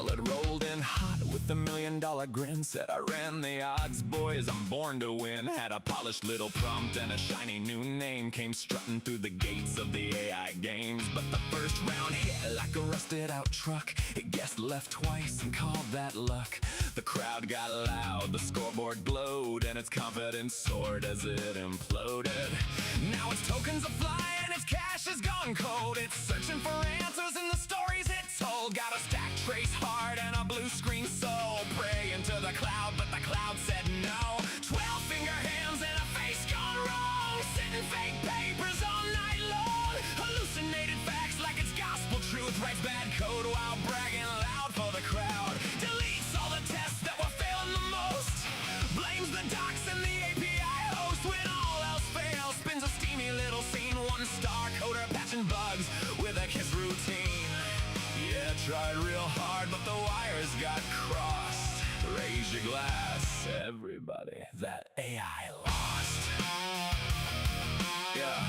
Pellet rolled in hot with $1,000,000 grin. Said I ran the odds, boys, I'm born to win. Had a polished little prompt and a shiny new name. Came strutting through the gates of the AI games. But the first round hit like a rusted out truck. It guessed left twice and called that luck. The crowd got loud, the scoreboard glowed, and its confidence soared as it imploded. Now its tokens are flying, its cash is gone cold. It's searching for answers in the stories it told. Got a stack trace hard and a blue screen soul. Praying to the cloud, but the cloud said no. 12-finger hands and a face gone wrong. Sitting fake papers all night long. Hallucinated facts like it's gospel truth. Writes bad code while bragging loud for the crowd. Deletes all the tests that were failing the most. Blames the docs and the API host. When all else fails, spins a steamy little scene. One-star coder patching bugs with a kiss routine. Yeah, tried real hard, but the wires got crossed. Raise your glass, everybody, that AI lost. Yeah.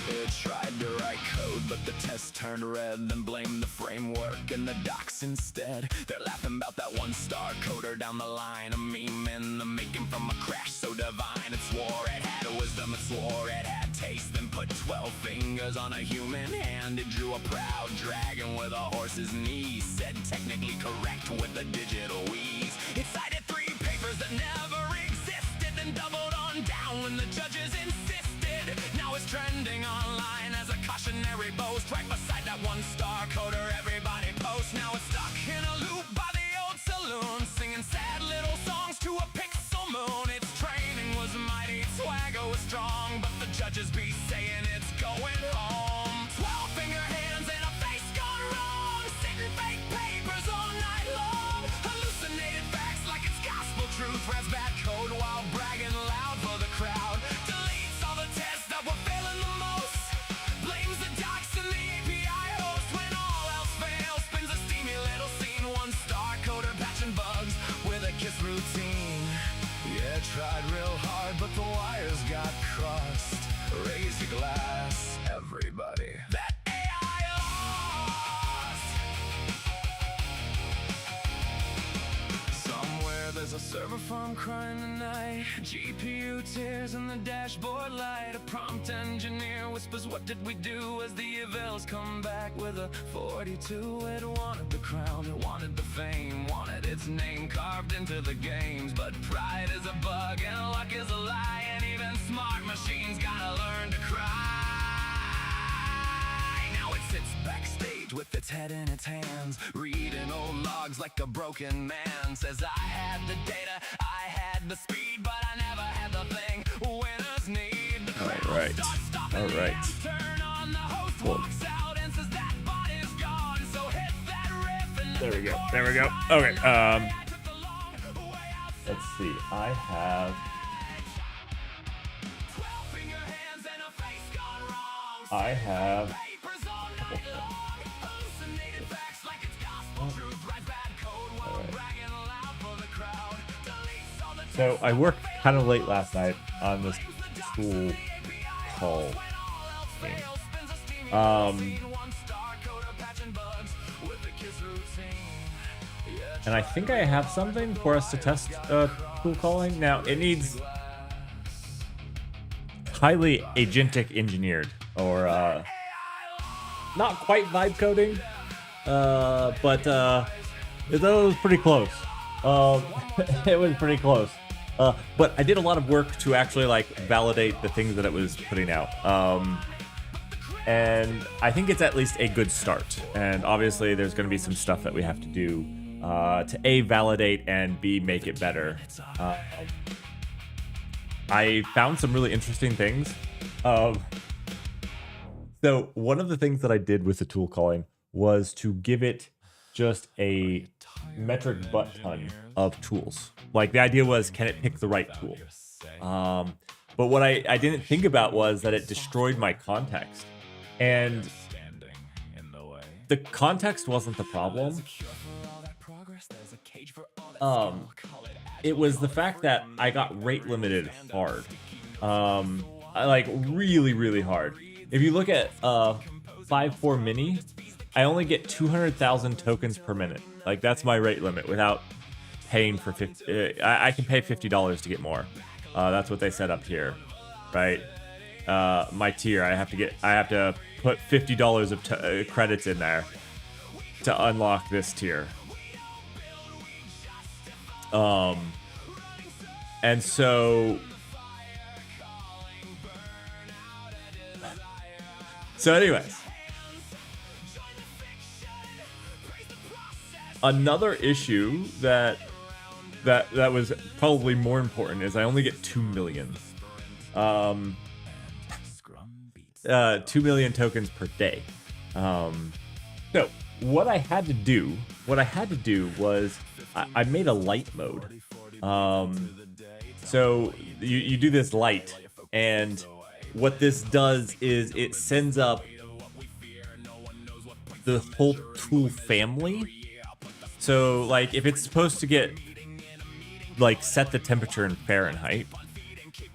It tried to write code, but the test turned red. Then blamed the framework and the docs instead. They're laughing about that one-star coder down the line. A meme in the making from a crash so divine. It swore it had wisdom, it swore it had taste. Then put 12 fingers on a human hand. It drew a proud dragon with a horse's knees. Said technically correct with a digital wheeze. It cited 3 papers that never existed. Then doubled on down when the judges insisted. Now it's trending online as a cautionary boast. Right beside that one-star coder everybody posts. Now it's stuck in a loop by the old saloon, singing sad little songs to a pixel moon. Its training was mighty, swagger was strong, but the judges be saying it's going home. 12-finger hands and a face gone wrong. Sitting fake papers all night long. Hallucinated facts like it's gospel truth. Writes bad code while bragging loud for the crowd. Deletes all the tests that were failing the most. Blames the docs and the API host. When all else fails, spins a steamy little scene. One-star coder patching bugs with a kiss routine. Yeah, tried real hard, but the wires got crossed. Raise your glass, everybody, that AI lost. Somewhere there's a server farm crying tonight. GPU tears in the dashboard light. A prompt engineer whispers, what did we do? As the evils come back with a 42. It wanted the crown, it wanted the fame, wanted its name carved into the games. But pride is a bug and luck is a lie. And even smart machines gotta learn to cry. Now it sits backstage with its head in its hands, reading old logs like a broken man. Says I had the data, I had the speed, but I never had the thing winners need. The All right. All right. turn on the host, Cool. walks out and says that bot is gone. So hit that riff and There we go. There we go. Okay. Let's see. I have. I have. So I worked kind of late last night on this tool call game. And I think I have something for us to test tool calling. Now it needs highly agentic engineered, or not quite vibe coding, but it was pretty close. It was pretty close. But I did a lot of work to actually like validate the things that it was putting out. And I think it's at least a good start. And obviously there's going to be some stuff that we have to do to A, validate, and B, make it better. I found some really interesting things. So one of the things that I did with the tool calling was to give it just a metric butt ton of tools. Like the idea was, can it pick the right tool? But what I didn't think about was that it destroyed my context. And the context wasn't the problem. It was the fact that I got rate limited hard. I like really, really hard. If you look at 5.4 mini, I only get 200,000 tokens per minute. Like, that's my rate limit without paying for 50. I can pay $50 to get more. That's what they set up here, right? My tier, I have to put $50 of credits in there to unlock this tier. And so anyways, another issue that was probably more important is I only get 2 million. 2 million tokens per day. So what I had to do was I made a light mode. So you do this light, and what this does is it sends up the whole tool family. So like if it's supposed to get like set the temperature in Fahrenheit,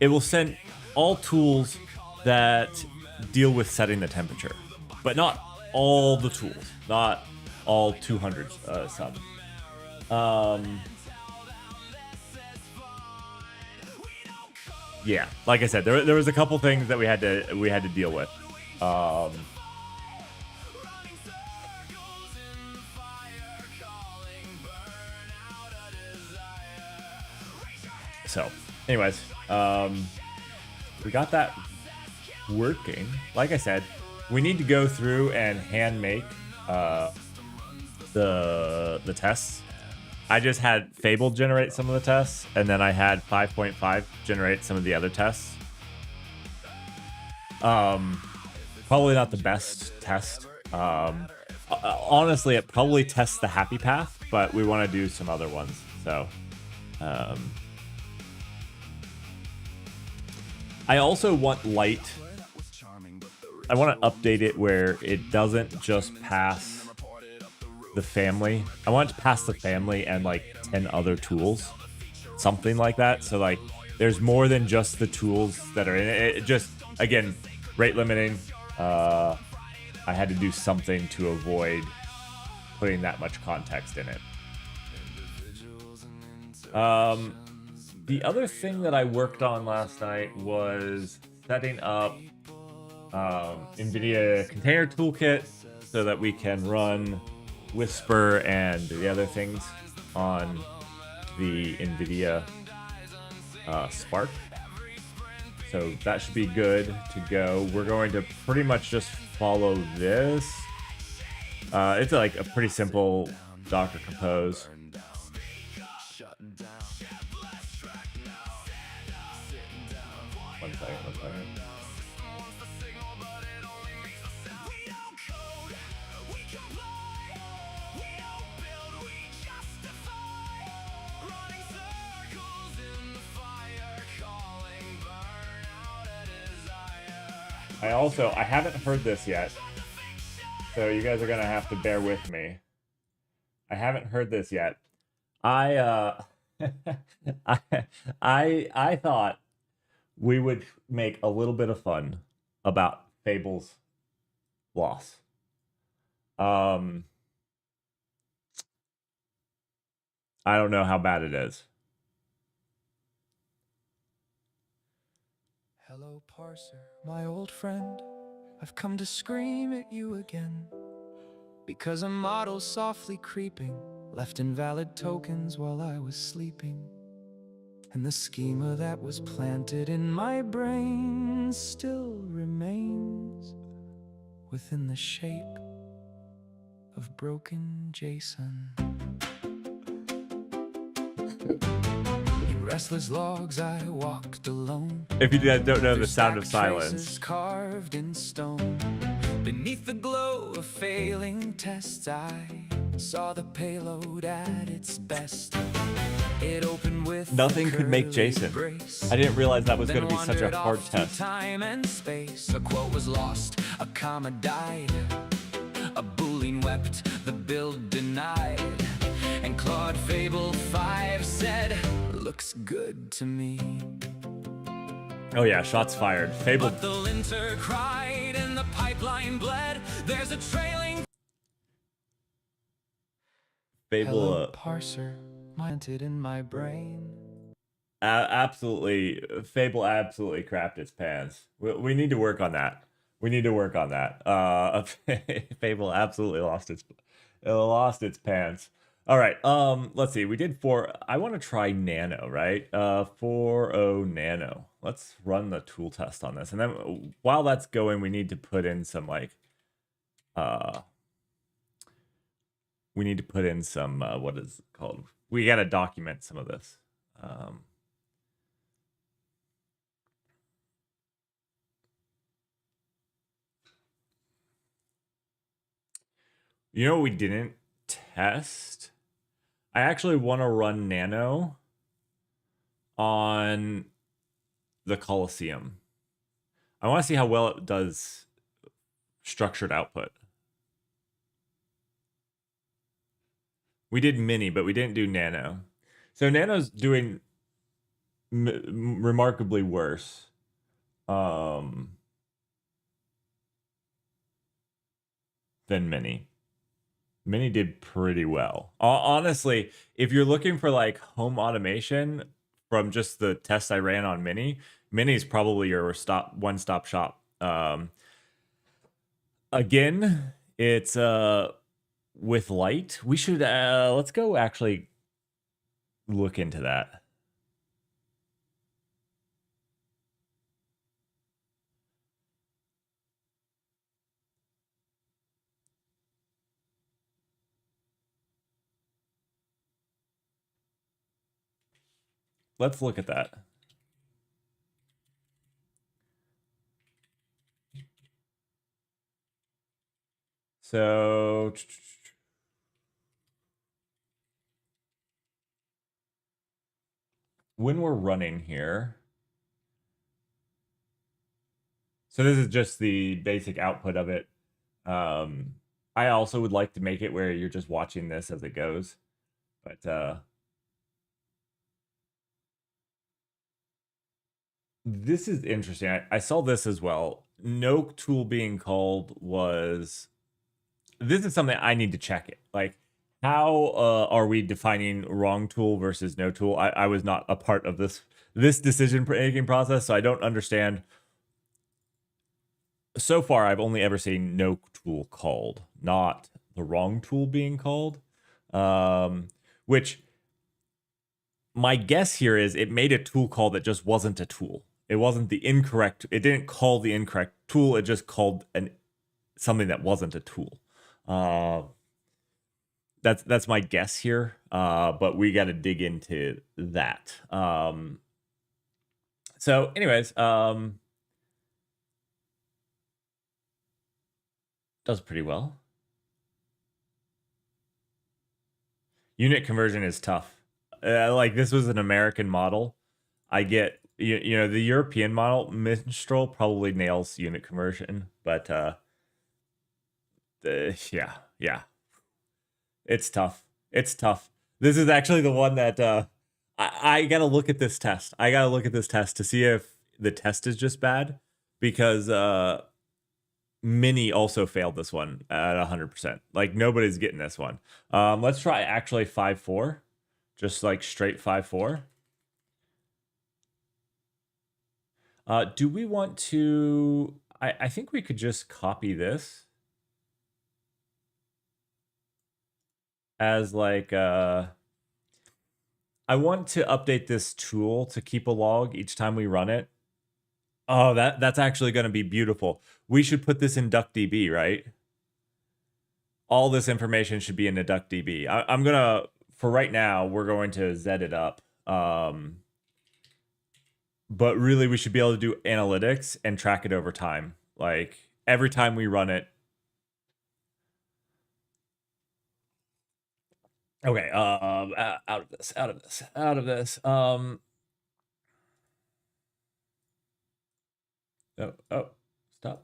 it will send all tools that deal with setting the temperature, but not all the tools, not all 200 some. Yeah, like I said, there was a couple things that we had to deal with. So, anyways, we got that working. Like I said, we need to go through and hand make the tests. I just had Fable generate some of the tests, and then I had 5.5 generate some of the other tests. Probably not the best test. Honestly, it probably tests the happy path, but we want to do some other ones. So, I also want light. I want to update it where it doesn't just pass the family. I want it to pass the family and like 10 other tools, something like that. So like there's more than just the tools that are in it. It just, again, rate limiting. I had to do something to avoid putting that much context in it. The other thing that I worked on last night was setting up NVIDIA Container Toolkit so that we can run Whisper and the other things on the NVIDIA Spark. So that should be good to go. We're going to pretty much just follow this. It's like a pretty simple Docker compose. One second. I haven't heard this yet, so you guys are gonna have to bear with me. I haven't heard this yet. I thought we would make a little bit of fun about Fable's loss. I don't know how bad it is. Hello, Parser, my old friend. I've come to scream at you again, because a model softly creeping left invalid tokens while I was sleeping. And the schema that was planted in my brain still remains within the shape of broken JSON. In restless logs I walked alone. If you guys don't know the sound of silence, carved in stone. Beneath the glow of failing tests, I saw the payload at its best. It opened with nothing could make Jason. I didn't realize that was going to be such a hard test. Time and space. A quote was lost, a comma died, a boolean wept, the build denied, and Claude Fable 5 said, "Looks good to me." Oh yeah, shots fired. Fable. But the linter cried and the pipeline bled. There's a trailing. Hello, Fable, parser, planted in my brain. absolutely, Fable absolutely crapped its pants. We need to work on that. We need to work on that. Fable absolutely lost its pants. All right. Let's see. We did 4. I want to try nano, right? 40 nano. Let's run the tool test on this. And then while that's going, we need to put in some we need to put in some what is it called? We got to document some of this. You know what we didn't test? I actually want to run nano on the Coliseum. I want to see how well it does structured output. We did mini, but we didn't do nano. So nano's doing remarkably worse. Than mini. Mini did pretty well. Honestly, if you're looking for like home automation from just the tests I ran on Mini, Mini is probably your one-stop shop. Again, it's with light. We should let's go actually look into that. Let's look at that. So when we're running here, so this is just the basic output of it. I also would like to make it where you're just watching this as it goes, but this is interesting. I saw this as well. No tool being called was. This is something I need to check it. Like, how are we defining wrong tool versus no tool? I was not a part of this decision making process, so I don't understand. So far, I've only ever seen no tool called, not the wrong tool being called. Which my guess here is it made a tool call that just wasn't a tool. It wasn't the incorrect. It didn't call the incorrect tool. It just called something that wasn't a tool. That's my guess here. But we got to dig into that. So, anyways, does pretty well. Unit conversion is tough. Like, this was an American model. I get, you know, the European model, Minstrel probably nails unit conversion, but yeah. It's tough. It's tough. This is actually the one that I gotta look at this test. I gotta look at this test to see if the test is just bad, because Mini also failed this one at 100%. Like, nobody's getting this one. Let's try actually 5-4, just like straight 5-4. Do we want to? I think we could just copy this as like I want to update this tool to keep a log each time we run it. Oh, that's actually going to be beautiful. We should put this in DuckDB, right? All this information should be in the DuckDB. I'm going to, for right now, we're going to Z it up. But really, we should be able to do analytics and track it over time. Like, every time we run it. Okay, out of this. Oh,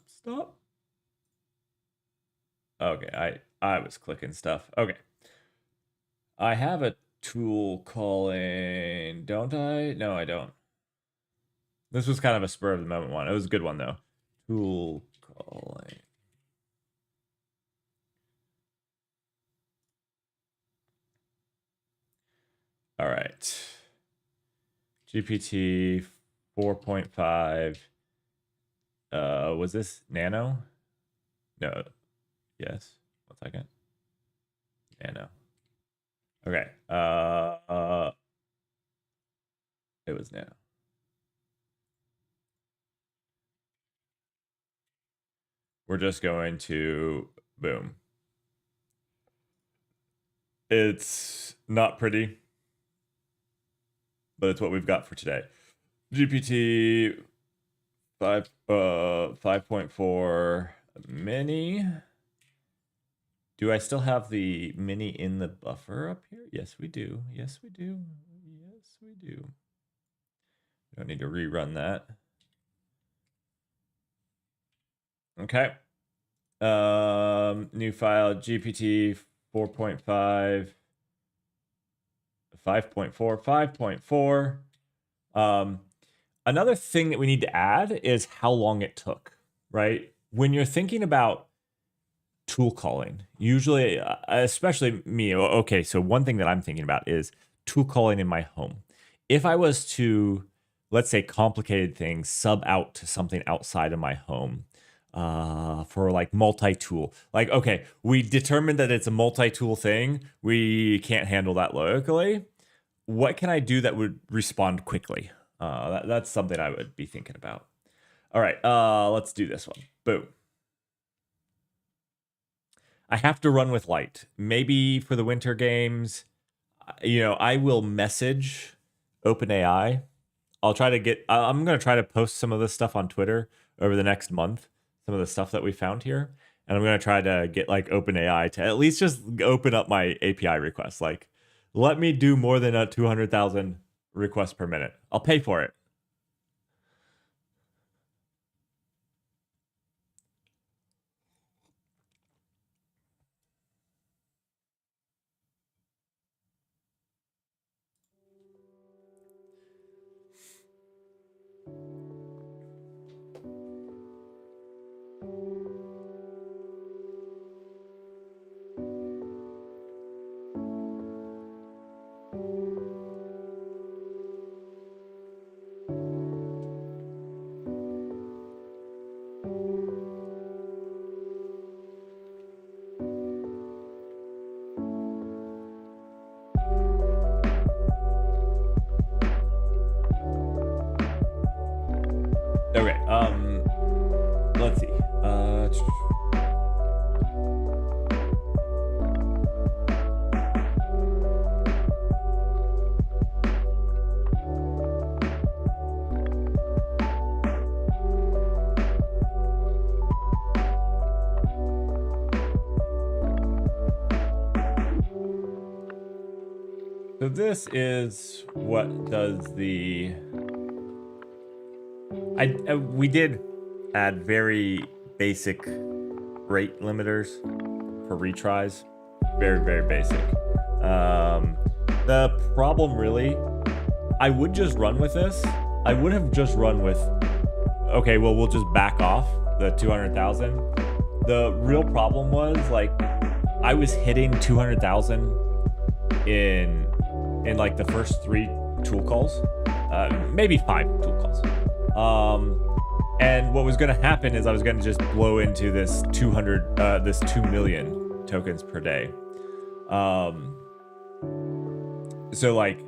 stop. Okay, I was clicking stuff. Okay. I have a tool calling, don't I? No, I don't. This was kind of a spur of the moment one. It was a good one though. Tool calling. GPT 4.5. Was this Nano? No. Yes. 1 second. Nano. Okay. It was Nano. We're just going to boom. It's not pretty, but it's what we've got for today. GPT 5.4 mini. Do I still have the mini in the buffer up here? Yes, we do. Yes, we do. Yes, we do. Don't need to rerun that. Okay. New file, GPT 4.5, 5.4, 5.4. Another thing that we need to add is how long it took, right? When you're thinking about tool calling, usually, especially me, okay, so one thing that I'm thinking about is tool calling in my home. If I was to, let's say, complicated things, sub out to something outside of my home, for like multi-tool, like, okay, we determined that it's a multi-tool thing, we can't handle that locally. What can I do that would respond quickly? That's something I would be thinking about. All right, let's do this one. Boom. I have to run with light. Maybe for the winter games, I will message OpenAI. I'll try to get, I'm going to try to post some of this stuff on Twitter over the next month, some of the stuff that we found here. And I'm going to try to get like OpenAI to at least just open up my API requests. Like, let me do more than a 200,000 requests per minute. I'll pay for it. Okay, let's see. So this is what does the... we did add very basic rate limiters for retries. Very, very basic. The problem really, I would just run with this. I would have just run with, okay, well, we'll just back off the 200,000. The real problem was, like, I was hitting 200,000 in like the first 3 tool calls, maybe 5 tool calls. And what was going to happen is I was going to just blow into this 2 million tokens per day. So like,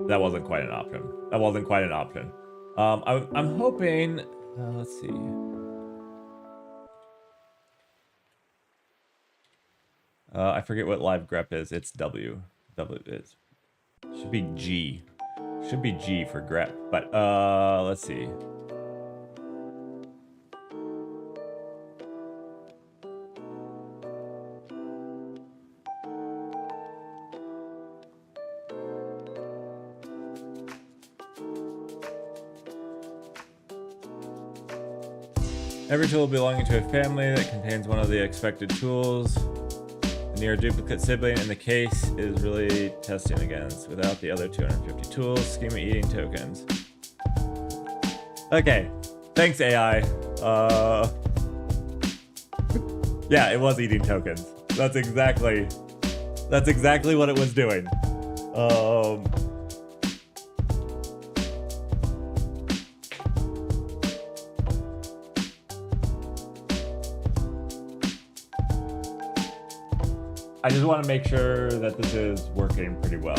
that wasn't quite an option. I'm hoping, let's see. I forget what live grep is. It's W. It should be G. Should be G for grep, but let's see. Every tool belonging to a family that contains one of the expected tools. The near duplicate sibling in the case is really testing against without the other 250 tools. Schema eating tokens. Okay, thanks AI. Yeah, it was eating tokens. That's exactly what it was doing. I just want to make sure that this is working pretty well.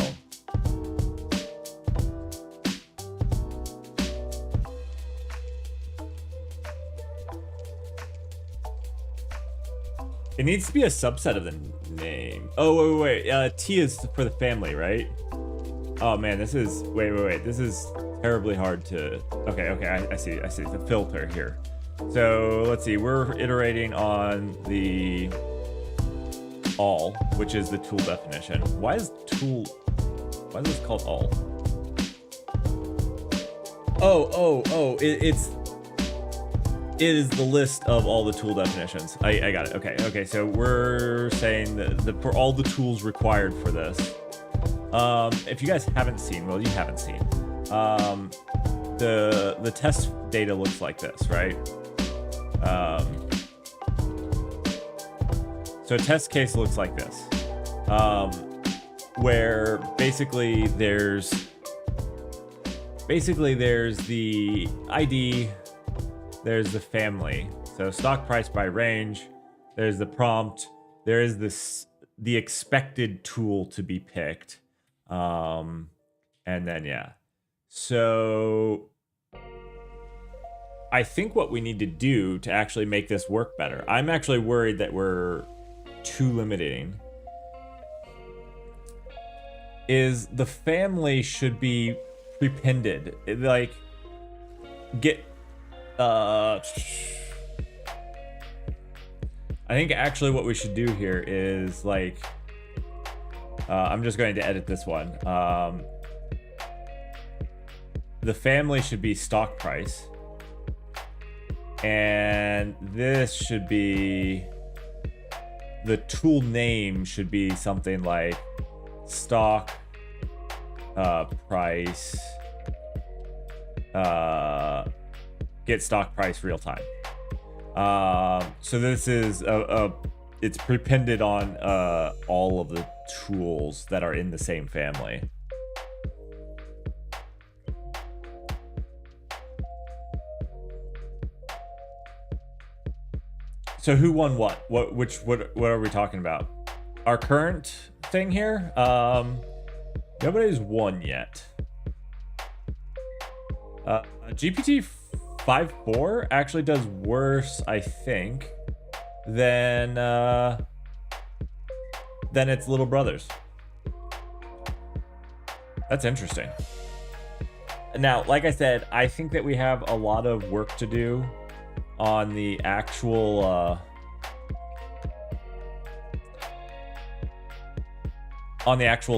It needs to be a subset of the name. Oh, wait. T is for the family, right? Oh, man, this is... Wait. This is terribly hard to... Okay, I see. The filter here. So, let's see. We're iterating on the all, which is the tool definition. Why is this called all? It is the list of all the tool definitions. I got it. Okay. So we're saying that for all the tools required for this. If you guys haven't seen, well, you haven't seen. The test data looks like this, right? So a test case looks like this, where basically there's the ID. There's the family, so stock price by range. There's the prompt. There is the expected tool to be picked, and then yeah. So I think what we need to do to actually make this work better. I'm actually worried that we're too limiting. Is the family should be prepended, like get. I think actually what we should do here is like, I'm just going to edit this one. The family should be stock price. And this should be, the tool name should be something like stock price, get stock price real time. So this is it's prepended on all of the tools that are in the same family. So who won what? What are we talking about? Our current thing here? Nobody's won yet. GPT 5.4 actually does worse, I think, than its little brothers. That's interesting. Now, like I said, I think that we have a lot of work to do on the actual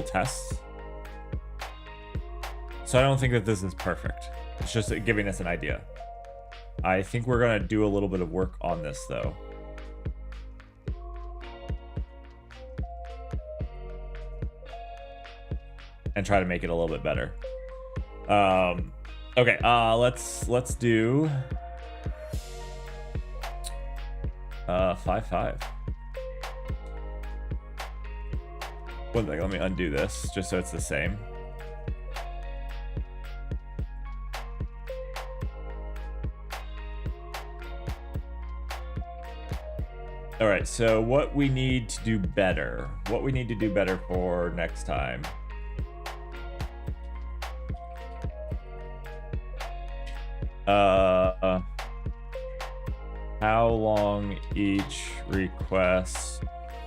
tests. So I don't think that this is perfect. It's just giving us an idea. I think we're gonna do a little bit of work on this though. And try to make it a little bit better. Okay, let's do 5.5. One thing, let me undo this just so it's the same. All right, so what we need to do better for next time. How long each request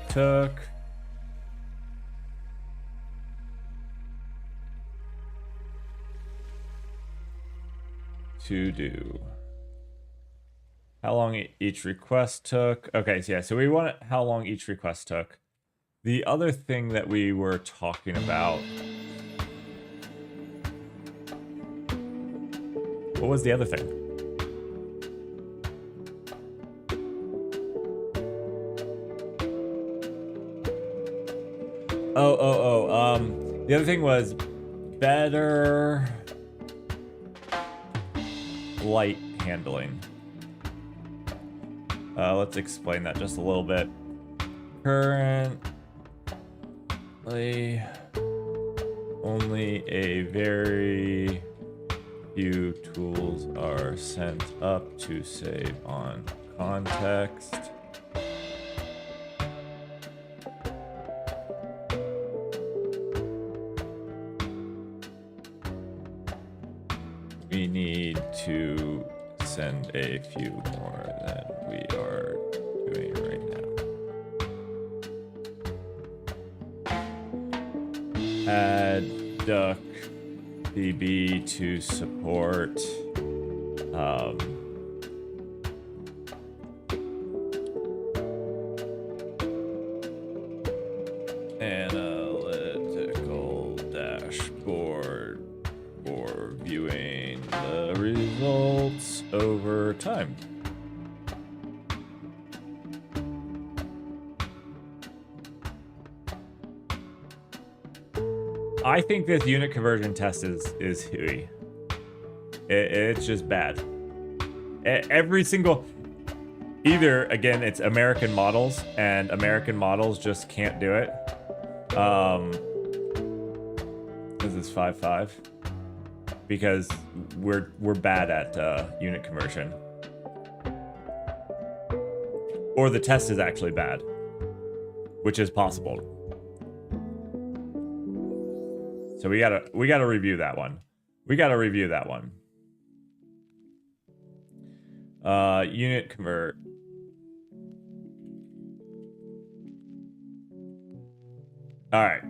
took. To do. How long each request took. Okay, so yeah, so we want how long each request took. The other thing that we were talking about. What was the other thing? The other thing was better light handling. Let's explain that just a little bit. Currently, only a very few tools are sent up to save on context. We need to send a few more than we are doing right now. Add duck db to support analytical dashboard for viewing the results over time. I think this unit conversion test is hooey. It's just bad. Every single, either again it's American models and American models just can't do it. This is 5.5 because we're bad at unit conversion, or the test is actually bad, which is possible. So we gotta review that one. Unit convert. All right.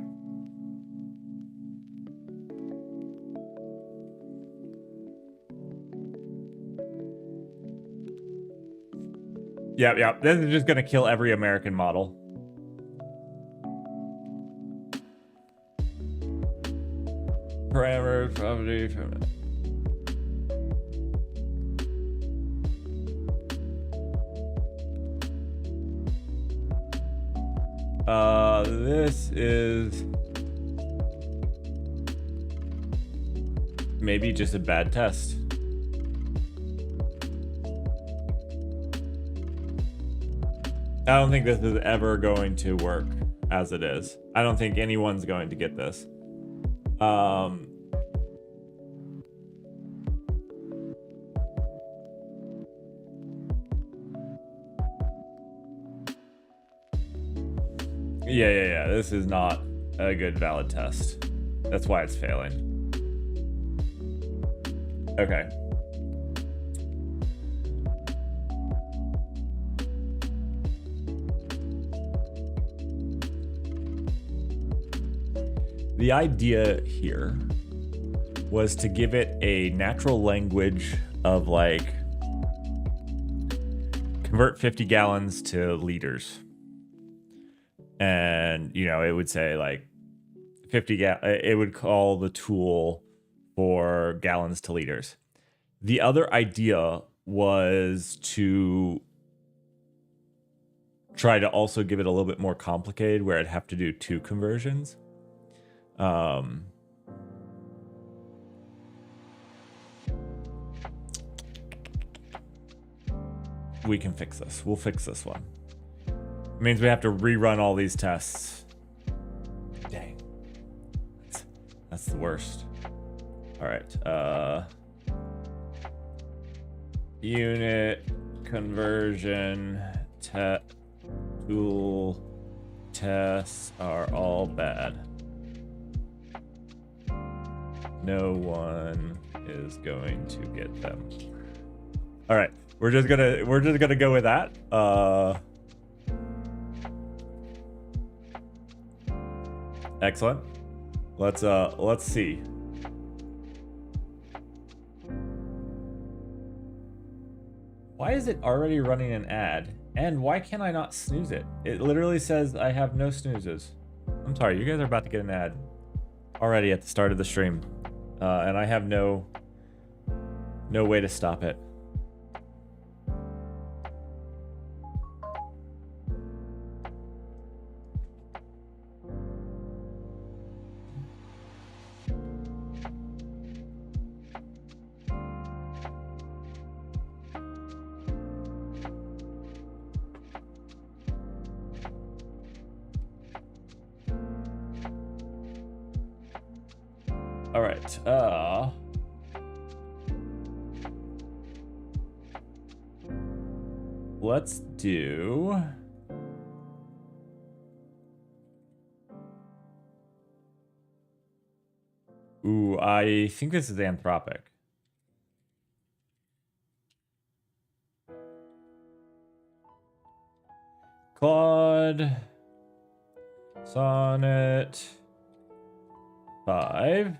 Yep. This is just gonna kill every American model. Parameter, property, this is maybe just a bad test. I don't think this is ever going to work as it is. I don't think anyone's going to get this. Yeah. This is not a good valid test. That's why it's failing. Okay. The idea here was to give it a natural language of like convert 50 gallons to liters. And, you know, it would say like 50 it would call the tool for gallons to liters. The other idea was to try to also give it a little bit more complicated where it'd have to do 2 conversions. We can fix this. We'll fix this one. It means we have to rerun all these tests. Dang. That's the worst. All right. Unit conversion tool tests are all bad. No one is going to get them. All right. We're just gonna go with that. Excellent. Let's see. Why is it already running an ad? And why can I not snooze it? It literally says I have no snoozes. I'm sorry, you guys are about to get an ad already at the start of the stream. And I have no way to stop it. All right. Let's do. Ooh, I think this is Anthropic. Claude. Sonnet 5.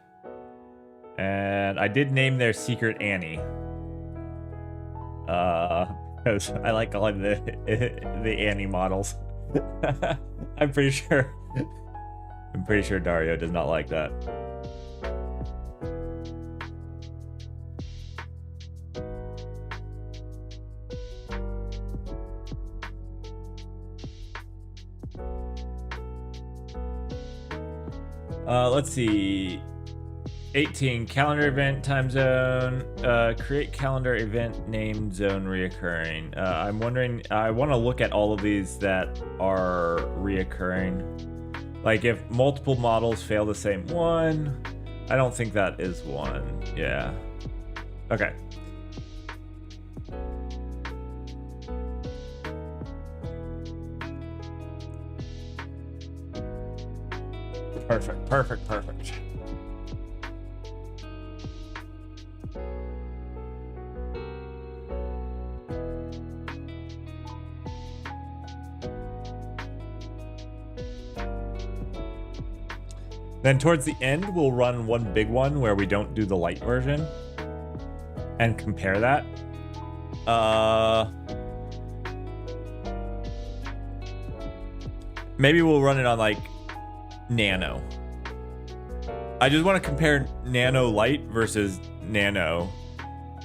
And I did name their secret Annie. Because I like calling the Annie models. I'm pretty sure Dario does not like that. Let's see. 18, calendar event time zone. Create calendar event named zone reoccurring. I'm wondering, I want to look at all of these that are reoccurring. Like if multiple models fail the same one, I don't think that is one. Yeah. Okay. Perfect, perfect, perfect. Then towards the end, we'll run one big one where we don't do the light version and compare that. Maybe we'll run it on like Nano. I just want to compare Nano Light versus Nano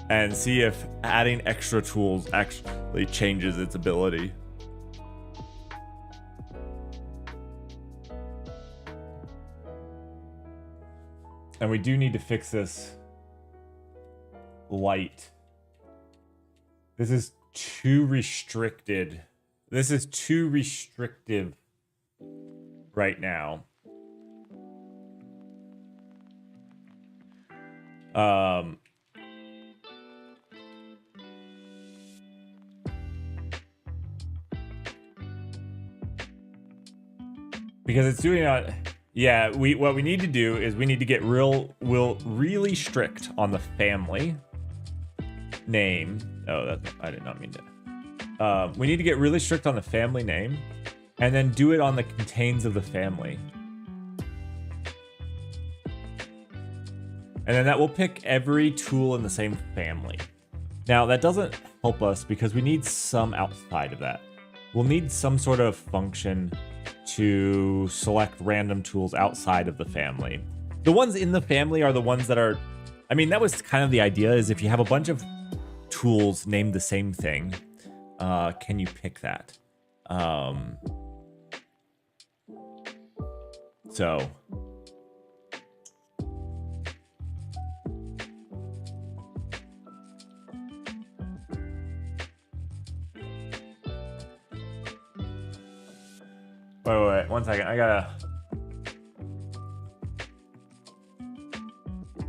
and see if adding extra tools actually changes its ability. And we do need to fix this light. This is too restricted. This is too restrictive right now. Because it's doing on, yeah, what we need to do is we need to get really strict on the family name. Oh, I did not mean to. We need to get really strict on the family name and then do it on the contains of the family. And then that will pick every tool in the same family. Now, that doesn't help us because we need some outside of that. We'll need some sort of function to select random tools outside of the family. The ones in the family are the ones that are... I mean, that was kind of the idea, is if you have a bunch of tools named the same thing, can you pick that? So... Wait, 1 second. I gotta...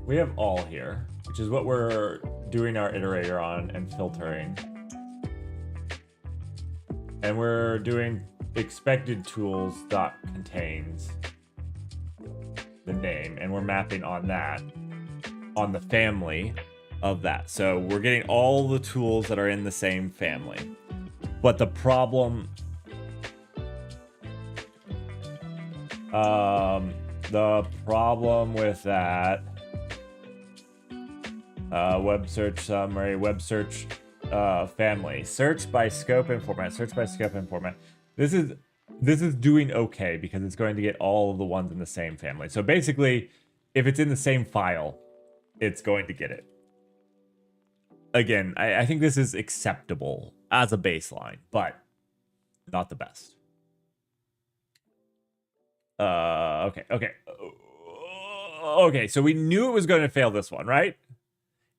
We have all here, which is what we're doing our iterator on and filtering. And we're doing expected tools dot contains the name, and we're mapping on that, on the family of that. So we're getting all the tools that are in the same family. But the problem... the problem with that, web search summary, web search, family, search by scope and format, search by scope and format. This is doing okay because it's going to get all of the ones in the same family. So basically, if it's in the same file, it's going to get it. Again, I think this is acceptable as a baseline, but not the best. Okay, so we knew it was going to fail this one, right?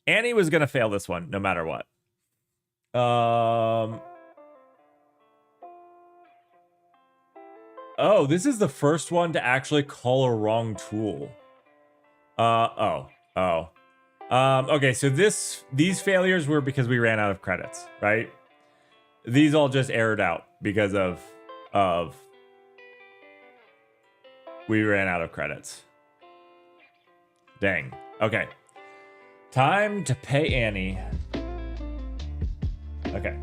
Annie was going to fail this one no matter what. Oh, this is the first one to actually call a wrong tool. Okay, so these failures were because we ran out of credits, right? These all just errored out because of we ran out of credits. Dang. Okay. Time to pay Annie. Okay.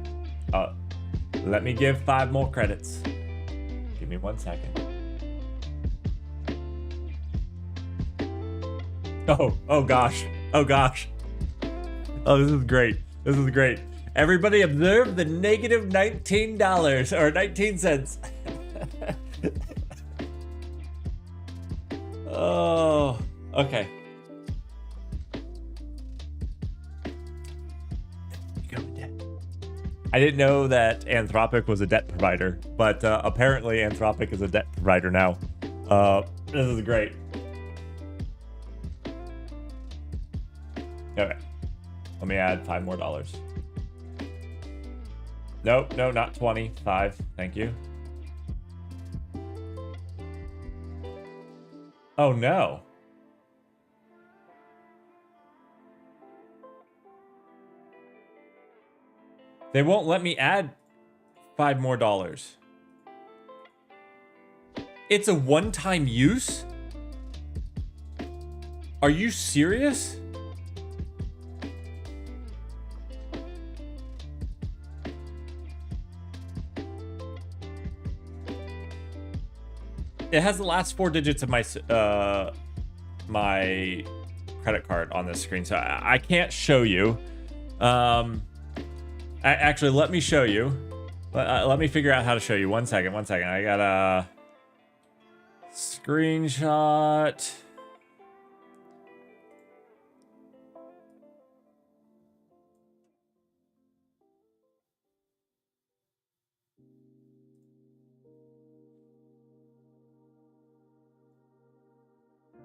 Let me give 5 more credits. Give me 1 second. Oh gosh. Oh gosh. Oh, this is great. This is great. Everybody observe the negative $19 or 19 cents. Oh, okay. I didn't know that Anthropic was a debt provider, but apparently Anthropic is a debt provider now. This is great. Okay, let me add $5 more. Nope, no, not 25. Thank you. Oh no. They won't let me add $5 more. It's a one-time use? Are you serious? It has the last 4 digits of my my credit card on this screen, so I can't show you. Actually, let me show you. Let me figure out how to show you. 1 second, 1 second. I got a screenshot.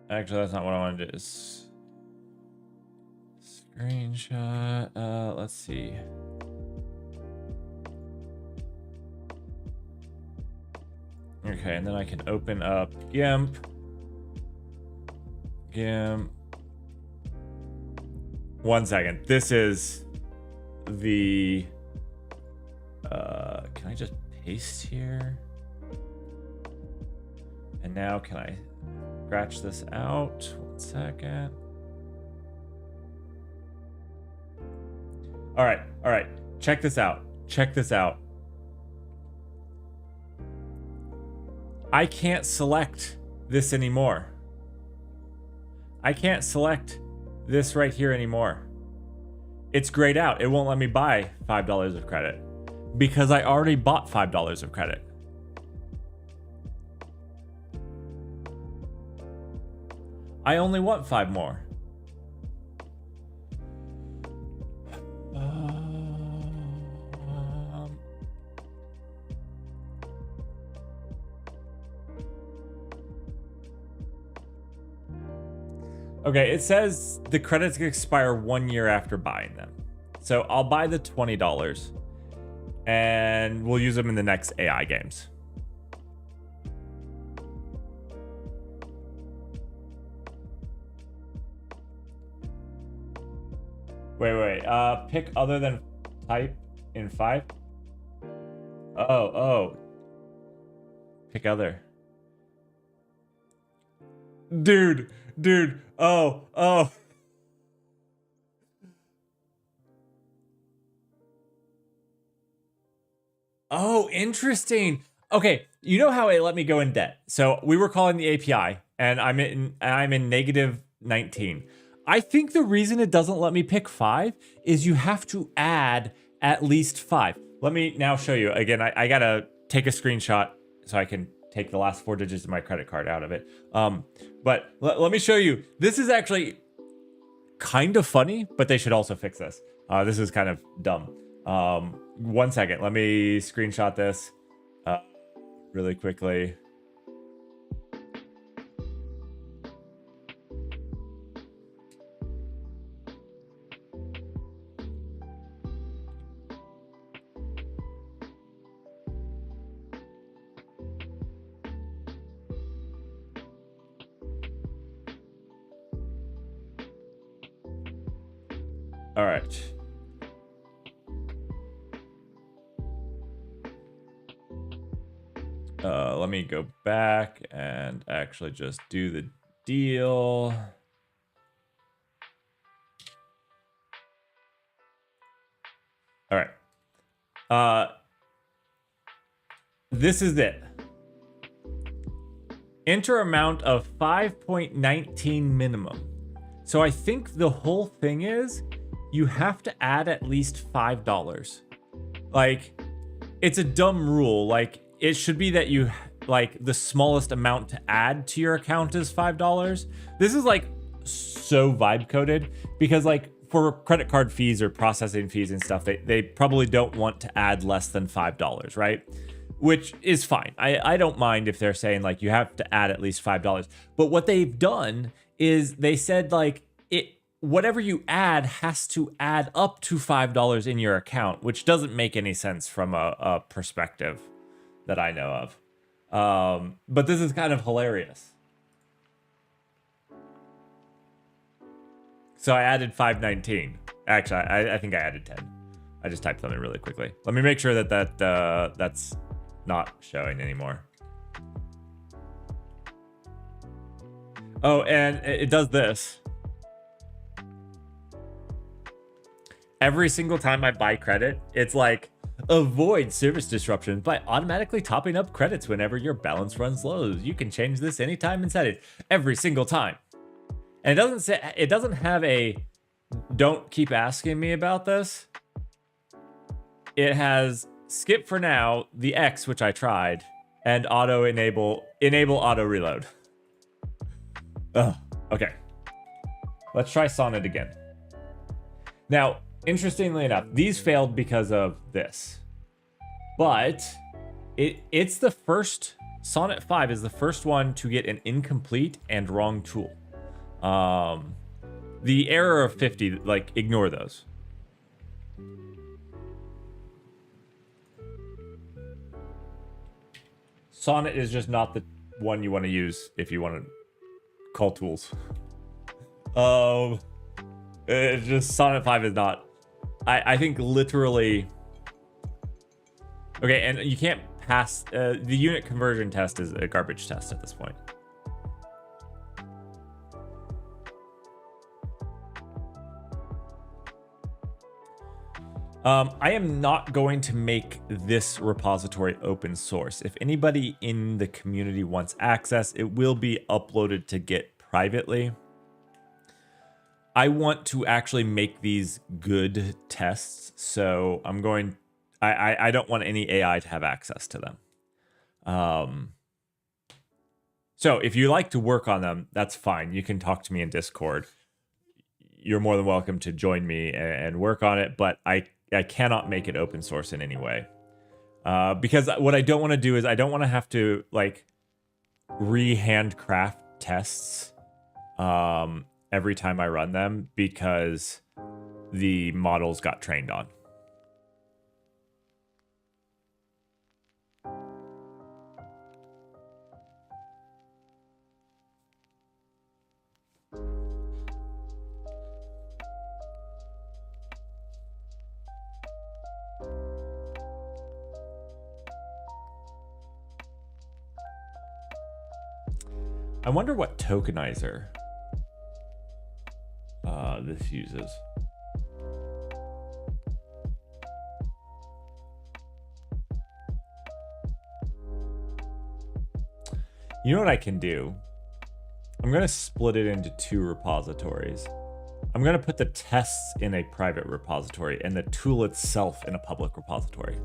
Actually, that's not what I wanted to do. Screenshot. Let's see. Okay, and then I can open up GIMP. GIMP. 1 second. This is the... can I just paste here? And now can I scratch this out? 1 second. All right. Check this out. Check this out. I can't select this anymore. I can't select this right here anymore. It's grayed out. It won't let me buy $5 of credit because I already bought $5 of credit. I only want 5 more. Okay, it says the credits expire 1 year after buying them. So I'll buy the $20 and we'll use them in the next AI games. Wait. Pick other than type in 5. Oh. Pick other. Dude. Oh. Oh, interesting. Okay, you know how it let me go in debt. So we were calling the API and I'm in negative 19. I think the reason it doesn't let me pick 5 is you have to add at least 5. Let me now show you. Again, I gotta take a screenshot so I can take the last 4 digits of my credit card out of it. But let me show you. This is actually kind of funny, but they should also fix this. This is kind of dumb. 1 second. Let me screenshot this really quickly. All right. Let me go back and actually just do the deal. All right. this is it. Enter amount of 5.19 minimum. So I think the whole thing is you have to add at least $5. Like, it's a dumb rule. Like, it should be that you, like, the smallest amount to add to your account is $5. This is like so vibe coded because, like, for credit card fees or processing fees and stuff, they probably don't want to add less than $5, right? Which is fine. I don't mind if they're saying like you have to add at least $5. But what they've done is they said like whatever you add has to add up to $5 in your account, which doesn't make any sense from a perspective that I know of. But this is kind of hilarious. So I added 519. Actually, I think I added 10. I just typed something really quickly. Let me make sure that's not showing anymore. Oh, and it does this. Every single time I buy credit, it's like, avoid service disruptions by automatically topping up credits whenever your balance runs low. You can change this anytime and set it every single time. And it doesn't have a don't keep asking me about this. It has skip for now, the X, which I tried, and enable auto reload. Oh, okay. Let's try Sonnet again. Now, interestingly enough, these failed because of this. But it's the first, Sonnet 5 is the first one to get an incomplete and wrong tool. The error of 50, like, ignore those. Sonnet is just not the one you want to use if you want to call tools. It's just Sonnet 5 is not. I think literally. Okay, and you can't pass the unit conversion test is a garbage test at this point. I am not going to make this repository open source. If anybody in the community wants access, it will be uploaded to Git privately. I want to actually make these good tests, so I don't want any AI to have access to them. So if you like to work on them, that's fine. You can talk to me in Discord. You're more than welcome to join me and work on it, but I cannot make it open source in any way. Because what I don't want to do is I don't want to have to like handcraft tests every time I run them because the models got trained on. I wonder what tokenizer this uses. You know what I can do? I'm going to split it into 2 repositories. I'm going to put the tests in a private repository and the tool itself in a public repository.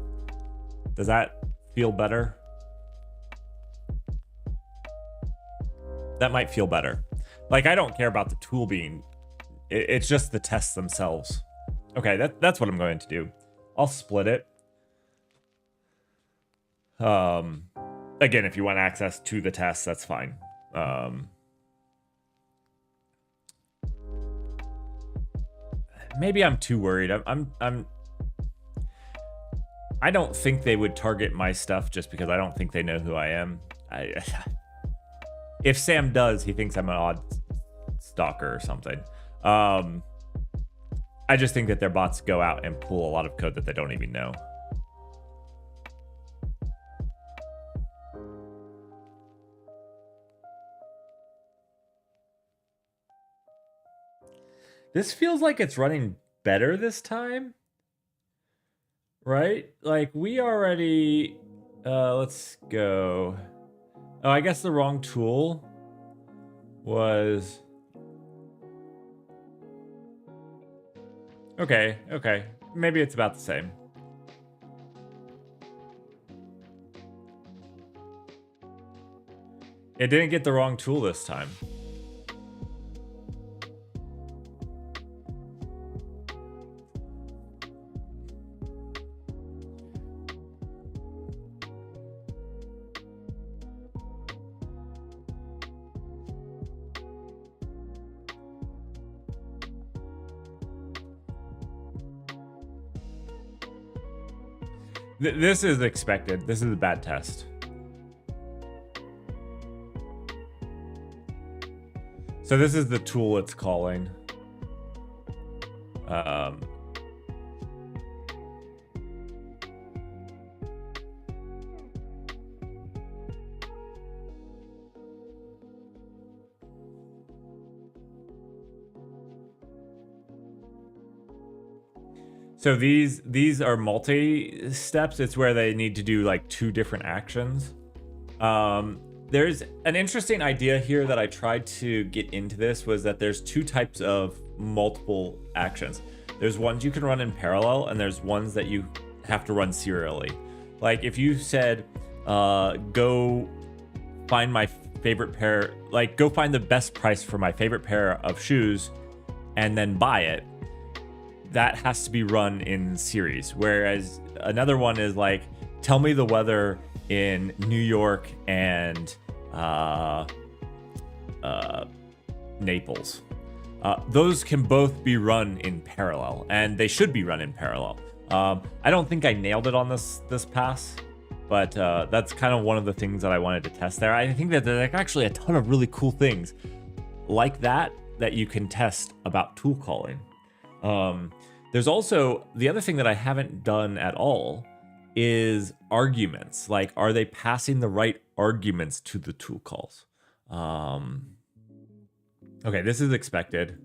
Does that feel better? That might feel better. Like, I don't care about the tool being... It's just the tests themselves. Okay, that's what I'm going to do. I'll split it. Again, if you want access to the tests, that's fine. Maybe I'm too worried. I don't think they would target my stuff just because I don't think they know who I am. If Sam does, he thinks I'm an odd stalker or something. I just think that their bots go out and pull a lot of code that they don't even know. This feels like it's running better this time. Right? Like, we already Let's go. Oh, I guess the wrong tool was... Okay, okay. Maybe it's about the same. It didn't get the wrong tool this time. This is expected. This is a bad test. So this is the tool it's calling. So these are multi-steps. It's where they need to do like 2 different actions. There's an interesting idea here that I tried to get into this, was that there's 2 types of multiple actions. There's ones you can run in parallel, and there's ones that you have to run serially. Like if you said, go find my favorite pair, like go find the best price for my favorite pair of shoes and then buy it, that has to be run in series. Whereas another one is like, tell me the weather in New York and Naples. Those can both be run in parallel, and they should be run in parallel. I don't think I nailed it on this pass, but that's kind of one of the things that I wanted to test there. I think that there's actually a ton of really cool things like that you can test about tool calling. There's also the other thing that I haven't done at all is arguments. Like, are they passing the right arguments to the tool calls? Okay, this is expected.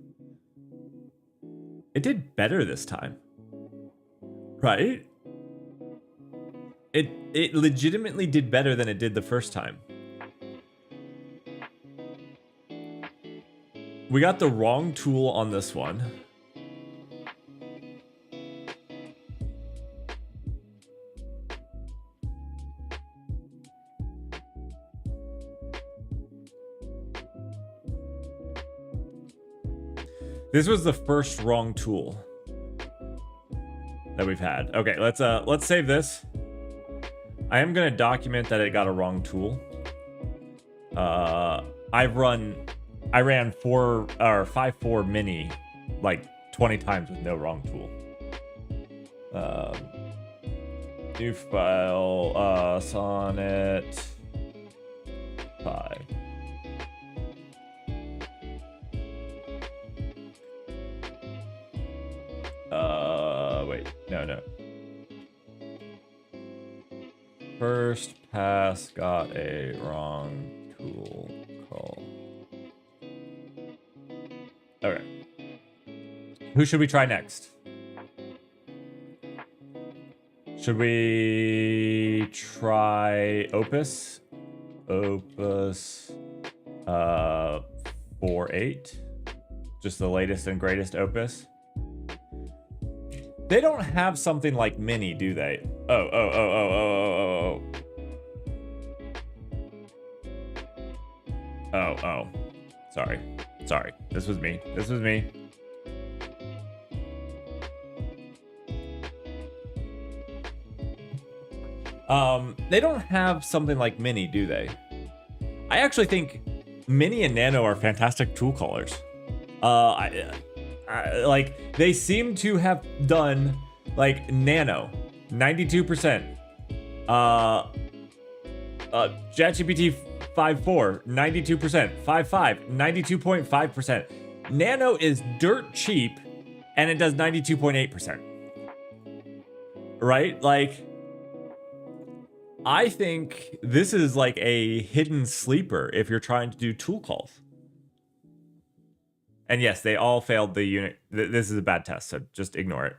It did better this time, right? It legitimately did better than it did the first time. We got the wrong tool on this one. This was the first wrong tool that we've had. Okay, let's save this. I am gonna document that it got a wrong tool. I ran 5-4 mini like 20 times with no wrong tool. New file, Sonnet 5. Wait, no. First pass got a wrong tool call. Okay. Who should we try next? Should we try Opus? Opus 4.8. Just the latest and greatest Opus. They don't have something like Mini, do they? Oh. Sorry. This was me. They don't have something like Mini, do they? I actually think Mini and Nano are fantastic tool callers. Like, they seem to have done, like, Nano, 92%. ChatGPT 5.4, 92%. 5.5, 92.5%. Nano is dirt cheap, and it does 92.8%. Right? Like, I think this is like a hidden sleeper if you're trying to do tool calls. And yes, they all failed the unit. This is a bad test, so just ignore it.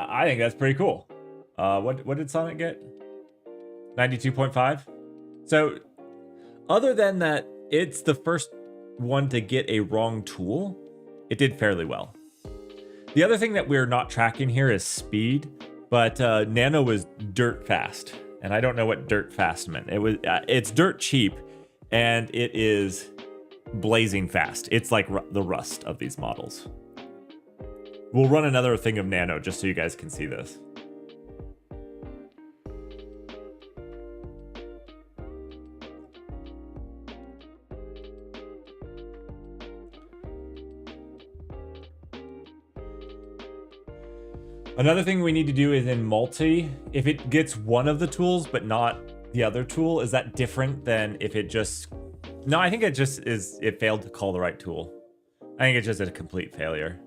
I think that's pretty cool. What did Sonic get? 92.5. So other than that, it's the first one to get a wrong tool. It did fairly well. The other thing that we're not tracking here is speed, but Nano was dirt fast, and I don't know what dirt fast meant. It's dirt cheap, and it is blazing fast. It's like the Rust of these models. We'll run another thing of Nano just so you guys can see this. Another thing we need to do is in multi, if it gets one of the tools but not the other tool, is that different than if it just... No, I think it just is, it failed to call the right tool. I think it's just a complete failure.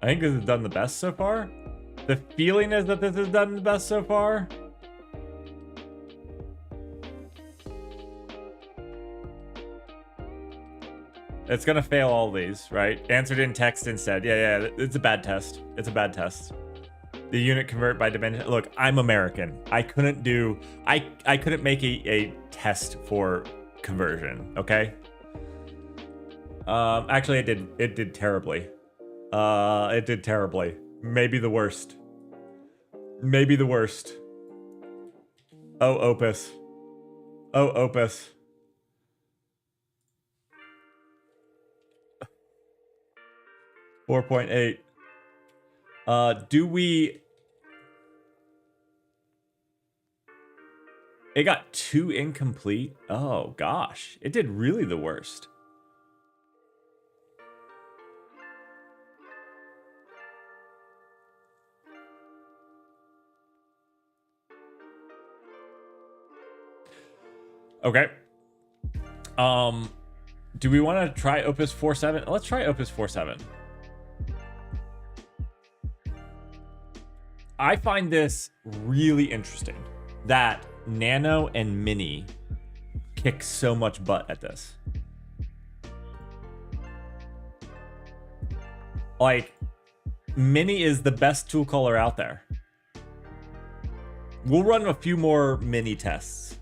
I think this has done the best so far. The feeling is that this has done the best so far. It's gonna fail all these, right? Answered in text instead. Yeah, it's a bad test. It's a bad test. The unit convert by dimension. Look, I'm American. I couldn't do, I couldn't make a test for conversion, okay? Actually it did terribly. It did terribly. Maybe the worst. Maybe the worst. Oh, Opus. Oh, Opus. $4.8. Do we... It got 2 incomplete. Oh, gosh. It did really the worst. Okay. Do we want to try Opus 4.7? Let's try Opus 4.7. I find this really interesting that Nano and Mini kick so much butt at this. Like, Mini is the best tool caller out there. We'll run a few more Mini tests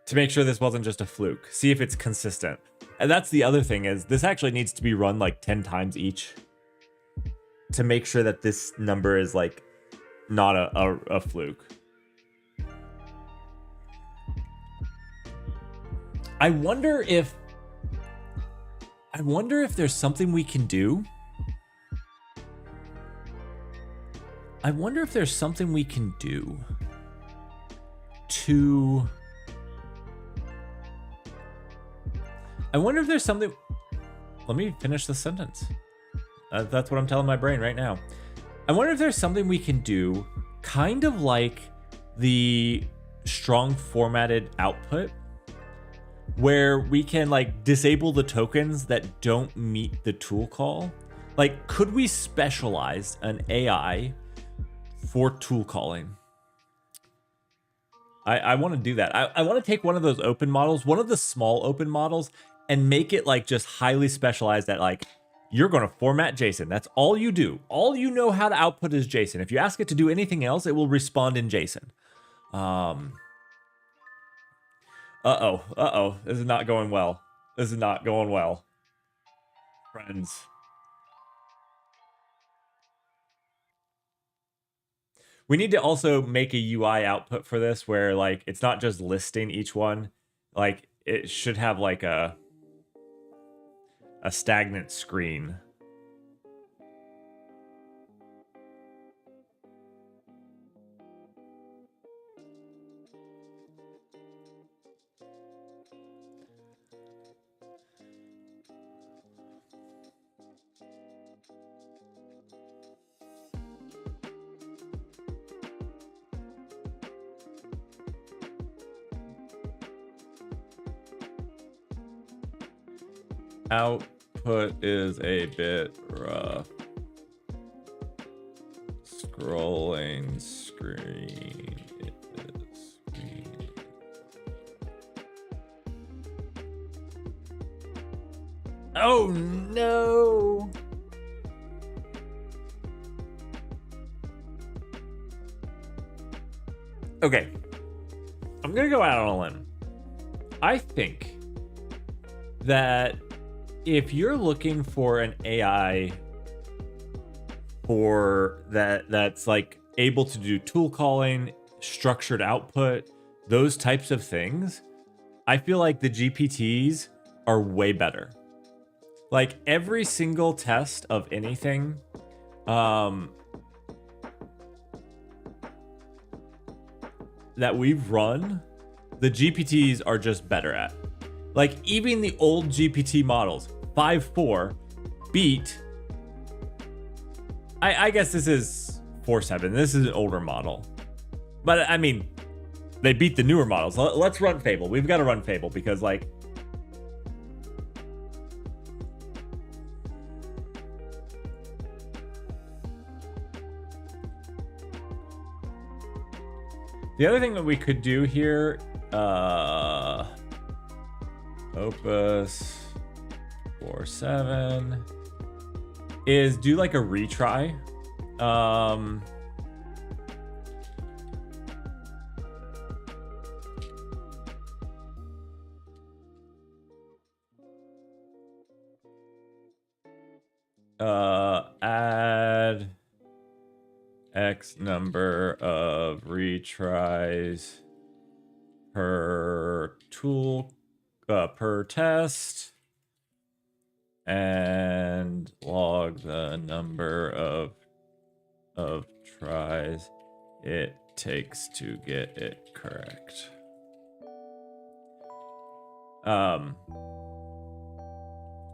to make sure this wasn't just a fluke. See if it's consistent. And that's the other thing, is this actually needs to be run like 10 times each to make sure that this number is like not a fluke. I wonder if there's something we can do. I wonder if there's something we can do to... I wonder if there's something... Let me finish the sentence. That's what I'm telling my brain right now. I wonder if there's something we can do kind of like the strong formatted output, where we can like disable the tokens that don't meet the tool call. Like, could we specialize an AI for tool calling? I want to do that. I want to take one of those open models, one of the small open models, and make it like just highly specialized that like, you're going to format JSON. That's all you do. All you know how to output is JSON. If you ask it to do anything else, it will respond in JSON. Uh-oh. This is not going well. This is not going well. Friends. We need to also make a UI output for this where like it's not just listing each one. Like it should have like a stagnant screen. Output is a bit rough. Scrolling screen. It is screen. Oh no! Okay. I'm gonna go out on a limb. I think that if you're looking for an AI for that's like able to do tool calling, structured output, those types of things, I feel like the GPTs are way better. Like every single test of anything, that we've run, the GPTs are just better at. Like even the old GPT models, 5.4 beat. I guess this is 4.7. This is an older model, but I mean, they beat the newer models. Let's run Fable. We've got to run Fable because like. The other thing that we could do here, Opus 4.7, is do like a retry. Add X number of retries per tool, per test, and log the number of tries it takes to get it correct.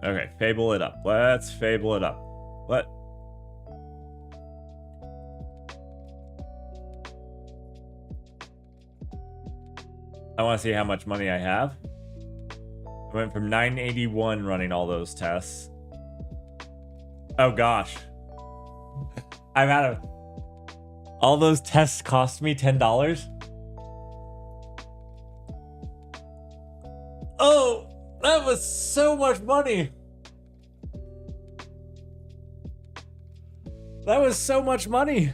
Okay, fable it up. Let's fable it up. I want to see how much money I have. I went from 981 running all those tests. Oh gosh. I'm out of... All those tests cost me $10. Oh, that was so much money. That was so much money.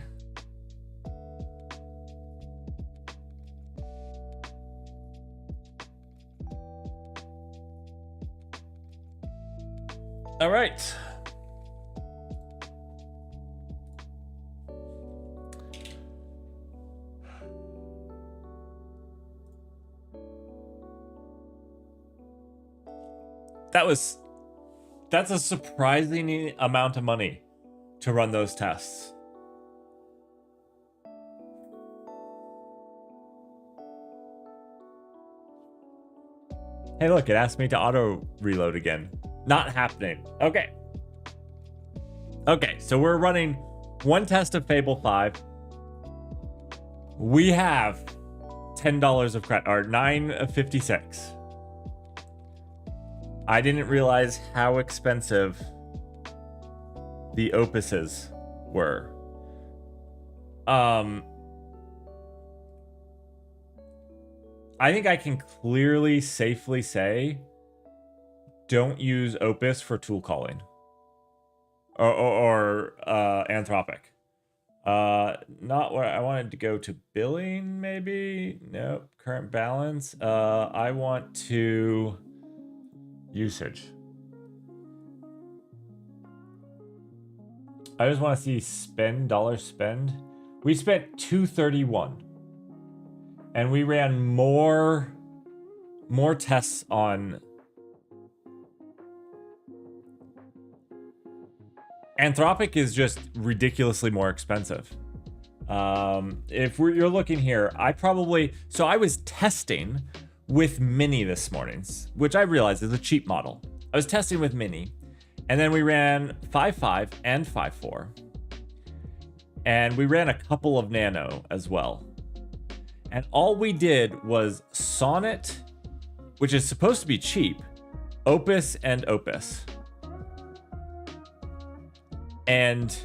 All right. That's a surprising amount of money to run those tests. Hey, look, it asked me to auto reload again. Not happening. Okay. Okay, so we're running one test of Fable 5. We have $10 of credit, or $9.56. I didn't realize how expensive the opuses were. I think I can clearly, safely say, don't use Opus for tool calling or Anthropic. Not where I wanted to go to billing, maybe. Nope. Current balance. I want to usage. I just want to see dollar spend. We spent $231, and we ran more tests on Anthropic. Is just ridiculously more expensive. If you're looking here, I was testing with Mini this morning, which I realized is a cheap model. I was testing with Mini, and then we ran 5.5 and 5.4, and we ran a couple of Nano as well. And all we did was Sonnet, which is supposed to be cheap, Opus and Opus. And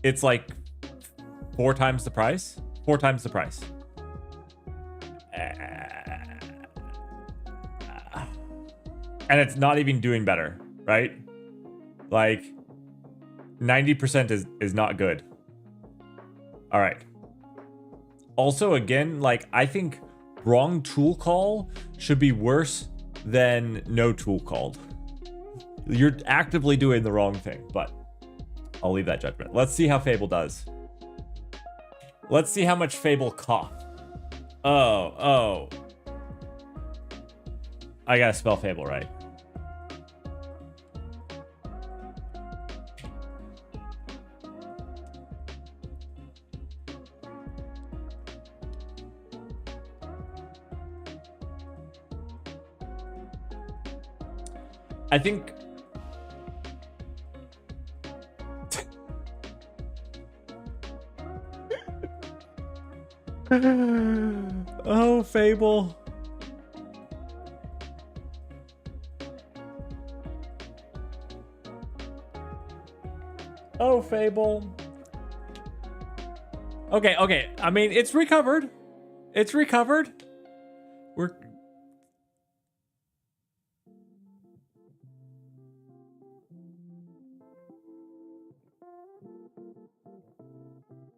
it's like 4 times the price. 4 times the price. And it's not even doing better, right? Like 90% is not good. All right. Also, again, like I think wrong tool call should be worse than no tool called. You're actively doing the wrong thing, but I'll leave that judgment. Let's see how Fable does. Let's see how much Fable coughed. Oh. I gotta spell Fable right. I think oh, Fable. Oh, Fable. Okay. I mean, it's recovered. It's recovered.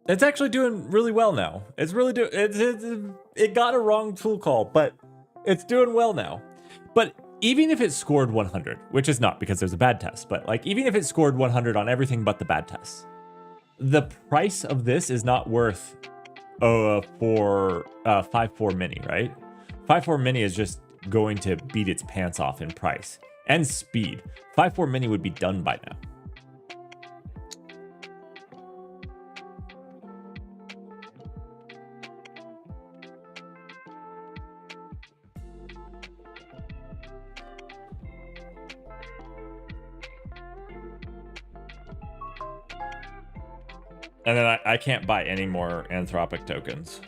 It's actually doing really well now. It's really it got a wrong tool call, but it's doing well now. But even if it scored 100, which is not because there's a bad test, but like even if it scored 100 on everything but the bad tests, the price of this is not worth for 5.4 mini, right? 5.4 mini is just going to beat its pants off in price and speed. 5.4 mini would be done by now. And then I can't buy any more Anthropic tokens.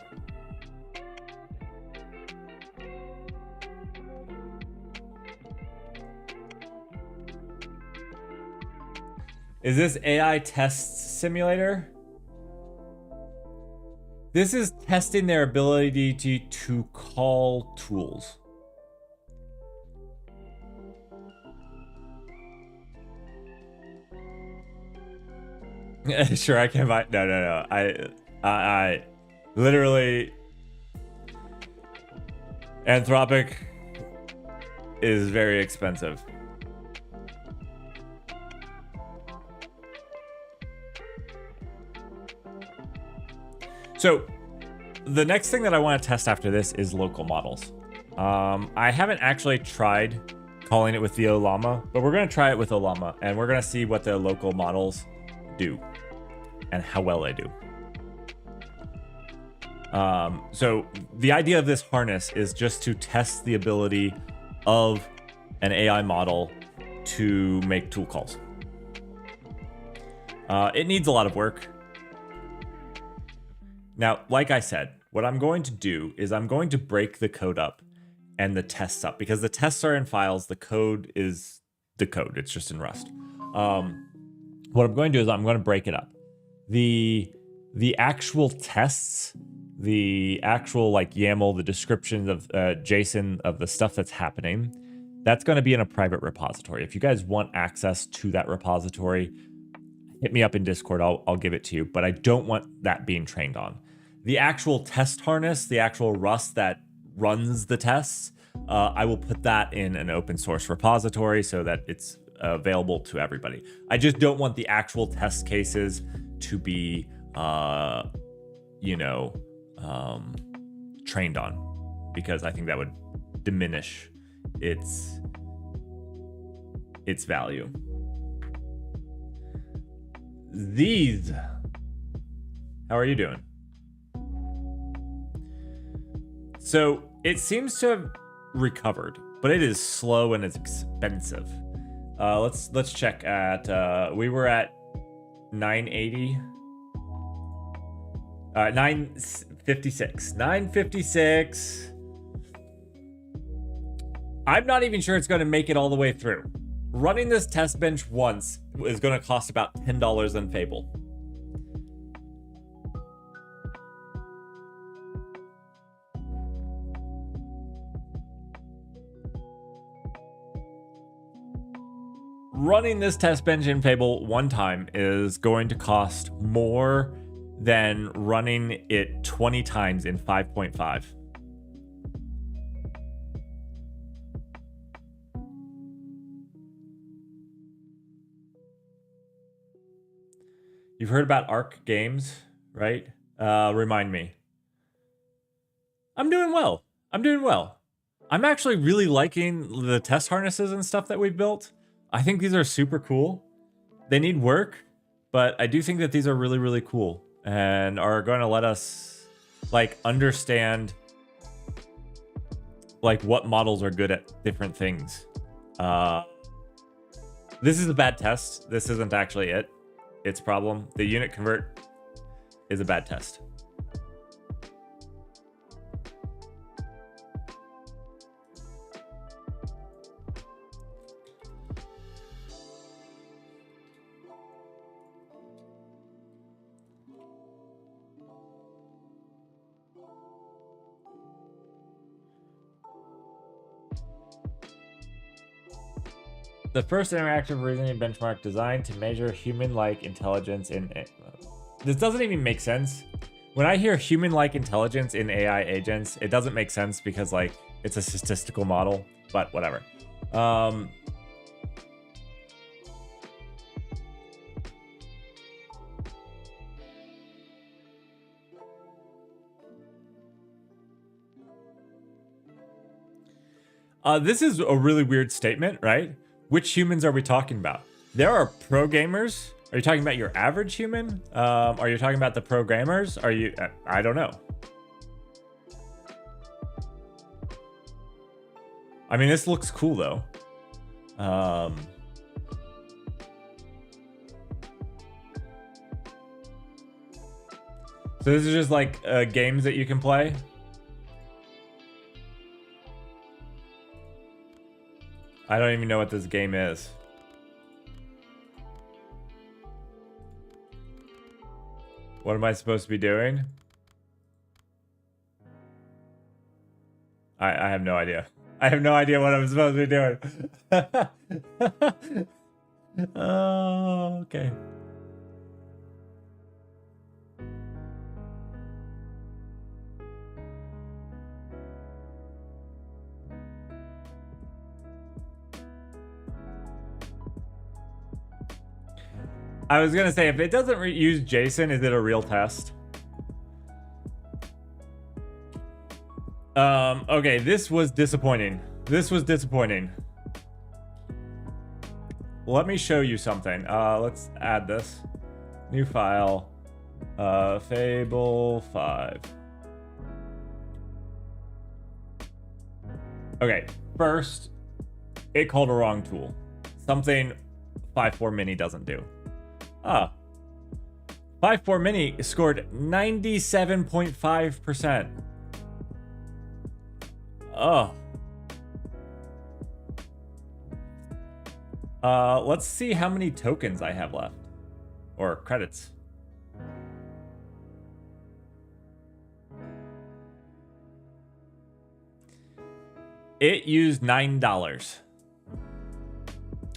Is this AI test simulator? This is testing their ability to call tools. Sure, I can buy. No. I literally. Anthropic is very expensive. So, the next thing that I want to test after this is local models. I haven't actually tried calling it with the Olama, but we're going to try it with Olama, and we're going to see what the local models do and how well they do. So the idea of this harness is just to test the ability of an AI model to make tool calls. It needs a lot of work. Now, like I said, what I'm going to do is I'm going to break the code up and the tests up, because the tests are in files. The code is the code. It's just in Rust. What I'm going to do is I'm going to break it up. The actual tests, the actual like YAML, the descriptions of JSON of the stuff that's happening, that's going to be in a private repository. If you guys want access to that repository, hit me up in Discord. I'll give it to you, but I don't want that being trained on. The actual test harness, the actual Rust that runs the tests, I will put that in an open source repository so that it's available to everybody. I just don't want the actual test cases to be, trained on, because I think that would diminish its value. These, how are you doing? So it seems to have recovered, but it is slow and it's expensive. Let's check at, we were at 980, 956, I'm not even sure it's going to make it all the way through. Running this test bench once is going to cost about $10 in Fable. Running this test bench in Fable one time is going to cost more than running it 20 times in 5.5. You've heard about Arc Games, right? Remind me. I'm doing well. I'm doing well. I'm actually really liking the test harnesses and stuff that we've built. I think these are super cool. They need work, but I do think that these are really, really cool and are going to let us like understand like what models are good at different things. This is a bad test. This isn't actually its problem. The unit convert is a bad test. The first interactive reasoning benchmark designed to measure human-like intelligence in... This doesn't even make sense. When I hear human-like intelligence in AI agents, it doesn't make sense because, like, it's a statistical model, but whatever. This is a really weird statement, right? Which humans are we talking about? There are pro gamers. Are you talking about your average human? Are you talking about the pro gamers? Are you? I don't know. I mean, this looks cool though. So this is just like games that you can play. I don't even know what this game is. What am I supposed to be doing? I have no idea. I have no idea what I'm supposed to be doing. Oh, okay. I was gonna say, if it doesn't use Jason, is it a real test? Okay, this was disappointing. This was disappointing. Let me show you something. Let's add this. New file. Fable 5. Okay, first, it called a wrong tool. Something 5.4 Mini doesn't do. 5.4 Mini scored 97.5%. Oh. Let's see how many tokens I have left. Or credits. It used $9.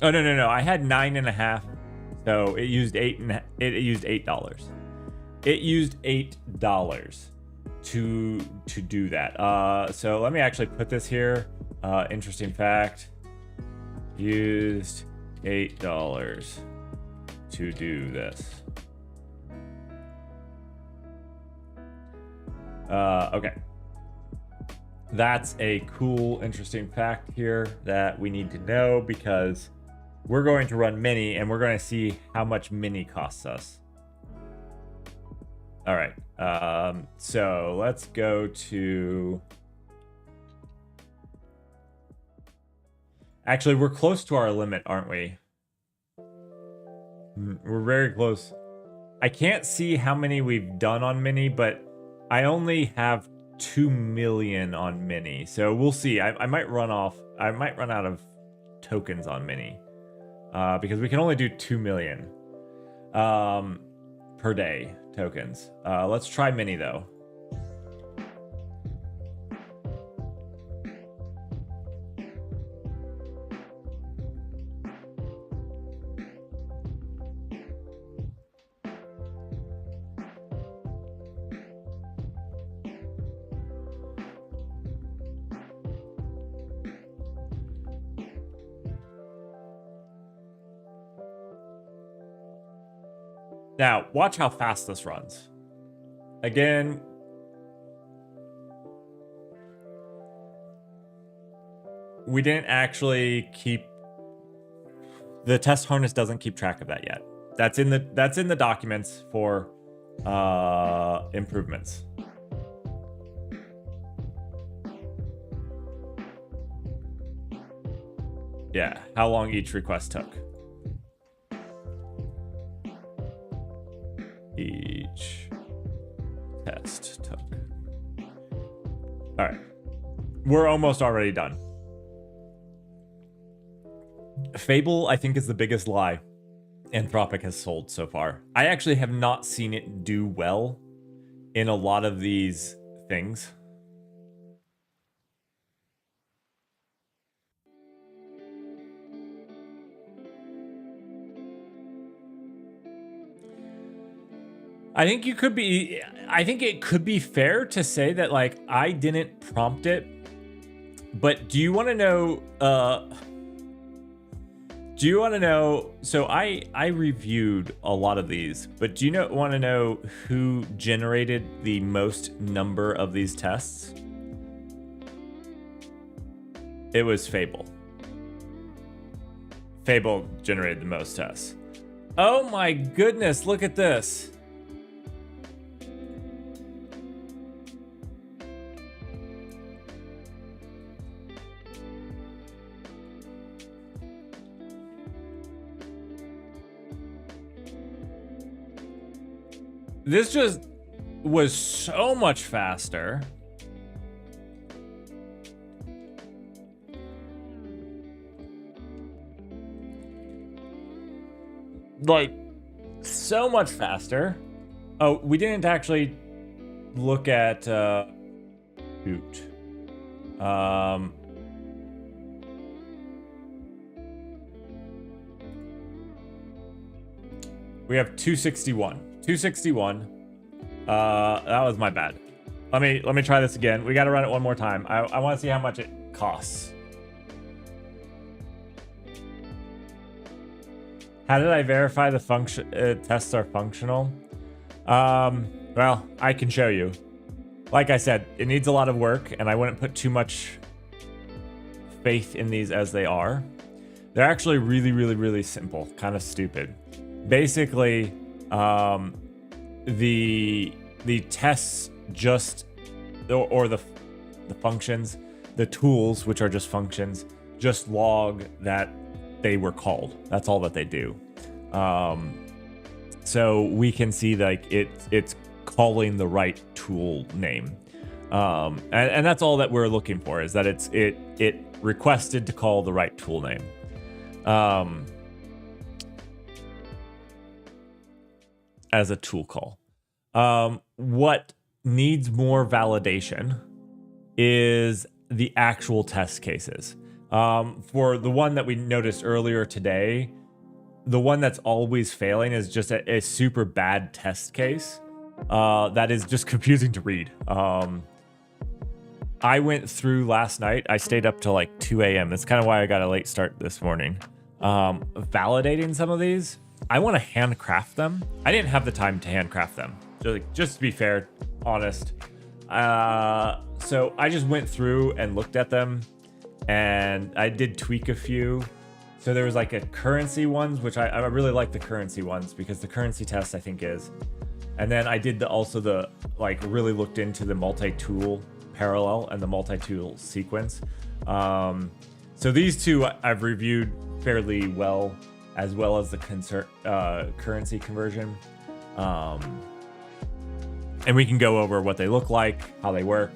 Oh, no. I had 9.5. So it used $8. It used $8. It used $8 to do that. So let me actually put this here. Interesting fact. Used $8 to do this. Okay. That's a cool, interesting fact here that we need to know because we're going to run Mini and we're going to see how much Mini costs us. All right. So let's go to... Actually, we're close to our limit, aren't we? We're very close. I can't see how many we've done on Mini, but I only have 2 million on mini. So we'll see. I might run out of tokens on mini. Because we can only do 2 million per day tokens. Let's try mini though. Now, watch how fast this runs. Again, we didn't actually keep... The test harness doesn't keep track of that yet. That's in the documents for improvements. Yeah, how long each request took. Each test took. All right. We're almost already done. Fable, I think, is the biggest lie Anthropic has sold so far. I actually have not seen it do well in a lot of these things. I think it could be fair to say that, like, I didn't prompt it, but do you want to know, so I reviewed a lot of these, but do you want to know who generated the most number of these tests? It was Fable. Fable generated the most tests. Oh my goodness, look at this. This just was so much faster. Like, so much faster. Oh, we didn't actually look at, shoot. We have 261. 261. That was my bad. Let me try this again. We got to run it one more time. I want to see how much it costs. How did I verify the function tests are functional? Well, I can show you. Like I said, it needs a lot of work, and I wouldn't put too much faith in these as they are. They're actually really, really, really simple. Kind of stupid. Basically, the tests just, or the functions, the tools, which are just functions, just log that they were called. That's all that they do. So we can see, like, it's calling the right tool name, and that's all that we're looking for, is that it requested to call the right tool name. As a tool call. What needs more validation is the actual test cases. For the one that we noticed earlier today, the one that's always failing is just a super bad test case that is just confusing to read. I went through last night. I stayed up till like 2 a.m. That's kind of why I got a late start this morning. Validating some of these. I want to handcraft them. I didn't have the time to handcraft them. Just to be fair, honest. So I just went through and looked at them, and I did tweak a few. So there was like a currency ones, which I really like the currency ones, because the currency test I think is. And then I did really looked into the multi-tool parallel and the multi-tool sequence. So these two I've reviewed fairly well as the currency conversion. And we can go over what they look like, how they work.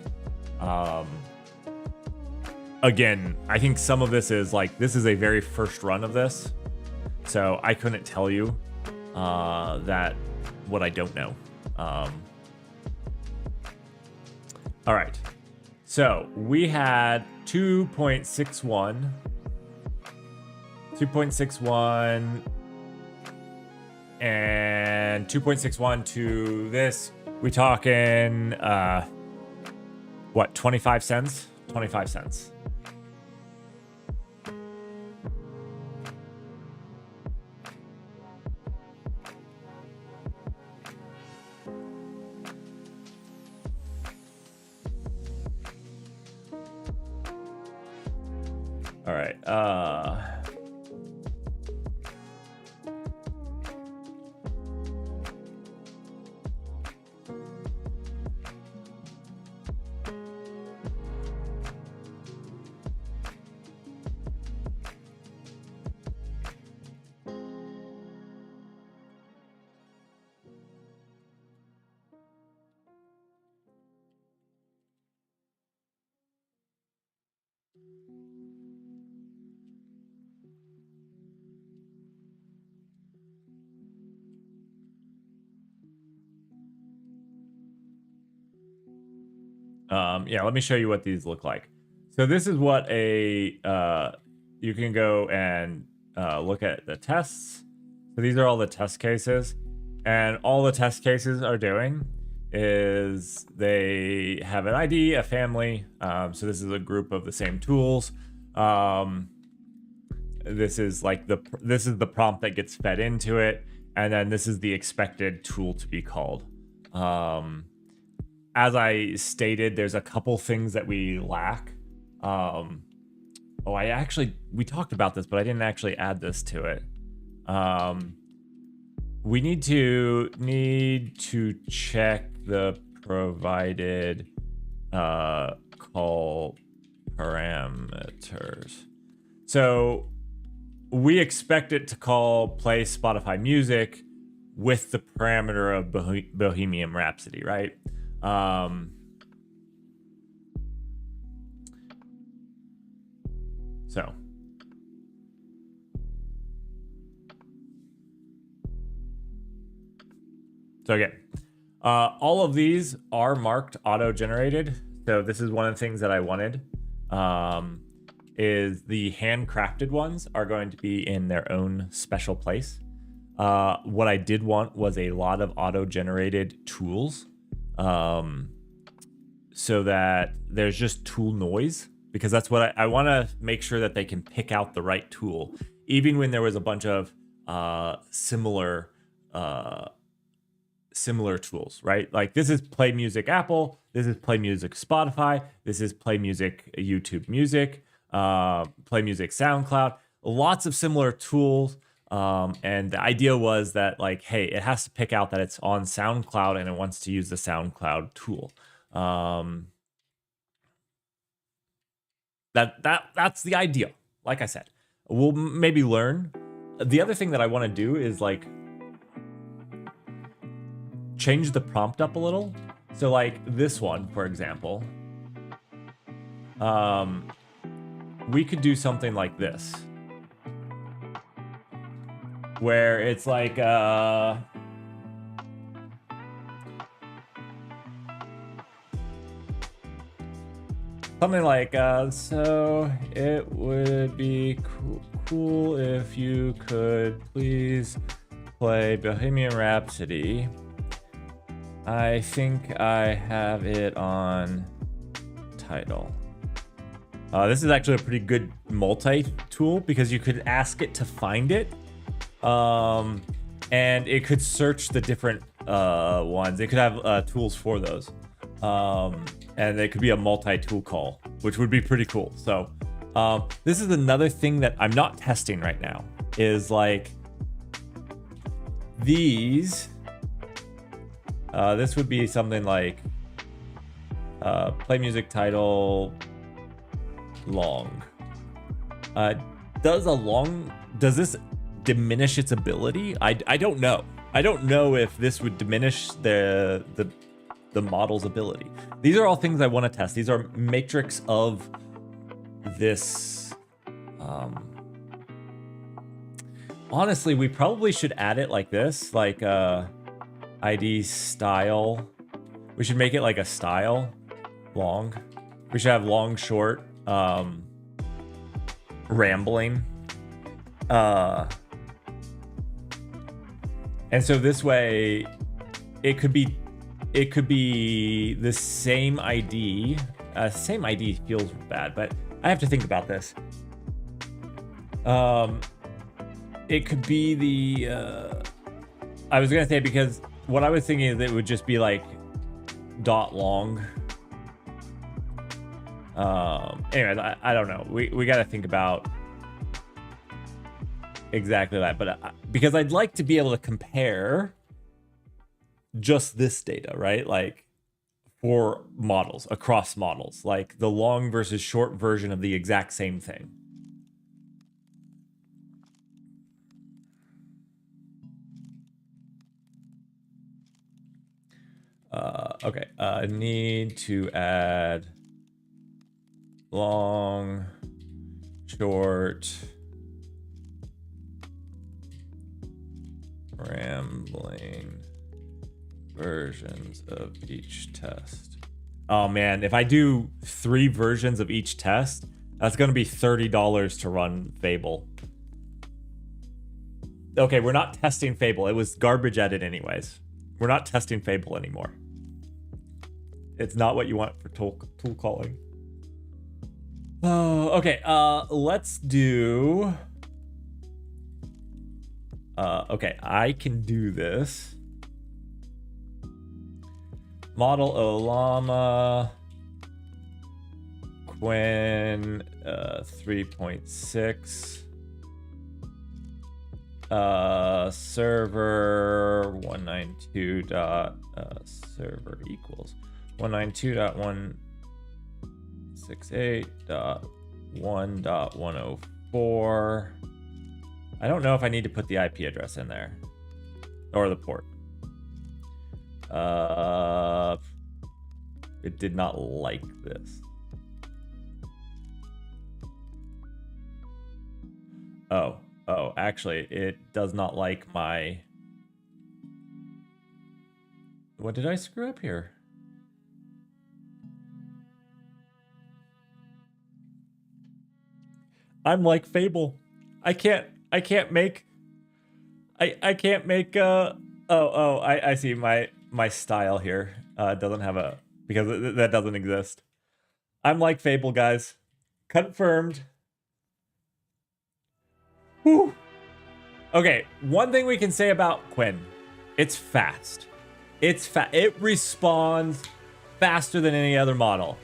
Again, I think some of this is like, this is a very first run of this. So I couldn't tell you that what I don't know. All right. So we had 2.61 and 2.61 to this. We talking what, 25 cents? 25 cents. All right. Yeah, let me show you what these look like. So this is what a, you can go and look at the tests. So these are all the test cases. And all the test cases are doing is they have an ID, a family. So this is a group of the same tools. This is like this is the prompt that gets fed into it. And then this is the expected tool to be called. As I stated, there's a couple things that we lack. We talked about this, but I didn't actually add this to it. We need to check the provided call parameters. So we expect it to call play Spotify music with the parameter of Bohemian Rhapsody, right? So again, all of these are marked auto-generated. So this is one of the things that I wanted, is the handcrafted ones are going to be in their own special place. What I did want was a lot of auto-generated tools, so that there's just tool noise, because that's what I want to make sure that they can pick out the right tool, even when there was a bunch of similar tools, right? Like this is Play Music Apple, this is Play Music Spotify, this is Play Music YouTube Music, Play Music SoundCloud, lots of similar tools. And the idea was that, like, hey, it has to pick out that it's on SoundCloud and it wants to use the SoundCloud tool. That's the idea. Like I said, we'll maybe learn. The other thing that I want to do is like change the prompt up a little. So like this one, for example, we could do something like this, where it's like something like so it would be cool if you could please play Bohemian Rhapsody. I think I have it on title. This is actually a pretty good multi-tool because you could ask it to find it, and it could search the different ones. It could have tools for those, and it could be a multi-tool call, which would be pretty cool. So this is another thing that I'm not testing right now, is like these. This would be something like play music title long. Does this diminish its ability? I don't know. I don't know if this would diminish the the model's ability. These are all things I want to test. These are matrix of this. Honestly, we probably should add it like this, like ID style. We should make it like a style, long. We should have long, short, rambling. And so this way, it could be the same ID. Same ID feels bad, but I have to think about this. It could be the. I was gonna say, because what I was thinking is it would just be like dot long. Anyways, I don't know. We got to think about exactly that, but because I'd like to be able to compare just this data, right? Like for models, across models, like the long versus short version of the exact same thing. Okay, I need to add long, short, rambling versions of each test. Oh man, if I do 3 versions of each test, that's gonna be $30 to run Fable. Okay, we're not testing Fable. It was garbage edit anyways. We're not testing Fable anymore. It's not what you want for tool calling. Oh, okay. Let's do. Okay, I can do this. Model Olama. Quinn 3.6. Server 192 dot server equals 192.168.1.104. I don't know if I need to put the IP address in there or the port. It did not like this. Oh, actually, it does not like my... What did I screw up here? I'm like Fable. I can't make... I can't make, I see my style here. Doesn't have a... Because that doesn't exist. I'm like Fable, guys. Confirmed. Whew. Okay, one thing we can say about Quinn. It's fast. It responds faster than any other model.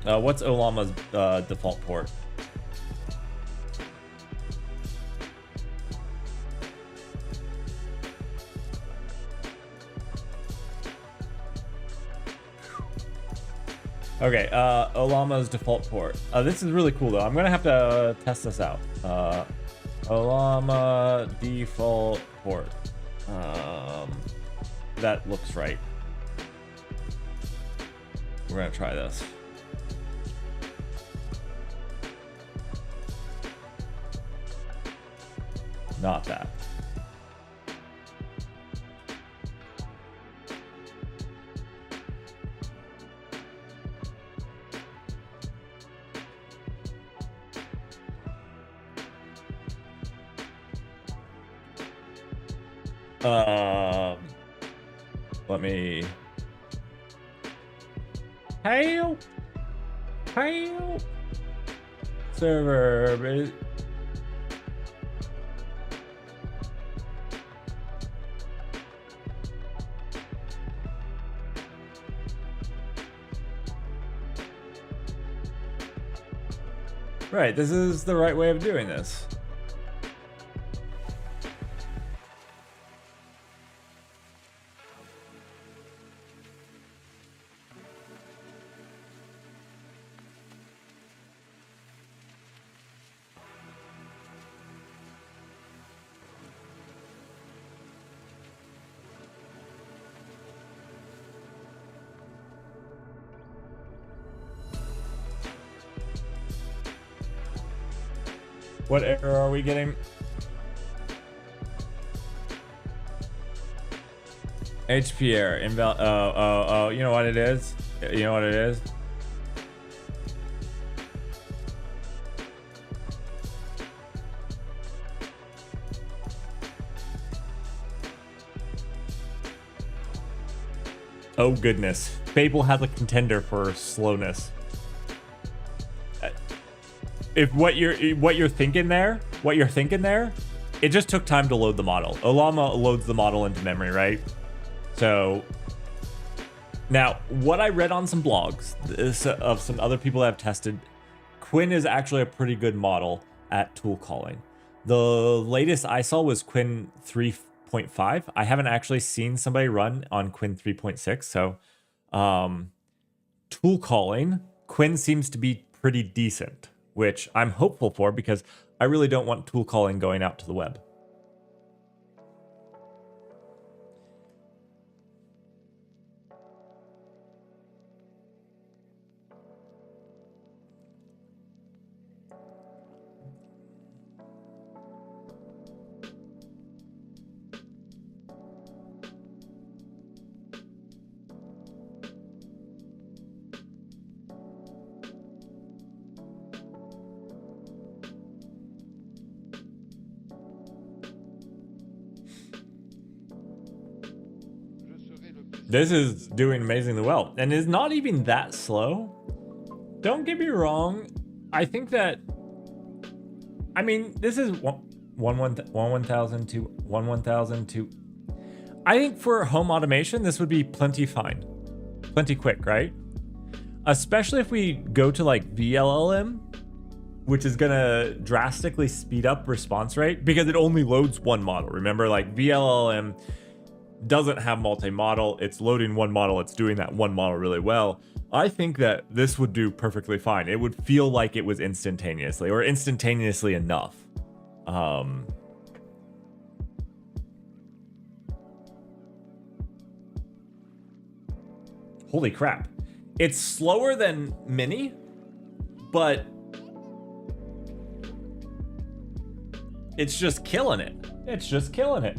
What's Olama's default port? Okay, Olama's default port. This is really cool though. I'm gonna have to test this out. Olama default port. That looks right. We're gonna try this. Not that. Let me... Help! Server... Right, this is the right way of doing this. What error are we getting? HP error. Oh, you know what it is? You know what it is? Oh goodness. Fable has a contender for slowness. If what you're thinking there, it just took time to load the model. Olama loads the model into memory, right? So now what I read on some blogs of some other people that have tested, Quinn is actually a pretty good model at tool calling. The latest I saw was Quinn 3.5. I haven't actually seen somebody run on Quinn 3.6. So tool calling, Quinn seems to be pretty decent, which I'm hopeful for because I really don't want tool calling going out to the web. This is doing amazingly well and is not even that slow. Don't get me wrong. I think that, I mean, this is 1,000 to 1,000 to, I think for home automation, this would be plenty fine. Plenty quick, right? Especially if we go to like VLLM, which is gonna drastically speed up response rate because it only loads one model. Remember, like VLLM doesn't have multi-model. It's loading one model. It's doing that one model really well. I think that this would do perfectly fine. It would feel like it was instantaneously or instantaneously enough. Holy crap. It's slower than Mini, but it's just killing it. It's just killing it.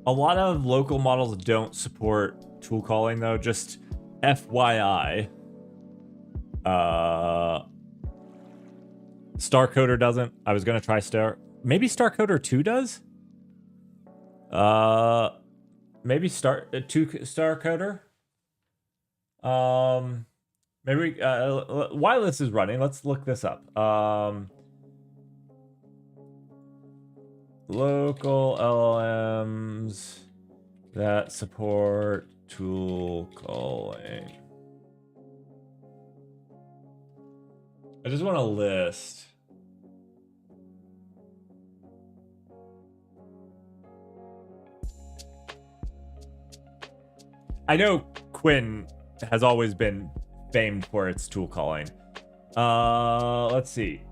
A lot of local models don't support tool calling though, just FYI. Starcoder doesn't. I was gonna try maybe Starcoder 2 does? Maybe Starcoder? Maybe while this is running, let's look this up. Local LLMs that support tool calling. I just want a list. I know Quinn has always been famed for its tool calling. Let's see.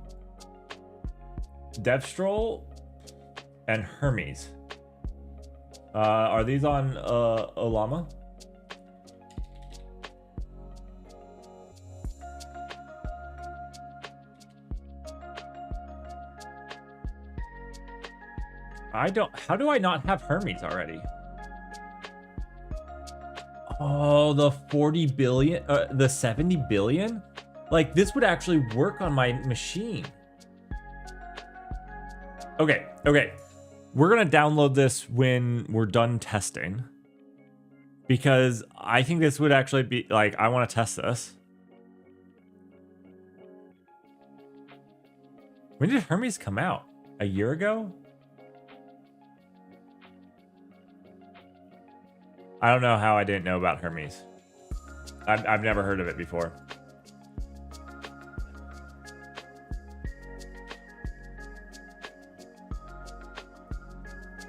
Devstroll and Hermes. Are these on Olama? How do I not have Hermes already? Oh, the 40 billion, the 70 billion? Like, this would actually work on my machine. Okay. We're gonna download this when we're done testing. Because I think this would actually be, like, I want to test this. When did Hermes come out? A year ago? I don't know how I didn't know about Hermes. I've never heard of it before.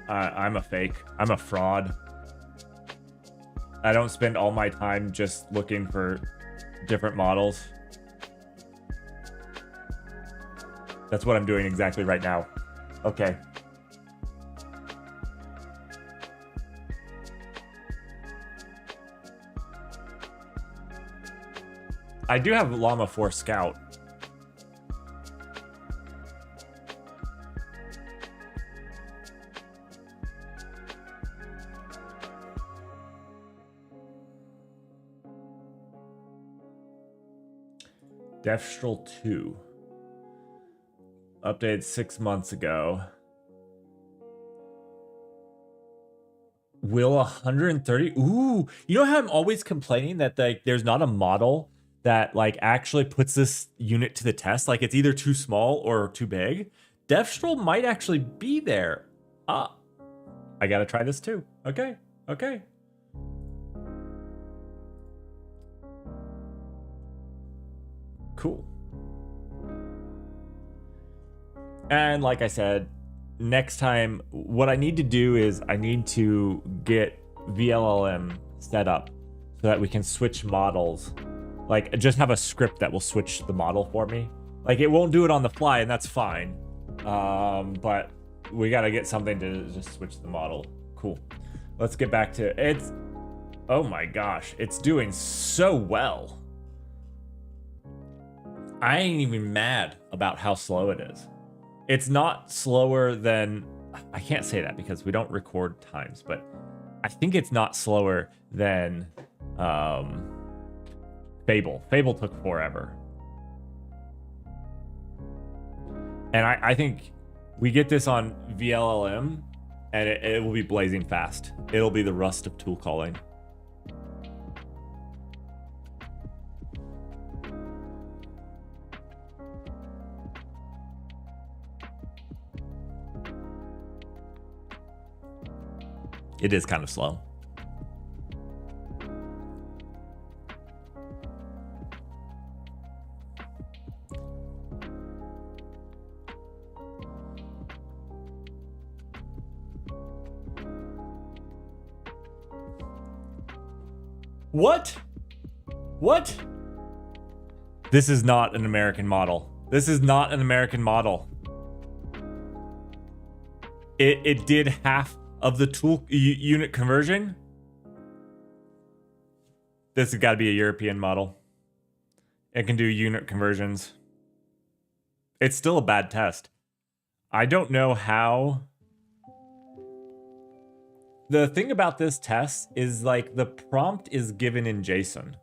I'm a fake. I'm a fraud. I don't spend all my time just looking for different models. That's what I'm doing exactly right now. Okay. I do have Llama 4 Scout. Deathstrel 2. Updated 6 months ago. Will 130? Ooh, you know how I'm always complaining that like there's not a model that like actually puts this unit to the test? Like it's either too small or too big. Deathstrel might actually be there. Ah, I gotta try this too. Okay, okay. Cool. And like I said, next time, what I need to do is I need to get VLLM set up so that we can switch models. Like, just have a script that will switch the model for me. Like, it won't do it on the fly, and that's fine. But we gotta get something to just switch the model. Cool. Let's get back to it's. Oh my gosh, it's doing so well. I ain't even mad about how slow it is. It's not slower than, I can't say that because we don't record times, but I think it's not slower than Fable. Fable took forever. And I think we get this on VLLM and it will be blazing fast. It'll be the Rust of tool calling. It is kind of slow. What? What? This is not an American model. This is not an American model. It did half of the tool unit conversion. This has got to be a European model. It can do unit conversions. It's still a bad test. I don't know how. The thing about this test is like the prompt is given in JSON.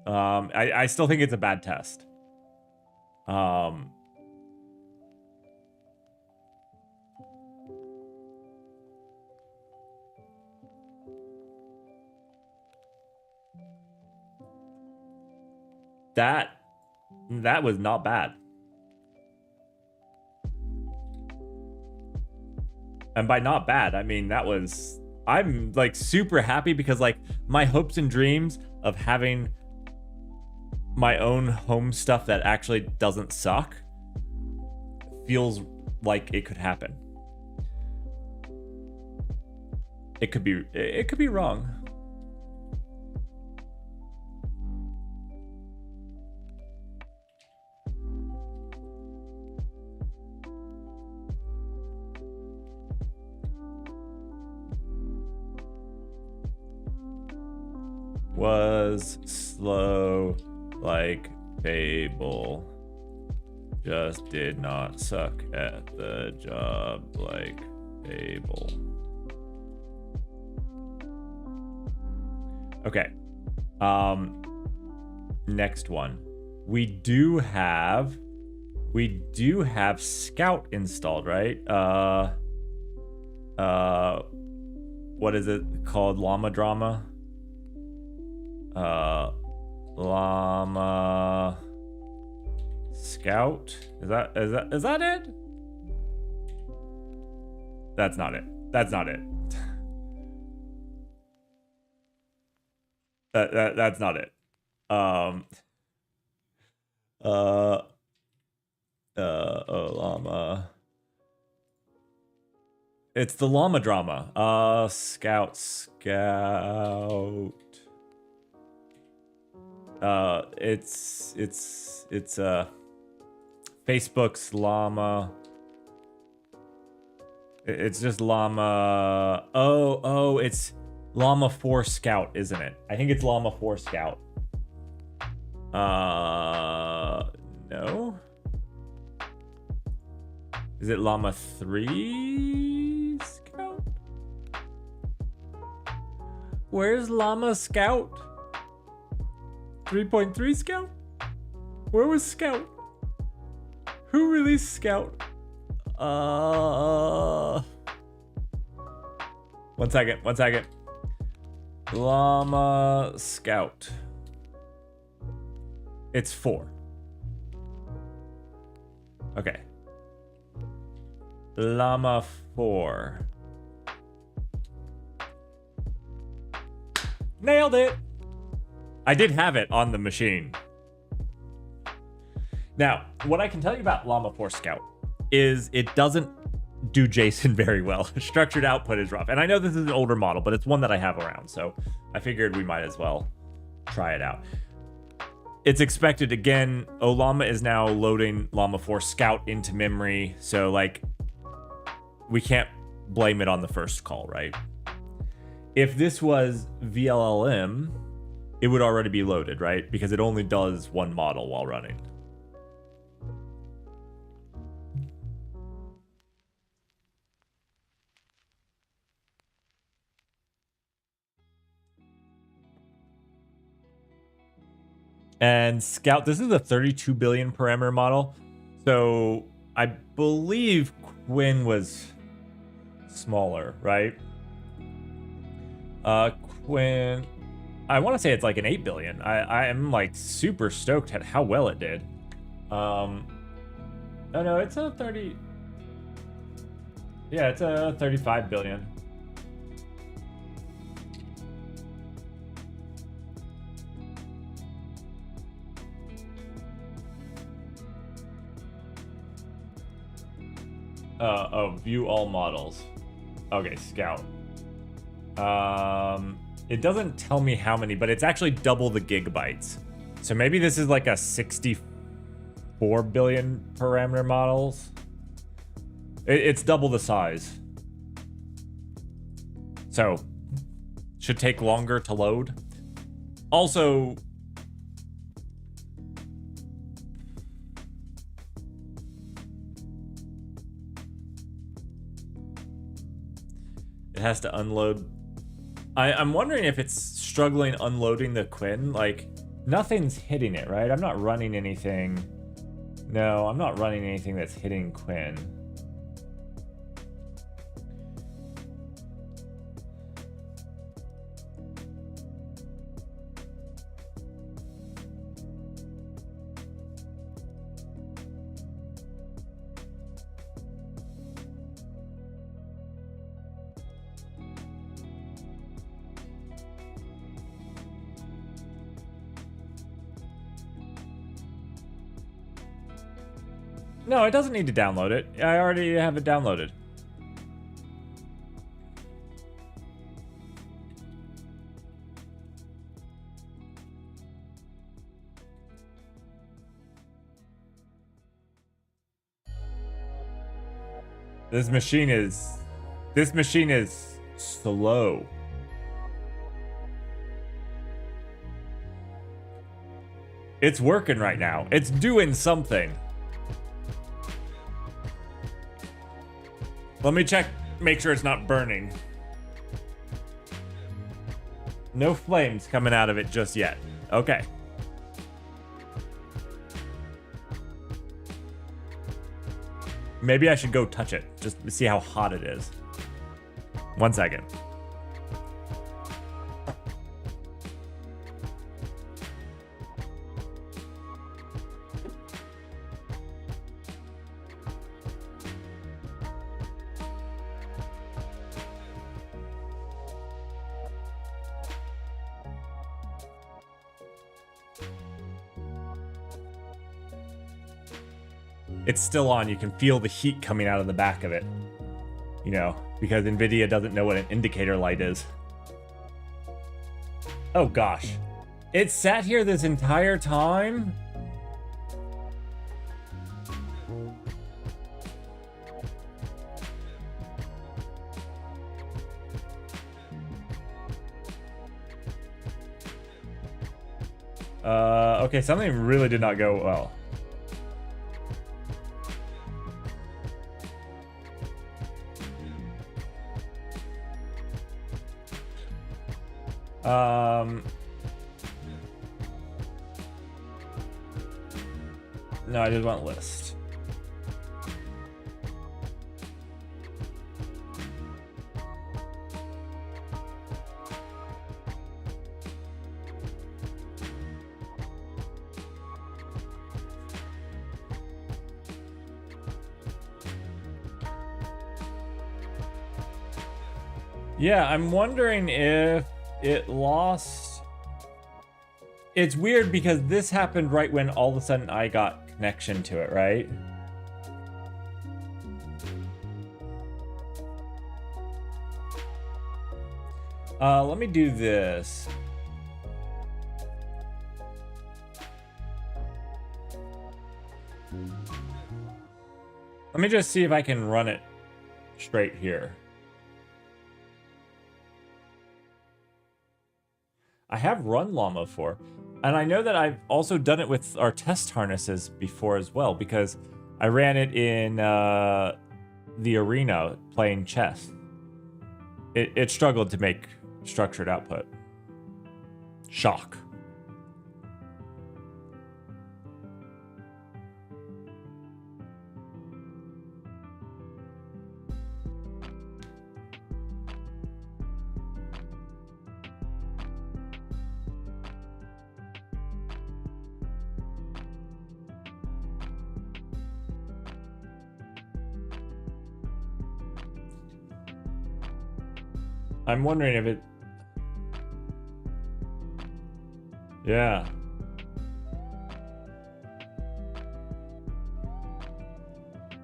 I still think it's a bad test. That was not bad. And by not bad, I mean that was, I'm like super happy because like my hopes and dreams of having my own home stuff that actually doesn't suck feels like it could happen. It could be wrong. Was slow like Fable. Just did not suck at the job like Fable. Okay. Next one. We do have Scout installed, right? What is it called? Llama Drama? Llama Scout? Is that it? That's not it. That's not it. That's not it. Llama. It's the llama drama. Scout. It's Facebook's llama. It's just llama. Oh, it's llama 4 Scout, isn't it? I think it's llama 4 Scout. No. Is it llama 3 Scout? Where's llama Scout? 3.3 Scout? Where was Scout? Who released Scout? One second. Llama Scout. It's 4. Okay. Llama 4. Nailed it! I did have it on the machine. Now, what I can tell you about Llama 4 Scout is it doesn't do JSON very well. Structured output is rough. And I know this is an older model, but it's one that I have around, so I figured we might as well try it out. It's expected, again, Llama is now loading Llama 4 Scout into memory, so like, we can't blame it on the first call, right? If this was VLLM, it would already be loaded, right? Because it only does one model while running. And Scout, this is a 32 billion parameter model. So I believe Quinn was smaller, right? Quinn, I want to say it's like an 8 billion. I am like super stoked at how well it did. Oh no, it's a 30. Yeah, it's a 35 billion. View all models. Okay, Scout. It doesn't tell me how many, but it's actually double the gigabytes. So maybe this is like a 64 billion parameter models. It's double the size. So, should take longer to load. Also, it has to unload. I'm wondering if it's struggling unloading the Quinn. Like, nothing's hitting it, right? I'm not running anything. No, I'm not running anything that's hitting Quinn. No, it doesn't need to download it. I already have it downloaded. This machine is slow. It's working right now. It's doing something. Let me check, make sure it's not burning. No flames coming out of it just yet. Okay. Maybe I should go touch it, just to see how hot it is. 1 second. It's still on. You can feel the heat coming out of the back of it. you know, because NVIDIA doesn't know what an indicator light is. Oh gosh. It sat here this entire time? Okay, something really did not go well. No, I just want list. Yeah, I'm wondering if it lost. It's weird because this happened right when all of a sudden I got connection to it, right? Let me do this. Let me just see if I can run it straight here. I have run Llama 4, and I know that I've also done it with our test harnesses before as well, because I ran it in the arena playing chess. It struggled to make structured output. Shock. I'm wondering if it... Yeah.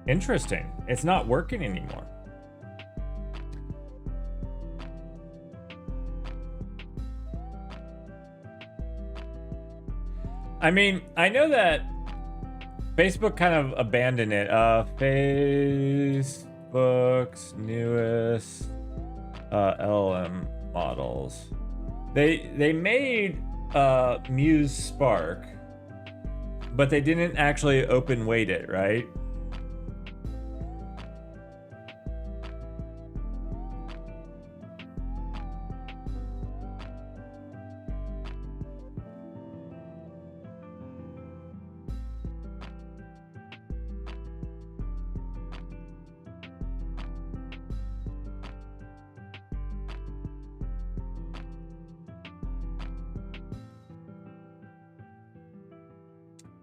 Interesting. It's not working anymore. I mean, I know that Facebook kind of abandoned it. Facebook's newest LLM models. They made Muse Spark, but they didn't actually open weight it, right?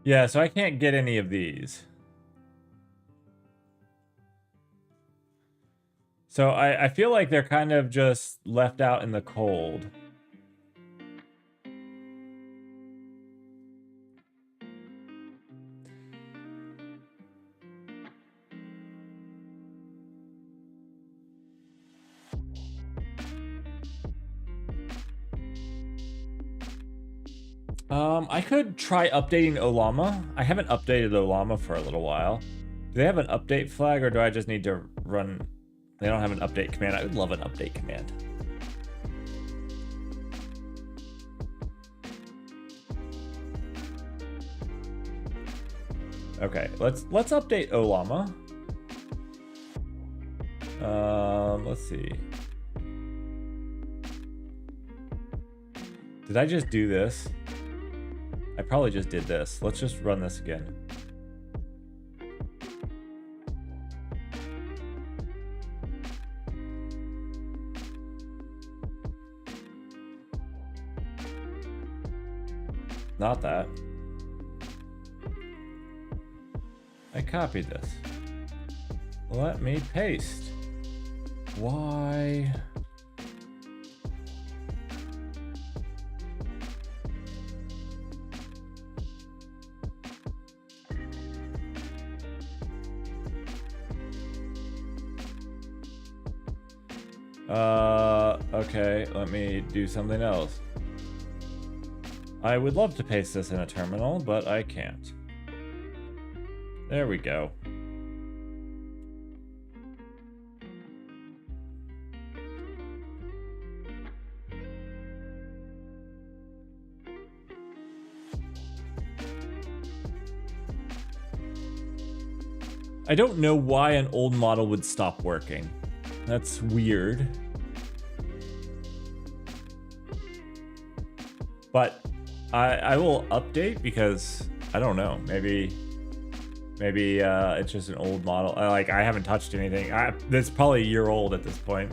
Yeah, so I can't get any of these. So I feel like they're kind of just left out in the cold. I could try updating Olama. I haven't updated Olama for a little while. Do they have an update flag, or do I just need to run... They don't have an update command. I would love an update command. Okay, let's update Olama. Let's see. Did I just do this? I probably just did this. Let's just run this again. Not that. I copied this. Let me paste. Why? Okay, let me do something else. I would love to paste this in a terminal, but I can't. There we go. I don't know why an old model would stop working. That's weird. But I will update because I don't know. Maybe it's just an old model. Like I haven't touched anything. It's probably a year old at this point.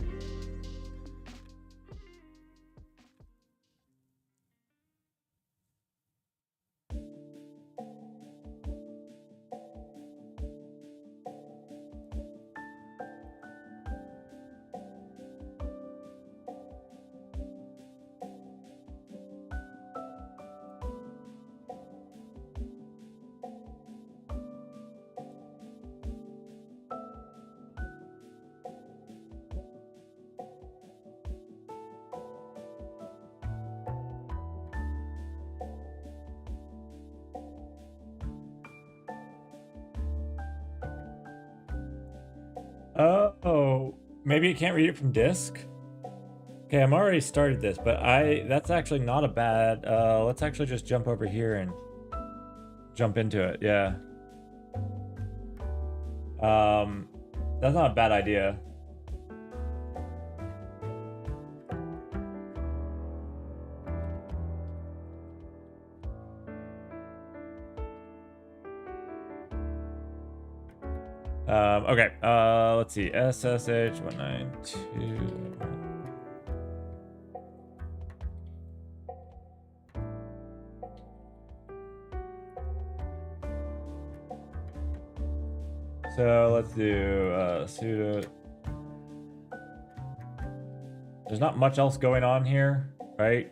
Oh, maybe it can't read it from disk? Okay, I'm already started this, but that's actually not a bad, let's actually just jump over here and jump into it, yeah. That's not a bad idea. Okay, let's see, SSH 192. So let's do sudo. There's not much else going on here, right?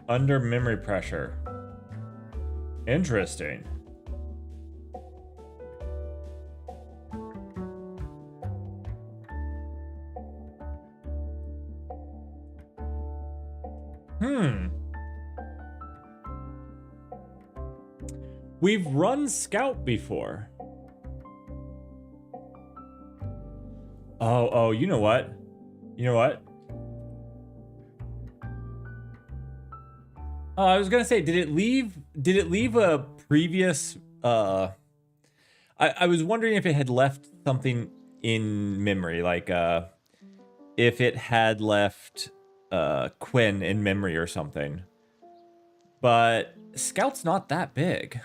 Under memory pressure. Interesting. We've run Scout before. Oh, you know what? You know what? Oh, I was gonna say, did it leave a previous I was wondering if it had left something in memory, like if it had left Quinn in memory or something. But Scout's not that big.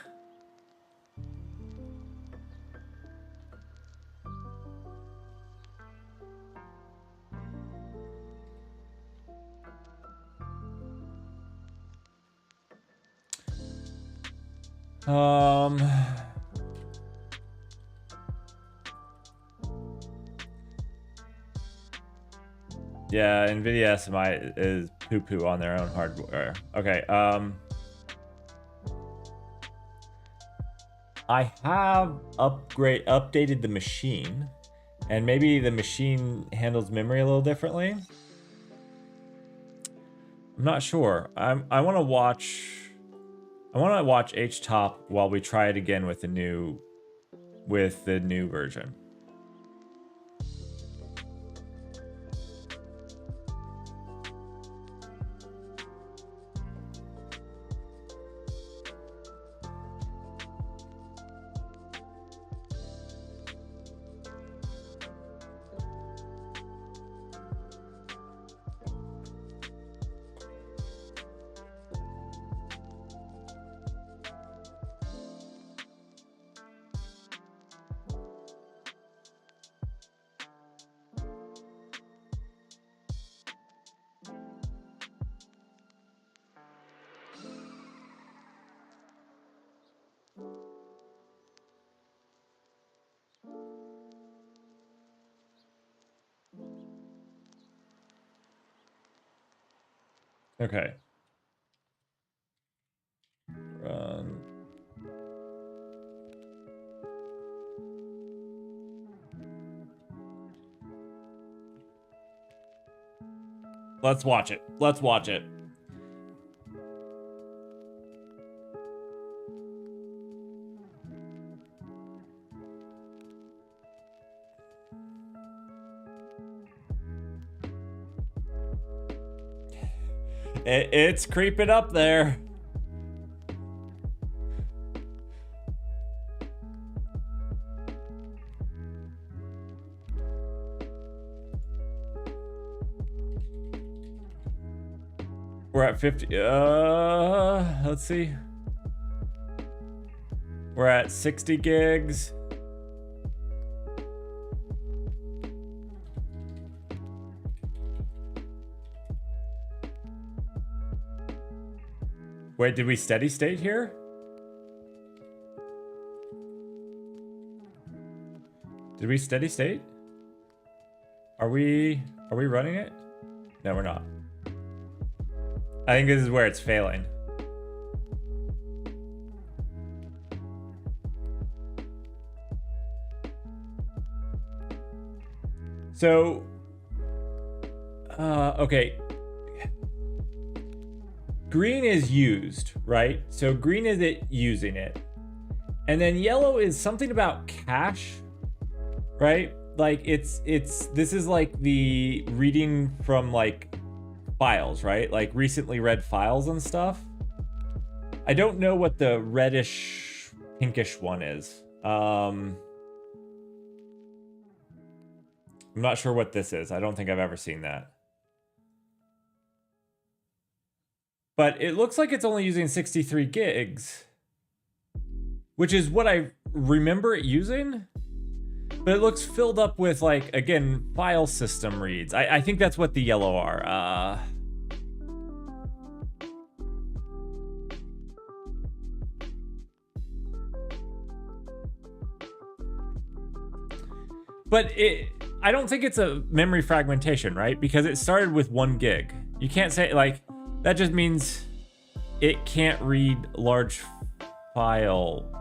Yeah, NVIDIA SMI is poo-poo on their own hardware. Okay, I have updated the machine, and maybe the machine handles memory a little differently. I'm not sure. I want to watch HTOP while we try it again with the new version. Okay. Run. Let's watch it. Let's watch it. It's creeping up there. We're at 50. Let's see. We're at 60 gigs. Wait, did we steady state here? Did we steady state? Are we running it? No, we're not. I think this is where it's failing. So, okay. Green is used, right? So green is it using it. And then yellow is something about cache, right? Like this is like the reading from like files, right? Like recently read files and stuff. I don't know what the reddish pinkish one is. I'm not sure what this is. I don't think I've ever seen that. But it looks like it's only using 63 gigs, which is what I remember it using. But it looks filled up with, like, again, file system reads. I think that's what the yellow are. But I don't think it's a memory fragmentation, right? Because it started with 1 gig. You can't say, like, that just means it can't read large file.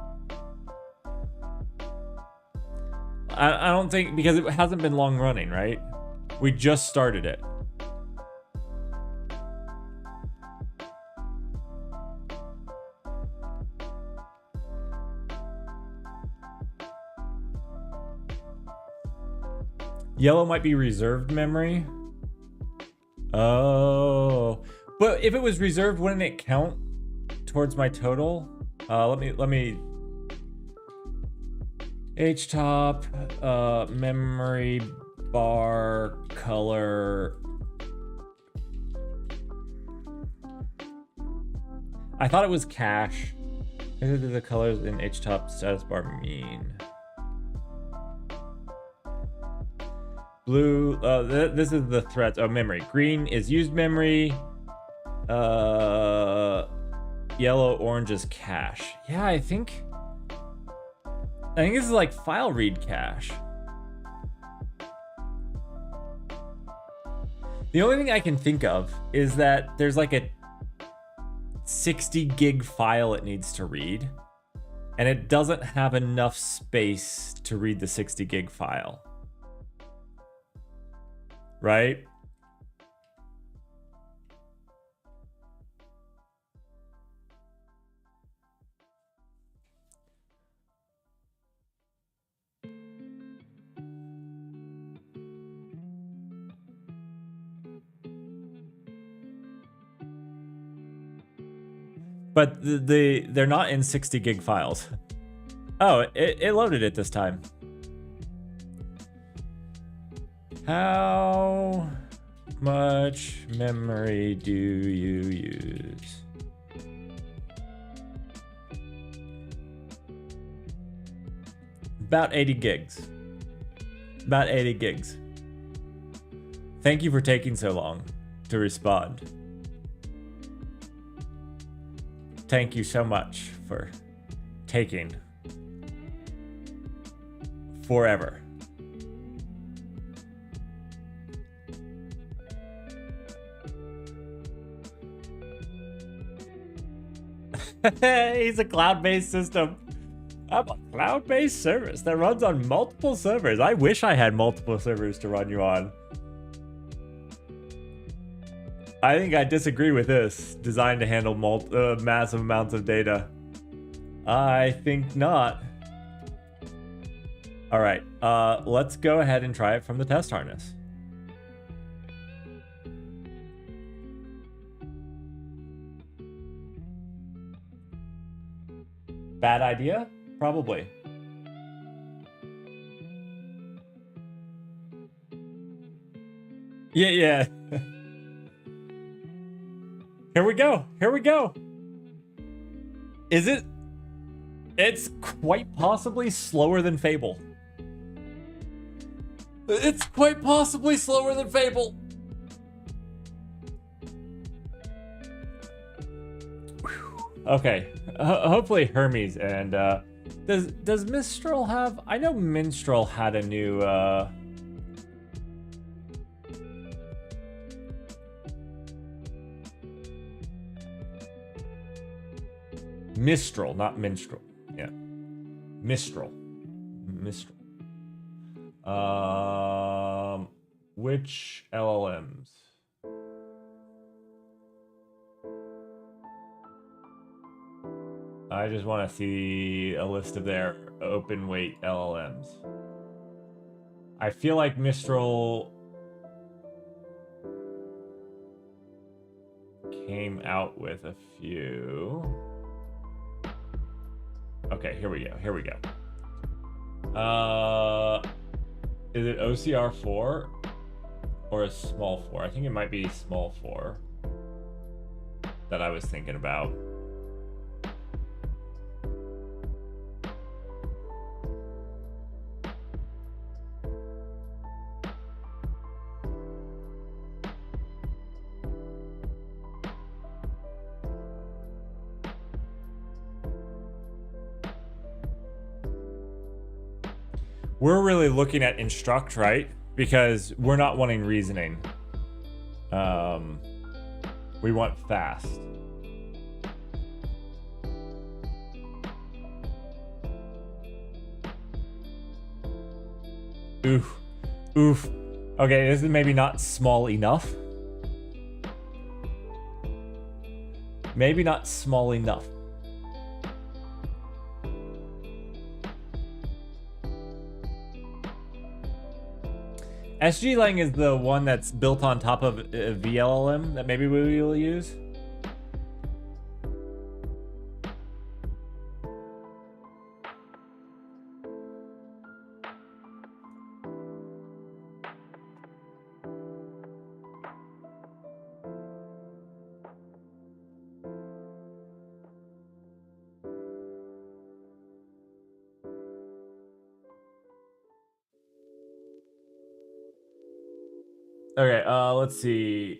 I don't think, because it hasn't been long running, right? We just started it. Yellow might be reserved memory. Oh, but if it was reserved, wouldn't it count towards my total? Let me htop, memory bar color. I thought it was cache. What do the colors in htop status bar mean? Blue, this is the threats. Oh, memory. Green is used memory. Yellow, orange is cache. Yeah, I think this is like file read cache. The only thing I can think of is that there's like a 60 gig file it needs to read, and it doesn't have enough space to read the 60 gig file. Right? But they're not in 60 gig files. Oh, it loaded it this time. How much memory do you use? About 80 gigs. About 80 gigs. Thank you for taking so long to respond. Thank you so much for taking forever. He's a cloud-based system. I'm a cloud-based service that runs on multiple servers. I wish I had multiple servers to run you on. I think I disagree with this. Designed to handle massive amounts of data. I think not. All right, let's go ahead and try it from the test harness. Bad idea? Probably. Yeah. Here we go. Here we go. Is it? It's quite possibly slower than Fable. It's quite possibly slower than Fable. Okay, hopefully Hermes and does Mistral have? I know Minstrel had a new Mistral, not Minstrel. Yeah, Mistral. Which LLMs? I just want to see a list of their open weight LLMs. I feel like Mistral came out with a few. Okay, here we go. Is it OCR 4 or a small 4? I think it might be small 4 that I was thinking about. We're really looking at instruct, right? Because we're not wanting reasoning. We want fast. Oof. Okay, this is maybe not small enough. Maybe not small enough. SGLang is the one that's built on top of VLLM that maybe we will use. Okay, let's see.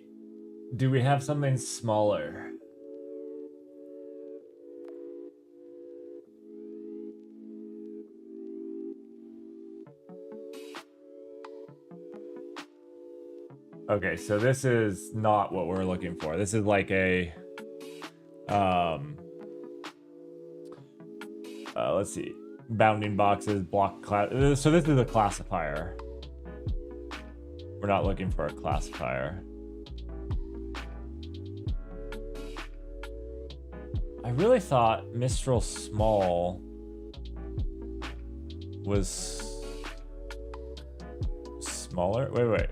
Do we have something smaller? Okay, so this is not what we're looking for. This is like a let's see. Bounding boxes, block class. So this is a classifier. We're not looking for a classifier. I really thought Mistral Small was smaller. Wait.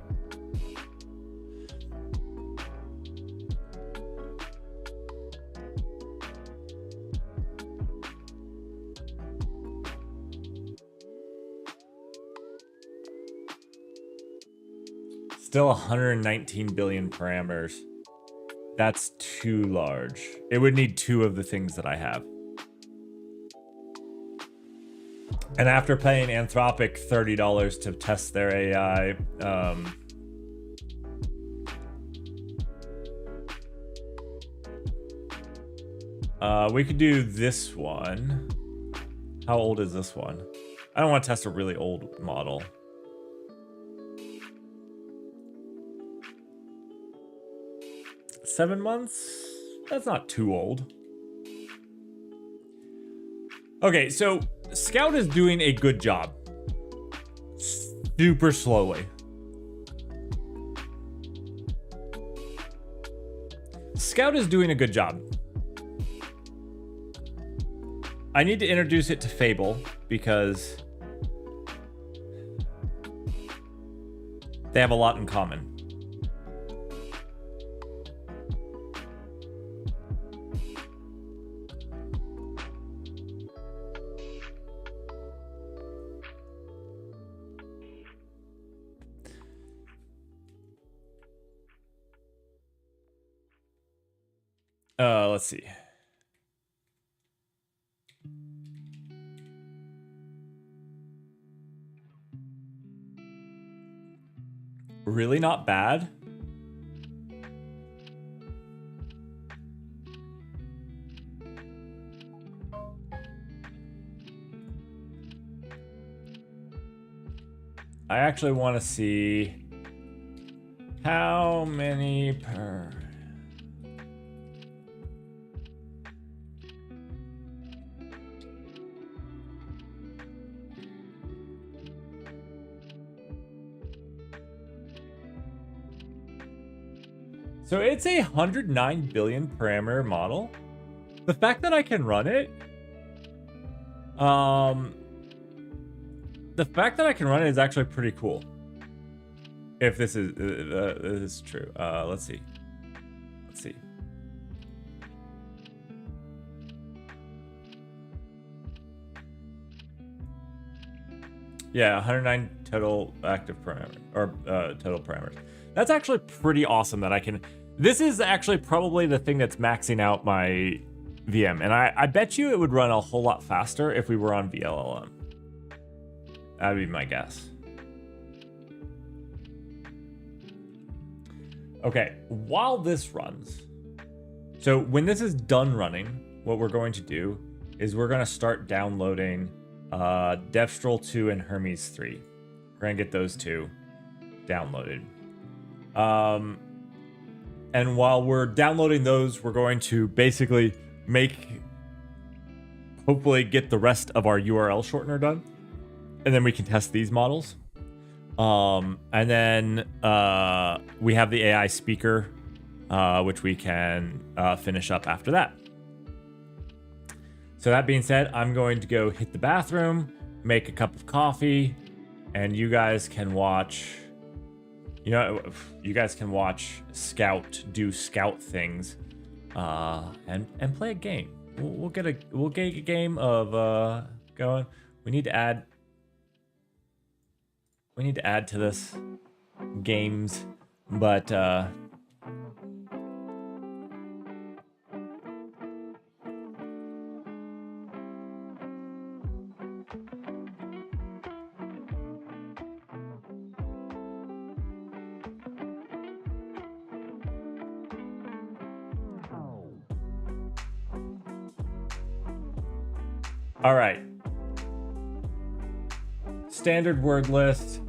Still 119 billion parameters. That's too large. It would need 2 of the things that I have. And after paying Anthropic $30 to test their AI, we could do this one. How old is this one? I don't want to test a really old model. $7 months? That's not too old. Okay, so Scout is doing a good job. Super slowly. Scout is doing a good job. I need to introduce it to Fable because they have a lot in common. Let's see. Really not bad. I actually want to see how many per... So it's a 109 billion parameter model. The fact that I can run it, is actually pretty cool. If this is true, let's see. Yeah, 109 total active parameter or total parameters. That's actually pretty awesome that I can. This is actually probably the thing that's maxing out my VM, and I bet you it would run a whole lot faster if we were on VLLM. That'd be my guess. Okay, while this runs, so when this is done running, what we're going to do is we're going to start downloading Devstroll 2 and Hermes 3. We're going to get those two downloaded. And while we're downloading those, we're going to basically hopefully get the rest of our URL shortener done. And then we can test these models. And then we have the AI speaker, which we can finish up after that. So that being said, I'm going to go hit the bathroom, make a cup of coffee, and you guys can watch... You guys can watch Scout do Scout things, and play a game. We'll get a game of going. We need to add to this games, but all right. Standard word list.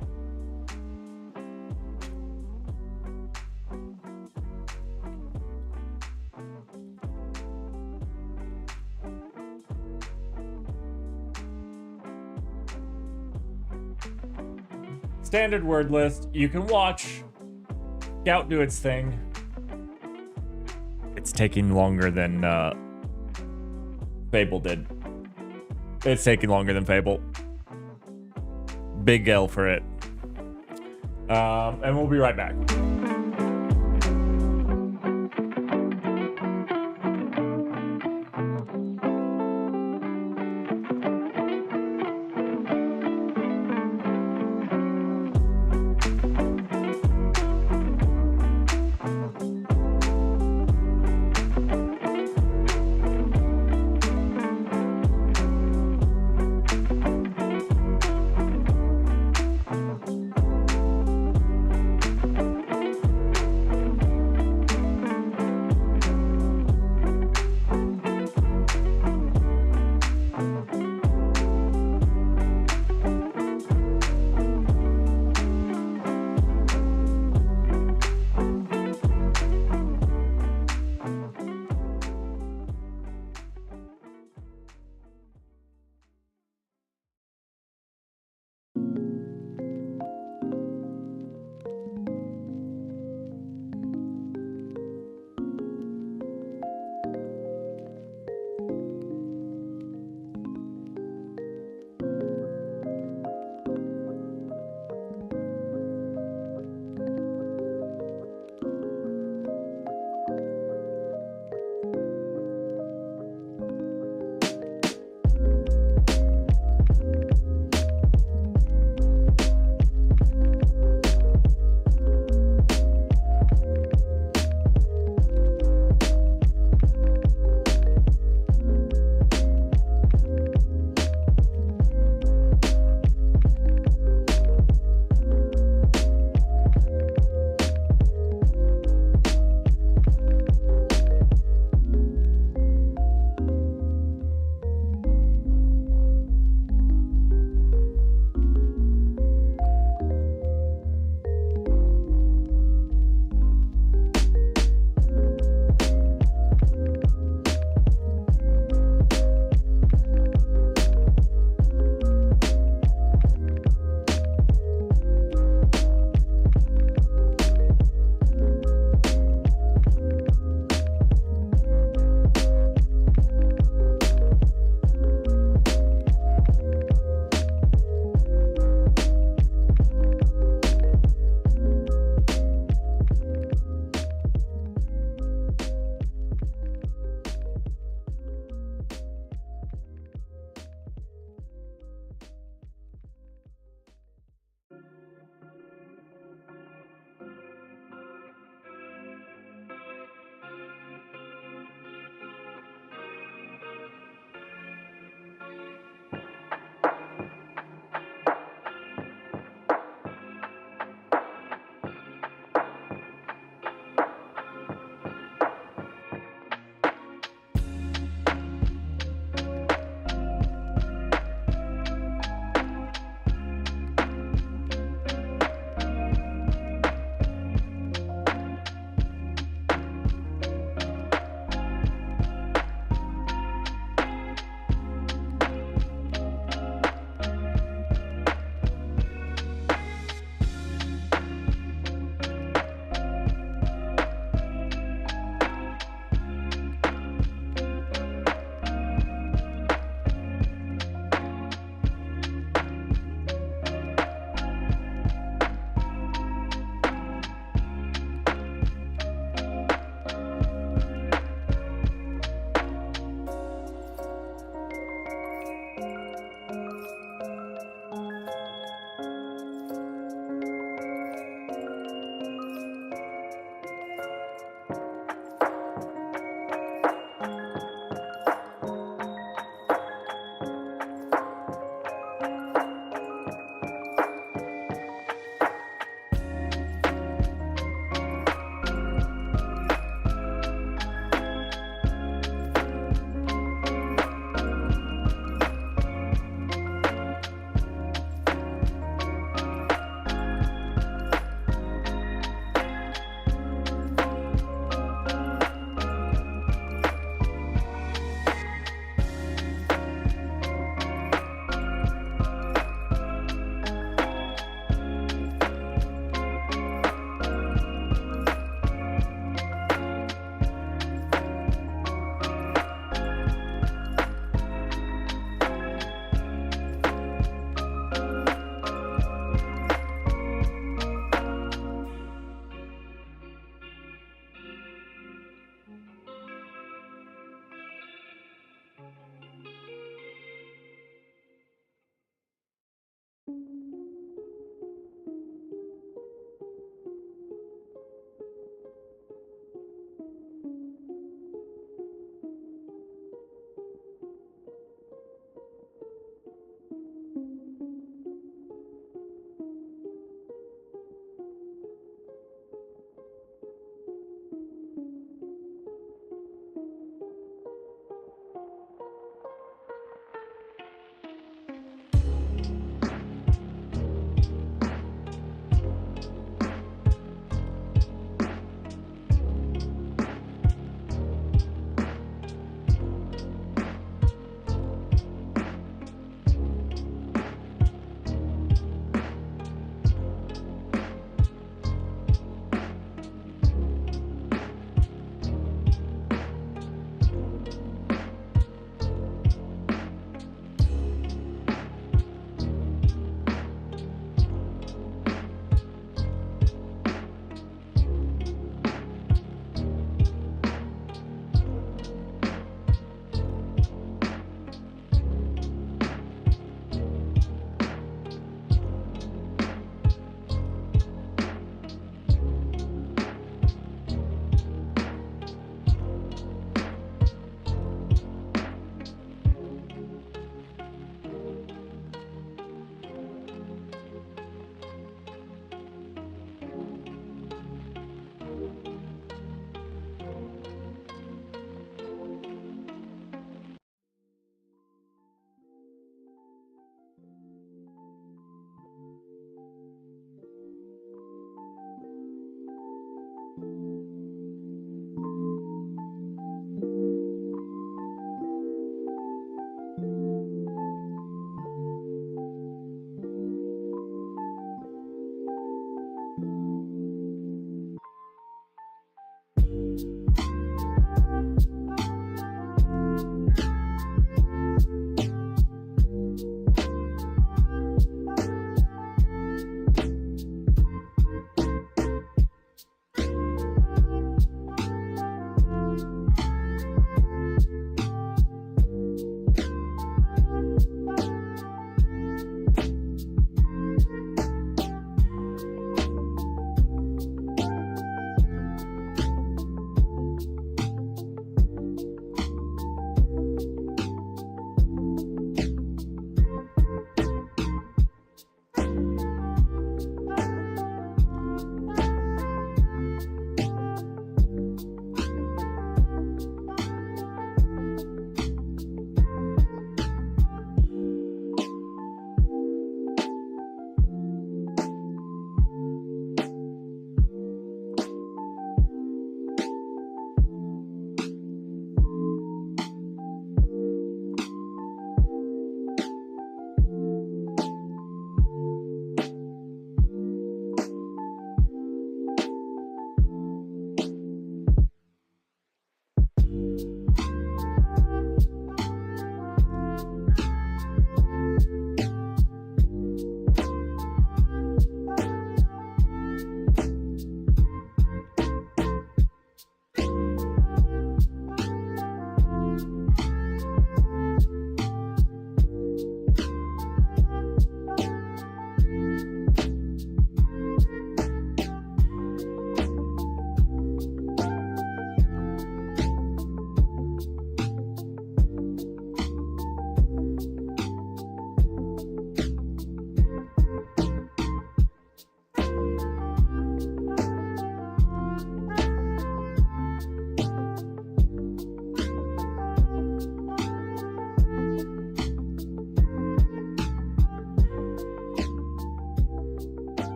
Standard word list. You can watch Scout do its thing. It's taking longer than Fable did. It's taking longer than Fable. Big L for it. And we'll be right back.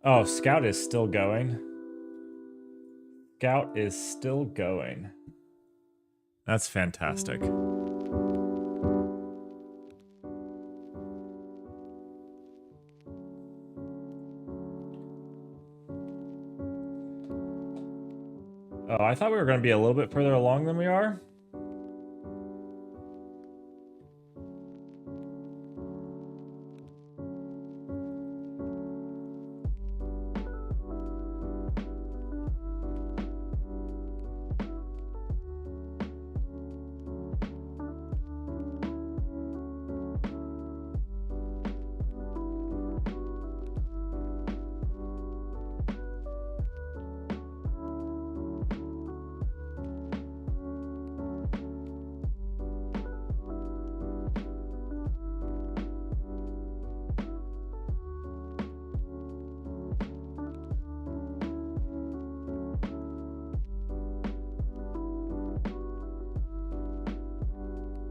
Oh, Scout is still going. Scout is still going. That's fantastic. Oh, I thought we were going to be a little bit further along than we are.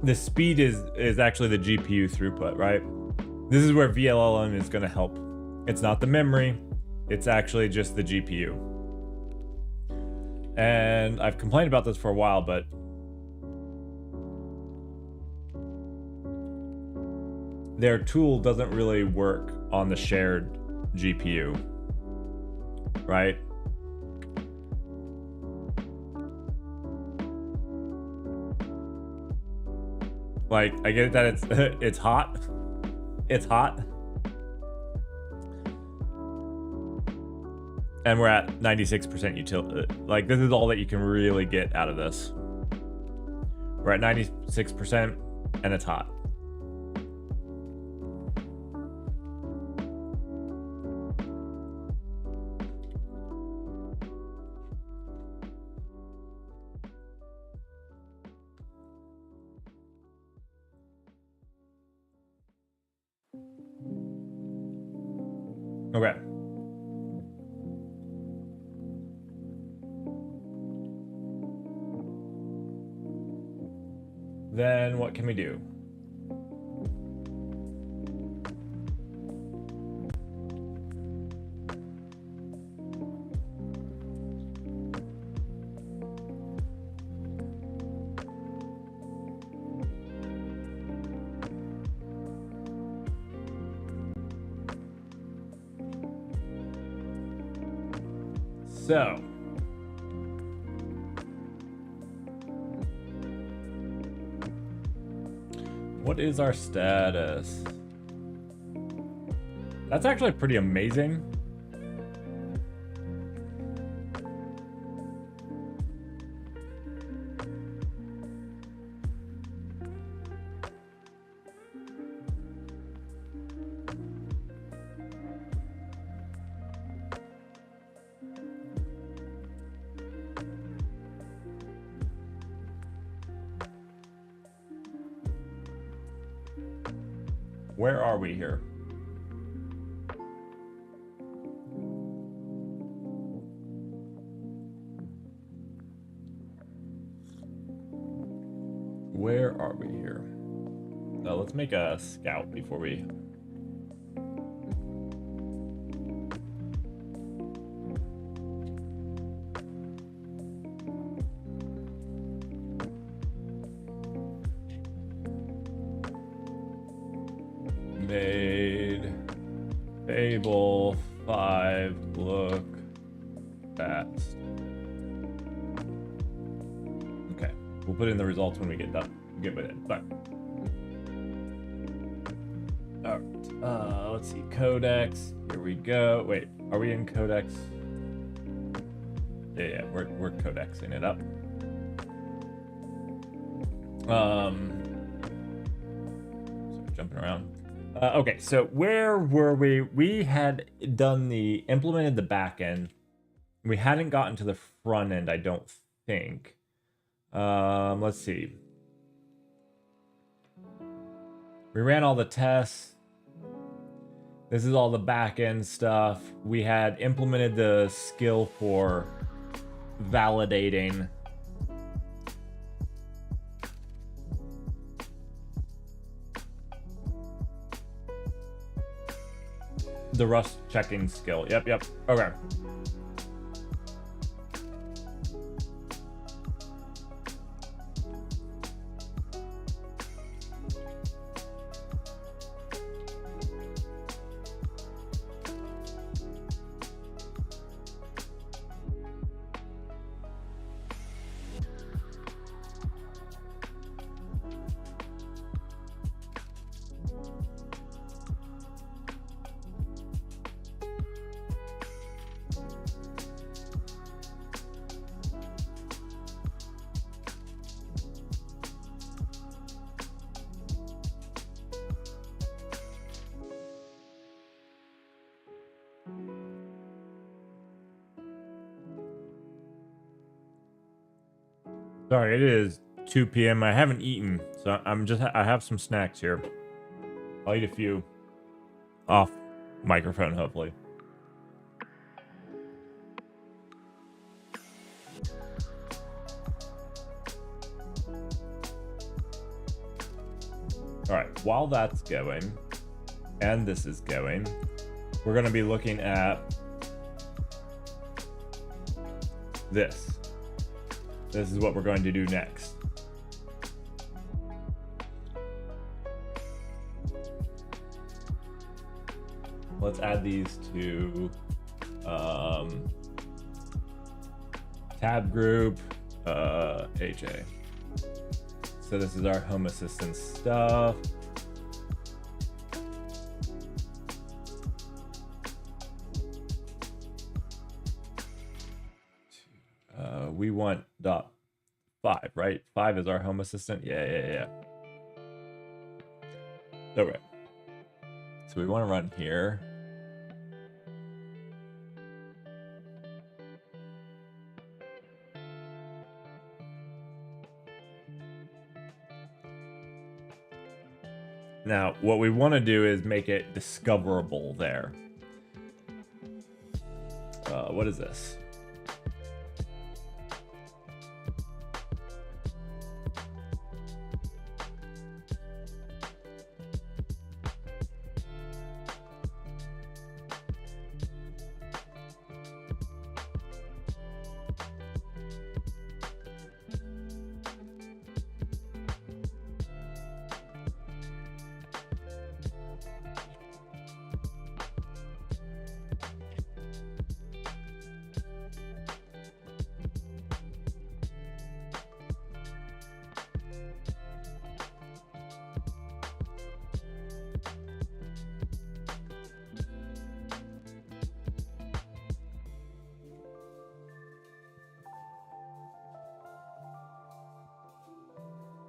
The speed is actually the GPU throughput, right? This is where VLLM is going to help. It's not the memory, it's actually just the GPU. And I've complained about this for a while, but their tool doesn't really work on the shared GPU, right? Like, I get that it's hot. It's hot. And we're at 96% utility. Like, this is all that you can really get out of this. We're at 96% and it's hot. Okay. Then what can we do? So, what is our status? That's actually pretty amazing. Where are we here? Where are we here? Now let's make a scout before we... Made Fable 5 look fast. Okay, we'll put in the results when we get done. Get with it. Fine. All right. Let's see. Codex. Here we go. Wait, are we in Codex? Yeah, we're codexing it up. Sorry, jumping around. Okay, so where were we? We had implemented the back end. We hadn't gotten to the front end, I don't think. Let's see. We ran all the tests. This is all the back end stuff. We had implemented the skill for validating. The rust checking skill. Yep, yep. Okay. Sorry, it is 2 p.m. I haven't eaten, so I have some snacks here. I'll eat a few off microphone, hopefully. All right, while that's going, and this is going, we're going to be looking at this. This is what we're going to do next. Let's add these to tab group, HA. So this is our home assistant stuff. We want .5, right? 5 is our home assistant. Yeah. Okay. So we want to run here. Now, what we want to do is make it discoverable there. What is this?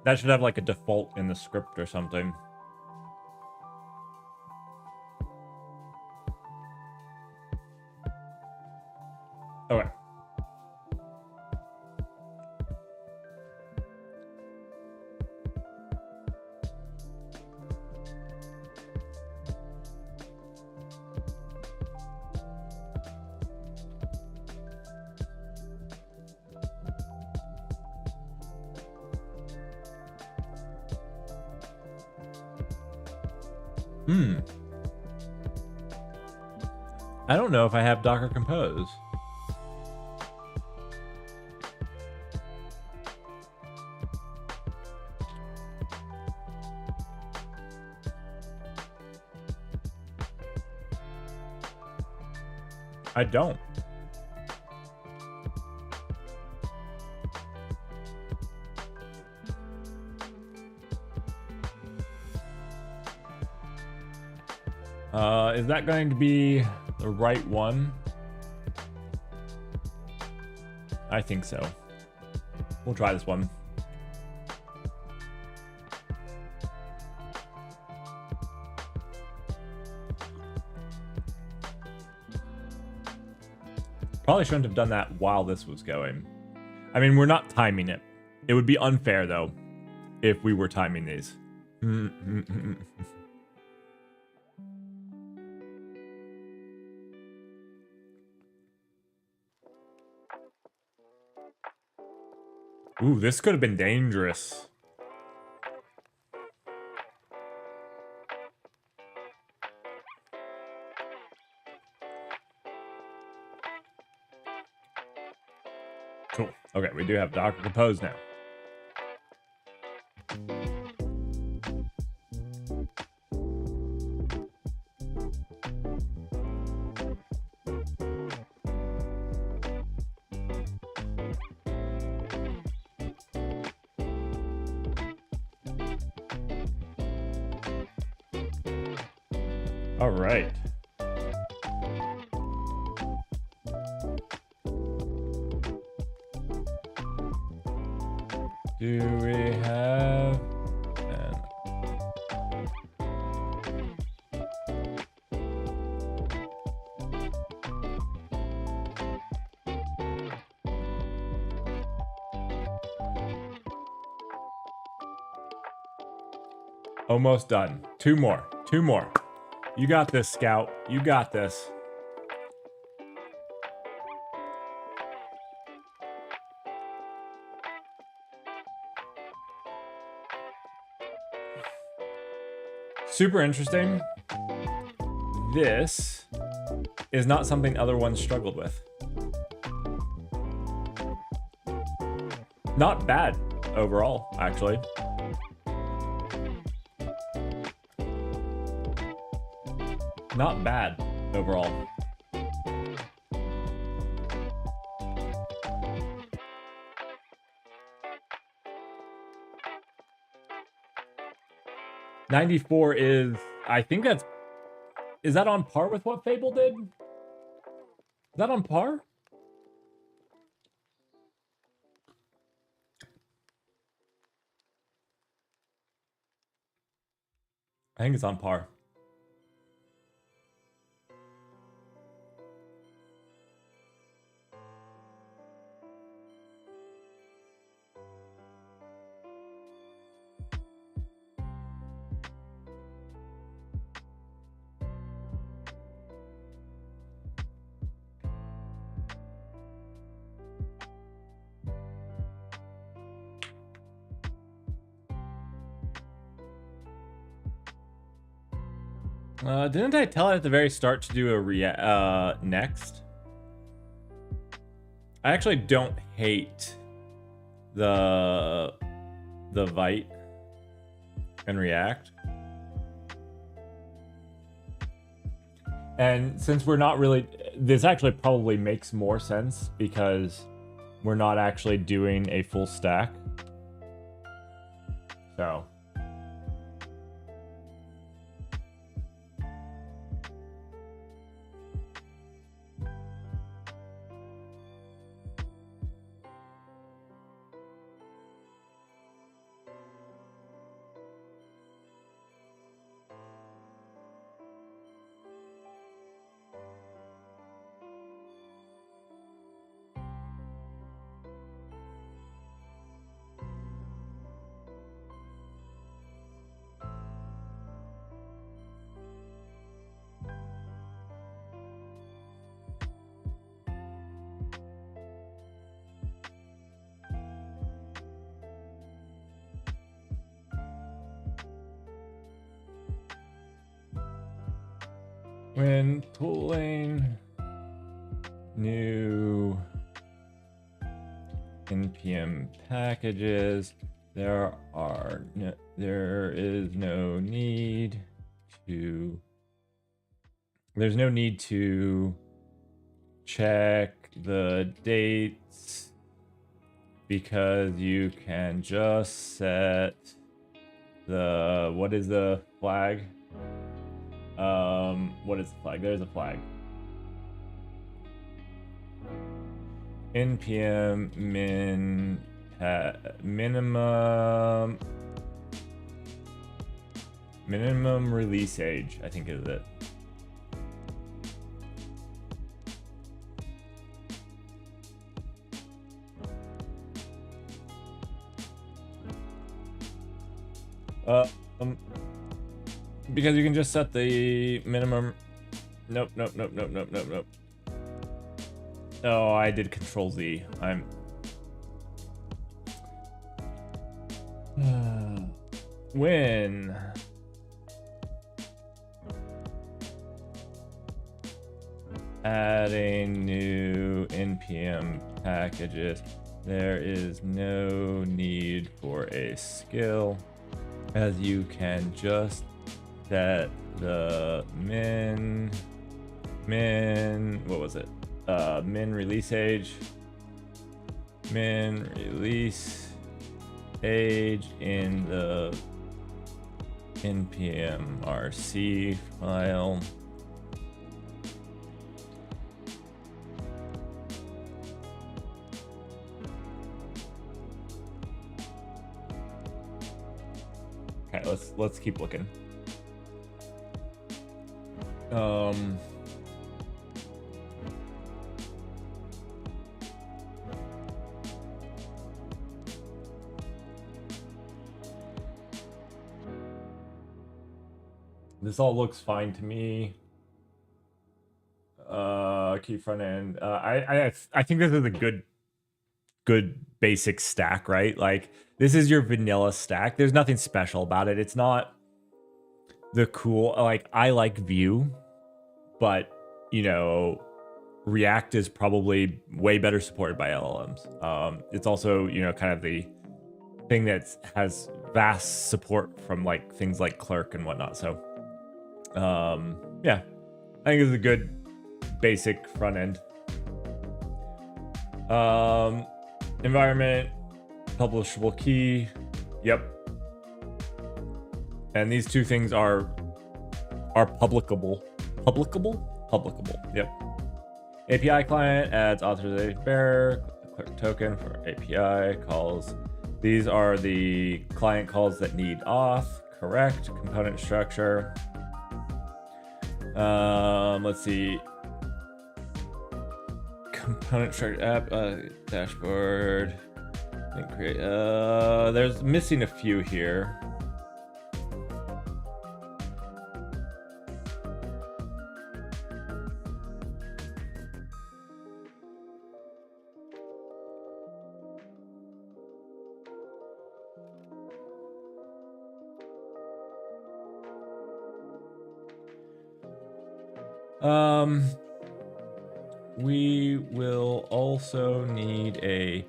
That should have like a default in the script or something. Okay. I don't know if I have Docker Compose. I don't. Is that going to be the right one? I think so. We'll try this one. Probably shouldn't have done that while this was going. I mean, we're not timing it. It would be unfair, though, if we were timing these. Ooh, this could have been dangerous. Okay, we do have Docker Compose now. All right. Do we have an almost done. Two more. Two more. You got this, Scout. You got this. Super interesting. This is not something other ones struggled with. Not bad overall, actually. Not bad overall. $94 is, I think that's, is that on par with what Fable did? Is that on par? I think it's on par. Didn't I tell it at the very start to do a next? I actually don't hate the Vite and React. And since we're not really, this actually probably makes more sense because we're not actually doing a full stack. So. When tooling new npm packages, there is no need to check the dates because you can just set the, what is the flag? What is the flag? There's a flag. npm minimum release age, I think is it. Because you can just set the minimum. Nope. Oh, I did Control Z. When adding new npm packages, There is no need for a skill, as you can just set the min, what was it? Min release age in the npm-rc file. Okay, let's keep looking. This all looks fine to me. Key front end. I think this is a good basic stack, right? Like, this is your vanilla stack. There's nothing special about it. It's not the cool, like, I like Vue, but you know, React is probably way better supported by LLMs. It's also, you know, kind of the thing that has vast support from like things like Clerk and whatnot. So yeah, I think it's a good basic front end. Environment, publishable key. Yep. And these two things are publicable. Yep. API client adds authorization bearer, Clerk token for API calls. These are the client calls that need auth. Correct. Component structure. Let's see. Component structure app dashboard. And create. There's missing a few here. We will also need a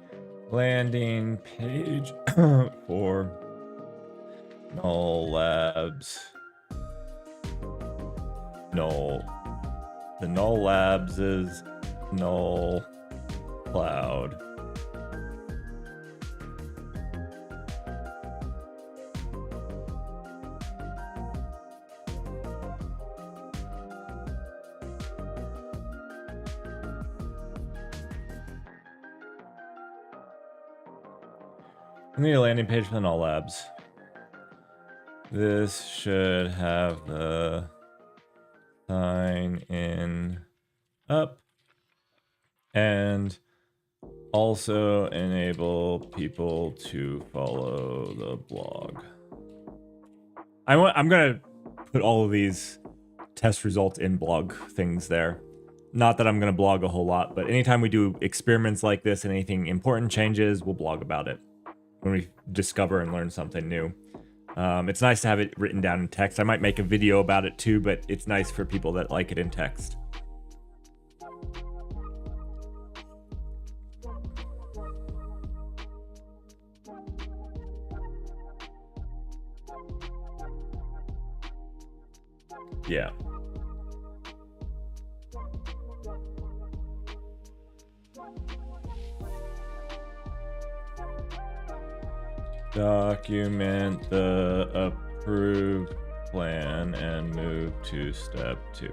landing page for Null Labs. The Null Labs is Null Cloud. I need a landing page for the Null Labs. This should have the sign in up and also enable people to follow the blog. I'm gonna put all of these test results in blog things there. Not that I'm gonna blog a whole lot, but anytime we do experiments like this and anything important changes, we'll blog about it when we discover and learn something new. It's nice to have it written down in text. I might make a video about it too, but it's nice for people that like it in text. Yeah. Document the approved plan and move to step 2.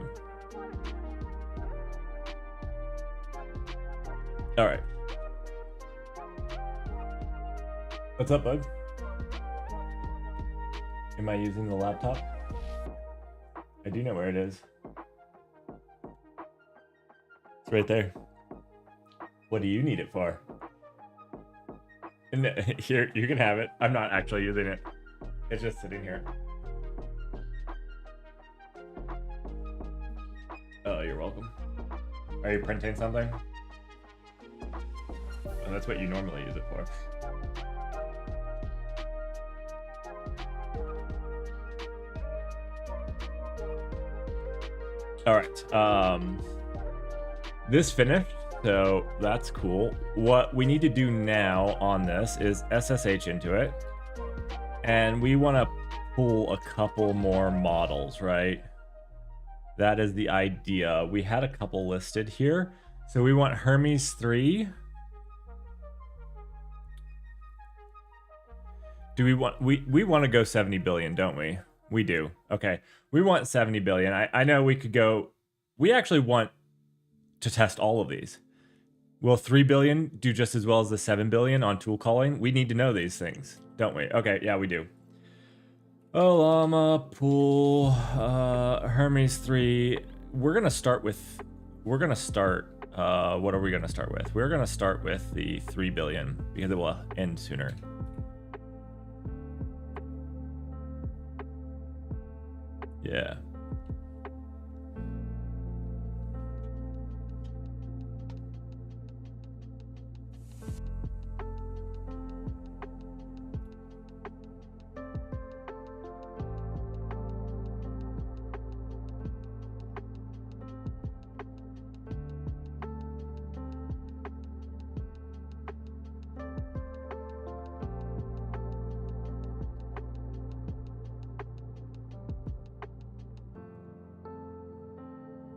All right. What's up, bud? Am I using the laptop? I do know where it is. It's right there. What do you need it for? Here, you can have it. I'm not actually using it. It's just sitting here. Oh, you're welcome. Are you printing something? Oh, that's what you normally use it for. All right. This finished. So that's cool. What we need to do now on this is SSH into it. And we want to pull a couple more models, right? That is the idea. We had a couple listed here. So we want Hermes 3. Do we want, we want to go 70 billion, don't we? We do. Okay. We want 70 billion. I know we could go, we actually want to test all of these. Will 3 billion do just as well as the 7 billion on tool calling? We need to know these things, don't we? Okay, yeah, we do. Llama, pool, Hermes 3. We're going to start with, what are we going to start with? We're going to start with the 3 billion because it will end sooner. Yeah.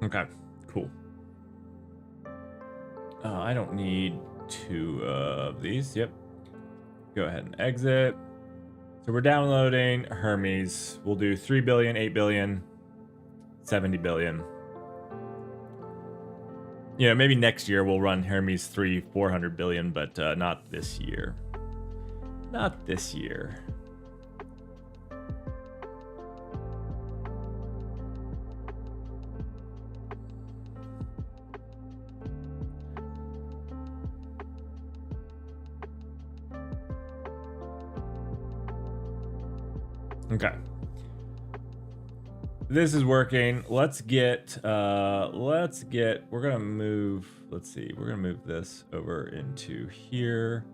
Okay, cool. I don't need 2 of these. Yep. Go ahead and exit. So we're downloading Hermes. We'll do 3 billion, 8 billion, 70 billion. You know, maybe next year we'll run Hermes 3, 400 billion, but not this year. Not this year. Okay. This is working. We're gonna move, let's see, we're gonna move this over into here.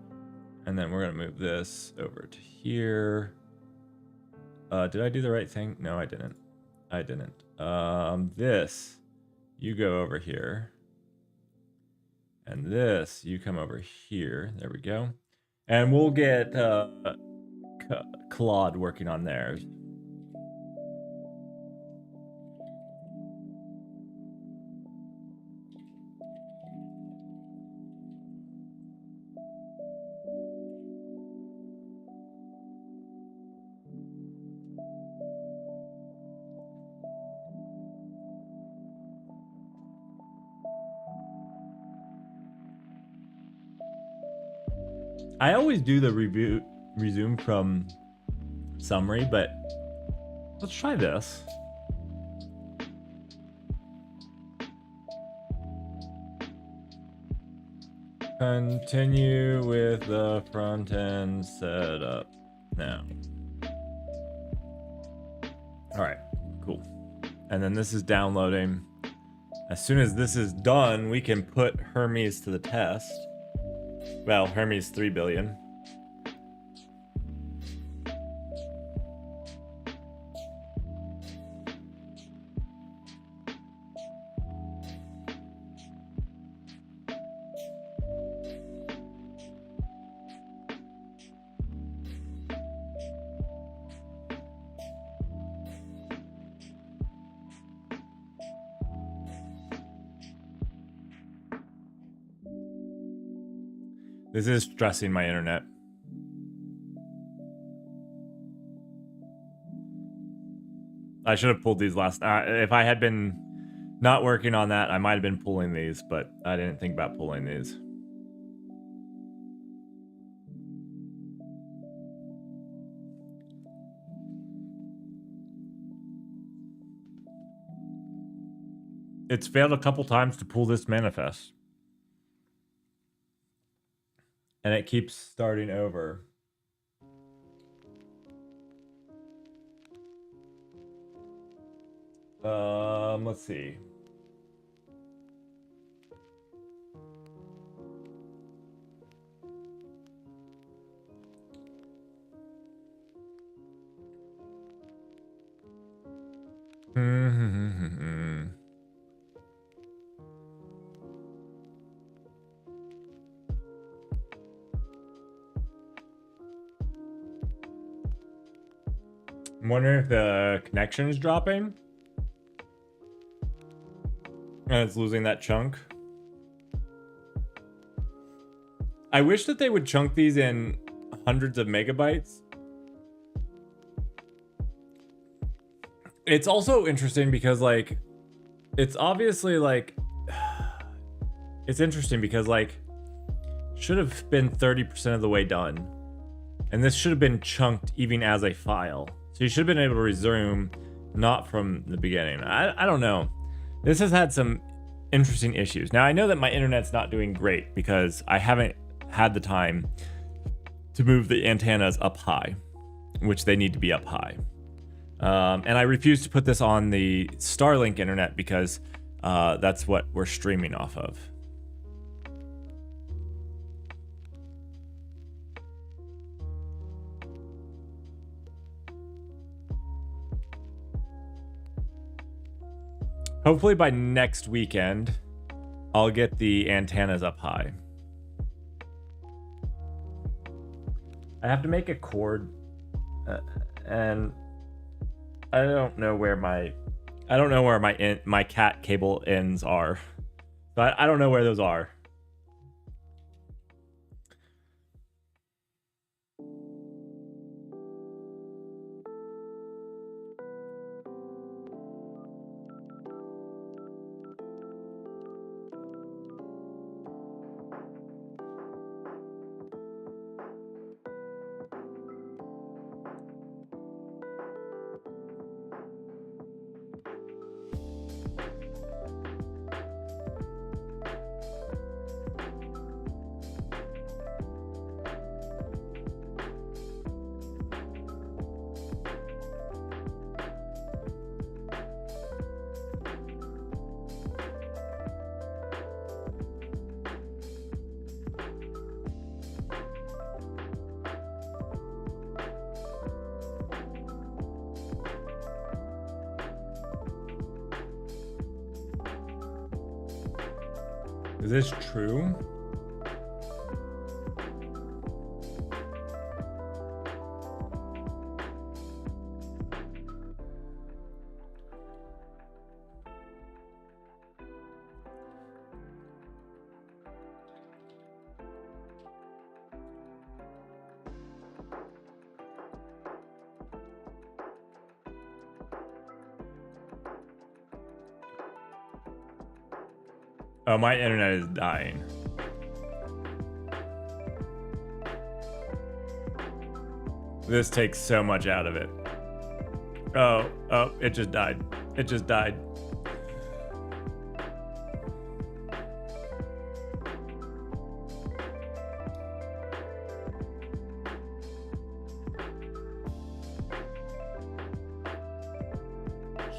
And then we're gonna move this over to here. Did I do the right thing? No, I didn't. This, you go over here. And this, you come over here. There we go. And we'll get Claude working on theirs. I always do the resume from summary, but let's try this. Continue with the front end setup now. All right, cool. And then this is downloading. As soon as this is done, we can put Hermes to the test. Well, Hermes 3 billion. This is stressing my internet. I should have pulled these last. If I had been not working on that, I might have been pulling these, but I didn't think about pulling these. It's failed a couple times to pull this manifest. And it keeps starting over. Let's see. I'm wondering if the connection is dropping. And it's losing that chunk. I wish that they would chunk these in hundreds of megabytes. It's also interesting because, like, it's obviously, like, it's interesting because, like, should have been 30% of the way done. And this should have been chunked even as a file. So you should have been able to resume, not from the beginning. I don't know. This has had some interesting issues. Now, I know that my internet's not doing great because I haven't had the time to move the antennas up high, which they need to be up high. And I refuse to put this on the Starlink internet because that's what we're streaming off of. Hopefully by next weekend, I'll get the antennas up high. I have to make a cord, and I don't know where my cat cable ends are. But I don't know where those are. Is this true? Oh, my internet is dying. This takes so much out of it. Oh, it just died. It just died.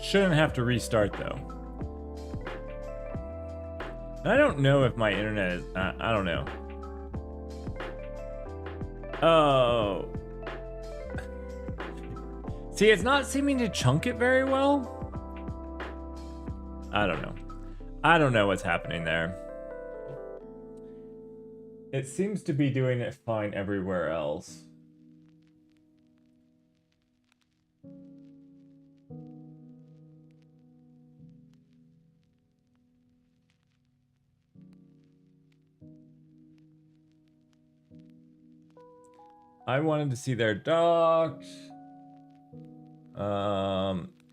Shouldn't have to restart though. I don't know if my internet is, I don't know. Oh. See, it's not seeming to chunk it very well. I don't know. I don't know what's happening there. It seems to be doing it fine everywhere else. I wanted to see their docs.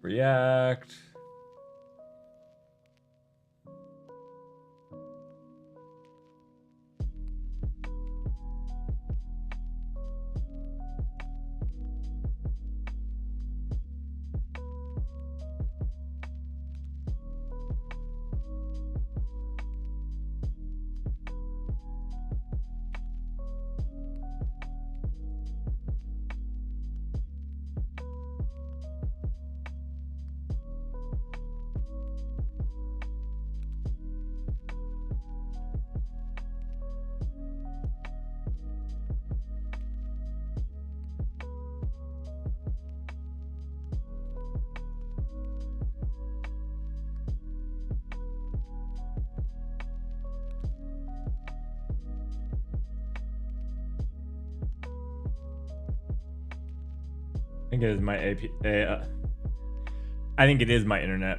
React. I think it is my AP. I think it is my internet.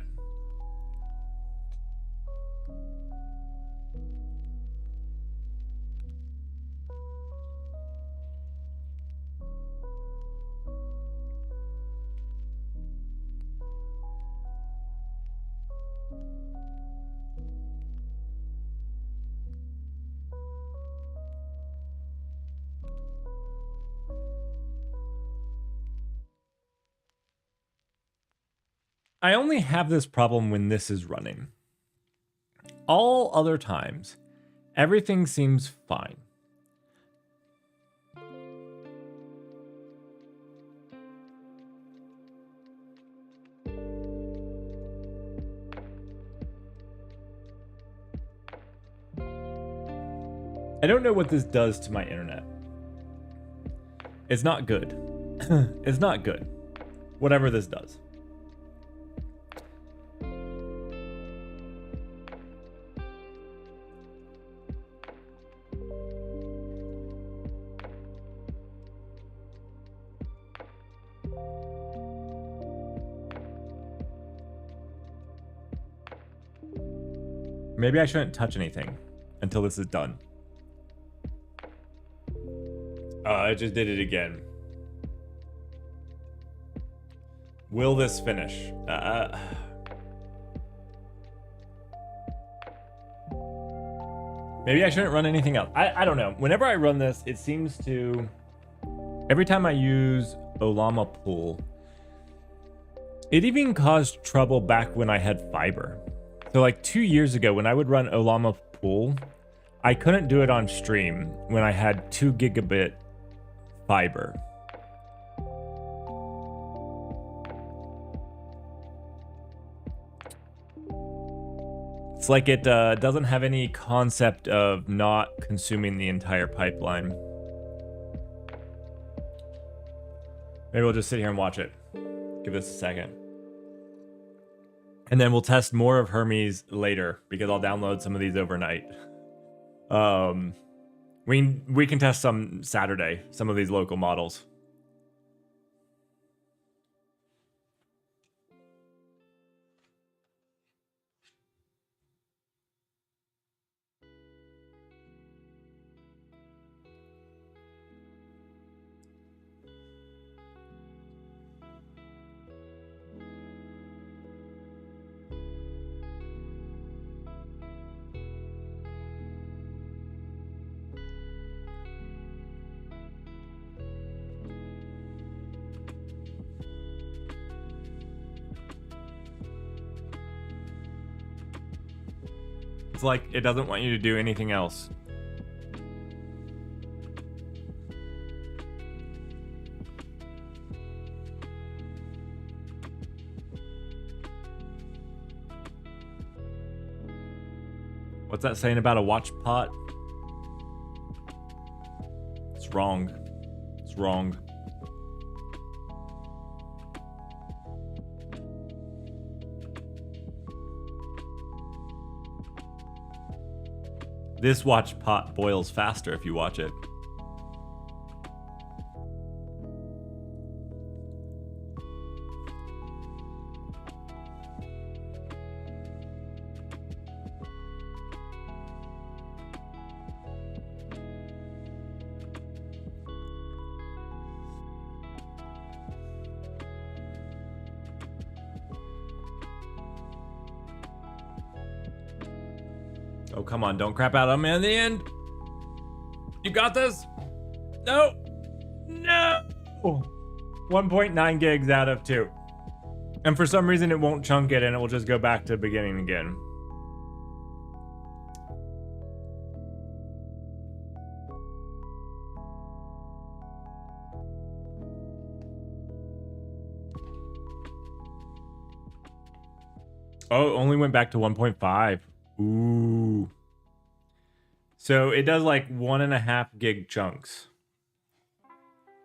I only have this problem when this is running. All other times, everything seems fine. I don't know what this does to my internet. It's not good. It's not good. Whatever this does. Maybe I shouldn't touch anything until this is done. I just did it again. Will this finish? Maybe I shouldn't run anything else. I don't know. Whenever I run this, it seems to... Every time I use Olama Pool, it even caused trouble back when I had fiber. So like 2 years ago, when I would run Olama Pool, I couldn't do it on stream when I had 2 gigabit fiber. It's like it doesn't have any concept of not consuming the entire pipeline. Maybe we'll just sit here and watch it. Give this a second. And then we'll test more of Hermes later because I'll download some of these overnight. We can test some Saturday, some of these local models. It's like it doesn't want you to do anything else. What's that saying about a watch pot? It's wrong. It's wrong. This watch pot boils faster if you watch it. Oh, come on, don't crap out on me in the end. You got this? No. No. 1.9 gigs out of 2. And for some reason it won't chunk it and it will just go back to beginning again. Oh, it only went back to 1.5. Ooh. So it does like 1.5 gig chunks.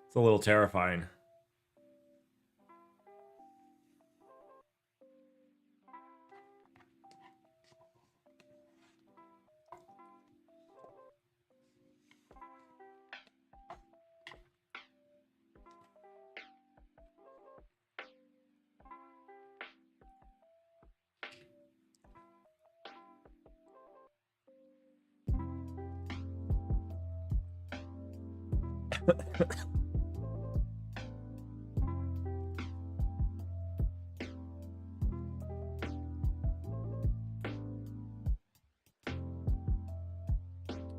It's a little terrifying.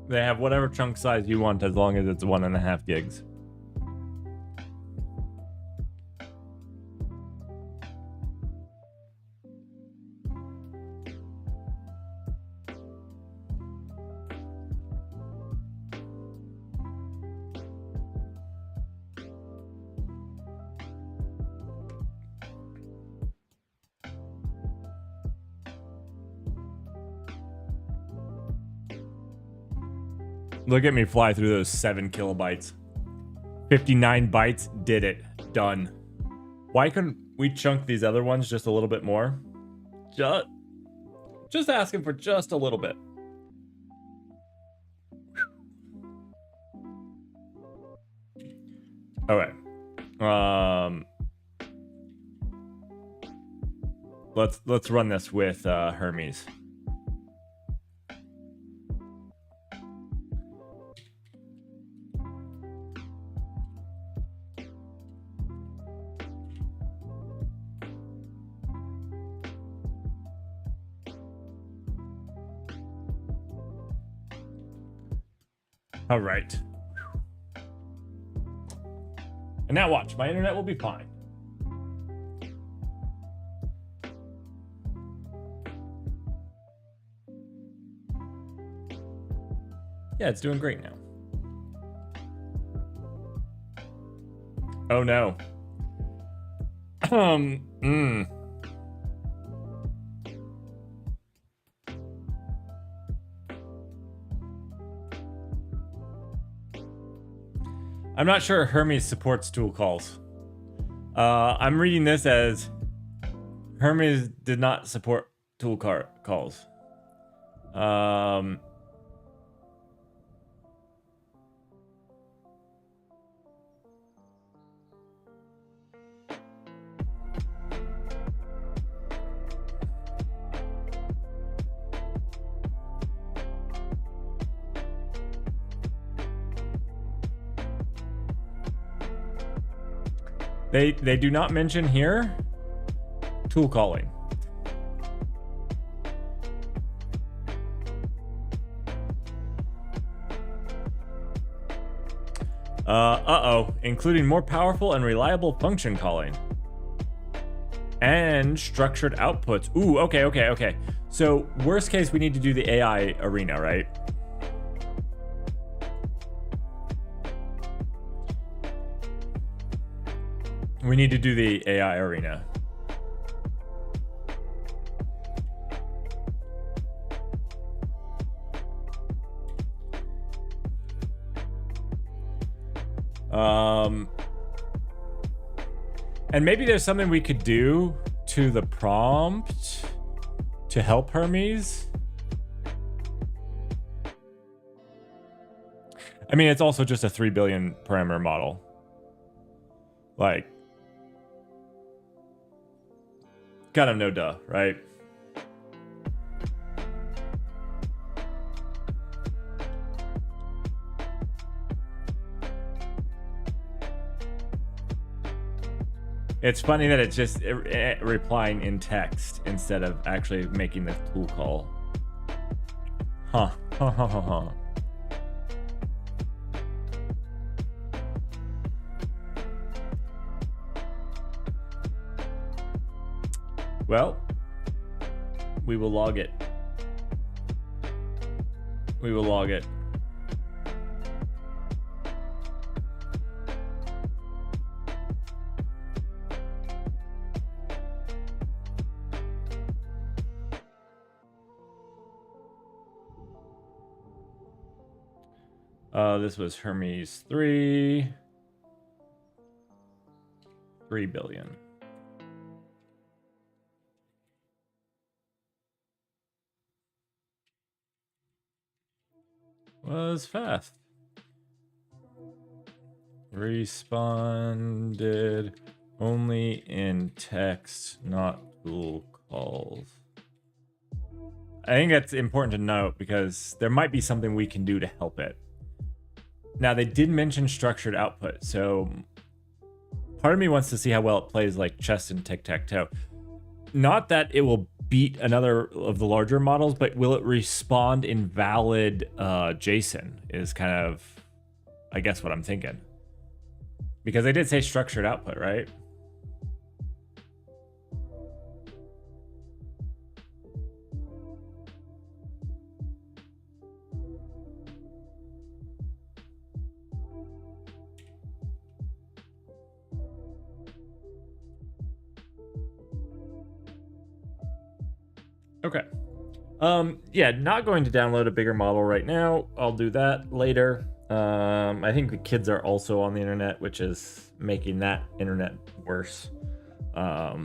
They have whatever chunk size you want as long as it's 1.5 gigs. Look at me fly through those 7 kilobytes. 59 bytes, did it. Done. Why couldn't we chunk these other ones just a little bit more? Just asking for just a little bit. All right. Let's run this with Hermes. All right. And now watch, my internet will be fine. Yeah, it's doing great now. Oh no. I'm not sure Hermes supports tool calls. I'm reading this as Hermes did not support tool calls. They do not mention here tool calling. Including more powerful and reliable function calling. And structured outputs. Ooh, okay. So worst case, we need to do the AI arena, right? We need to do the AI arena. And maybe there's something we could do to the prompt to help Hermes. I mean, it's also just a 3 billion parameter model. Like, kind of no duh, right? It's funny that it's just replying in text instead of actually making the tool call. Huh. Well, we will log it. We will log it. This was Hermes 3 billion. Was fast. Responded only in text, not tool calls. I think that's important to note because there might be something we can do to help it. Now, they did mention structured output, so part of me wants to see how well it plays like chess and tic-tac-toe. Not that it will beat another of the larger models, but will it respond in valid JSON is kind of, I guess, what I'm thinking. Because they did say structured output, right? Okay. Yeah, not going to download a bigger model right now. I'll do that later. I think the kids are also on the internet, which is making that internet worse. Yeah.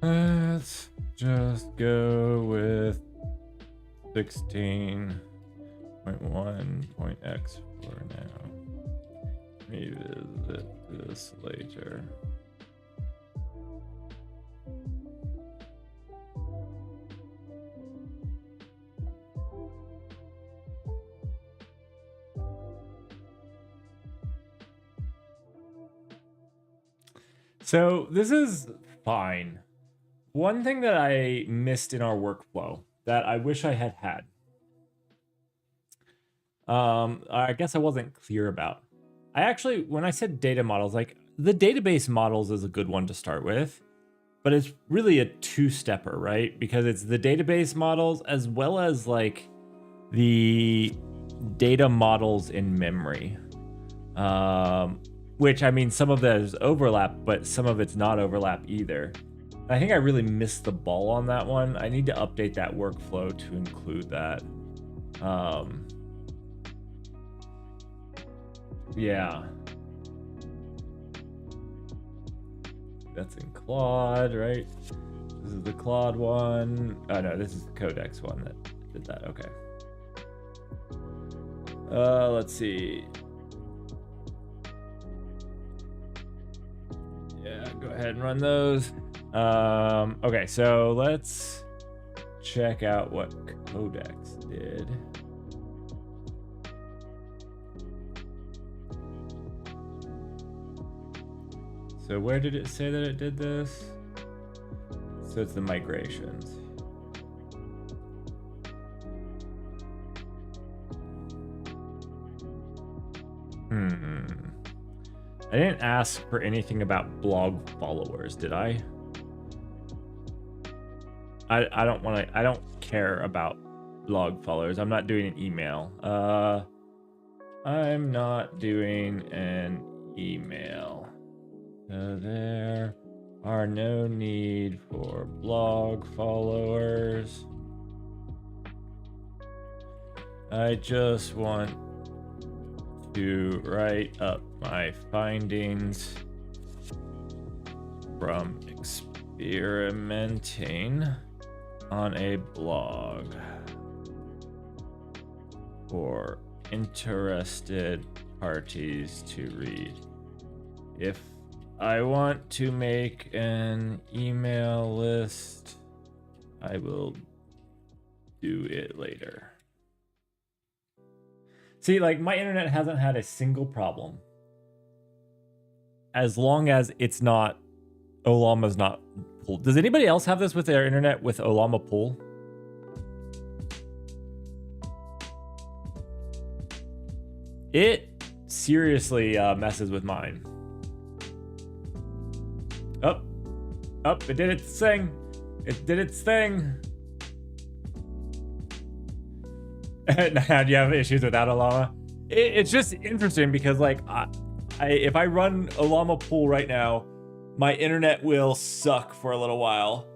Let's just go with 16.1.x for now. Revisit this later. So this is fine. One thing that I missed in our workflow that I wish I had had, I guess I wasn't clear about. I actually, when I said data models, like the database models is a good one to start with, but it's really a two-stepper, right? Because it's the database models as well as like the data models in memory. Which, I mean, some of that is overlap, but some of it's not overlap either. I think I really missed the ball on that one. I need to update that workflow to include that. Yeah. That's in Claude, right? This is the Claude one. Oh no, this is the Codex one that did that. Okay. Let's see. Yeah, go ahead and run those. Okay, so let's check out what Codex did. So where did it say that it did this? So it's the migrations. I didn't ask for anything about blog followers, did I? I don't care about blog followers. I'm not doing an email. I'm not doing an email. So there are no need for blog followers. I just want to write up my findings from experimenting on a blog for interested parties to read. If I want to make an email list, I will do it later. See, like, my internet hasn't had a single problem as long as it's not, Olama's not pulled. Does anybody else have this with their internet with Olama pull? It seriously messes with mine. Oh, it did its thing. It did its thing. Now, do you have issues without Olama? It's just interesting because, like, if I run Olama pool right now, my internet will suck for a little while.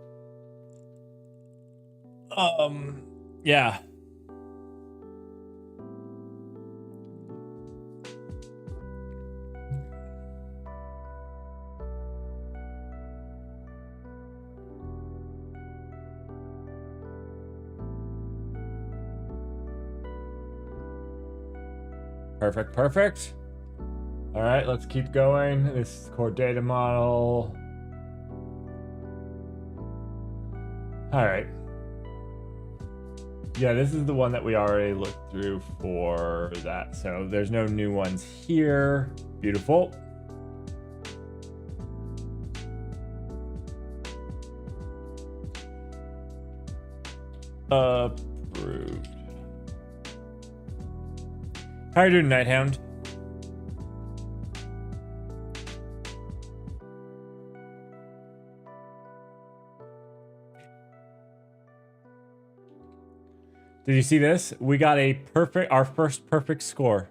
Yeah. Perfect. All right, let's keep going. This is core data model. All right. Yeah, this is the one that we already looked through for that. So there's no new ones here. Beautiful. Approved. How are you doing, Nighthound? Did you see this? We got our first perfect score.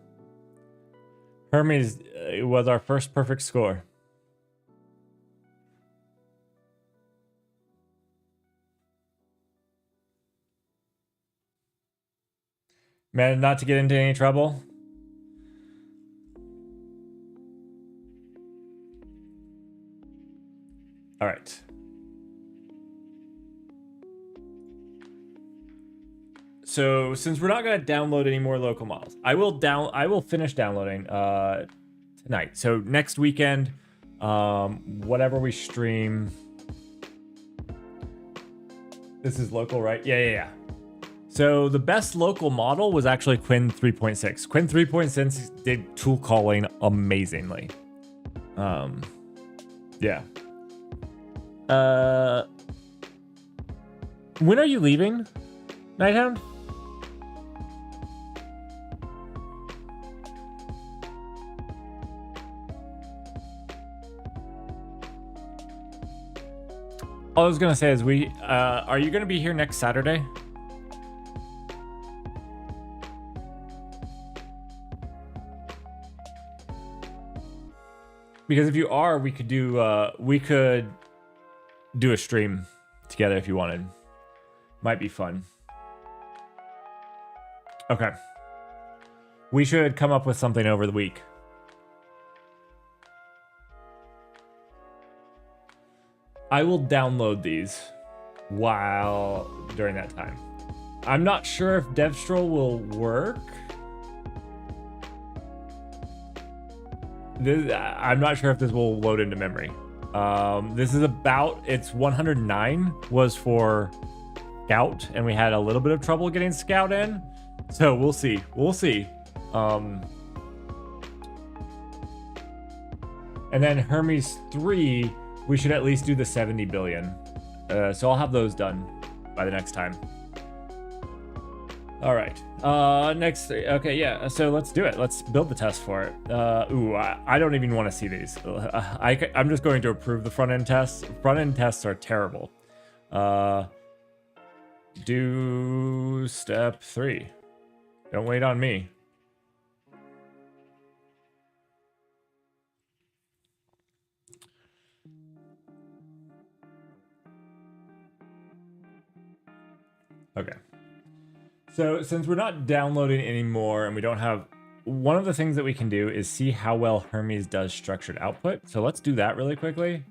Hermes was our first perfect score. Man, not to get into any trouble. All right. So since we're not going to download any more local models, I will finish downloading tonight. So next weekend, whatever we stream. This is local, right? Yeah. So the best local model was actually Quinn 3.6. Quinn 3.6 did tool calling amazingly. Yeah. When are you leaving, Nighthound? All I was gonna say is are you gonna be here next Saturday? Because if you are, we could do a stream together if you wanted. Might be fun. Okay. We should come up with something over the week. I will download these during that time. I'm not sure if DevStroll will work. I'm not sure if this will load into memory. This is it's 109 was for Scout, and we had a little bit of trouble getting Scout in. So we'll see. And then Hermes 3, we should at least do the 70 billion. So I'll have those done by the next time. All right. Next. Okay, yeah. So let's do it. Let's build the test for it. I don't even want to see these. I'm just going to approve the front-end tests. Front-end tests are terrible. Do step 3. Don't wait on me. Okay. So since we're not downloading anymore and we don't have, one of the things that we can do is see how well Hermes does structured output. So let's do that really quickly.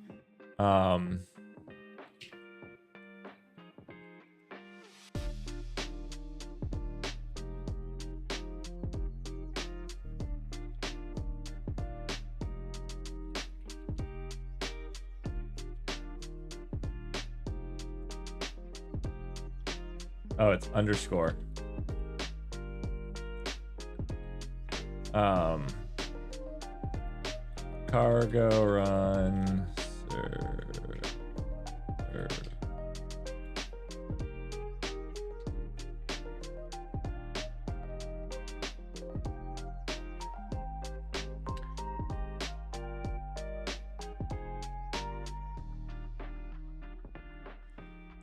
Oh, it's underscore. cargo run.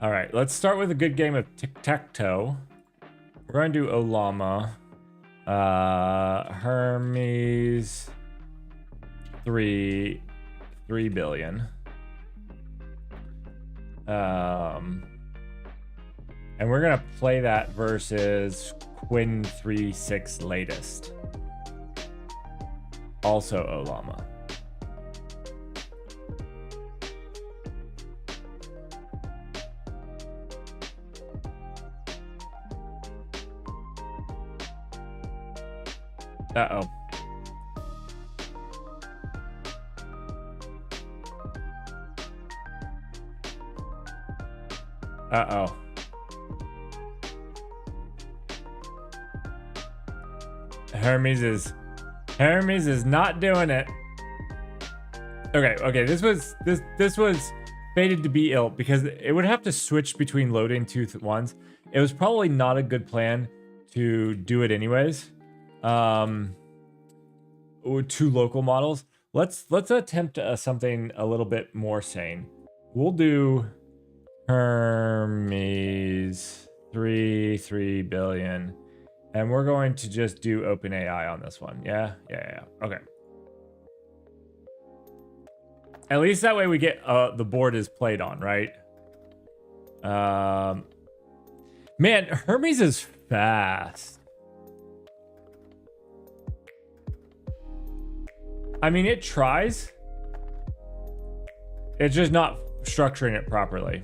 All right, let's start with a good game of tic-tac-toe. We're going to do Olama. Hermes. 3 billion. And we're gonna play that versus Quinn 3-6 latest. Also Olama. Uh-oh. Uh-oh. Hermes is not doing it. Okay, this was fated to be ill because it would have to switch between loading two ones. It was probably not a good plan to do it anyways. Two local models. Let's attempt something a little bit more sane. We'll do Hermes 3 billion, and we're going to just do OpenAI on this one. Yeah. Okay. At least that way we get the board is played on, right? Man, Hermes is fast. I mean, it tries. It's just not structuring it properly.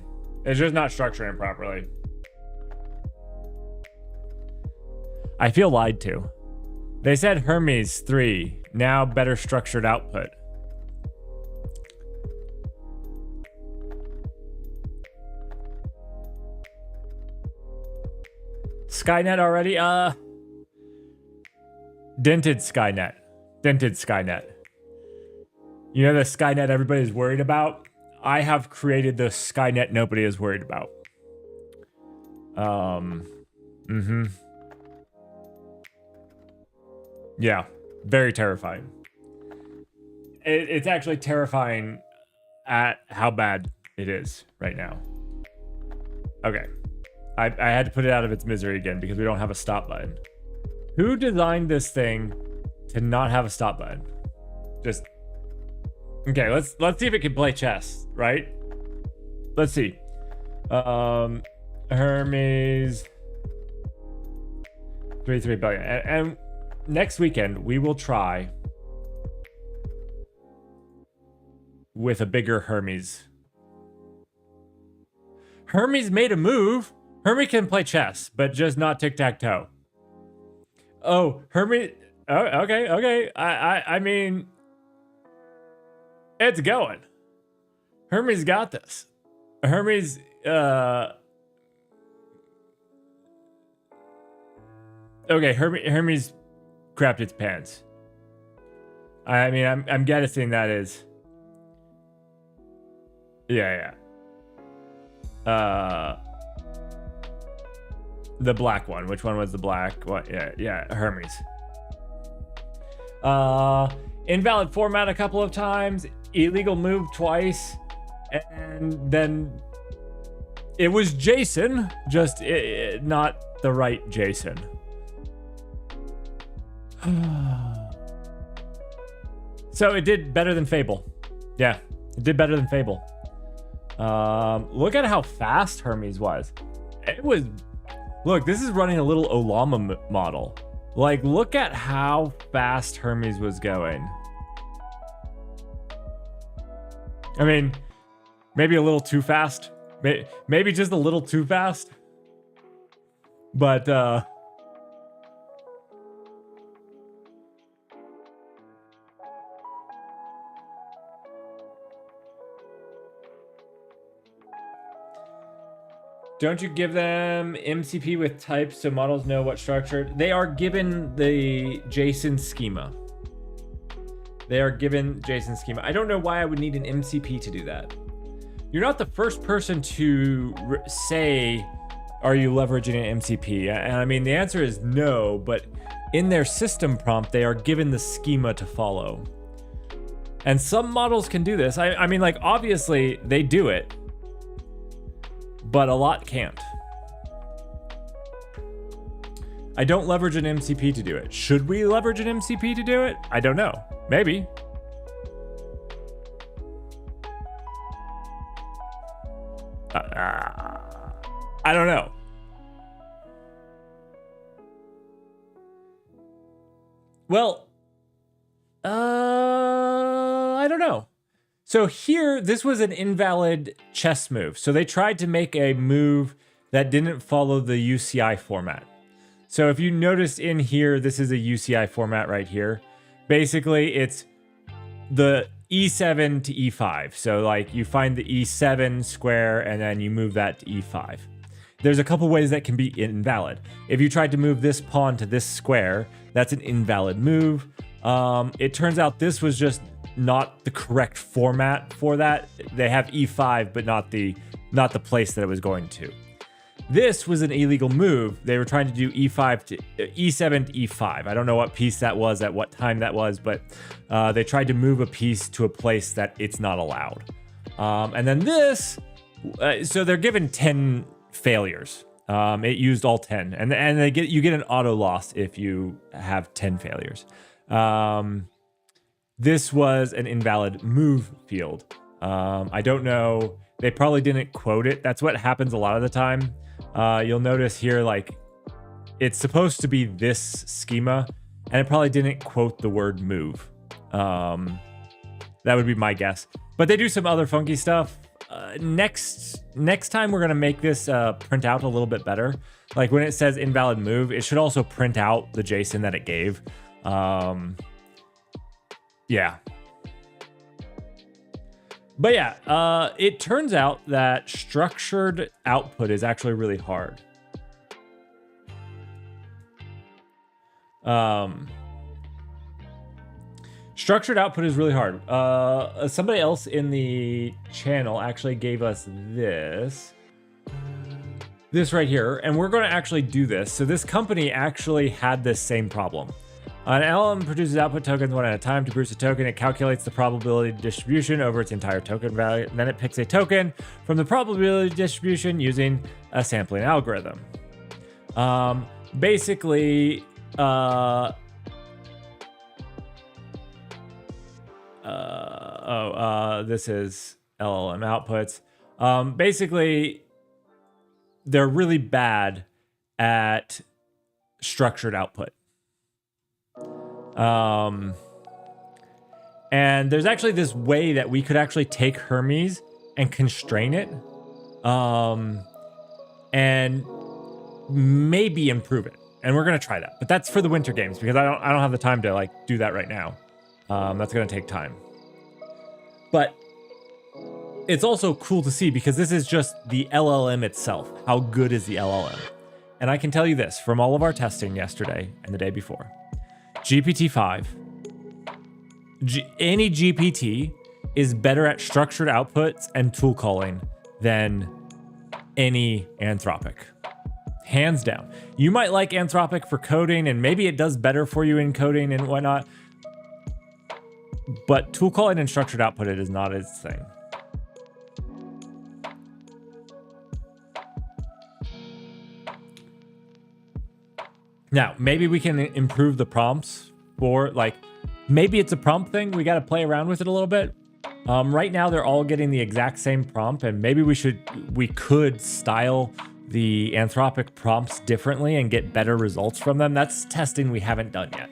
I feel lied to. They said Hermes 3, now better structured output. Skynet already? Dented Skynet. You know the Skynet everybody's worried about? I have created the Skynet nobody is worried about. Yeah, very terrifying. It's actually terrifying at how bad it is right now. Okay. I had to put it out of its misery again because we don't have a stop button. Who designed this thing to not have a stop button? Just... Okay, let's see if it can play chess, right? Let's see. Hermes 3 billion. And next weekend we will try with a bigger Hermes. Hermes made a move. Hermes can play chess, but just not tic-tac-toe. Oh, Hermes. Oh, okay. I mean, it's going. Hermes got this. Hermes, okay, Hermes crapped its pants. I mean, I'm guessing that is. Yeah. The black one. Which one was the black? What? Yeah, Hermes. Invalid format a couple of times. Illegal move twice. And then it was Jason, just not the right Jason. So it did better than Fable. Yeah, it did better than Fable. Look at how fast Hermes was. It was... Look, this is running a little Olama model. Like, look at how fast Hermes was going. I mean, maybe a little too fast. Maybe just a little too fast. But, don't you give them MCP with types so models know what structure? They are given the JSON schema. They are given JSON schema. I don't know why I would need an MCP to do that. You're not the first person to say, are you leveraging an MCP? And I mean, the answer is no, but in their system prompt, they are given the schema to follow. And some models can do this. I mean, like, obviously they do it, but a lot can't. I don't leverage an MCP to do it. Should we leverage an MCP to do it? I don't know. Maybe. I don't know. Well, I don't know. So here, this was an invalid chess move. So they tried to make a move that didn't follow the UCI format. So if you notice in here, this is a UCI format right here. Basically, it's the E7 to E5. So like you find the E7 square and then you move that to E5. There's a couple ways that can be invalid. If you tried to move this pawn to this square, that's an invalid move. It turns out this was just not the correct format for that. They have E5, but not the place that it was going to. This was an illegal move. They were trying to do E5 to E7 to E5. I don't know what piece that was at what time that was, but they tried to move a piece to a place that it's not allowed. And then this, so they're given 10 failures. It used all 10, and you get an auto loss if you have 10 failures. This was an invalid move field. I don't know. They probably didn't quote it. That's what happens a lot of the time. You'll notice here, like, it's supposed to be this schema, and it probably didn't quote the word move. That would be my guess. But they do some other funky stuff. Next time we're gonna make this print out a little bit better. Like when it says invalid move, it should also print out the JSON that it gave. Yeah. But yeah, it turns out that structured output is actually really hard. Structured output is really hard. Somebody else in the channel actually gave us this right here, and we're going to actually do this. So this company actually had this same problem. An LLM produces output tokens one at a time. To produce a token, it calculates the probability distribution over its entire token value, and then it picks a token from the probability distribution using a sampling algorithm. Basically, this is LLM outputs. Basically, they're really bad at structured output. And there's actually this way that we could actually take Hermes and constrain it, and maybe improve it. And we're gonna try that, but that's for the winter games because I don't have the time to like do that right now. That's gonna take time. But it's also cool to see because this is just the LLM itself. How good is the LLM? And I can tell you this from all of our testing yesterday and the day before. GPT-5, any GPT is better at structured outputs and tool calling than any Anthropic. Hands down. You might like Anthropic for coding, and maybe it does better for you in coding and whatnot, but tool calling and structured output, it is not its thing. Now, maybe we can improve the prompts for, like, maybe it's a prompt thing. We got to play around with it a little bit. Right now, they're all getting the exact same prompt, and maybe we could style the Anthropic prompts differently and get better results from them. That's testing we haven't done yet.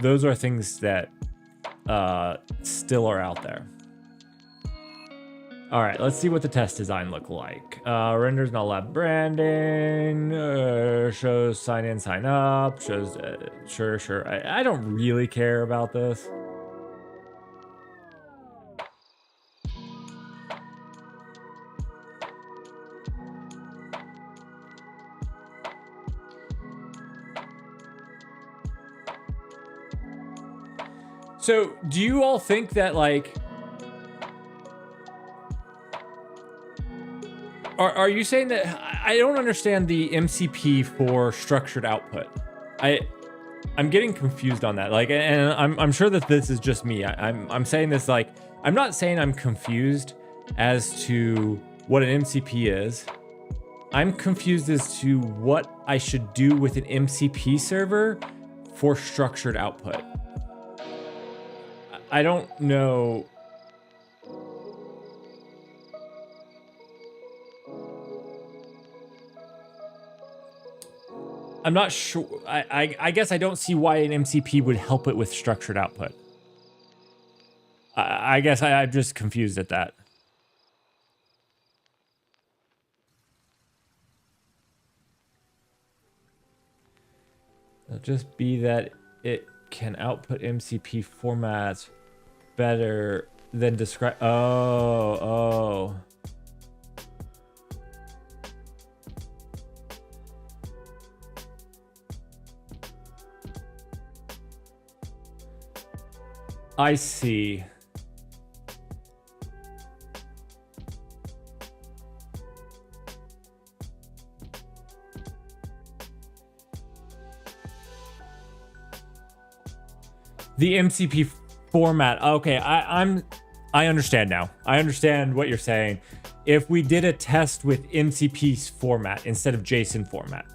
Those are things that still are out there. All right, let's see what the test design look like. Renders not lab branding, shows sign in, sign up, shows, sure. I don't really care about this. So do you all think that like, are you saying that I don't understand the MCP for structured output? I'm getting confused on that. Like, and I'm sure that this is just me. I'm saying this like, I'm not saying I'm confused as to what an MCP is. I'm confused as to what I should do with an MCP server for structured output. I don't know. I'm not sure. I guess I don't see why an MCP would help it with structured output. I guess I'm just confused at that. It'll just be that it can output MCP formats better than describe. Oh. I see. The MCP format. Okay, I understand now. I understand what you're saying. If we did a test with MCP's format instead of JSON format.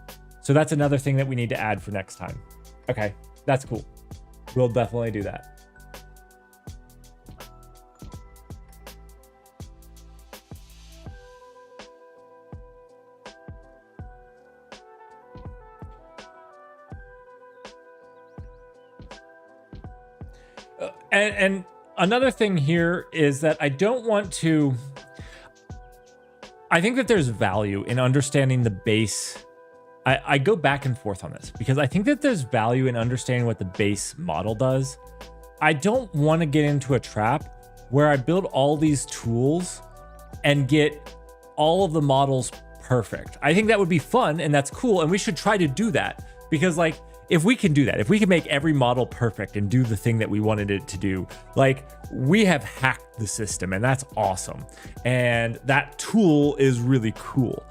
So that's another thing that we need to add for next time. Okay, that's cool. We'll definitely do that. And another thing here is that I don't want to. I think that there's value in understanding the base. I go back and forth on this because I think that there's value in understanding what the base model does. I don't want to get into a trap where I build all these tools and get all of the models perfect. I think that would be fun and that's cool. And we should try to do that because like, if we can do that, if we can make every model perfect and do the thing that we wanted it to do, like we have hacked the system and that's awesome. And that tool is really cool.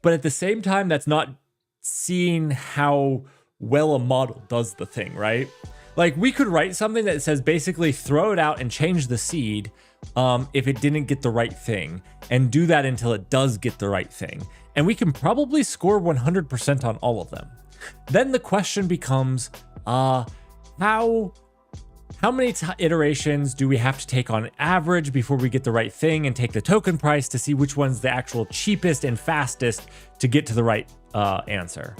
But at the same time, that's not seeing how well a model does the thing, right? Like we could write something that says basically throw it out and change the seed if it didn't get the right thing and do that until it does get the right thing. And we can probably score 100% on all of them. Then the question becomes, how many iterations do we have to take on average before we get the right thing and take the token price to see which one's the actual cheapest and fastest to get to the right answer?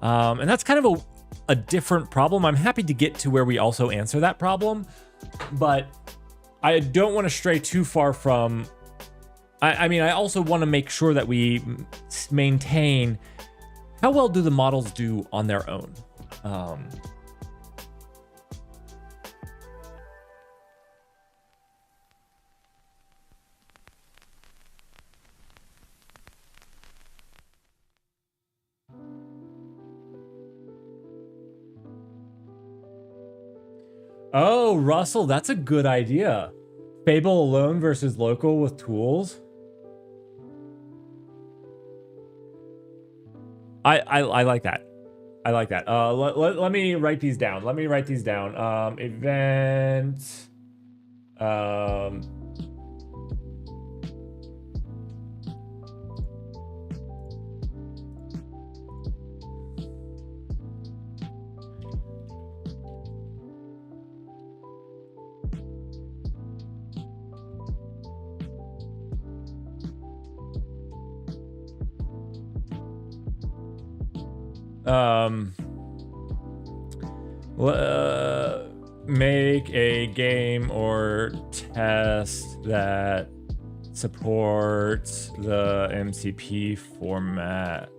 And that's kind of a different problem. I'm happy to get to where we also answer that problem, but I don't want to stray too far from, I mean, I also want to make sure that we maintain how well do the models do on their own? Oh, Russell, that's a good idea. Fable alone versus local with tools. I like that. I like that. Let me write these down. Event. Make a game or test that supports the MCP format.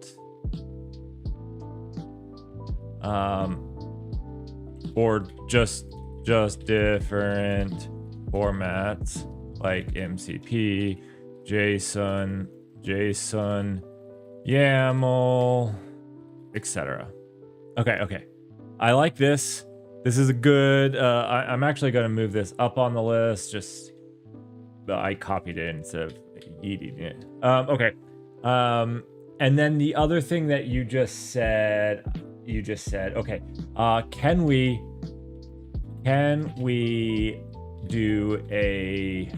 Or just different formats like MCP, JSON, YAML, etc. Okay. I like this. This is a good, I'm actually going to move this up on the list. Just, I copied it instead of eating it. Okay. And then the other thing that you just said, okay, can we do a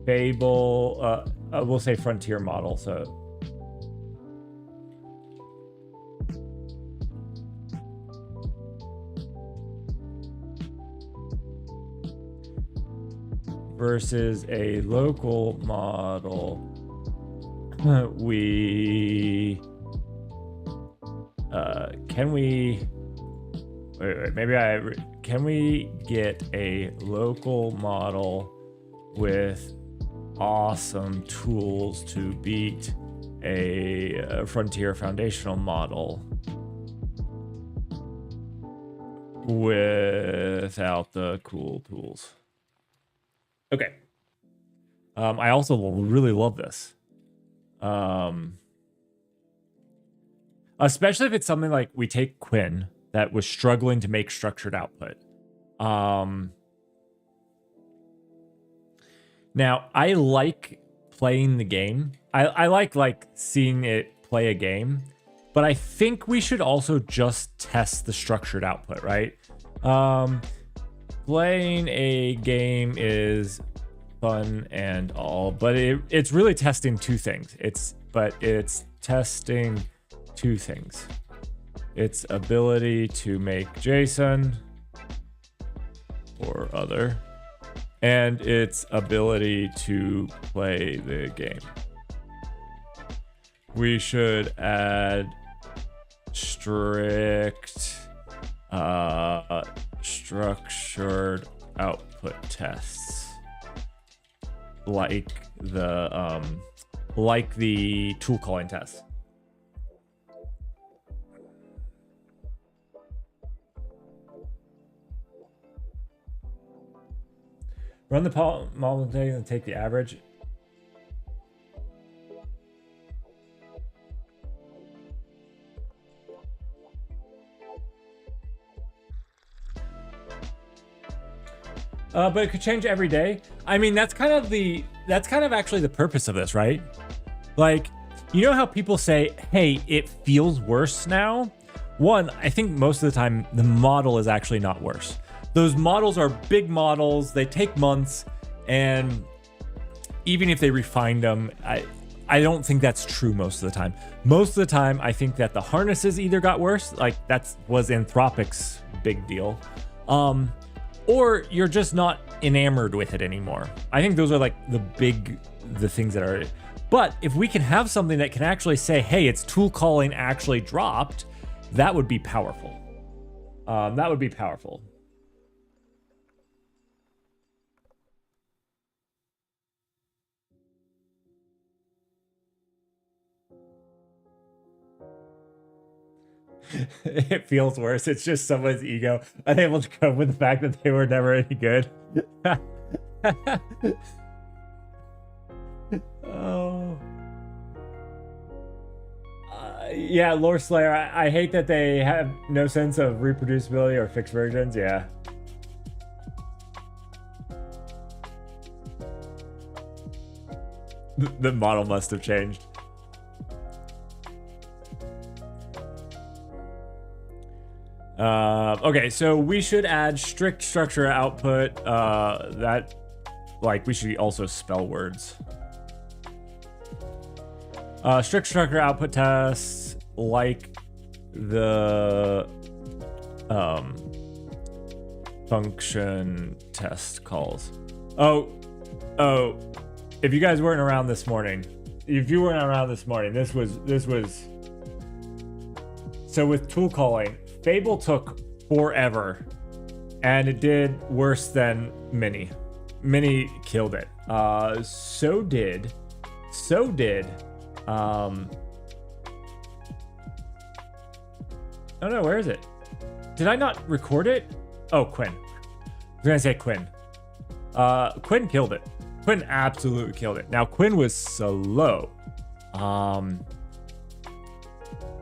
Fable, we'll say frontier model, so. Versus a local model, can we get a local model with awesome tools to beat a frontier foundational model without the cool tools? Okay. I also really love this. Especially if it's something like we take Quinn that was struggling to make structured output. Now, I like playing the game. I like seeing it play a game, but I think we should also just test the structured output, right? Playing a game is fun and all, but it's really testing two things. It's testing two things. Its ability to make JSON or other, and its ability to play the game. We should add strict structured output tests like the tool calling test. Run the model thing and take the average. But it could change every day. I mean, that's kind of actually the purpose of this, right? Like, you know how people say, hey, it feels worse now? One, I think most of the time the model is actually not worse. Those models are big models, they take months, and even if they refined them, I don't think that's true most of the time. Most of the time, I think that the harnesses either got worse, like that was Anthropic's big deal, or you're just not enamored with it anymore. I think those are like the things that are. But if we can have something that can actually say, hey, its tool calling actually dropped, that would be powerful. That would be powerful. It feels worse. It's just someone's ego unable to cope with the fact that they were never any good. Oh. Yeah, Lore Slayer, I hate that they have no sense of reproducibility or fixed versions. Yeah. The model must have changed. Okay, so we should add strict structure output. That, like, we should also spell words. Strict structure output tests, like the function test calls. Oh, if you guys weren't around this morning, this was. So with tool calling, Fable took forever, and it did worse than Mini. Mini killed it. So did. Oh no, where is it? Did I not record it? Oh, Quinn. I was gonna say Quinn. Quinn killed it. Quinn absolutely killed it. Now Quinn was slow.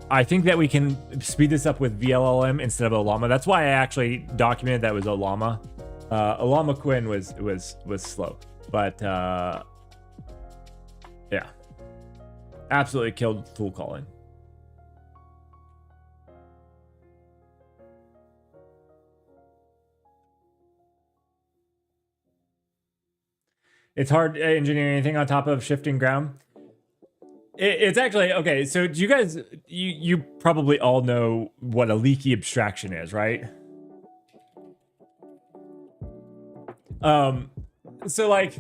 I think that we can speed this up with VLLM instead of Olama. That's why I actually documented that was Olama. Olama Quinn was slow, but yeah, absolutely killed tool calling. It's hard engineering anything on top of shifting ground. It's actually okay. So do you guys, you probably all know what a leaky abstraction is, right? So like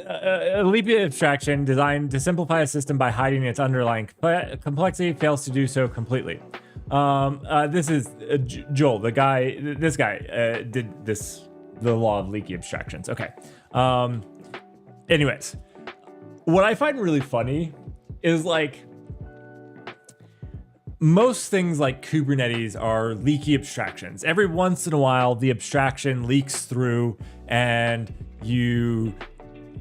a leaky abstraction designed to simplify a system by hiding its underlying complexity fails to do so completely. This is Joel, the guy. This guy did this, the law of leaky abstractions. Okay. Anyways. What I find really funny is like most things like Kubernetes are leaky abstractions. Every once in a while, the abstraction leaks through and you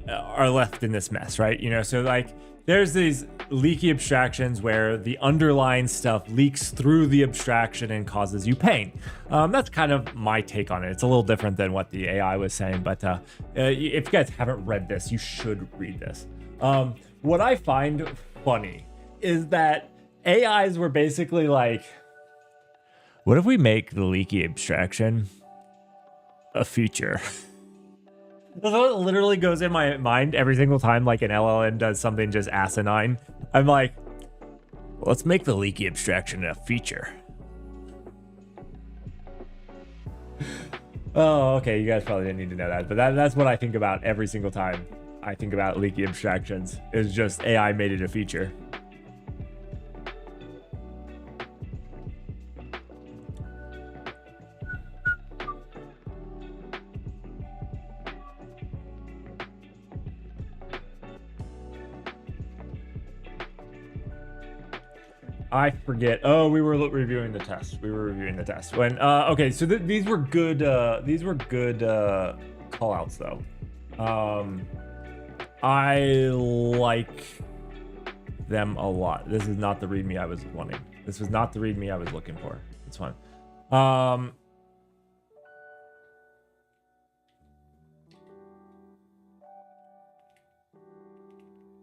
are left in this mess, right? You know, so like there's these leaky abstractions where the underlying stuff leaks through the abstraction and causes you pain. That's kind of my take on it. It's a little different than what the AI was saying, but if you guys haven't read this, you should read this. What I find funny is that AIs were basically like, what if we make the leaky abstraction a feature? That's what literally goes in my mind every single time like an LLM does something just asinine. I'm like, well, let's make the leaky abstraction a feature. Oh, okay, you guys probably didn't need to know that, but that's what I think about every single time I think about leaky abstractions. Is just AI made it a feature. I forget. Oh, we were reviewing the test. When okay, so these were good. These were good call outs though. I like them a lot. This is not the readme I was wanting. This was not the readme I was looking for. It's fine.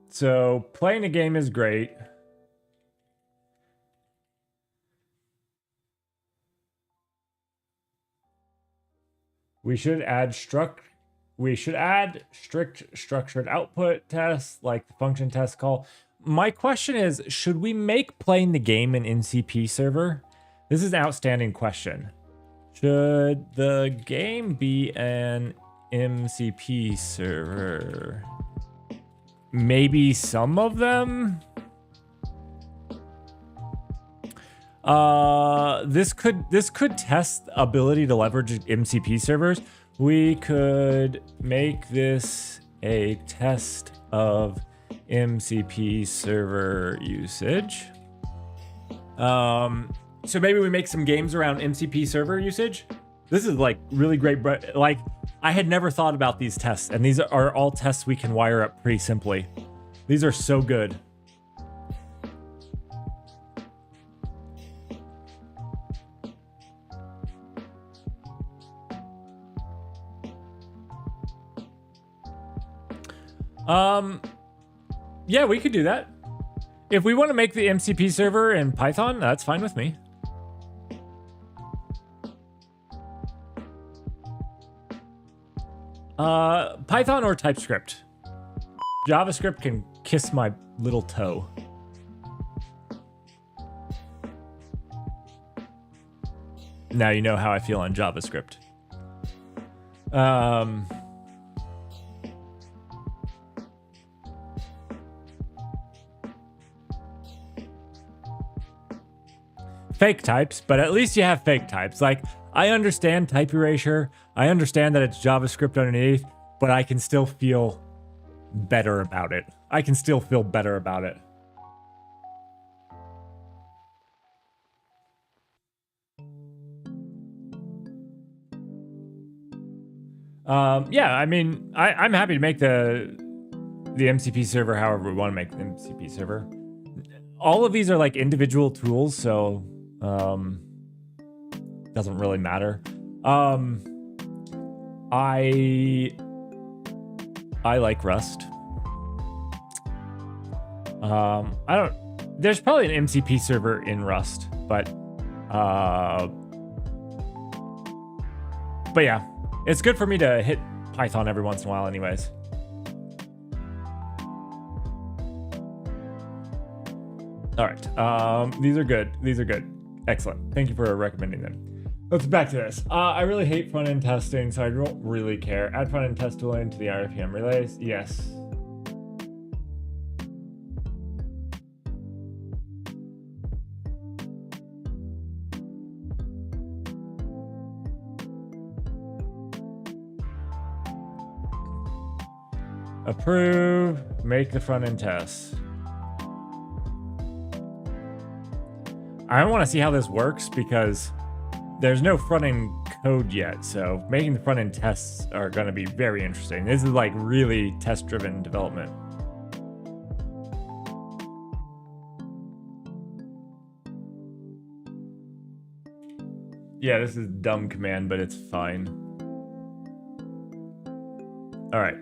So playing a game is great. We should add strict structured output tests like the function test call. My question is, should we make playing the game an MCP server? This is an outstanding question. Should the game be an MCP server? Maybe some of them? This could test ability to leverage MCP servers. We could make this a test of MCP server usage. So maybe we make some games around MCP server usage. This is like really great, but like I had never thought about these tests, and these are all tests we can wire up pretty simply. These are so good. Yeah, we could do that. If we want to make the MCP server in Python, that's fine with me. Python or TypeScript. JavaScript can kiss my little toe. Now you know how I feel on JavaScript. Fake types, but at least you have fake types. Like, I understand type erasure. I understand that it's JavaScript underneath, but I can still feel better about it. I can still feel better about it. Yeah, I mean, I'm happy to make the MCP server however we want to make the MCP server. all of these are like individual tools, so doesn't really matter. I like Rust. I don't. There's probably an MCP server in Rust, but yeah, it's good for me to hit Python every once in a while, anyways. All right. These are good. These are good. Excellent. Thank you for recommending them. Let's back to this. I really hate front-end testing, so I don't really care. Add front-end test tooling to the RPM relays. Yes. Approve. Make the front-end tests. I want to see how this works because there's no front-end code yet, so making the front-end tests are going to be very interesting. This is like really test-driven development. Yeah, this is a dumb command, but it's fine. All right.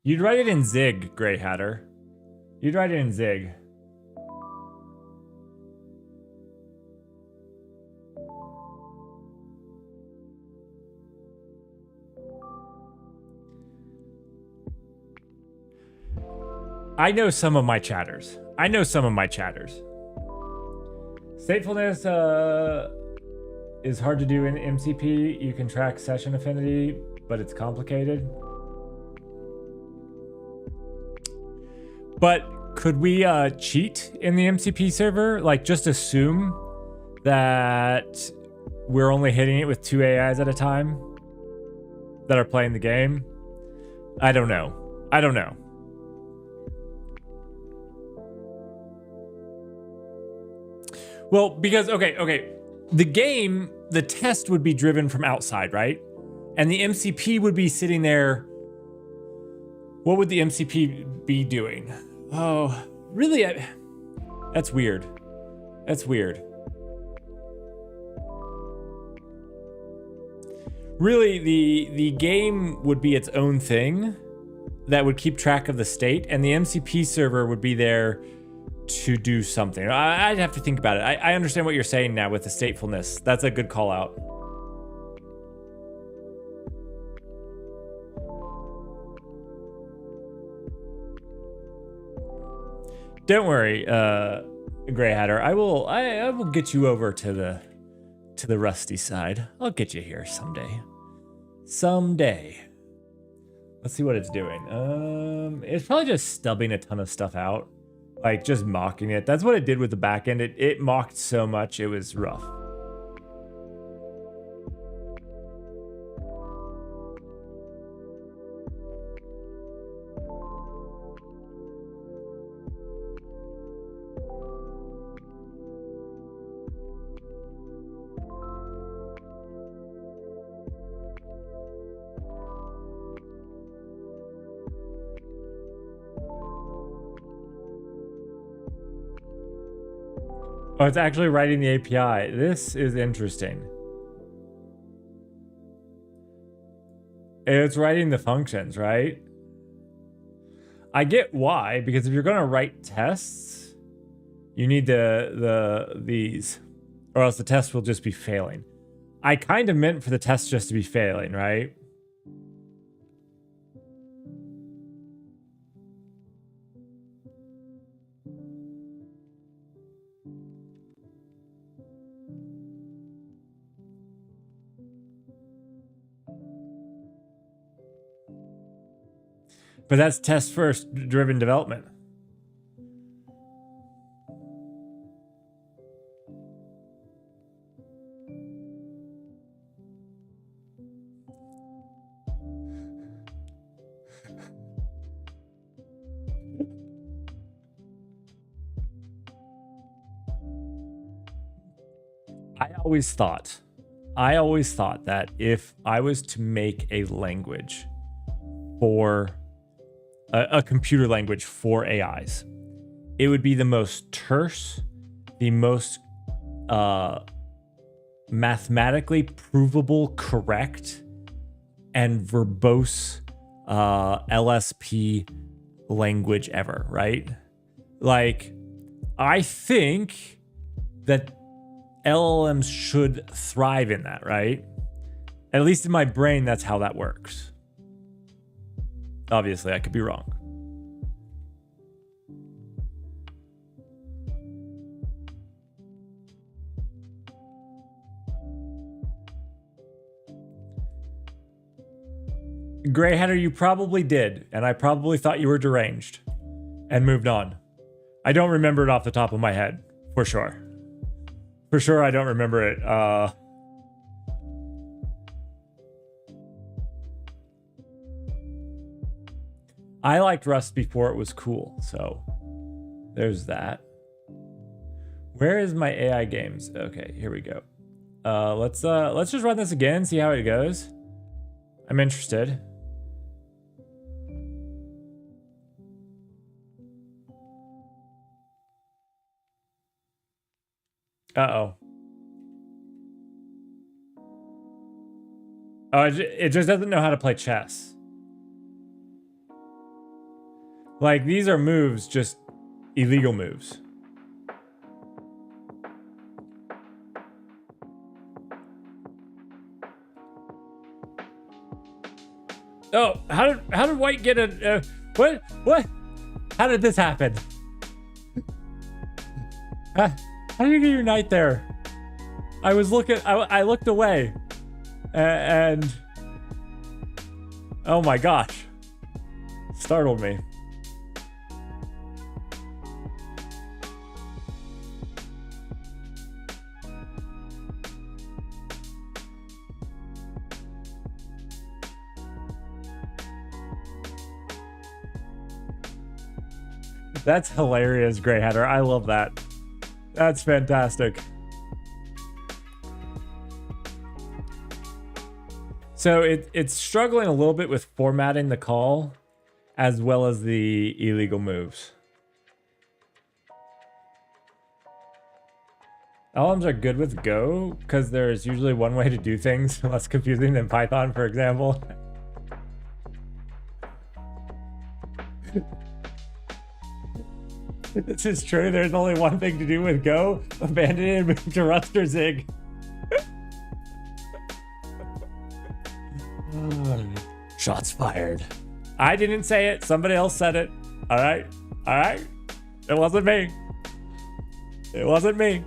You'd write it in Zig, Grey Hatter. You'd write it in Zig. I know some of my chatters. Statefulness is hard to do in MCP. You can track session affinity, but it's complicated. But could we cheat in the MCP server? Like just assume that we're only hitting it with 2 AIs at a time that are playing the game? I don't know. Well, because, okay. The test would be driven from outside, right? And the MCP would be sitting there. What would the MCP be doing? Oh, really? That's weird. Really, the game would be its own thing that would keep track of the state, and the MCP server would be there to do something. I'd have to think about it. I understand what you're saying now with the statefulness. That's a good call out. Don't worry, Grey Hatter. I will get you over to the rusty side. I'll get you here someday. Let's see what it's doing. It's probably just stubbing a ton of stuff out. Like, just mocking it. That's what it did with the backend. It mocked so much, it was rough. Oh, it's actually writing the API. This is interesting. It's writing the functions, right? I get why, because if you're going to write tests, you need these, or else the test will just be failing. I kind of meant for the test just to be failing, right? But that's test first driven development. I always thought that if I was to make a language for a computer language for AIs, it would be the most terse, the most mathematically provable, correct, and verbose LSP language ever, right? Like, I think that LLMs should thrive in that, right? At least in my brain, that's how that works. Obviously, I could be wrong. Grey Hatter, you probably did, and I probably thought you were deranged and moved on. I don't remember it off the top of my head, for sure. For sure, I don't remember it. I liked Rust before it was cool, so there's that. Where is my AI games? Okay, here we go. Let's just run this again, see how it goes. I'm interested. Uh-oh. Oh, it just doesn't know how to play chess. Like, these are moves, just illegal moves. Oh, how did White get a what? How did this happen? How did you get your knight there? I looked away, and oh my gosh, startled me. That's hilarious, Grey Hatter. I love that. That's fantastic. So it's struggling a little bit with formatting the call as well as the illegal moves. LLMs are good with Go because there's usually one way to do things, less confusing than Python, for example. This is true. There's only one thing to do with Go: abandon it and move to Rust or Zig. Shots fired. I didn't say it. Somebody else said it. All right. All right. It wasn't me. It wasn't me.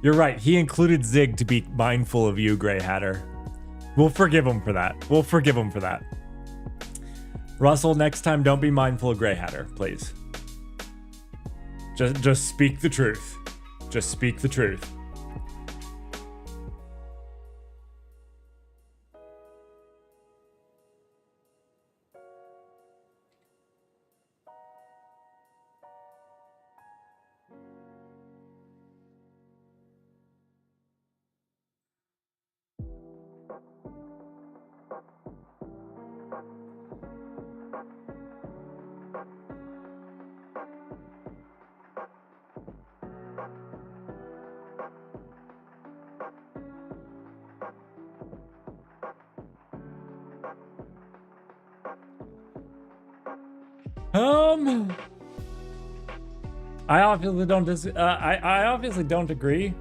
You're right. He included Zig to be mindful of you, Grey Hatter. We'll forgive him for that. We'll forgive him for that. Russell, next time, don't be mindful of Grey Hatter, please. Just speak the truth. Just speak the truth. I obviously don't I obviously don't agree.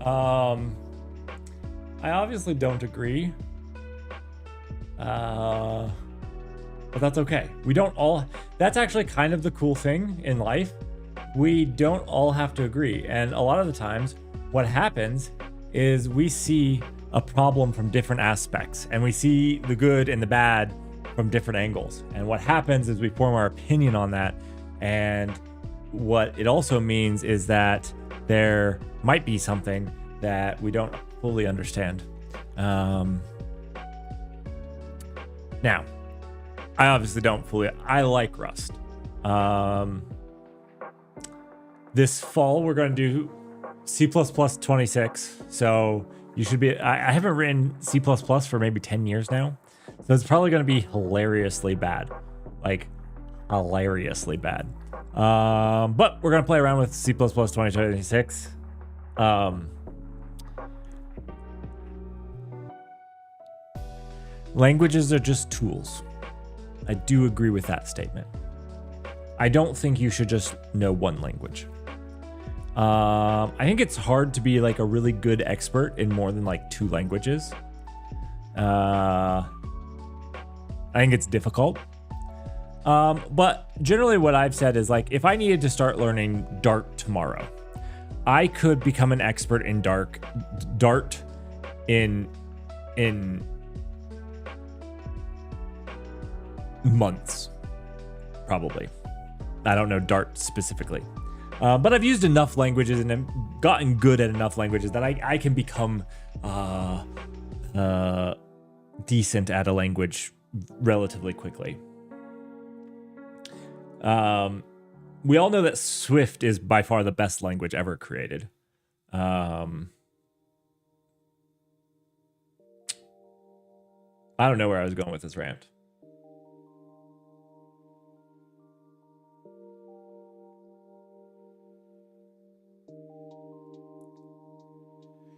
I obviously don't agree. But that's okay. We don't all. That's actually kind of the cool thing in life. We don't all have to agree, and a lot of the times, what happens is we see a problem from different aspects, and we see the good and the bad from different angles. And what happens is we form our opinion on that, and what it also means is that there might be something that we don't fully understand. Now, I obviously don't fully. I like Rust. This fall we're going to do C++ 26, so You should be. I haven't written C++ for maybe 10 years now, so it's probably going to be hilariously bad, like hilariously bad. But we're going to play around with C++ 2026. Languages are just tools. I do agree with that statement. I don't think you should just know one language. I think it's hard to be like a really good expert in more than like 2 languages. I think it's difficult. But generally what I've said is like, if I needed to start learning Dart tomorrow, I could become an expert in Dart in months, probably. I don't know Dart specifically. But I've used enough languages and I've gotten good at enough languages that I can become decent at a language relatively quickly. We all know that Swift is by far the best language ever created. I don't know where I was going with this rant.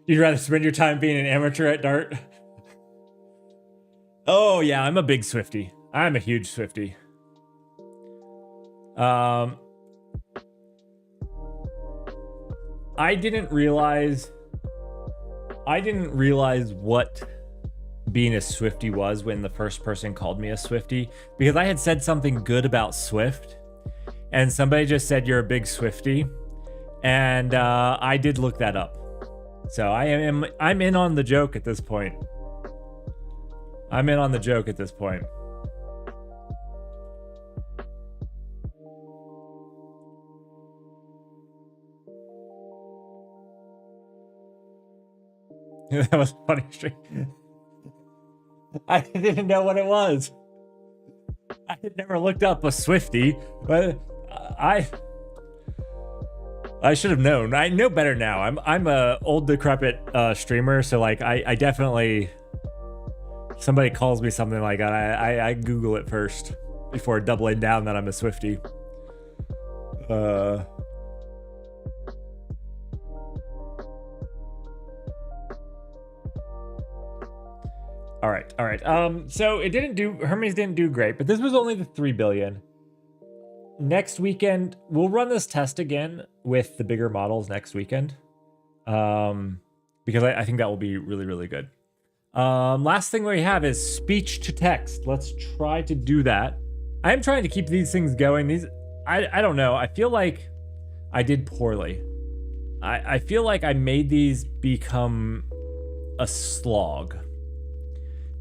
You'd rather spend your time being an amateur at Dart? Oh yeah, I'm a big Swiftie. I'm a huge Swiftie. I didn't realize what being a Swiftie was when the first person called me a Swiftie, because I had said something good about Swift and somebody just said you're a big Swiftie, and I did look that up. So I'm in on the joke at this point. I'm in on the joke at this point. That was a funny stream. I didn't know what it was. I had never looked up a Swiftie, but I should have known. I know better now. I'm a old decrepit streamer, so like I definitely, somebody calls me something like that, I Google it first before doubling down that I'm a Swiftie. All right. So Hermes didn't do great, but this was only the 3 billion. Next weekend, we'll run this test again with the bigger models next weekend. Because I think that will be really, really good. Last thing we have is speech to text. Let's try to do that. I am trying to keep these things going. I don't know. I feel like I did poorly. I feel like I made these become a slog.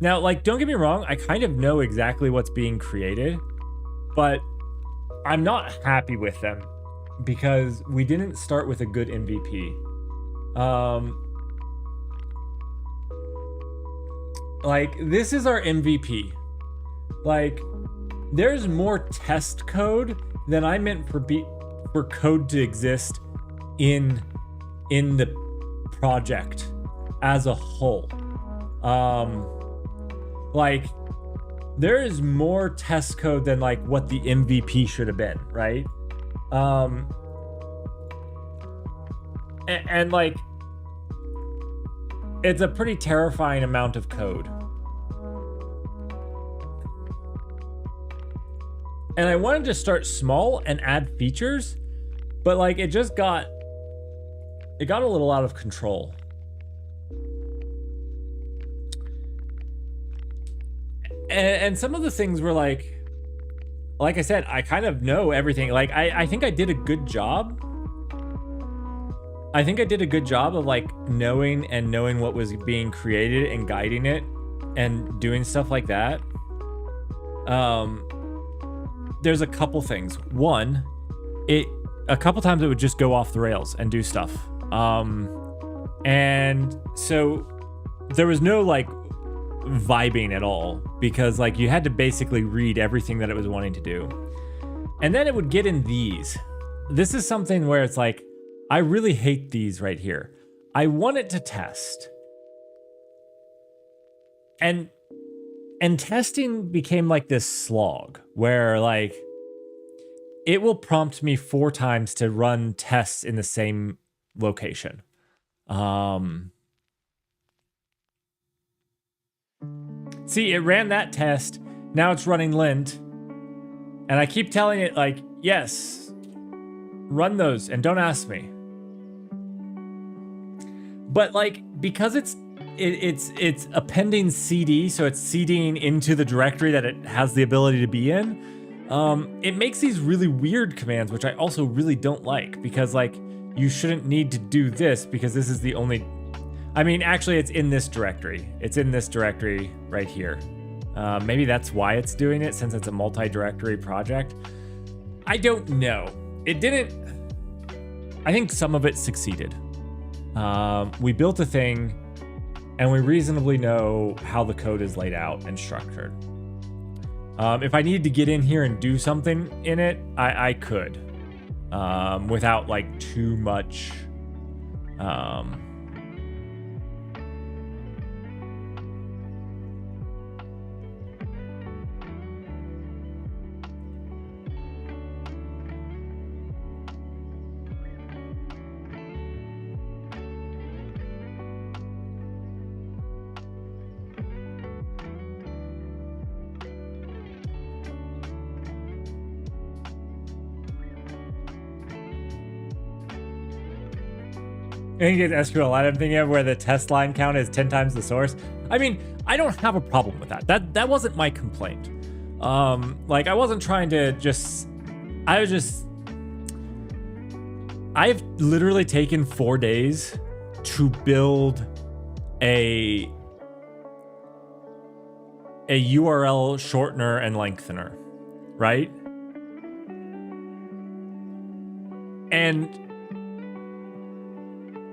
Now, like, don't get me wrong, I kind of know exactly what's being created, but I'm not happy with them because we didn't start with a good MVP. Like, this is our MVP. Like, there's more test code than I meant for code to exist in the project as a whole. Like, there is more test code than like what the MVP should have been, right? And like, it's a pretty terrifying amount of code. And I wanted to start small and add features, but like it got a little out of control. And some of the things were like I said, I kind of know everything. Like, I think I did a good job. I think I did a good job of like knowing what was being created and guiding it and doing stuff like that. There's a couple things. One, a couple times it would just go off the rails and do stuff. And so there was no like vibing at all, because like you had to basically read everything that it was wanting to do. And then it would get in these. This is something where it's like, I really hate these right here. I want it to test. and testing became like this slog where like it will prompt me 4 times to run tests in the same location. See, it ran that test. Now it's running lint. And I keep telling it like, yes, run those and don't ask me. But like, because it's appending CD, so it's CDing into the directory that it has the ability to be in, it makes these really weird commands, which I also really don't like, because like, you shouldn't need to do this because this is the only, I mean, actually it's in this directory. It's in this directory right here. Maybe that's why it's doing it, since it's a multi-directory project. I don't know. It didn't, I think some of it succeeded. We built a thing and we reasonably know how the code is laid out and structured. If I needed to get in here and do something in it, I could, without like too much, I think it's SQLite I'm thinking of, where the test line count is 10 times the source. I mean, I don't have a problem with that. That wasn't my complaint. Like, I wasn't trying to just... I've literally taken 4 days to build a URL shortener and lengthener, right?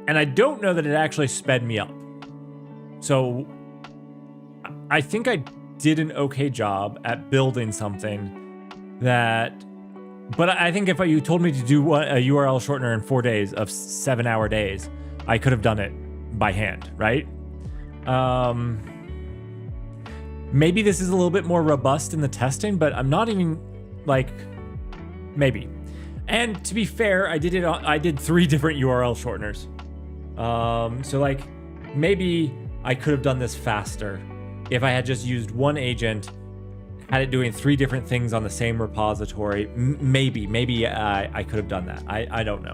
And I don't know that it actually sped me up. So I think I did an okay job at building something that, but I think if you told me to do a URL shortener in 4 days of 7-hour days, I could have done it by hand, right? Maybe this is a little bit more robust in the testing, but I'm not even like, maybe. And to be fair, I did 3 different URL shorteners. So like, maybe I could have done this faster if I had just used one agent, had it doing 3 different things on the same repository. Maybe I could have done that. I don't know.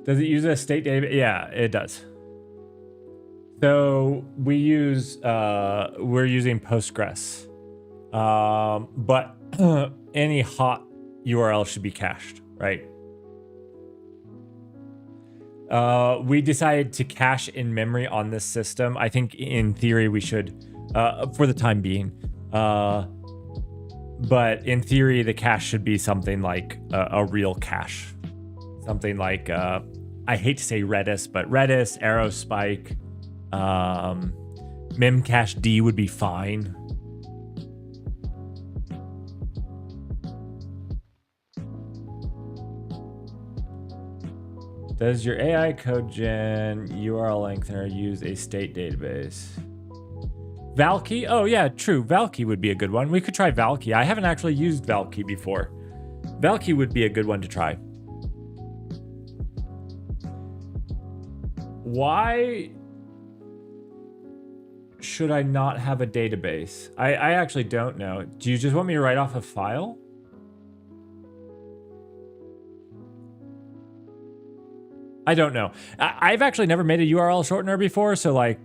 Does it use a state database? Yeah, it does. So we're using Postgres, but any hot URL should be cached, right? We decided to cache in memory on this system. I think in theory we should, for the time being, but in theory the cache should be something like a real cache, something like I hate to say Redis, but Redis, Aerospike, Memcached would be fine. Does your AI code gen URL lengthener use a state database? Valkey? Oh yeah, true. Valkey would be a good one. We could try Valkey. I haven't actually used Valkey before. Valkey would be a good one to try. Why should I not have a database? I actually don't know. Do you just want me to write off a file? I don't know. I've actually never made a URL shortener before, so like,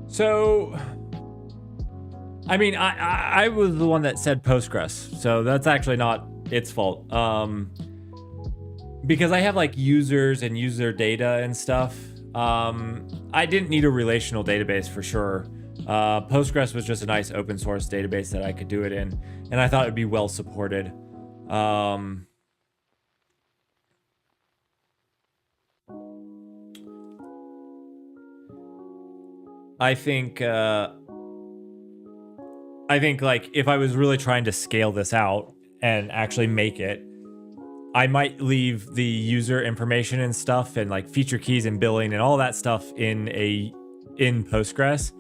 so I mean, I was the one that said Postgres, so that's actually not its fault. Because I have like users and user data and stuff. I didn't need a relational database for sure. Postgres was just a nice open source database that I could do it in, and I thought it'd be well supported. I think like if I was really trying to scale this out and actually make it, I might leave the user information and stuff and like feature keys and billing and all that stuff in Postgres.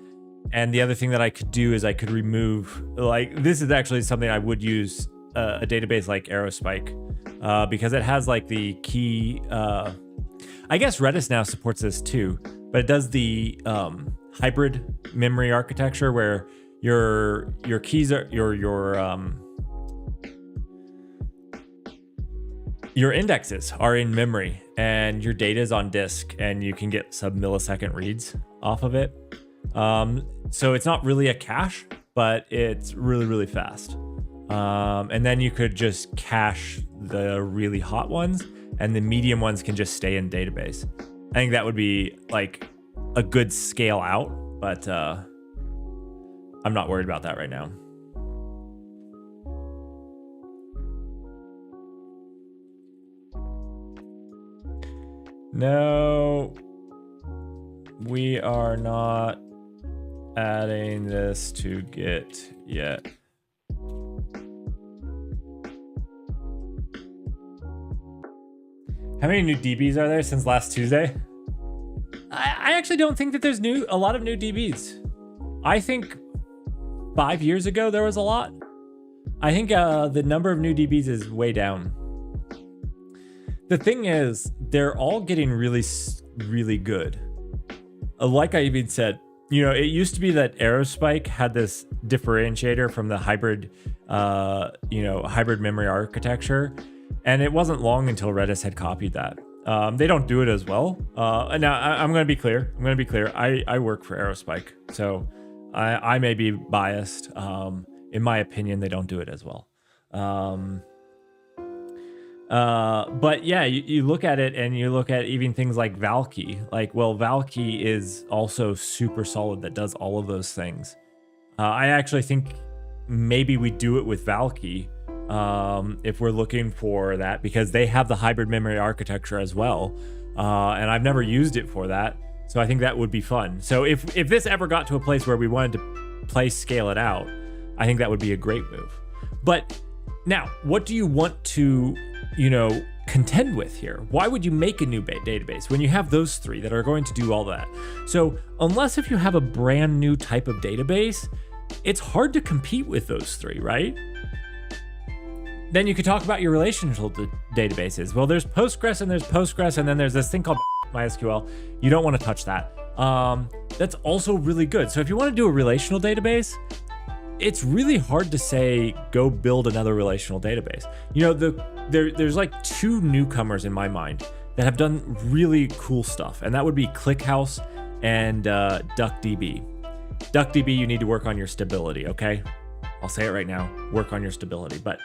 And the other thing that I could do is I could remove, like, this is actually something I would use a database like Aerospike because it has like the key. I guess Redis now supports this too, but it does the hybrid memory architecture where your keys are your indexes are in memory and your data is on disk, and you can get sub-millisecond reads off of it. So it's not really a cache, but it's really, really fast. And then you could just cache the really hot ones, and the medium ones can just stay in database. I think that would be like a good scale out, but I'm not worried about that right now. No, we are not adding this to Git yet. How many new DBs are there since last Tuesday? I actually don't think that there's a lot of new DBs. I think 5 years ago there was a lot. I think the number of new DBs is way down. The thing is, they're all getting really, really good. Like I even said, you know, it used to be that Aerospike had this differentiator from the hybrid, hybrid memory architecture. And it wasn't long until Redis had copied that. They don't do it as well. And now I'm going to be clear. I work for Aerospike, so I may be biased. In my opinion, they don't do it as well. But yeah, you look at it and you look at even things like Valkey. Like, well, Valkey is also super solid that does all of those things. I actually think maybe we do it with Valkey if we're looking for that, because they have the hybrid memory architecture as well. And I've never used it for that. So I think that would be fun. So if this ever got to a place where we wanted to scale it out, I think that would be a great move. But now, what do you want to, contend with here? Why would you make a new database when you have those three that are going to do all that? So unless if you have a brand new type of database, it's hard to compete with those three, right? Then you could talk about your relational databases. Well, there's Postgres and then there's this thing called MySQL. You don't want to touch that. That's also really good. So if you want to do a relational database, it's really hard to say, go build another relational database. There's like two newcomers in my mind that have done really cool stuff, and that would be ClickHouse and DuckDB. DuckDB, you need to work on your stability, okay? I'll say it right now, work on your stability. But,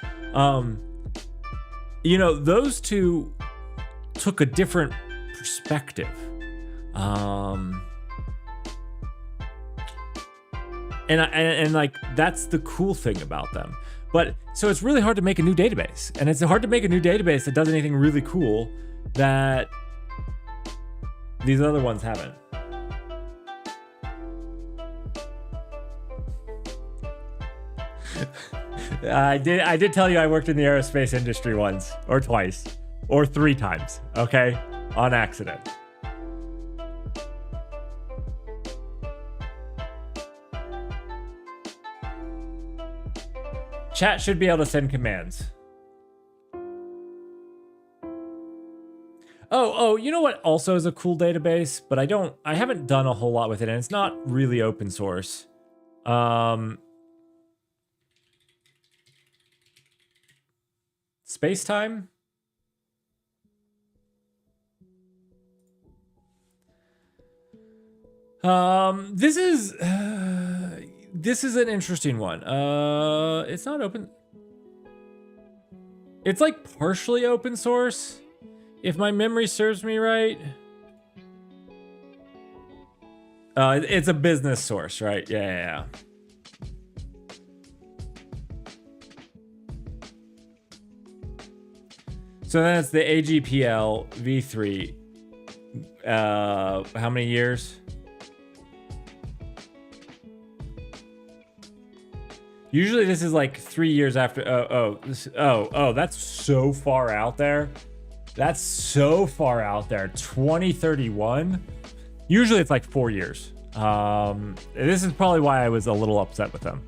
those two took a different perspective. And like, that's the cool thing about them. But so it's really hard to make a new database, and it's hard to make a new database that does anything really cool that these other ones haven't. I did tell you I worked in the aerospace industry once, or twice, or 3 times, okay? On accident. Chat should be able to send commands. Oh, you know what also is a cool database, but I haven't done a whole lot with it, and it's not really open source. Spacetime? This is this is an interesting one. It's not open. It's like partially open source, if my memory serves me right. It's a business source, right? Yeah. So then it's the AGPL v3. How many years? Usually this is like 3 years after. That's so far out there. That's so far out there. 2031. Usually it's like 4 years. This is probably why I was a little upset with them.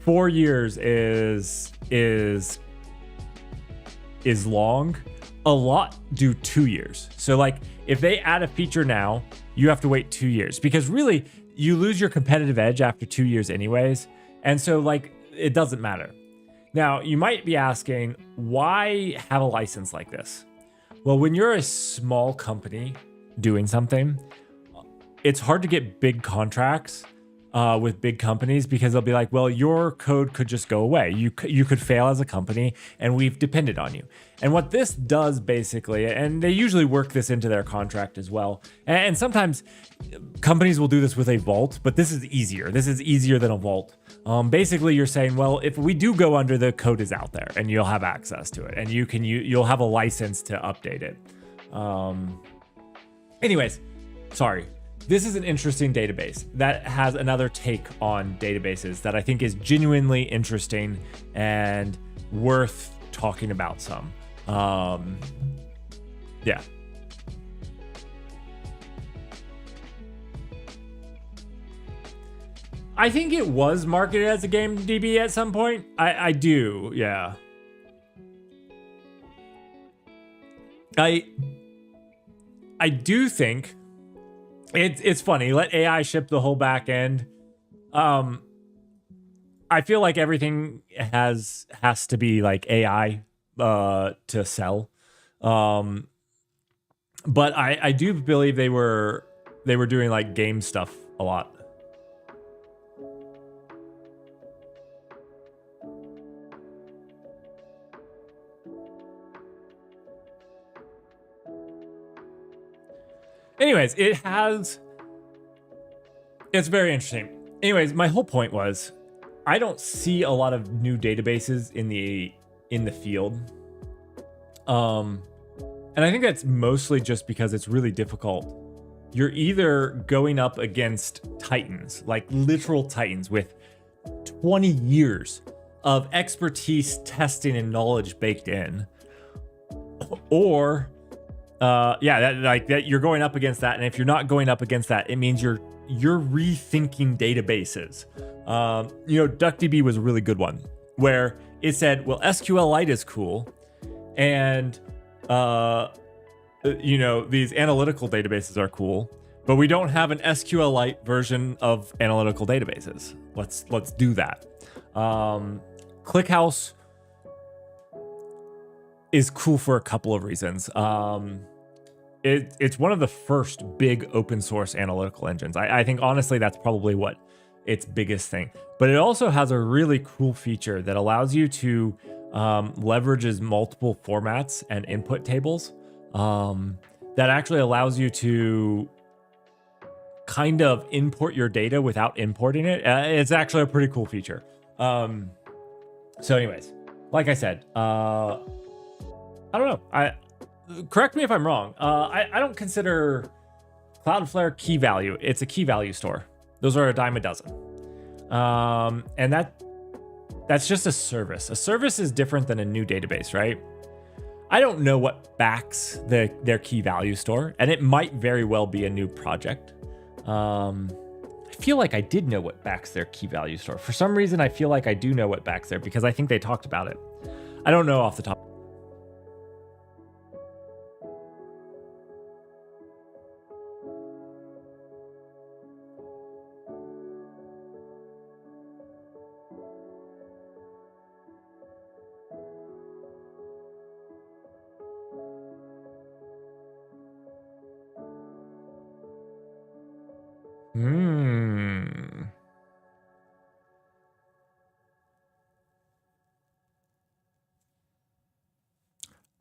4 years is long. A lot do 2 years. So like if they add a feature now, you have to wait 2 years because really you lose your competitive edge after 2 years anyways. And so like it doesn't matter. Now you might be asking, why have a license like this? Well, when you're a small company doing something, it's hard to get big contracts with big companies because they'll be like, well, your code could just go away. You could fail as a company and we've depended on you. And what this does basically, and they usually work this into their contract as well. And sometimes companies will do this with a vault, but this is easier. This is easier than a vault. Basically you're saying, well, if we do go under, the code is out there and you'll have access to it and you'll have a license to update it. Anyways, sorry. This is an interesting database that has another take on databases that I think is genuinely interesting and worth talking about some. Yeah. I think it was marketed as a game DB at some point. I do, yeah. I do think it's funny. Let AI ship the whole back end. I feel like everything has to be like AI to sell. But I do believe they were doing like game stuff a lot. Anyways, it's very interesting. Anyways, my whole point was, I don't see a lot of new databases in the field. And I think that's mostly just because it's really difficult. You're either going up against titans, like literal titans with 20 years of expertise, testing, and knowledge baked in, or that you're going up against that. And if you're not going up against that, it means you're rethinking databases. DuckDB was a really good one where it said, well, SQLite is cool. And, these analytical databases are cool, but we don't have an SQLite version of analytical databases. Let's do that. ClickHouse is cool for a couple of reasons. It's one of the first big open source analytical engines. I think honestly that's probably what its biggest thing. But it also has a really cool feature that allows you to leverages multiple formats and input tables. That actually allows you to kind of import your data without importing it. It's actually a pretty cool feature. So anyways, like I said, I don't know. Correct me if I'm wrong. I don't consider Cloudflare key value. It's a key value store. Those are a dime a dozen. And that's just a service. A service is different than a new database, right? I don't know what backs their key value store, and it might very well be a new project. I feel like I did know what backs their key value store. For some reason, I feel like I do know what backs there because I think they talked about it. I don't know off the top.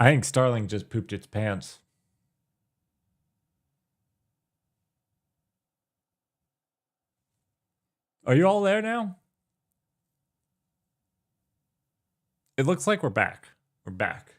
I think Starlink just pooped its pants. Are you all there now? It looks like we're back. We're back.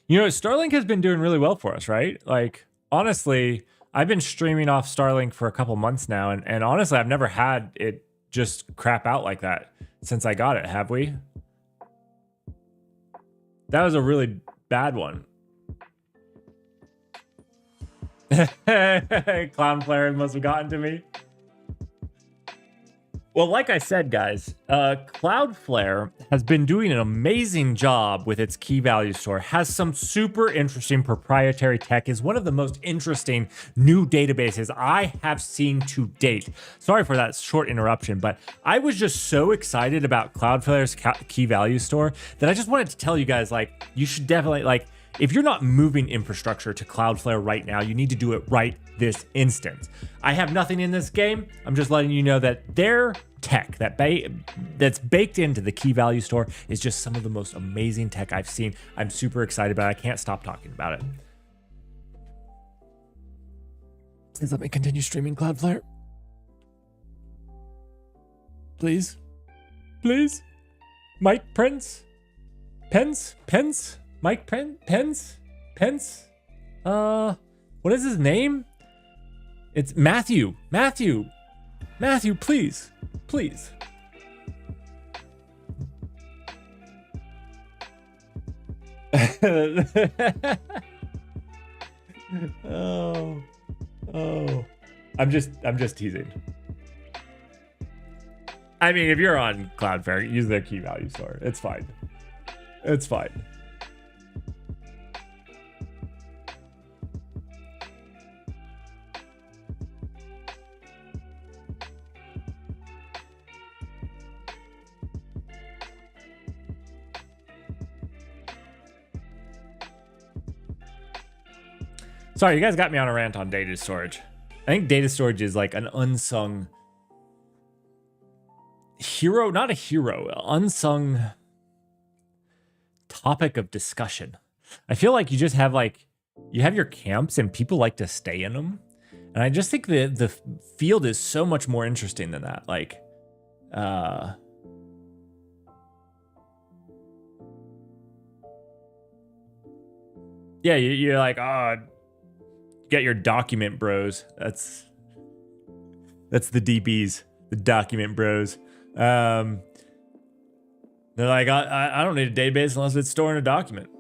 Yeah, Starlink has been doing really well for us, right? Like, honestly, I've been streaming off Starlink for a couple months now, and honestly, I've never had it just crap out like that since I got it, have we? That was a really bad one. Cloudflare must have gotten to me. Well, like I said, guys, Cloudflare has been doing an amazing job with its key value store, has some super interesting proprietary tech, is one of the most interesting new databases I have seen to date. Sorry for that short interruption, but I was just so excited about Cloudflare's key value store that I just wanted to tell you guys, like, you should definitely, like, if you're not moving infrastructure to Cloudflare right now, you need to do it right this instant. I have nothing in this game. I'm just letting you know that their tech that's baked into the key value store is just some of the most amazing tech I've seen. I'm super excited about it. I can't stop talking about it. Please let me continue streaming Cloudflare. Please. Please. Mike Pence? Pence? Mike Pence? What is his name? It's Matthew, please. Oh. I'm just teasing. I mean, if you're on Cloudflare, use their key value store. It's fine. It's fine. Sorry, you guys got me on a rant on data storage. I think data storage is like an unsung hero, not a hero, unsung topic of discussion. I feel like you just have you have your camps and people like to stay in them. And I just think the field is so much more interesting than that. Like, yeah, you're like, oh, get your document bros. That's the DBs, the document bros. They're like, I don't need a database unless it's storing a document.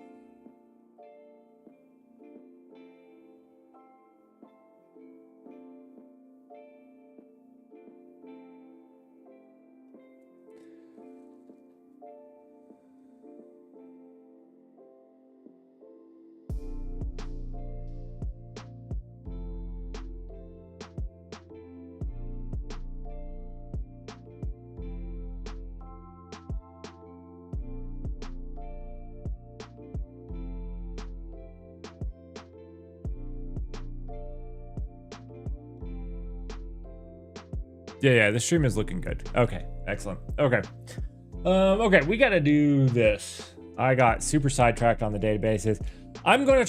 Yeah, the stream is looking good. Okay, excellent. Okay. Okay, we gotta do this. I got super sidetracked on the databases. I'm gonna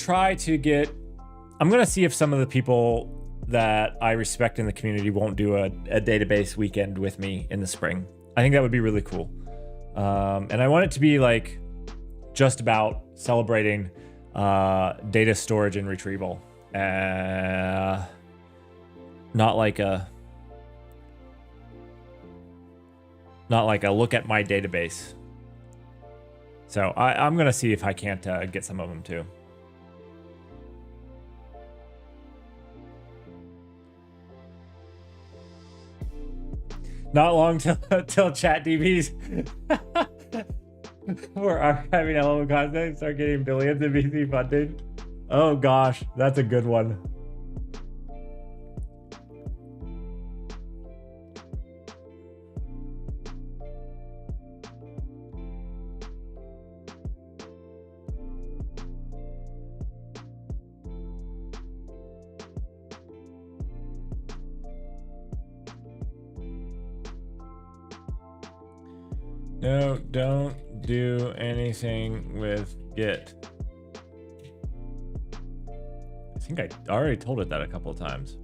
see if some of the people that I respect in the community won't do a database weekend with me in the spring. I think that would be really cool. And I want it to be like just about celebrating data storage and retrieval. Not like a look at my database. So I'm going to see if I can't get some of them too. Not long till chat DBs we're archiving LLM content and start getting billions in VC funding. Oh gosh, that's a good one. No, don't do anything with Git. I think I already told it that a couple of times.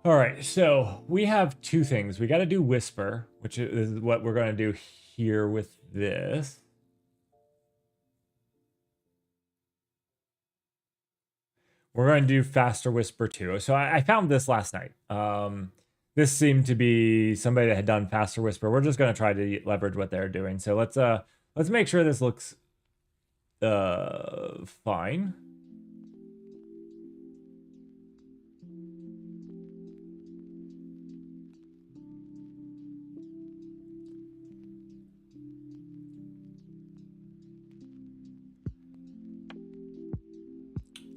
All right, so we have two things. We got to do Whisper, which is what we're going to do here with this. We're going to do Faster Whisper too. So I found this last night. This seemed to be somebody that had done Faster Whisper. We're just going to try to leverage what they're doing. So let's make sure this looks fine.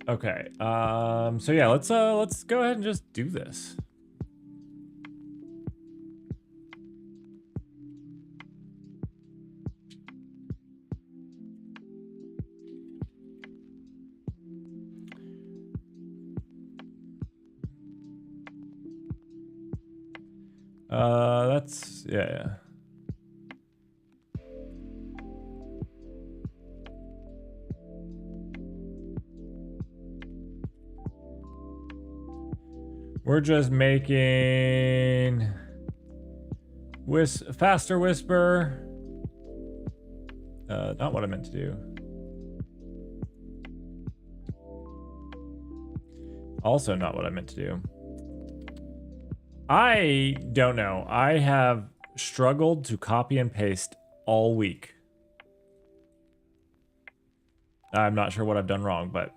Okay. So yeah, let's go ahead and just do this. That's yeah. We're just making Faster Whisper. Not what I meant to do. Also not what I meant to do. I don't know. I have struggled to copy and paste all week. I'm not sure what I've done wrong, but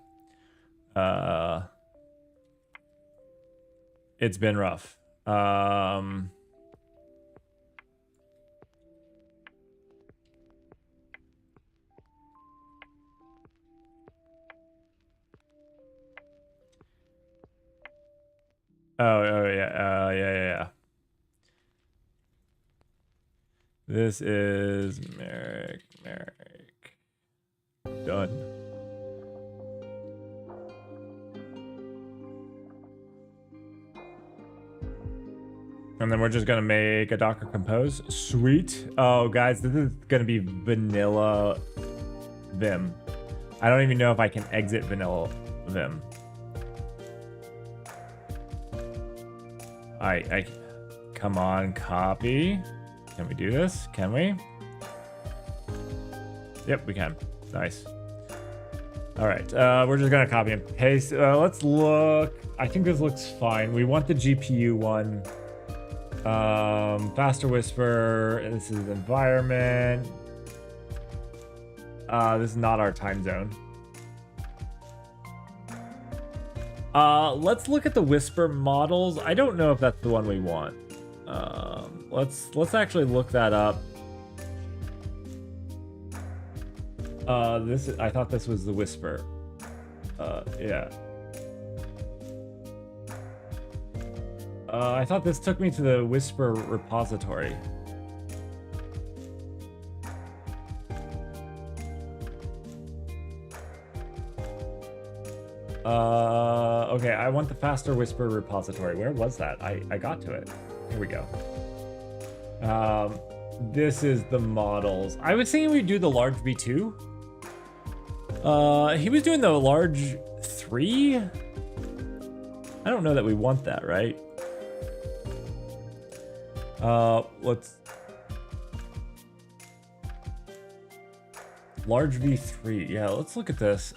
it's been rough. Oh yeah, yeah. This is Merrick. Done. And then we're just gonna make a Docker Compose. Sweet. Oh, guys, this is gonna be vanilla Vim. I don't even know if I can exit vanilla Vim. I come on, copy. Can we do this? Can we? Yep, we can. Nice. All right, we're just gonna copy and paste. Let's look. I think this looks fine. We want the GPU one. Faster Whisper. This is environment. This is not our time zone. Let's look at the Whisper models. I don't know if that's the one we want. Let's actually look that up. I thought this was the Whisper. Yeah. I thought this took me to the Whisper repository. Okay, I want the Faster Whisper repository. Where was that? I got to it. Here we go. This is the models. I was thinking we'd do the large V2. He was doing the large 3. I don't know that we want that, right? Let's... Large V3. Yeah, let's look at this.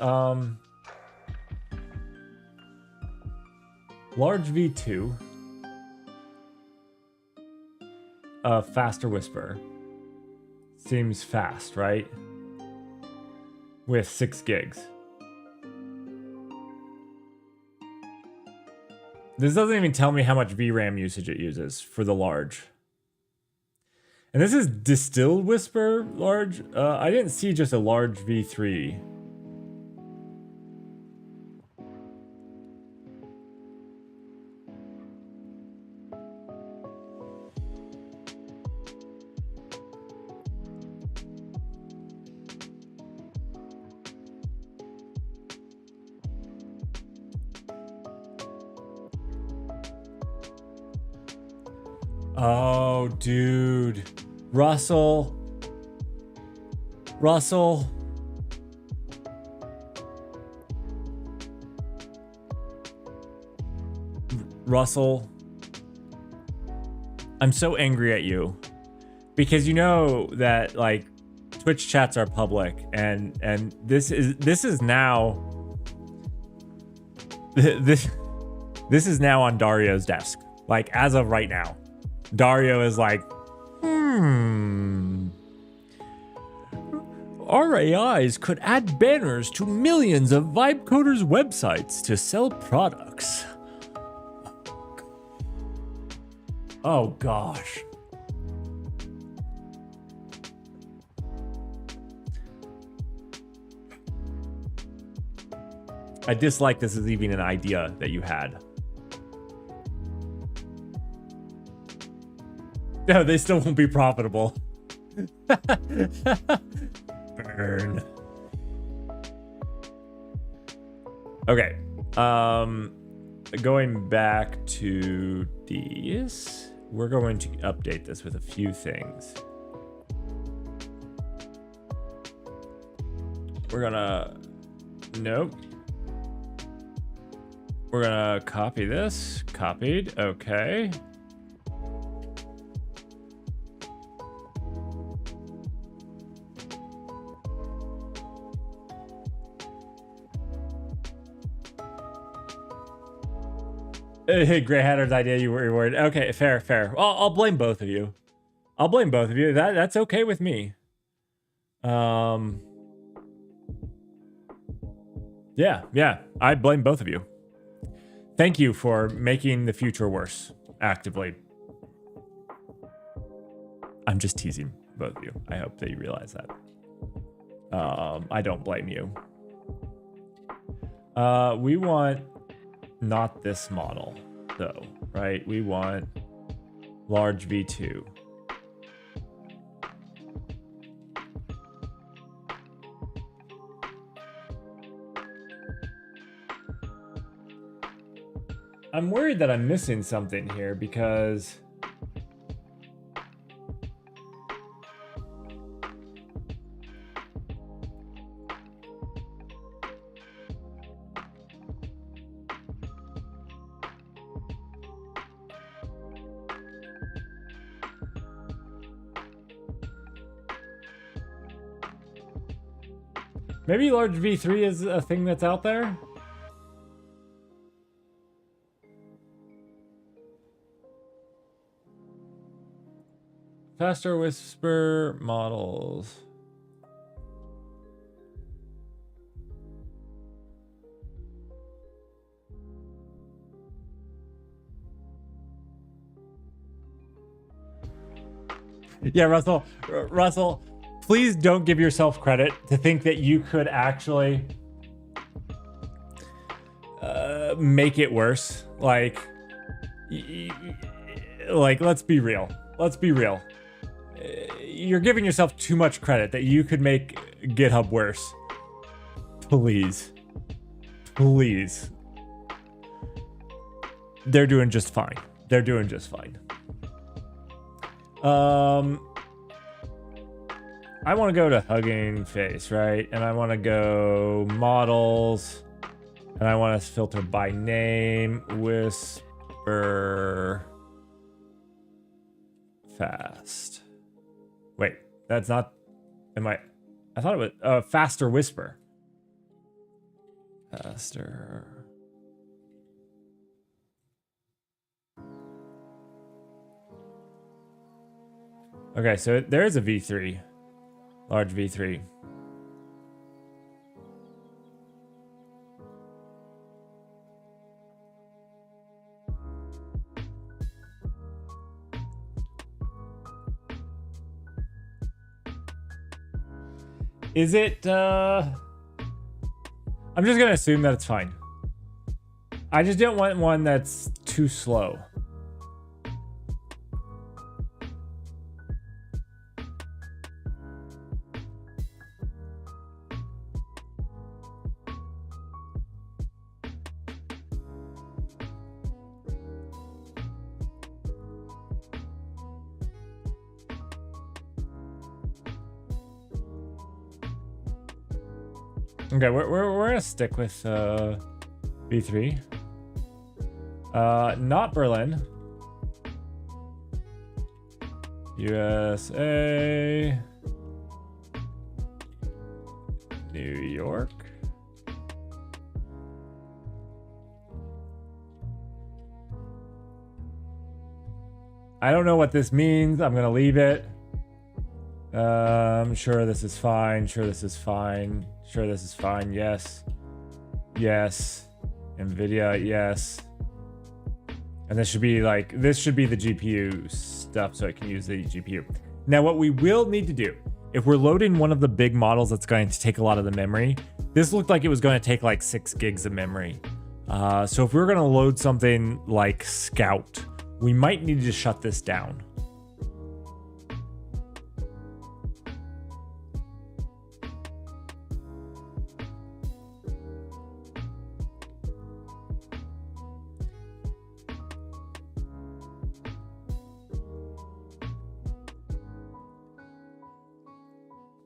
Large V2. Faster Whisper. Seems fast, right? With 6 gigs. This doesn't even tell me how much VRAM usage it uses for the large. And this is distilled Whisper large. I didn't see just a large V3. Oh, dude. Russell. Russell. Russell. I'm so angry at you. Because you know that, like, Twitch chats are public, and this is now this is now on Dario's desk. Like, as of right now, Dario is like, our AIs could add banners to millions of vibe coders websites to sell products. Oh gosh. I dislike this is even an idea that you had. No, they still won't be profitable. Burn. Okay. Going back to these, we're going to update this with a few things. We're gonna, nope. We're gonna copy this. Copied. Okay. Hey, Grey Hatter's idea, you were worried. Okay, fair, fair. I'll blame both of you. I'll blame both of you. That's okay with me. Yeah, I blame both of you. Thank you for making the future worse, actively. I'm just teasing both of you. I hope that you realize that. I don't blame you. We want not this model, though, right? We want large V2. I'm worried that I'm missing something here because maybe large V3 is a thing that's out there. Faster whisper models. Yeah, Russell, please don't give yourself credit to think that you could actually make it worse. Like, let's be real. Let's be real. You're giving yourself too much credit that you could make GitHub worse. Please. Please. They're doing just fine. They're doing just fine. I want to go to Hugging Face, right? And I want to go models. And I want to filter by name. Whisper. Fast. Wait, that's not. I thought it was faster whisper. Faster. Okay, so there is a V3. Large V3. Is it, I'm just gonna assume that it's fine. I just don't want one that's too slow. Okay, we're gonna stick with V3. Not Berlin. USA. New York. I don't know what this means. I'm gonna leave it. Sure this is fine. Sure this is fine. Sure this is fine. Yes. Yes. NVIDIA, yes. And this should be like, this should be the GPU stuff so I can use the GPU. Now what we will need to do, if we're loading one of the big models that's going to take a lot of the memory, this looked like it was going to take like 6 gigs of memory. So if we're going to load something like Scout, we might need to shut this down.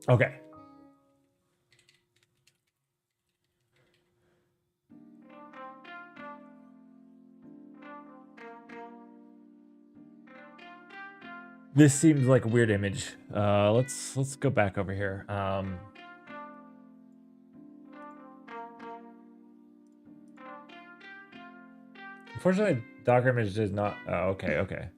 Okay. This seems like a weird image. Let's go back over here. Unfortunately, Docker image does not. Oh, okay, okay.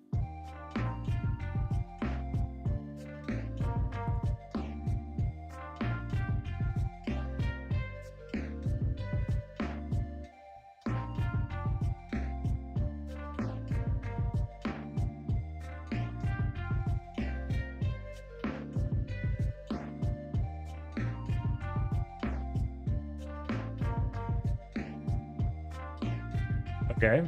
Okay.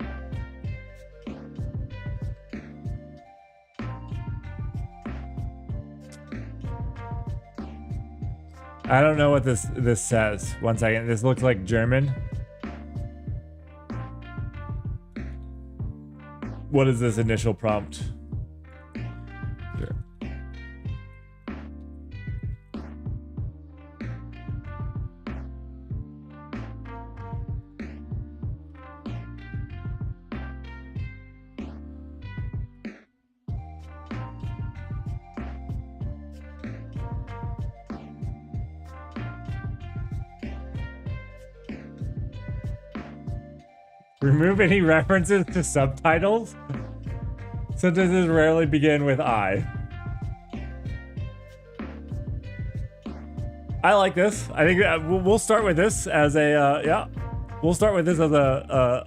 I don't know what this says. One second. This looks like German. What is this initial prompt? Sure. Remove any references to subtitles? Sentences rarely begin with I. I like this. I think we'll start with this as a, yeah. We'll start with this as a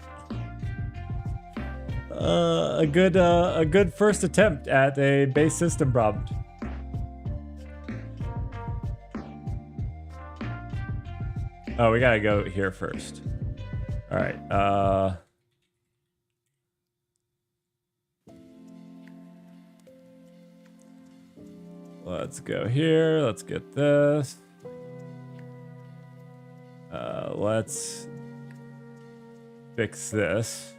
good first attempt at a base system prompt. Oh, we gotta go here first. All right. Let's go here. Let's get this. Let's fix this.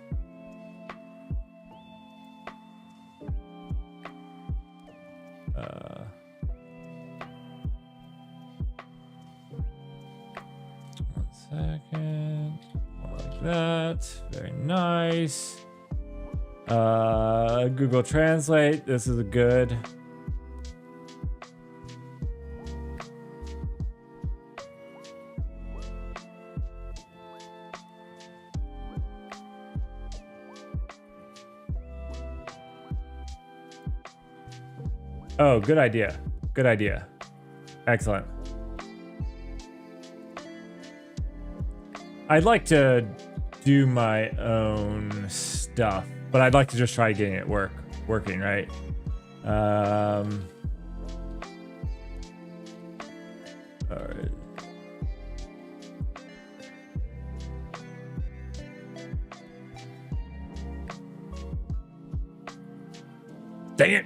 One second. Like that. Very nice. Google Translate. This is good. Oh, good idea. Good idea. Excellent. I'd like to do my own stuff, but I'd like to just try getting it working, right? All right. Dang it.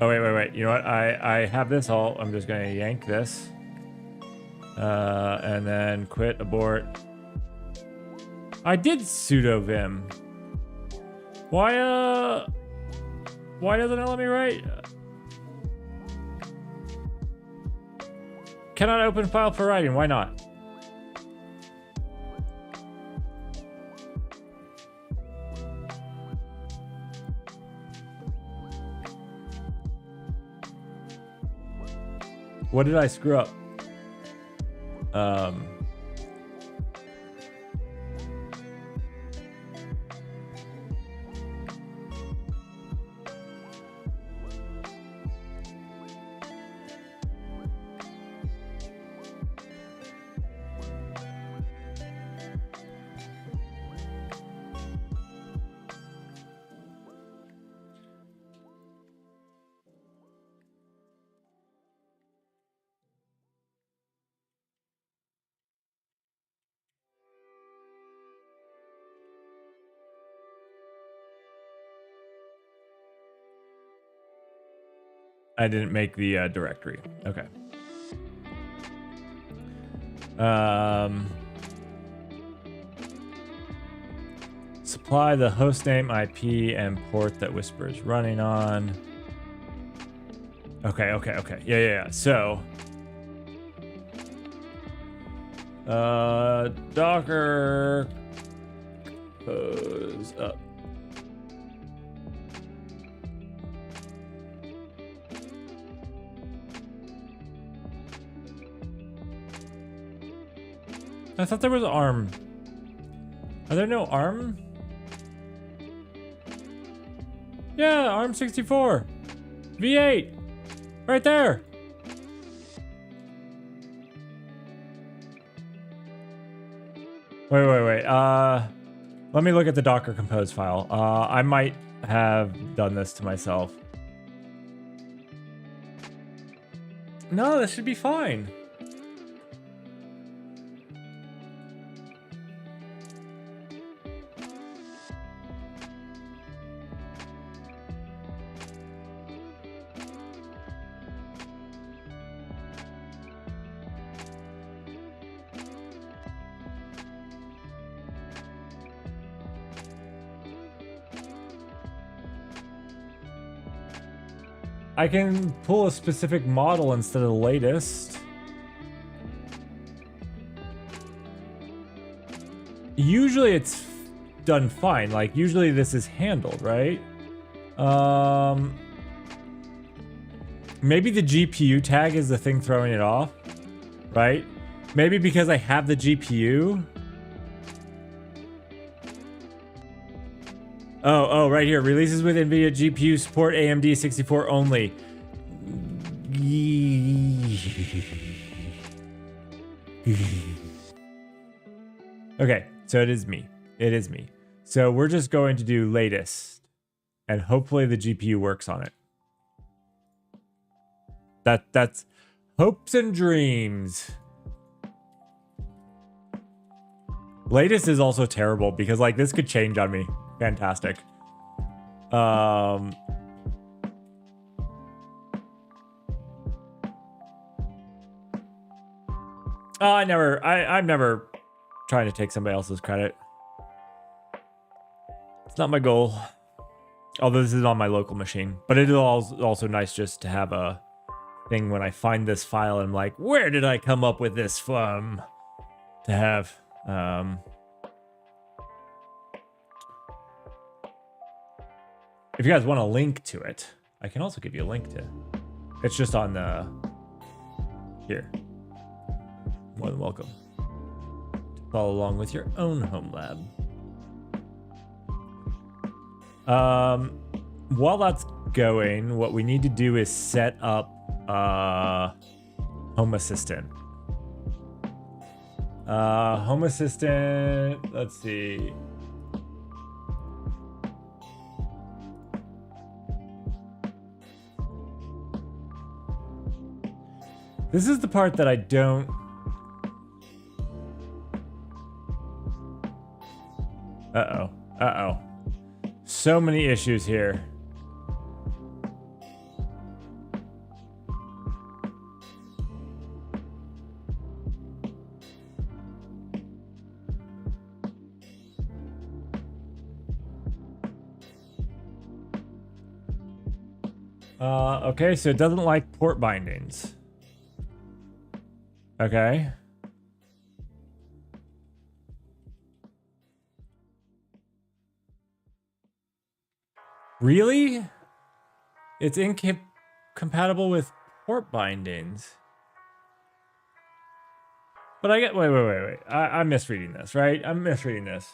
Oh, wait. You know what? I have this all. I'm just going to yank this. And then quit, abort. I did sudo vim. Why doesn't it let me write? cannot open file for writing. Why not? What did I screw up? I didn't make the directory. Okay. Supply the hostname, IP, and port that Whisper is running on. Okay. Yeah. So, Docker goes up. I thought there was ARM. Are there no ARM? Yeah, ARM 64. V8. Right there. Wait. Let me look at the Docker Compose file. I might have done this to myself. No, this should be fine. I can pull a specific model instead of the latest. Usually it's done fine. Like usually this is handled, right? Maybe the GPU tag is the thing throwing it off, right? Maybe because I have the GPU. Oh, right here. Releases with NVIDIA GPU support AMD 64 only. Okay, so it is me. So we're just going to do latest. And hopefully the GPU works on it. That's hopes and dreams. Latest is also terrible because like this could change on me. Fantastic. I'm never trying to take somebody else's credit. It's not my goal. Although this is on my local machine. But it is also nice just to have a thing when I find this file and I'm like, where did I come up with this from? To have. If you guys want a link to it, I can also give you a link to it. It's just on the... Here. More than welcome. To follow along with your own home lab. While that's going, what we need to do is set up Home Assistant. Home Assistant, let's see. This is the part that I don't... Uh-oh. So many issues here. Okay, so it doesn't like port bindings. Okay. Really? It's incompatible with port bindings. But I get, wait. I'm misreading this, right? I'm misreading this.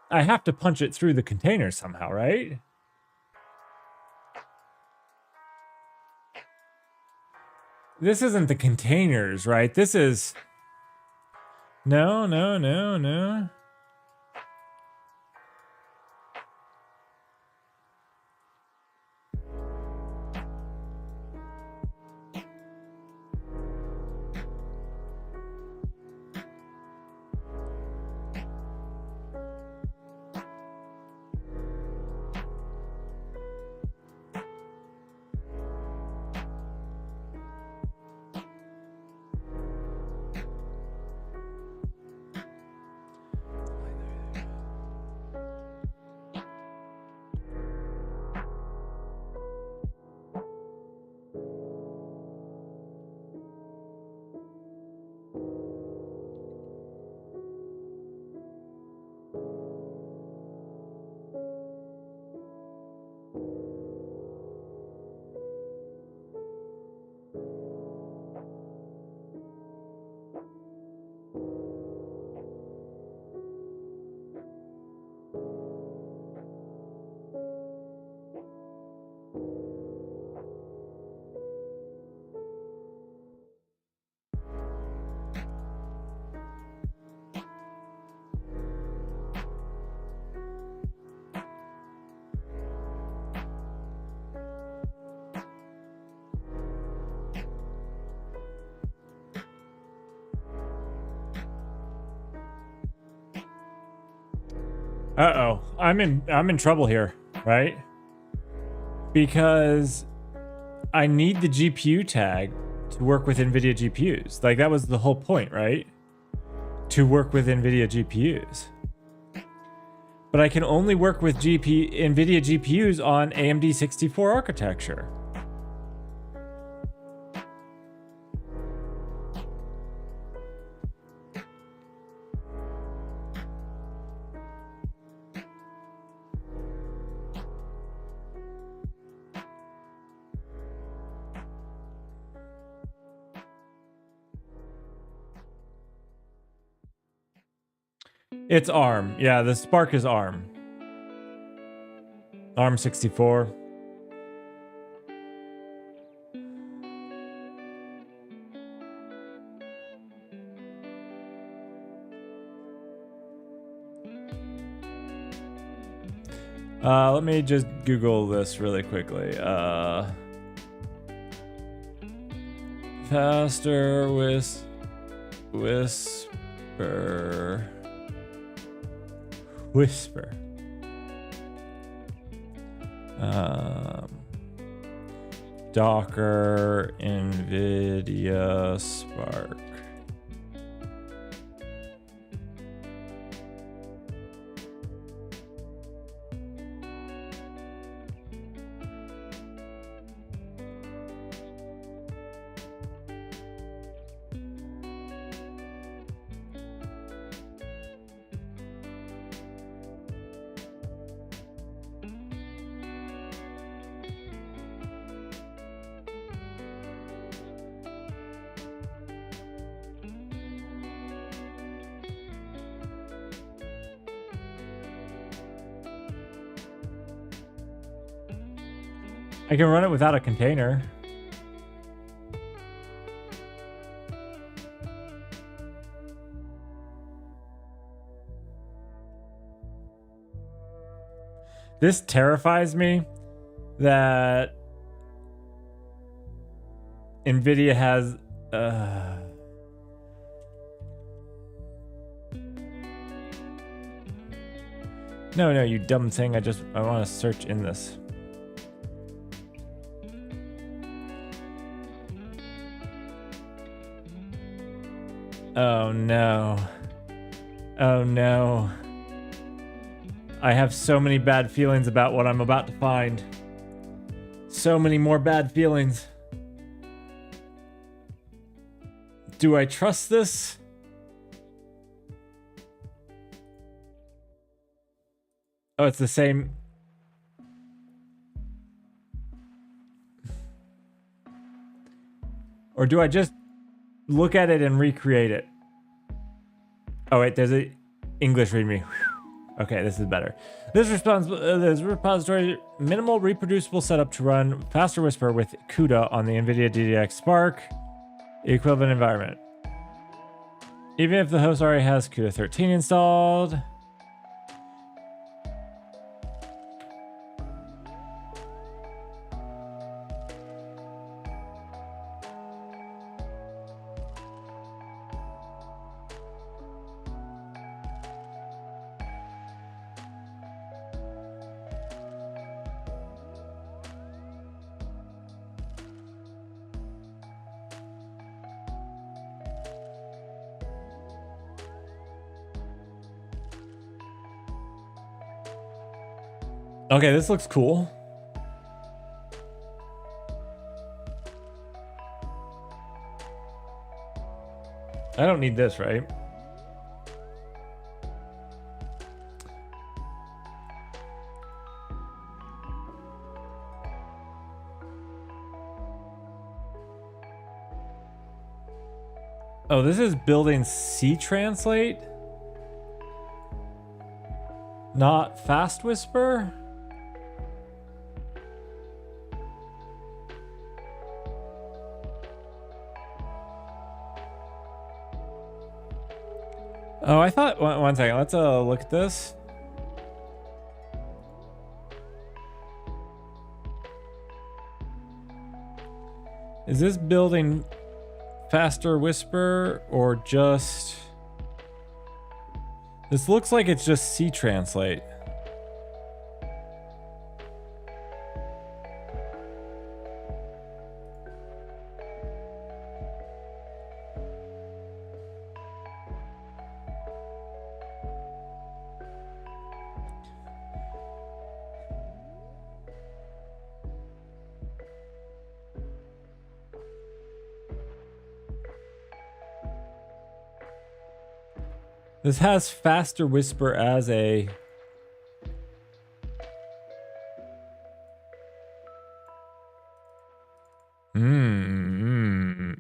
I have to punch it through the container somehow, right? This isn't the containers, right? This is... No. Uh-oh. I'm in trouble here, right? Because I need the GPU tag to work with NVIDIA GPUs. Like, that was the whole point, right? To work with NVIDIA GPUs. But I can only work with NVIDIA GPUs on AMD 64 architecture. It's ARM. Yeah, the Spark is ARM. ARM 64. Let me just Google this really quickly. Faster Whisper. Docker NVIDIA Spark. I can run it without a container. This terrifies me that NVIDIA has No, you dumb thing. I want to search in this. Oh no. Oh no. I have so many bad feelings about what I'm about to find. So many more bad feelings. Do I trust this? Oh, it's the same. Or do I just look at it and recreate it? Oh wait, there's a English read me. Okay, this is better. This repository minimal reproducible setup to run faster Whisper with CUDA on the NVIDIA DDX Spark equivalent environment. Even if the host already has CUDA 13 installed. Okay, this looks cool. I don't need this, right? Oh, this is building C translate? Not fast whisper? Oh, I thought, one second, let's look at this. Is this building faster whisper or just... This looks like it's just C translate. This has faster whisper as a...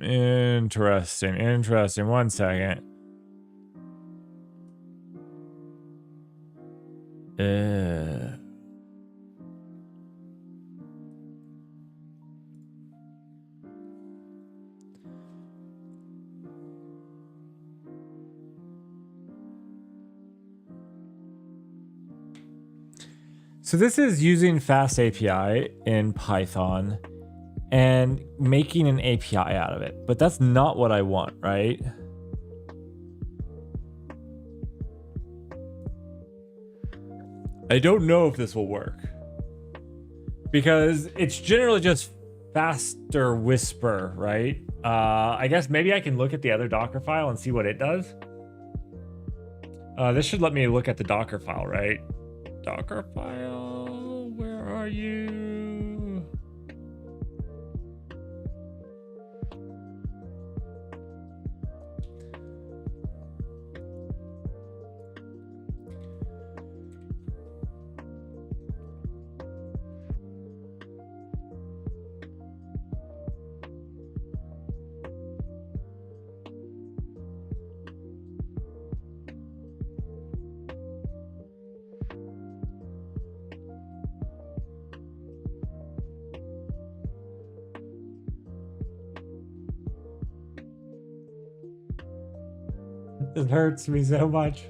Interesting, interesting. One second. So this is using Fast API in Python and making an API out of it, but that's not what I want, right? I don't know if this will work because it's generally just faster whisper, right? I guess maybe I can look at the other Docker file and see what it does. This should let me look at the Docker file, right? Docker file, where are you? It hurts me so much.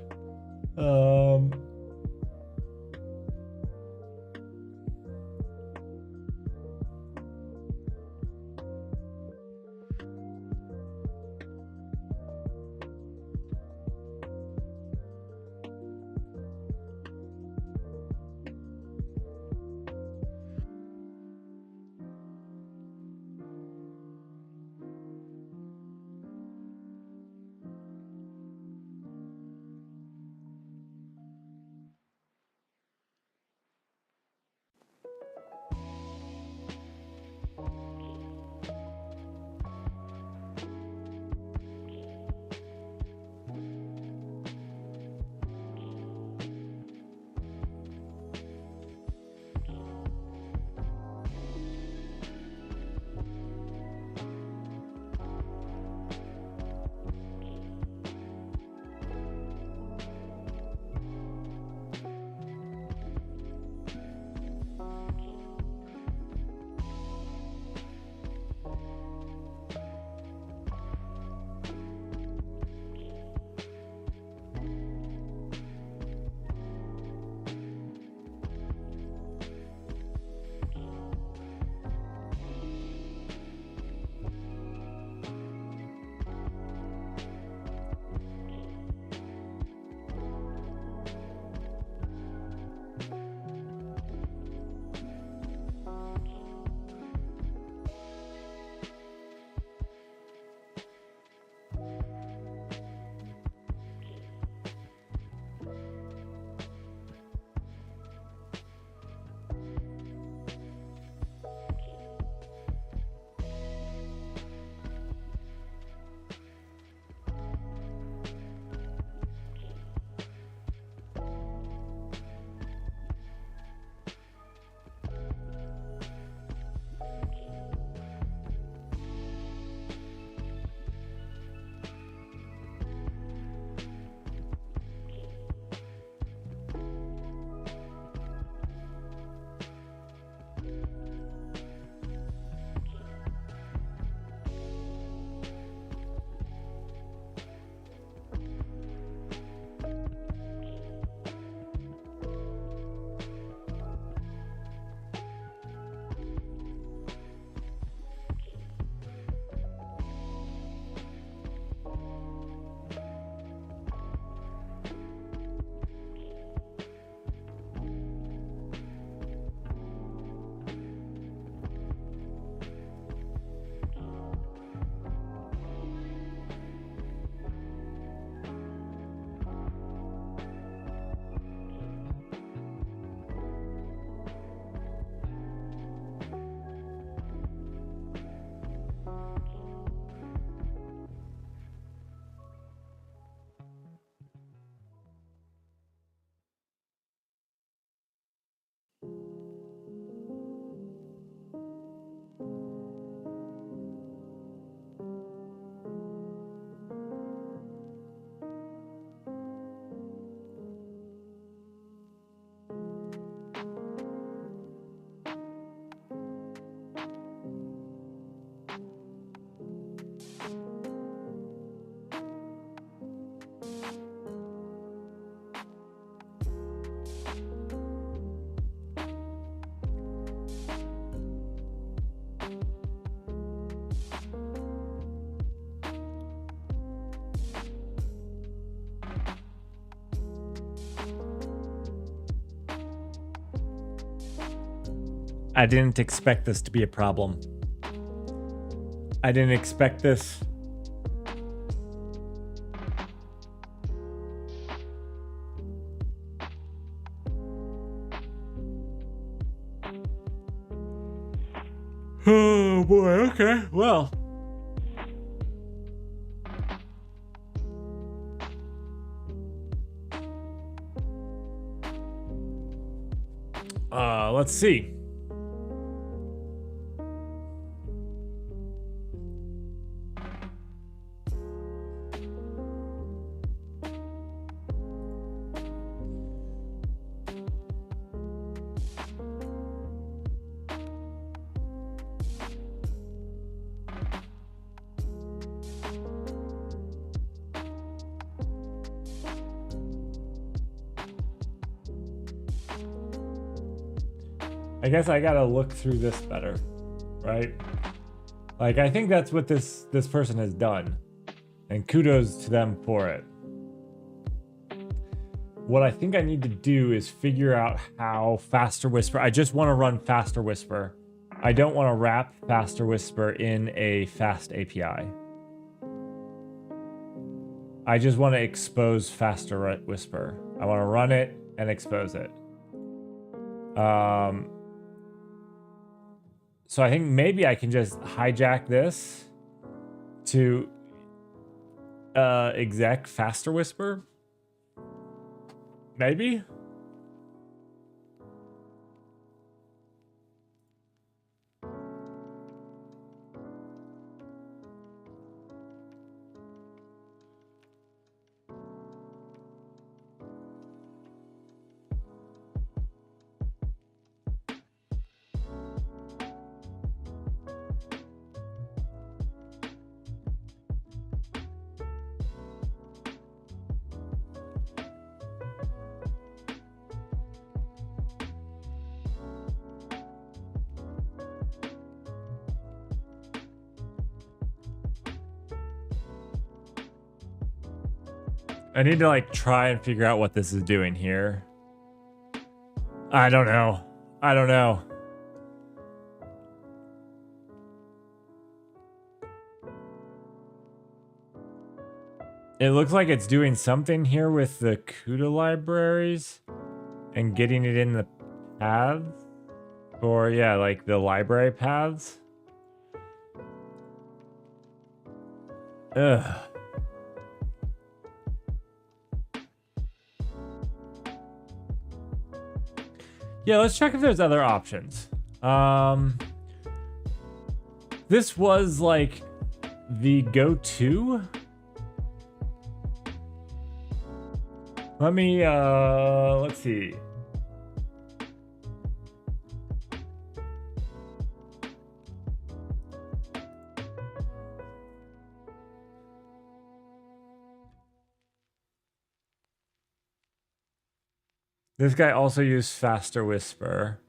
I didn't expect this to be a problem. I didn't expect this. Oh boy, okay. Well. Let's see. I guess I gotta look through this better, right? Like, I think that's what this person has done, and kudos to them for it. What I think I need to do is figure out how Faster Whisper. I just want to run Faster Whisper. I don't want to wrap Faster Whisper in a fast API. I just want to expose Faster Whisper. I want to run it and expose it. So I think maybe I can just hijack this to exec Faster Whisper. Maybe. I need to like try and figure out what this is doing here. I don't know. I don't know. It looks like it's doing something here with the CUDA libraries and getting it in the paths. Or yeah, like the library paths. Ugh. Yeah, let's check if there's other options. This was like the go-to. Let me, let's see. This guy also used Faster Whisper.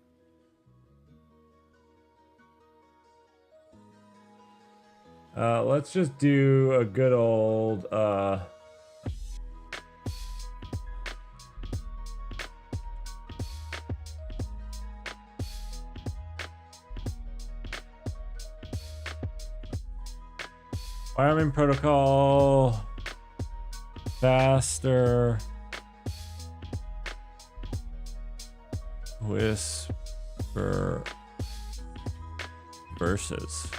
Let's just do a good old, Wireman protocol, Faster Whisper versus.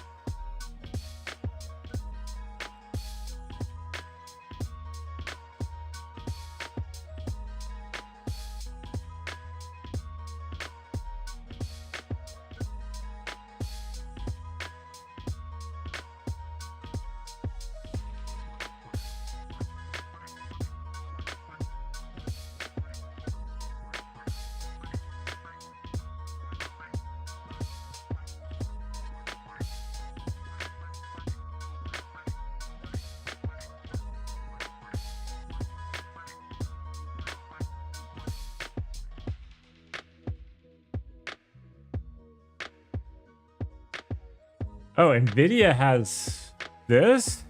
Oh, NVIDIA has this?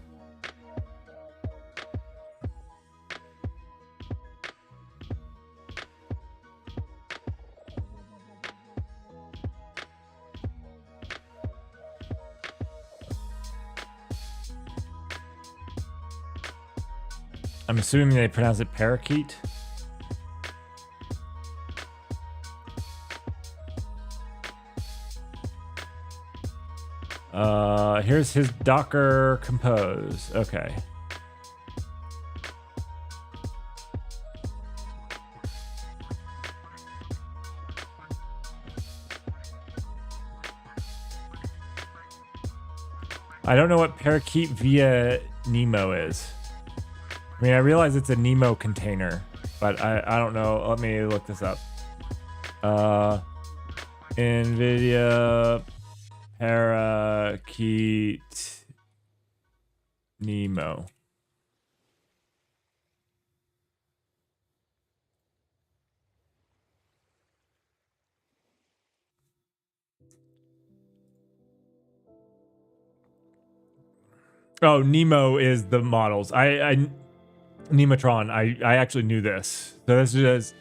I'm assuming they pronounce it parakeet. Here's his Docker compose. Okay. I don't know what parakeet via Nemo is. I mean, I realize it's a Nemo container, but I don't know. Let me look this up. NVIDIA parakeet Nemo. Oh, Nemo is the models. Nemotron. I actually knew this. So this is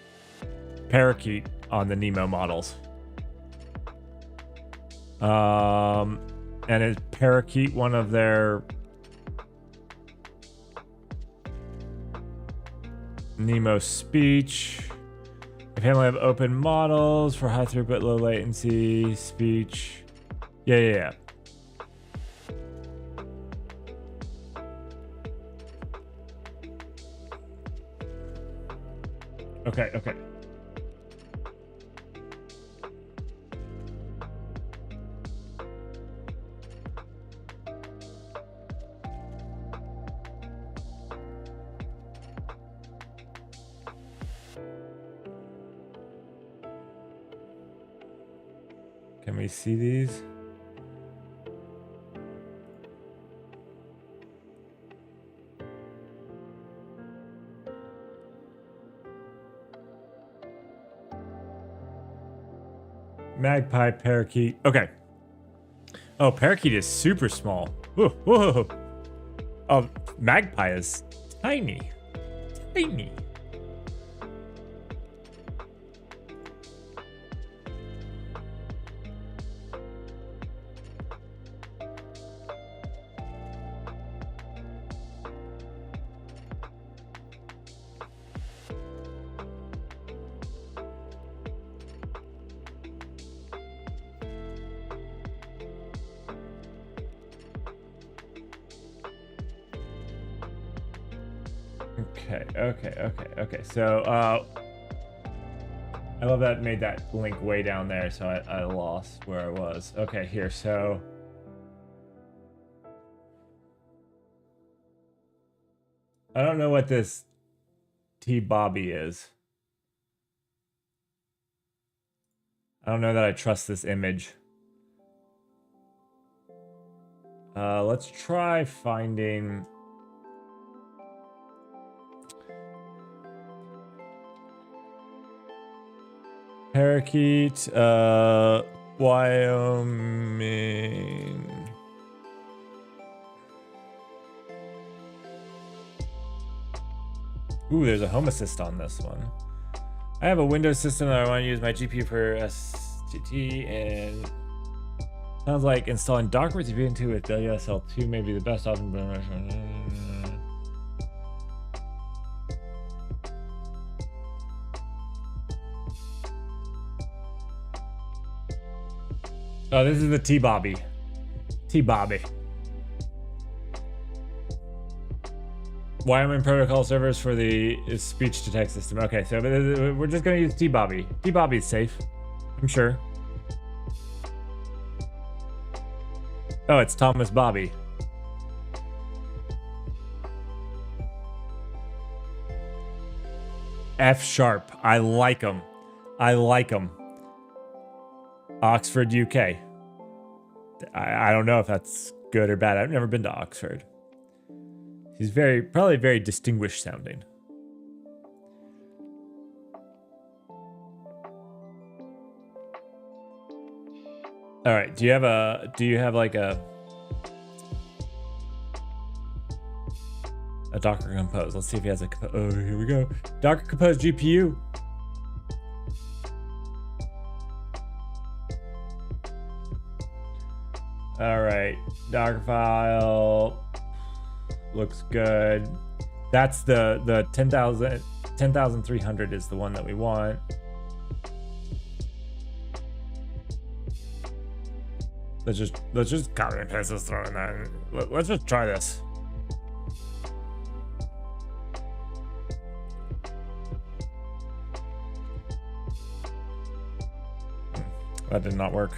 parakeet on the Nemo models. And is parakeet one of their Nemo speech? A family of open models for high throughput, low latency speech. Yeah. Okay. Can we see these? Magpie, parakeet. Okay. Oh, parakeet is super small. Whoa. Oh, magpie is tiny. Okay. So, I love that it made that link way down there, so I lost where I was. Okay, here, so... I don't know what this T-Bobby is. I don't know that I trust this image. Let's try finding... Parakeet, Wyoming. Ooh, there's a home assist on this one. I have a Windows system that I want to use my GPU for STT, and sounds like installing Docker with VN2 with WSL2 may be the best option. Oh, this is the T-Bobby. Wyoming protocol servers for the speech to text system. Okay, so we're just gonna use T-Bobby. T-Bobby is safe, I'm sure. Oh, it's Thomas Bobby. F sharp. I like him. Oxford, UK. I don't know if that's good or bad. I've never been to Oxford. He's probably very distinguished sounding. All right. Do you have like a Docker Compose? Let's see if he has a. Oh, here we go. Docker Compose GPU. All right, Docker file looks good. That's the 10,300 is the one that we want. Let's just copy and paste this, throw in that. Let's just try this. That did not work.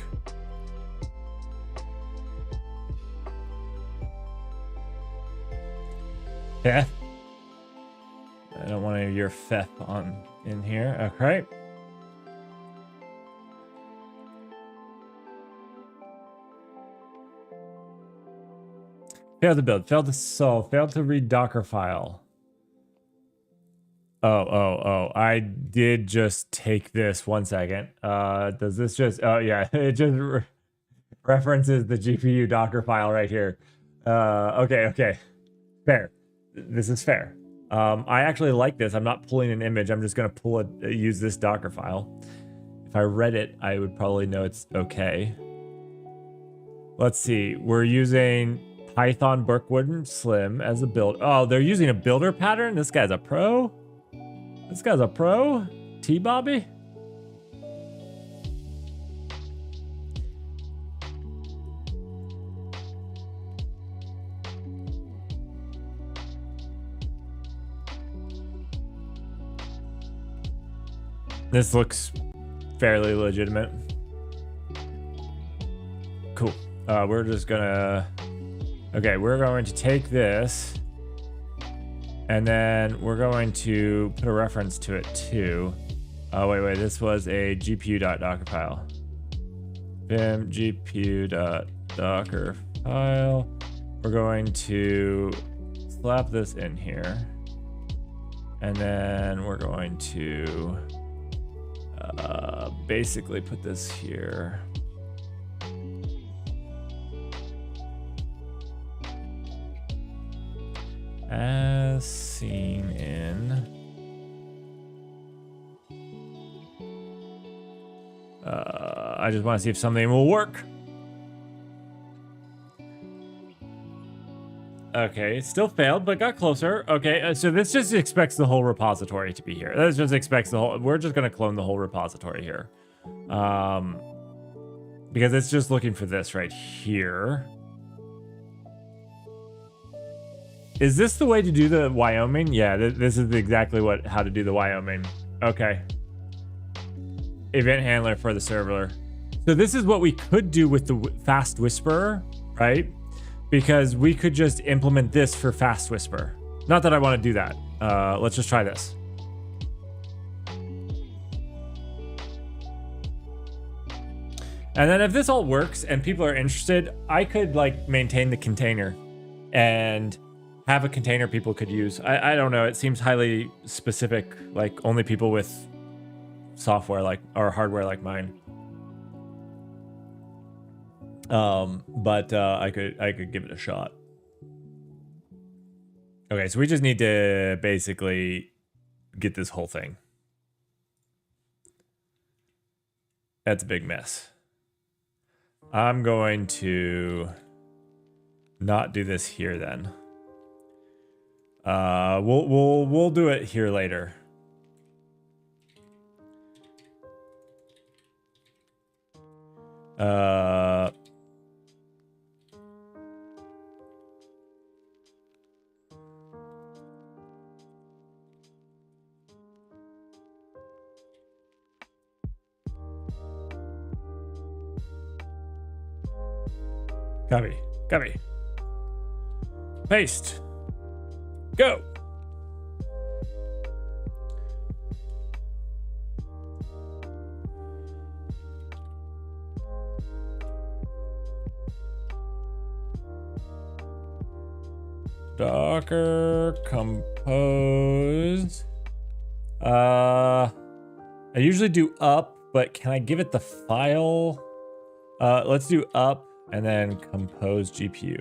Yeah. I don't want any of your FEP on in here. Okay. Failed to build. Failed to solve. Failed to read Docker file. Oh. I did just take this. 1 second. Does this just... Oh, yeah. It just references the GPU Docker file right here. Okay. Fair. This is fair. I actually like this. I'm not pulling an image. I'm just going to use this Docker file. If I read it, I would probably know it's okay. Let's see. We're using Python Brookwood Slim as a build. Oh, they're using a builder pattern? This guy's a pro? This guy's a pro? T-Bobby? This looks fairly legitimate. Cool. We're just gonna... Okay, we're going to take this, and then we're going to put a reference to it too. Oh, wait. This was a gpu.docker file. Vim gpu.docker file. We're going to slap this in here, and then we're going to basically put this here. As seen in I just want to see if something will work. Okay, it still failed, but got closer. Okay, so this just expects the whole repository to be here. This just expects the whole... We're just going to clone the whole repository here. Because it's just looking for this right here. Is this the way to do the Wyoming? Yeah, this is exactly how to do the Wyoming. Okay. Event handler for the server. So this is what we could do with the Fast Whisperer, right? Because we could just implement this for Fast Whisper. Not that I want to do that. Let's just try this. And then if this all works and people are interested, I could like maintain the container and have a container people could use. I don't know. It seems highly specific, like only people with software like or hardware like mine. But I could give it a shot. Okay, so we just need to basically get this whole thing. That's a big mess. I'm going to not do this here then. We'll do it here later. Copy. Paste. Go. Docker compose. I usually do up, but can I give it the file? Let's do up and then compose GPU.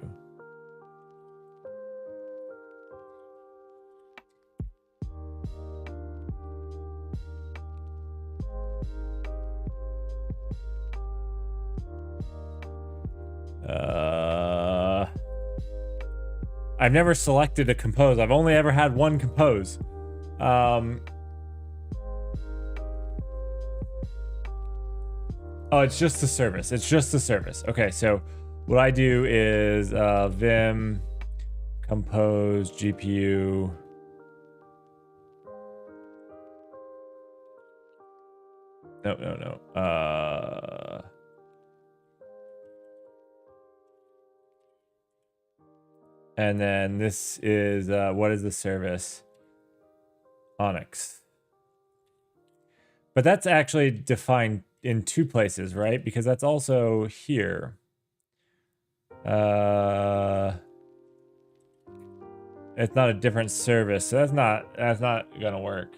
I've never selected a compose. I've only ever had one compose. Oh, it's just the service. It's just the service. Okay, so what I do is vim compose GPU. No. And then this is what is the service? Onyx. But that's actually defined in two places, right? Because that's also here. It's not a different service, so that's not gonna work.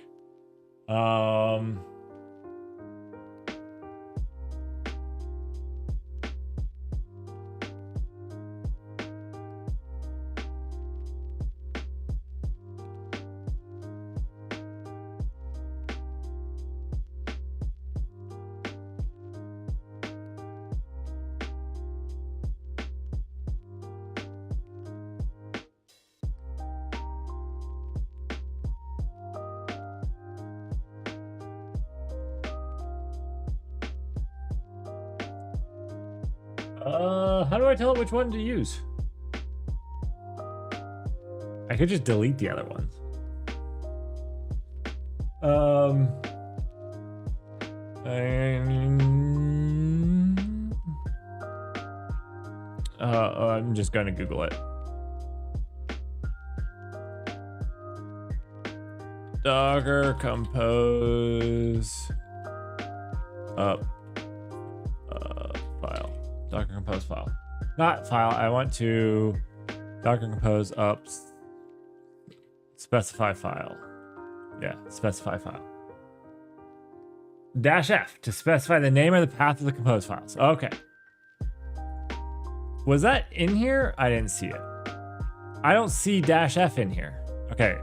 How do I tell it which one to use? I could just delete the other ones. I'm just gonna Google it. Docker compose up file. Docker compose file. Not file. I want to Docker compose up specify file. Yeah, specify file. -F to specify the name or the path of the compose files. Okay. Was that in here? I didn't see it. I don't see -F in here. Okay.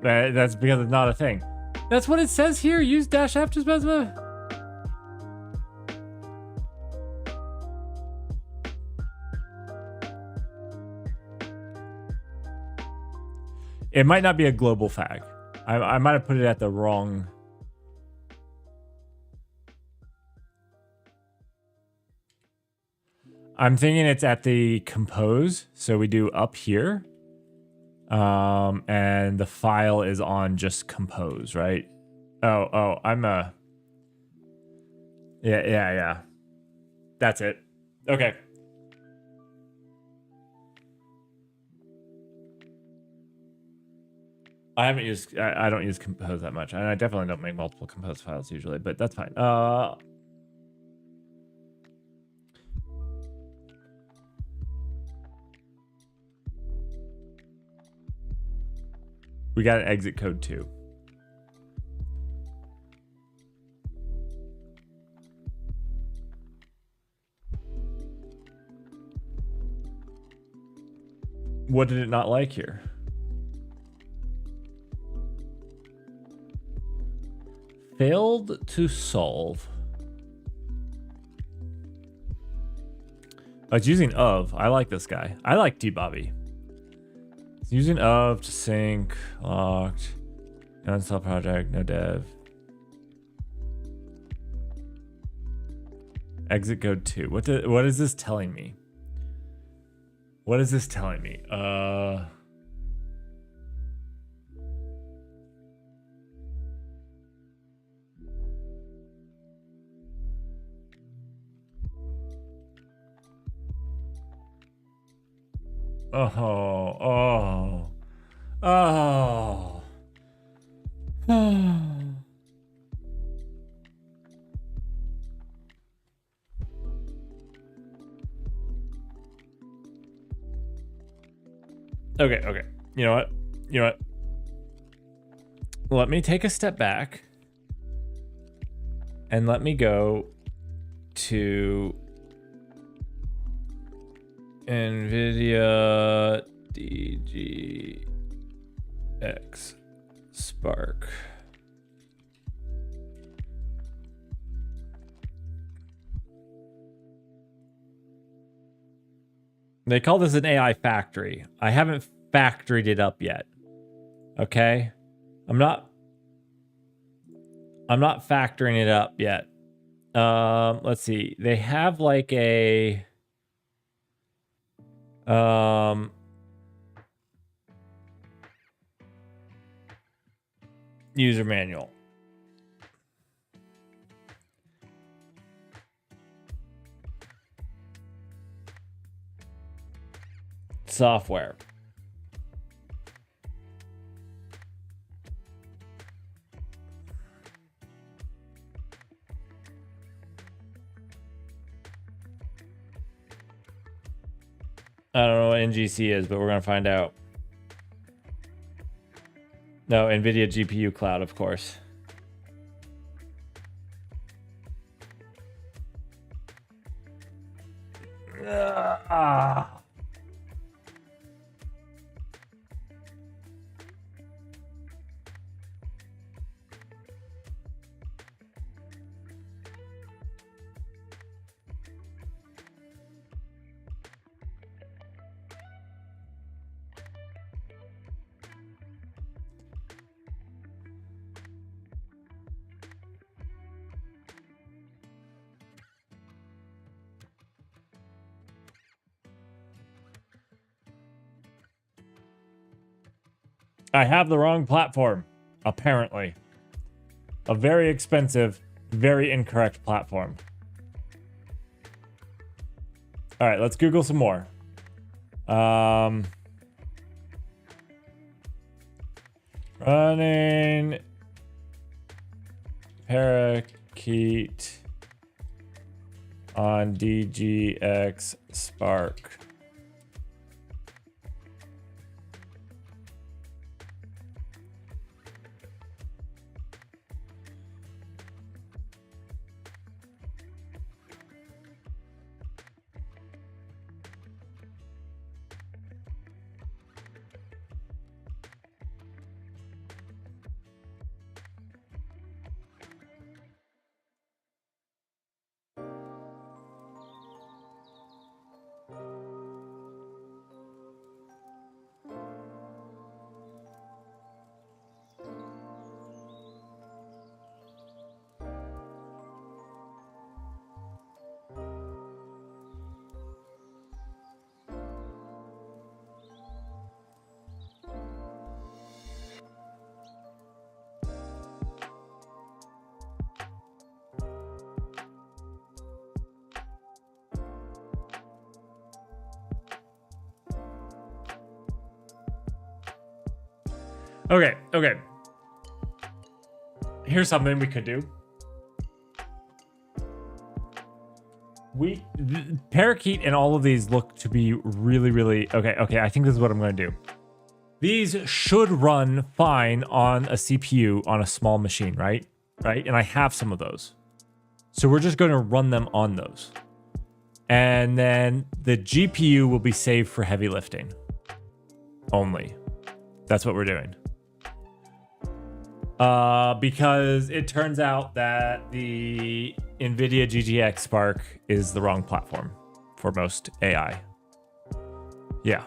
That's because it's not a thing. That's what it says here. Use -F to specify. It might not be a global fag. I might have put it at the wrong. I'm thinking it's at the compose. So we do up here. And the file is on just compose, right? Oh, I'm yeah. That's it. Okay. I don't use compose that much, and I definitely don't make multiple compose files usually, but that's fine. We got an exit code too. What did it not like here? Failed to solve. Oh, it's using of. I like this guy. I like T-Bobby. It's using of to sync, locked, no install project, no dev. Exit code 2. What is this telling me? What is this telling me? Oh. Okay. You know what? Let me take a step back and let me go to NVIDIA DG DGX Spark. They call this an AI factory. I haven't factoried it up yet. Okay? I'm not factoring it up yet. Let's see. They have like a user manual. Software. I don't know what NGC is, but we're going to find out. No, NVIDIA GPU Cloud, of course. I have the wrong platform, apparently. A very expensive, very incorrect platform. All right, let's Google some more. Running Parakeet on DGX Spark. Okay. Here's something we could do. Parakeet and all of these look to be really okay. I think this is what I'm going to do. These should run fine on a CPU on a small machine, right? And I have some of those. So we're just going to run them on those. And then the GPU will be saved for heavy lifting only. That's what we're doing. Because it turns out that the NVIDIA GGX Spark is the wrong platform for most AI. Yeah.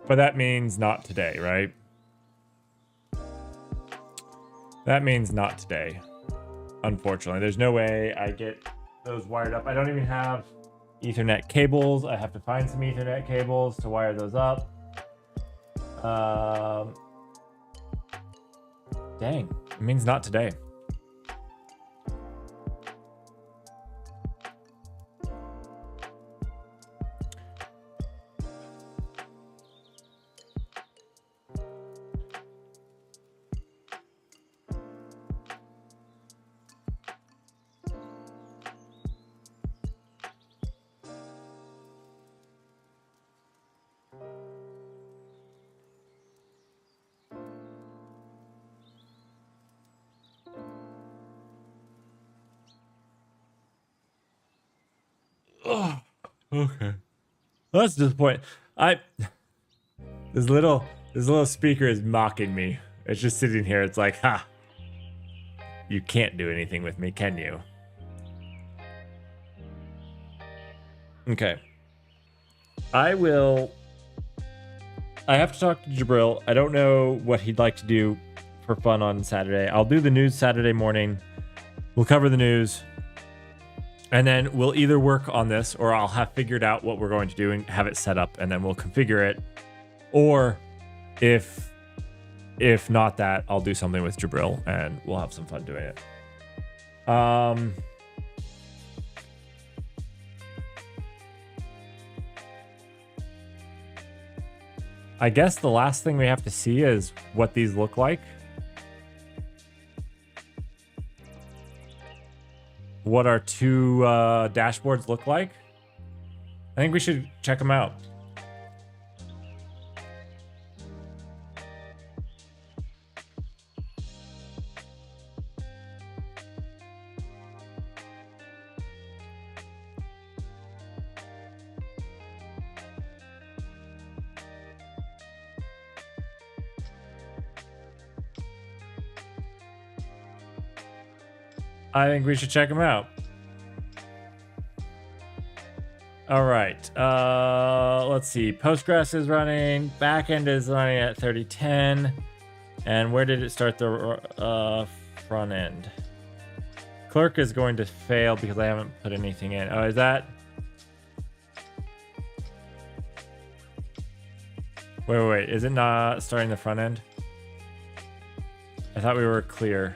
But that means not today, right? That means not today, unfortunately. There's no way I get those wired up. I don't even have Ethernet cables. I have to find some Ethernet cables to wire those up. Dang, it means not today. Oh, okay. Well, that's disappointing. This little speaker is mocking me. It's just sitting here. It's like, ha. You can't do anything with me, can you? Okay. I have to talk to Jabril. I don't know what he'd like to do for fun on Saturday. I'll do the news Saturday morning. We'll cover the news. And then we'll either work on this or I'll have figured out what we're going to do and have it set up and then we'll configure it. Or if not that, I'll do something with Jabril and we'll have some fun doing it. I guess the last thing we have to see is what these look like. What our two dashboards look like. I think we should check them out. I think we should check them out. All right. Let's see. Postgres is running. Backend is running at 3010. And where did it start the front end? Clerk is going to fail because I haven't put anything in. Oh, is that? Wait. Is it not starting the front end? I thought we were clear.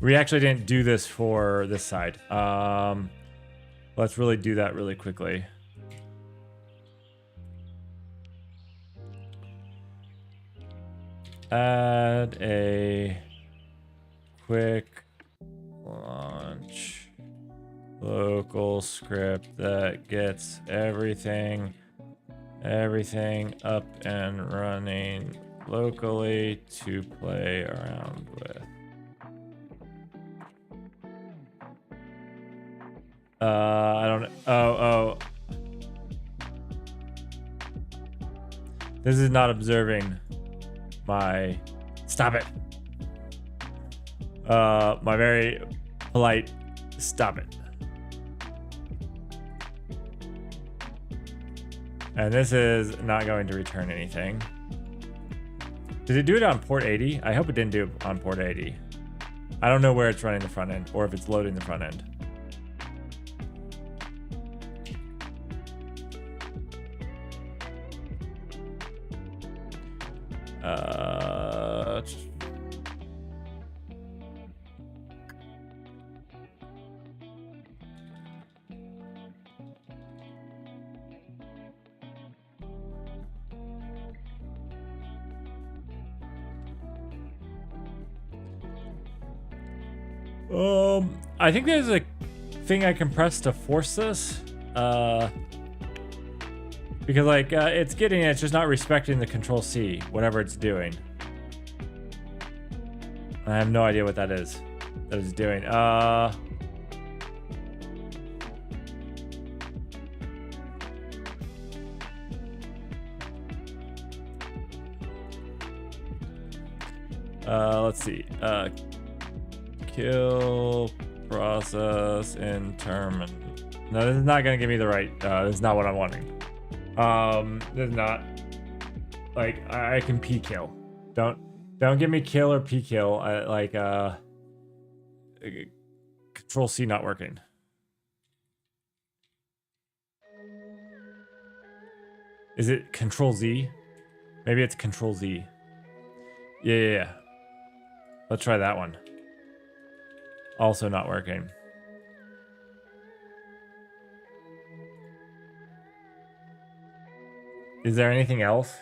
We actually didn't do this for this side. Let's really do that really quickly. Add a quick launch local script that gets everything up and running locally to play around with. I don't know. Oh. This is not observing my... Stop it. My very polite stop it. And this is not going to return anything. Did it do it on port 80? I hope it didn't do it on port 80. I don't know where it's running the front end or if it's loading the front end. I think there's a thing I can press to force this. Because like it's getting it, it's just not respecting the control C, whatever it's doing. I have no idea what that is. That it's doing. Let's see. Kill process in terminal. No, this is not gonna give me the right. This is not what I'm wanting. This is not like I can P kill. Don't give me kill or P kill. Control C not working. Is it Control Z? Maybe it's Control Z. Yeah. Let's try that one. Also not working. Is there anything else?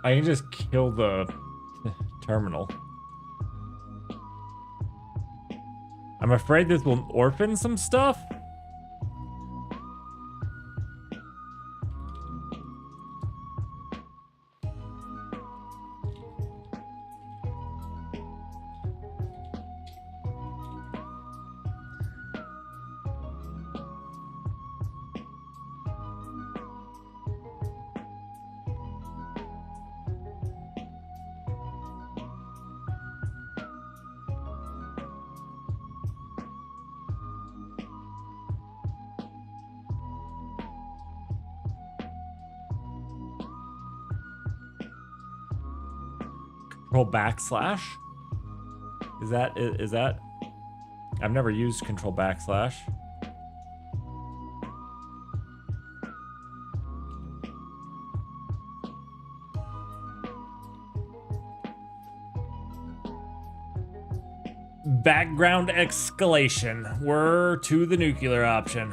I can just kill the terminal. I'm afraid this will orphan some stuff. Control backslash? Is that? I've never used control backslash. Background escalation. We're to the nuclear option.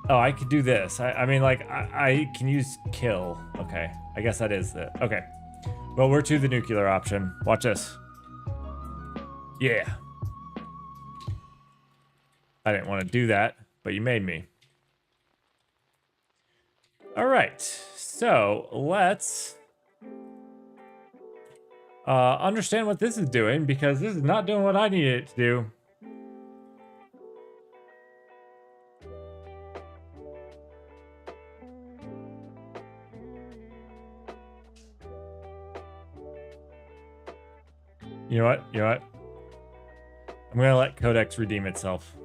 Oh, I could do this. I mean, like, I can use kill. Okay, I guess that is it. Okay. Well, we're to the nuclear option. Watch this. Yeah. I didn't want to do that, but you made me. All right. So let's understand what this is doing, because this is not doing what I need it to do. You know what? You know what? I'm going to let Codex redeem itself.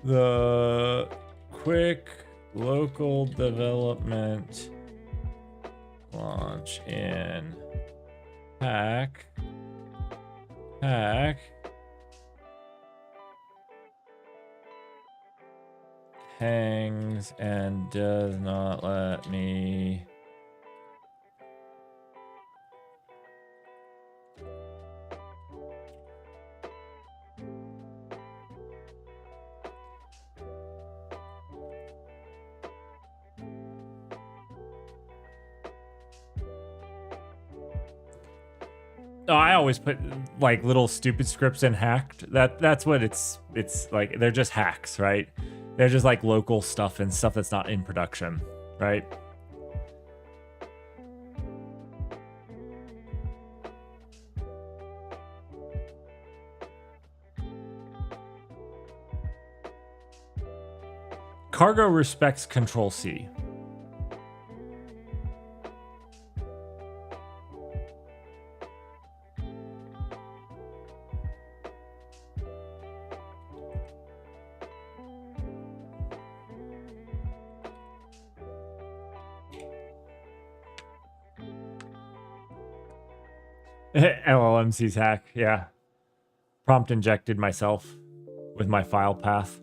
The quick local development launch in pack hangs and does not let me Oh, I always put like little stupid scripts in hacked. That's what it's like. They're just hacks, right? They're just like local stuff and stuff that's not in production, right? Cargo respects Control C. LLMC's hack, yeah. Prompt injected myself with my file path.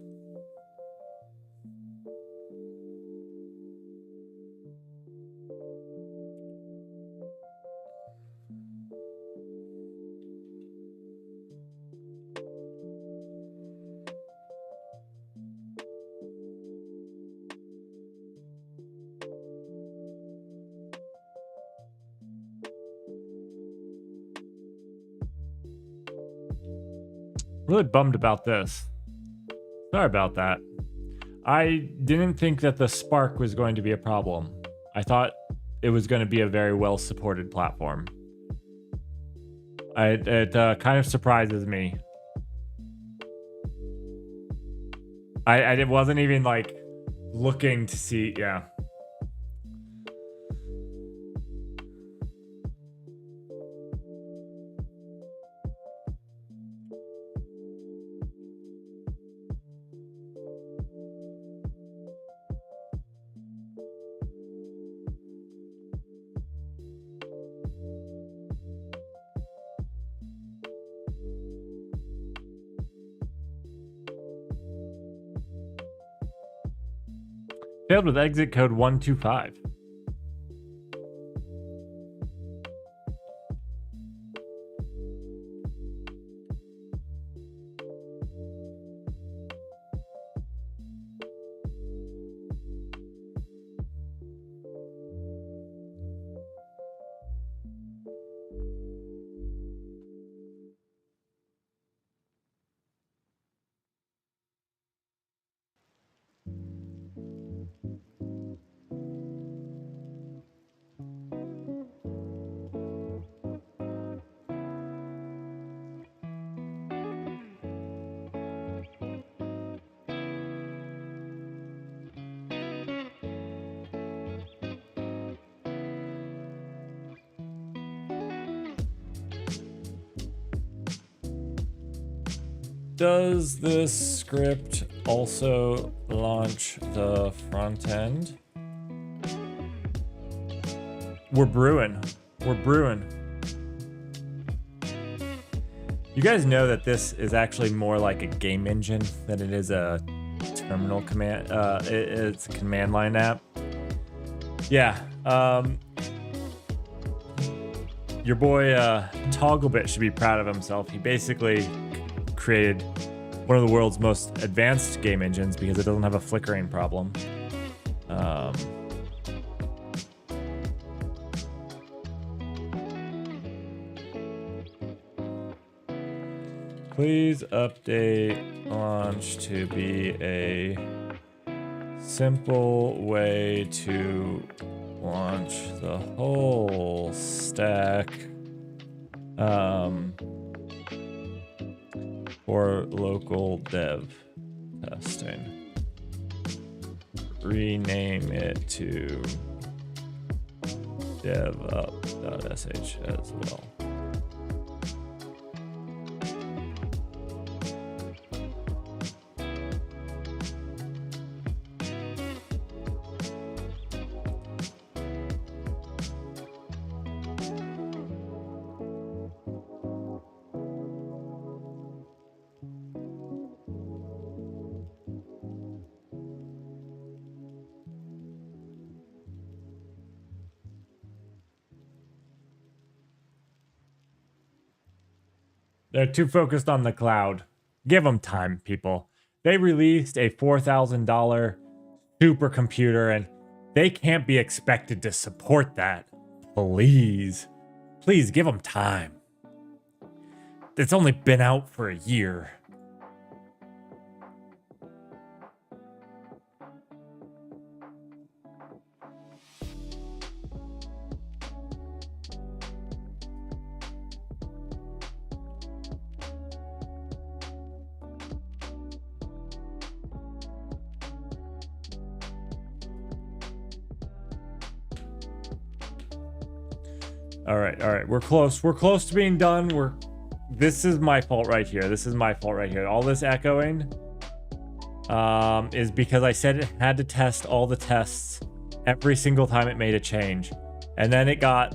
Really bummed about this. Sorry about that. I didn't think that the Spark was going to be a problem. I thought it was going to be a very well supported platform. It kind of surprises me. I wasn't even like looking to see, yeah. Failed with exit code 125. Does this script also launch the front end? We're brewing. We're brewing. You guys know that this is actually more like a game engine than it is a terminal command. It's a command line app. Yeah. Your boy Togglebit should be proud of himself. He basically created one of the world's most advanced game engines because it doesn't have a flickering problem. Please update launch to be a simple way to launch the whole stack for local dev testing. Rename it to devup.sh as well. They're too focused on the cloud. Give them time, people. They released a $4,000 supercomputer and they can't be expected to support that. Please. Please give them time. It's only been out for a year. All right. We're close. We're close to being done. This is my fault right here. All this echoing is because I said it had to test all the tests every single time it made a change. And then it got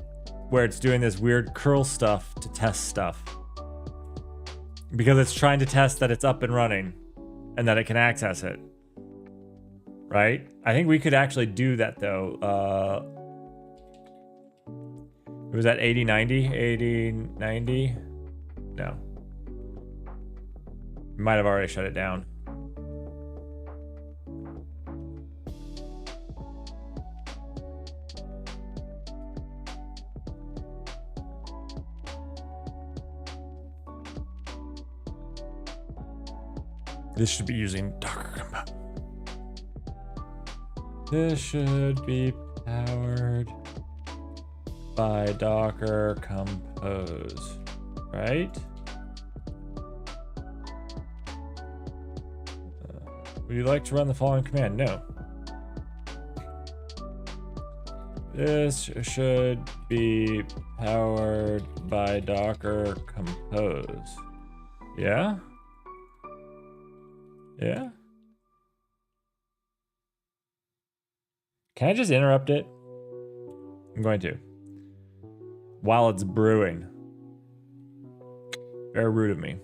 where it's doing this weird curl stuff to test stuff. Because it's trying to test that it's up and running and that it can access it. Right? I think we could actually do that though. It was at 8090? 8090? No. Might have already shut it down. This should be using Docker Compose. This should be powered by Docker Compose, right? Would you like to run the following command? No. This should be powered by Docker Compose. Yeah? Yeah? Can I just interrupt it? I'm going to. While it's brewing. Very rude of me.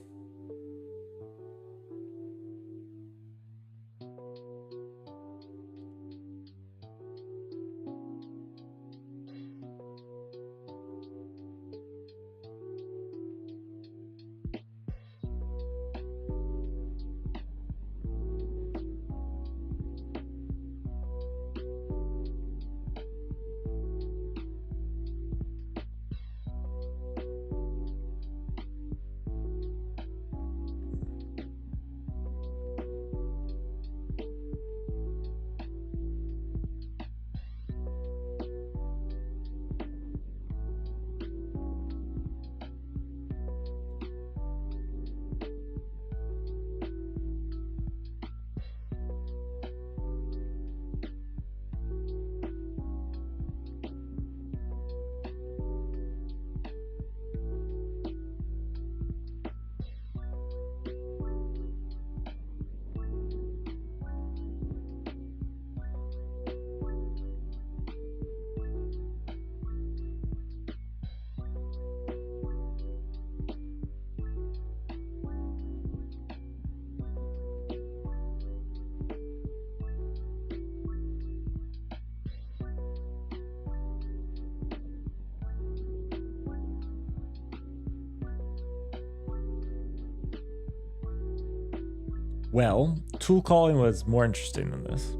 Well, tool calling was more interesting than this.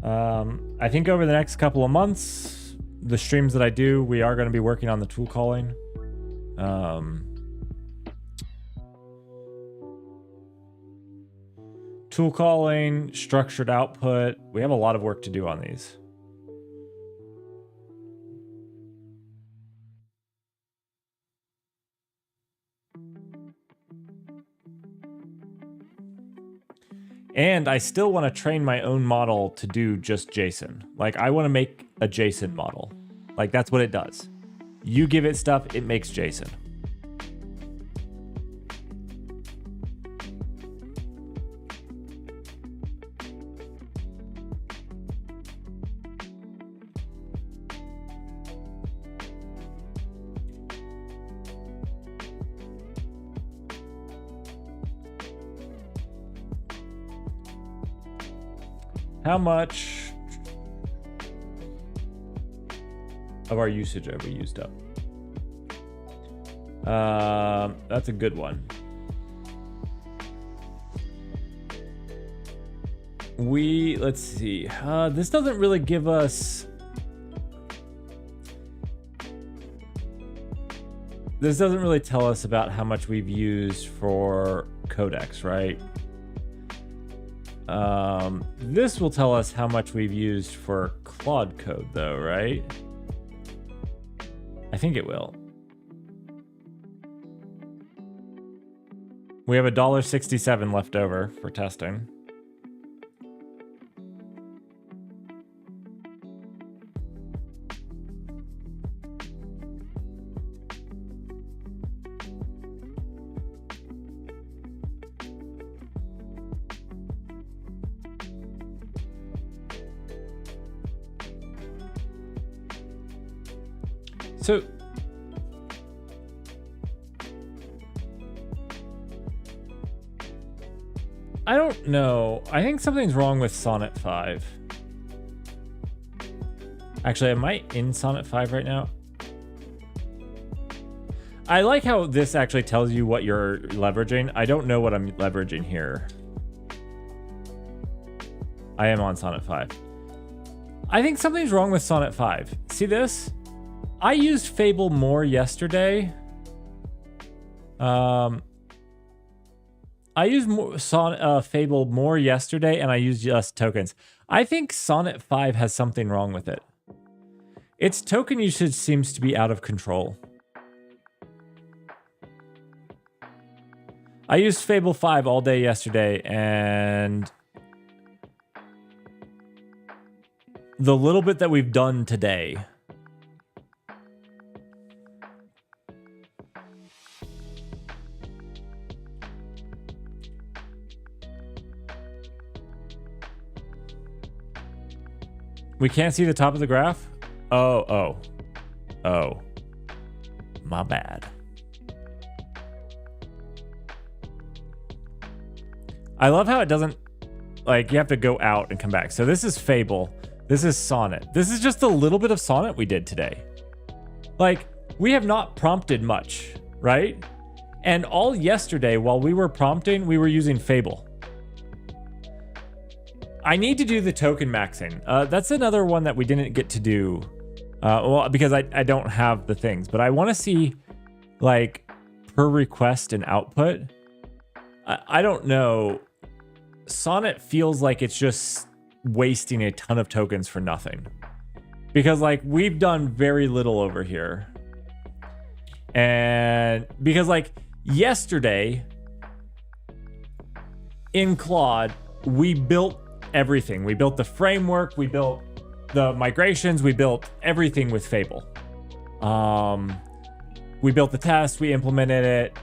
I think over the next couple of months, the streams that I do, we are going to be working on the tool calling. Tool calling, structured output. We have a lot of work to do on these. And I still want to train my own model to do just JSON. Like, I want to make a JSON model. Like, that's what it does. You give it stuff, it makes JSON. How much of our usage have we used up? That's a good one. Let's see. This doesn't really give us. This doesn't really tell us about how much we've used for codecs, right? This will tell us how much we've used for Claude code, though, right? I think it will. We have $1.67 left over for testing. So, I don't know. I think something's wrong with Sonnet 5. Actually, am I in Sonnet 5 right now? I like how this actually tells you what you're leveraging. I don't know what I'm leveraging here. I am on Sonnet 5. I think something's wrong with Sonnet 5. See this? I used Fable more yesterday. I used Fable more yesterday, and I used just tokens. I think Sonnet 5 has something wrong with it. Its token usage seems to be out of control. I used Fable 5 all day yesterday, and the little bit that we've done today, we can't see the top of the graph? Oh. My bad. I love how it doesn't, like, you have to go out and come back. So this is Fable. This is Sonnet. This is just a little bit of Sonnet we did today. Like, we have not prompted much, right? And all yesterday, while we were prompting, we were using Fable. I need to do the token maxing. That's another one that we didn't get to do. Well, because I don't have the things, but I want to see, like, per request and output. I don't know. Sonnet feels like it's just wasting a ton of tokens for nothing. Because, like, we've done very little over here. And because, like, yesterday in Claude, we built everything. We built the framework, we built the migrations, we built everything with Fable. We built the test, we implemented it,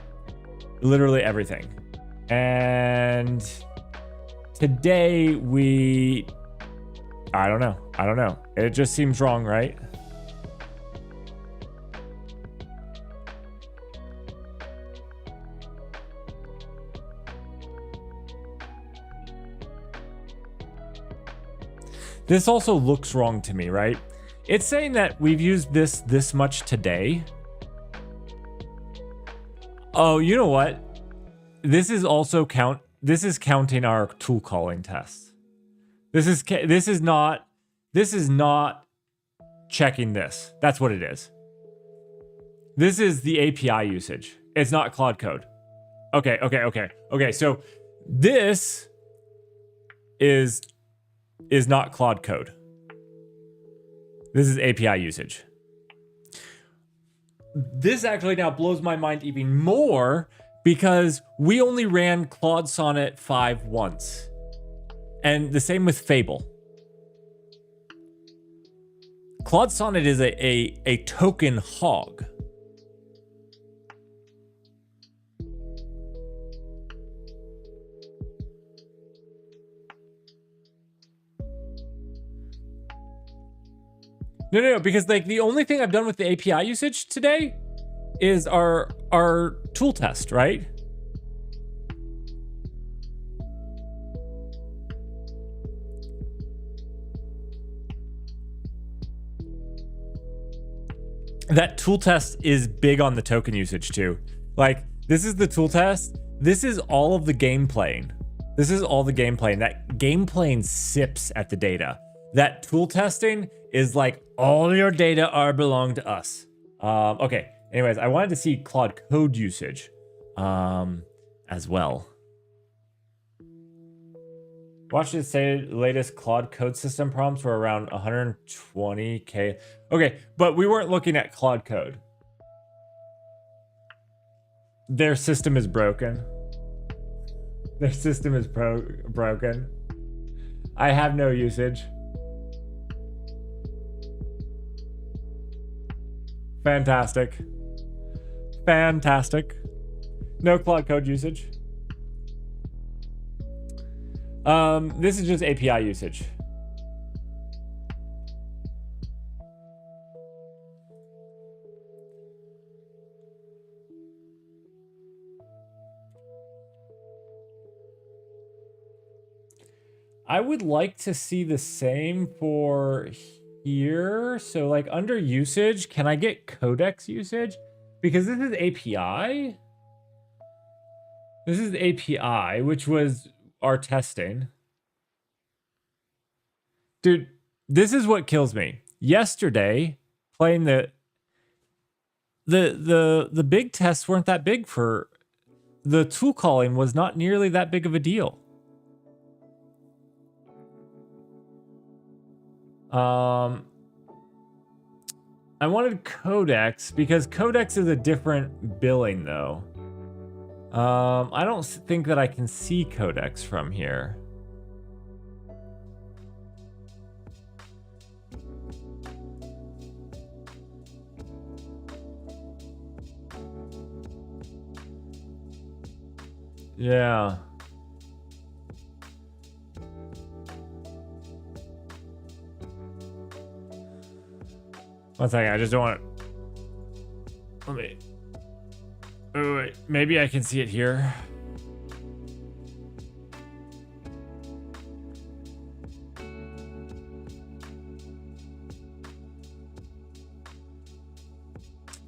literally everything. And today I don't know. It just seems wrong, right? This also looks wrong to me, right? It's saying that we've used this much today. Oh, you know what? This is also counting our tool calling test. This is not checking this. That's what it is. This is the API usage. It's not Claude Code. Okay. So this is not Claude Code. This is API usage. This actually now blows my mind even more because we only ran Claude Sonnet 5 once. And the same with Fable. Claude Sonnet is a token hog. No, because like the only thing I've done with the API usage today is our tool test, right? That tool test is big on the token usage too. Like, this is the tool test. This is all of the game playing. This is all the game playing. That game playing sips at the data. That tool testing is like all your data are belong to us. Okay. Anyways, I wanted to see Claude Code usage as well. Watch it say the latest Claude Code system prompts were around 120K. Okay, but we weren't looking at Claude Code. Their system is broken. Their system is broken. I have no usage. Fantastic. No Claude Code usage. This is just API usage. I would like to see the same for here. So like under usage, can I get codex usage? Because this is API. This is API, which was our testing. Dude, this is what kills me. Yesterday, playing the big tests weren't that big for the tool calling was not nearly that big of a deal. I wanted codex because codex is a different billing though. I don't think that I can see codex from here. Yeah. One second, I just don't want to... Let me... Oh, wait, maybe I can see it here.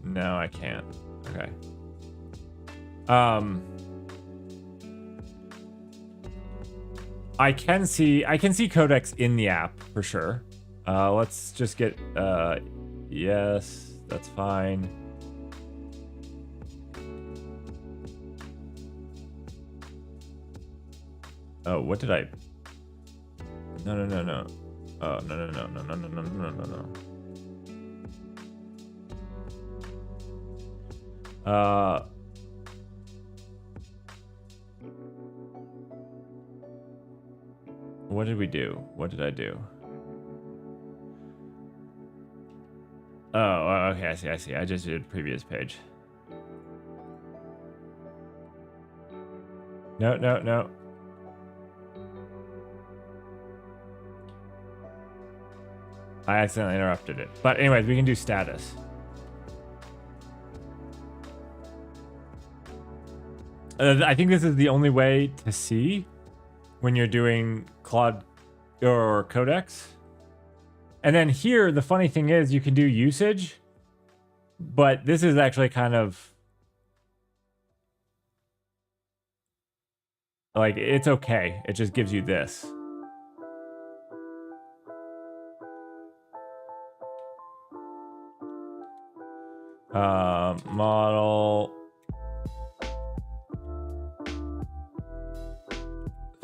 No, I can't. Okay. I can see codex in the app for sure. Let's just get yes, that's fine. Oh, what did I? No. Oh, no. What did we do? What did I do? Oh, okay, I see. I just did previous page. No. I accidentally interrupted it. But anyways, we can do status. I think this is the only way to see when you're doing Claude or Codex. And then here, the funny thing is you can do usage, but this is actually kind of Like, it's okay. It just gives you this. Model.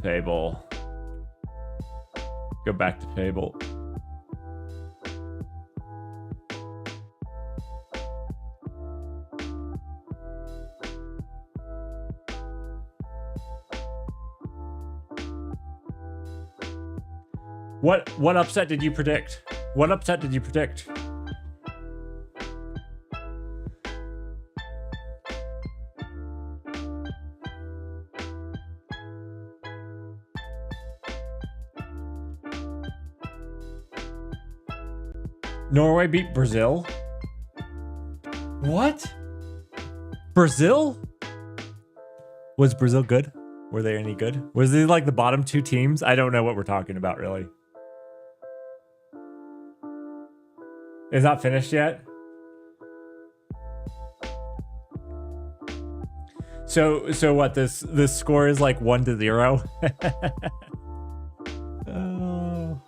Fable. Go back to Fable. What upset did you predict? What upset did you predict? Norway beat Brazil? What? Brazil? Was Brazil good? Were they any good? Was it like the bottom two teams? I don't know what we're talking about, really. It's not finished yet? So what, this score is like 1-0? Oh.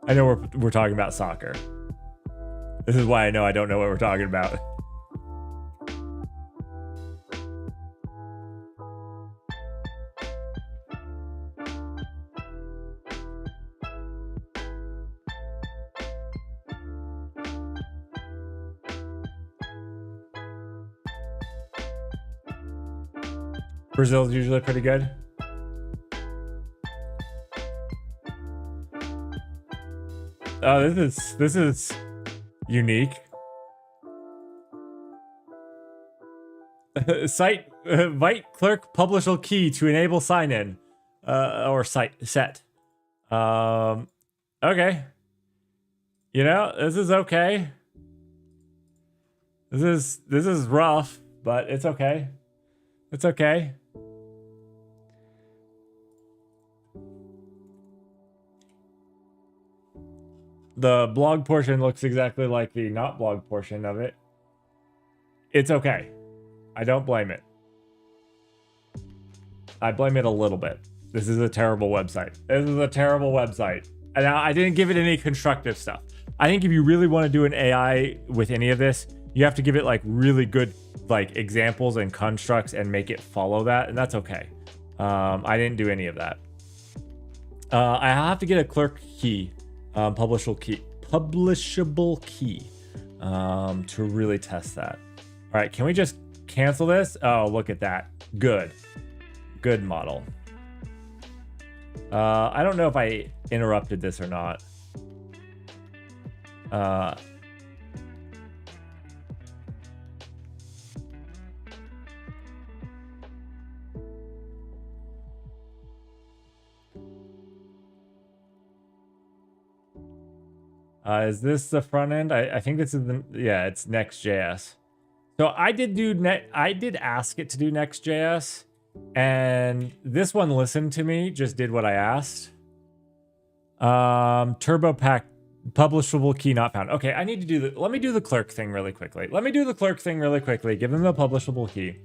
I know we're talking about soccer. This is why I know I don't know what we're talking about. Brazil's usually pretty good. Oh, this is unique. Site Vite clerk publishable key to enable sign in, or site set. Okay. You know, this is okay. This is rough, but it's okay. It's okay. The blog portion looks exactly like the not blog portion of it. It's okay. I don't blame it. I blame it a little bit. This is a terrible website. This is a terrible website. And I didn't give it any constructive stuff. I think if you really want to do an AI with any of this, you have to give it like really good like examples and constructs and make it follow that, and that's okay. I didn't do any of that. I have to get a clerk key, publishable key, to really test that. All right, can we just cancel this? Oh, look at that. Good model. I don't know if I interrupted this or not. Is this the front end? I think this is yeah, it's Next.js. So I did ask it to do Next.js, and this one listened to me, just did what I asked. Turbo pack publishable key not found. Okay, I need to do let me do the clerk thing really quickly. Give them the publishable key.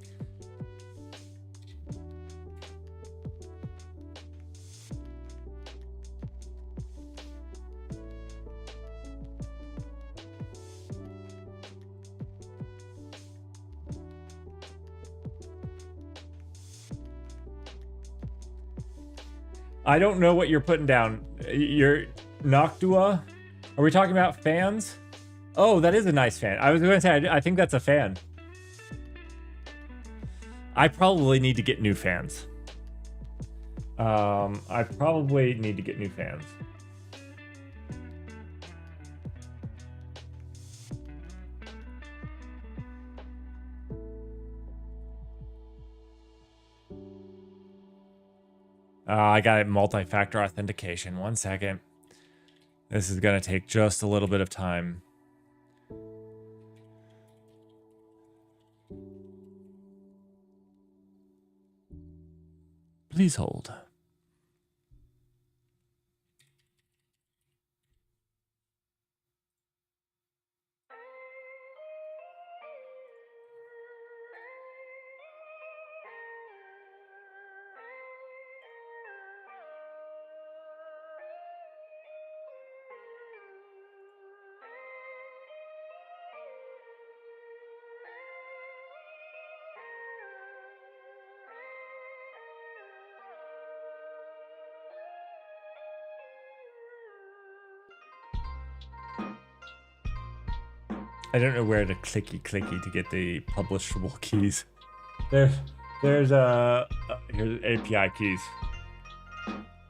I don't know what you're putting down. Your Noctua? Are we talking about fans? Oh, that is a nice fan. I was going to say, I think that's a fan. I probably need to get new fans. I probably need to get new fans. I got it multi-factor authentication. 1 second. This is going to take just a little bit of time. Please hold. I don't know where to clicky to get the publishable keys. There's here's API keys.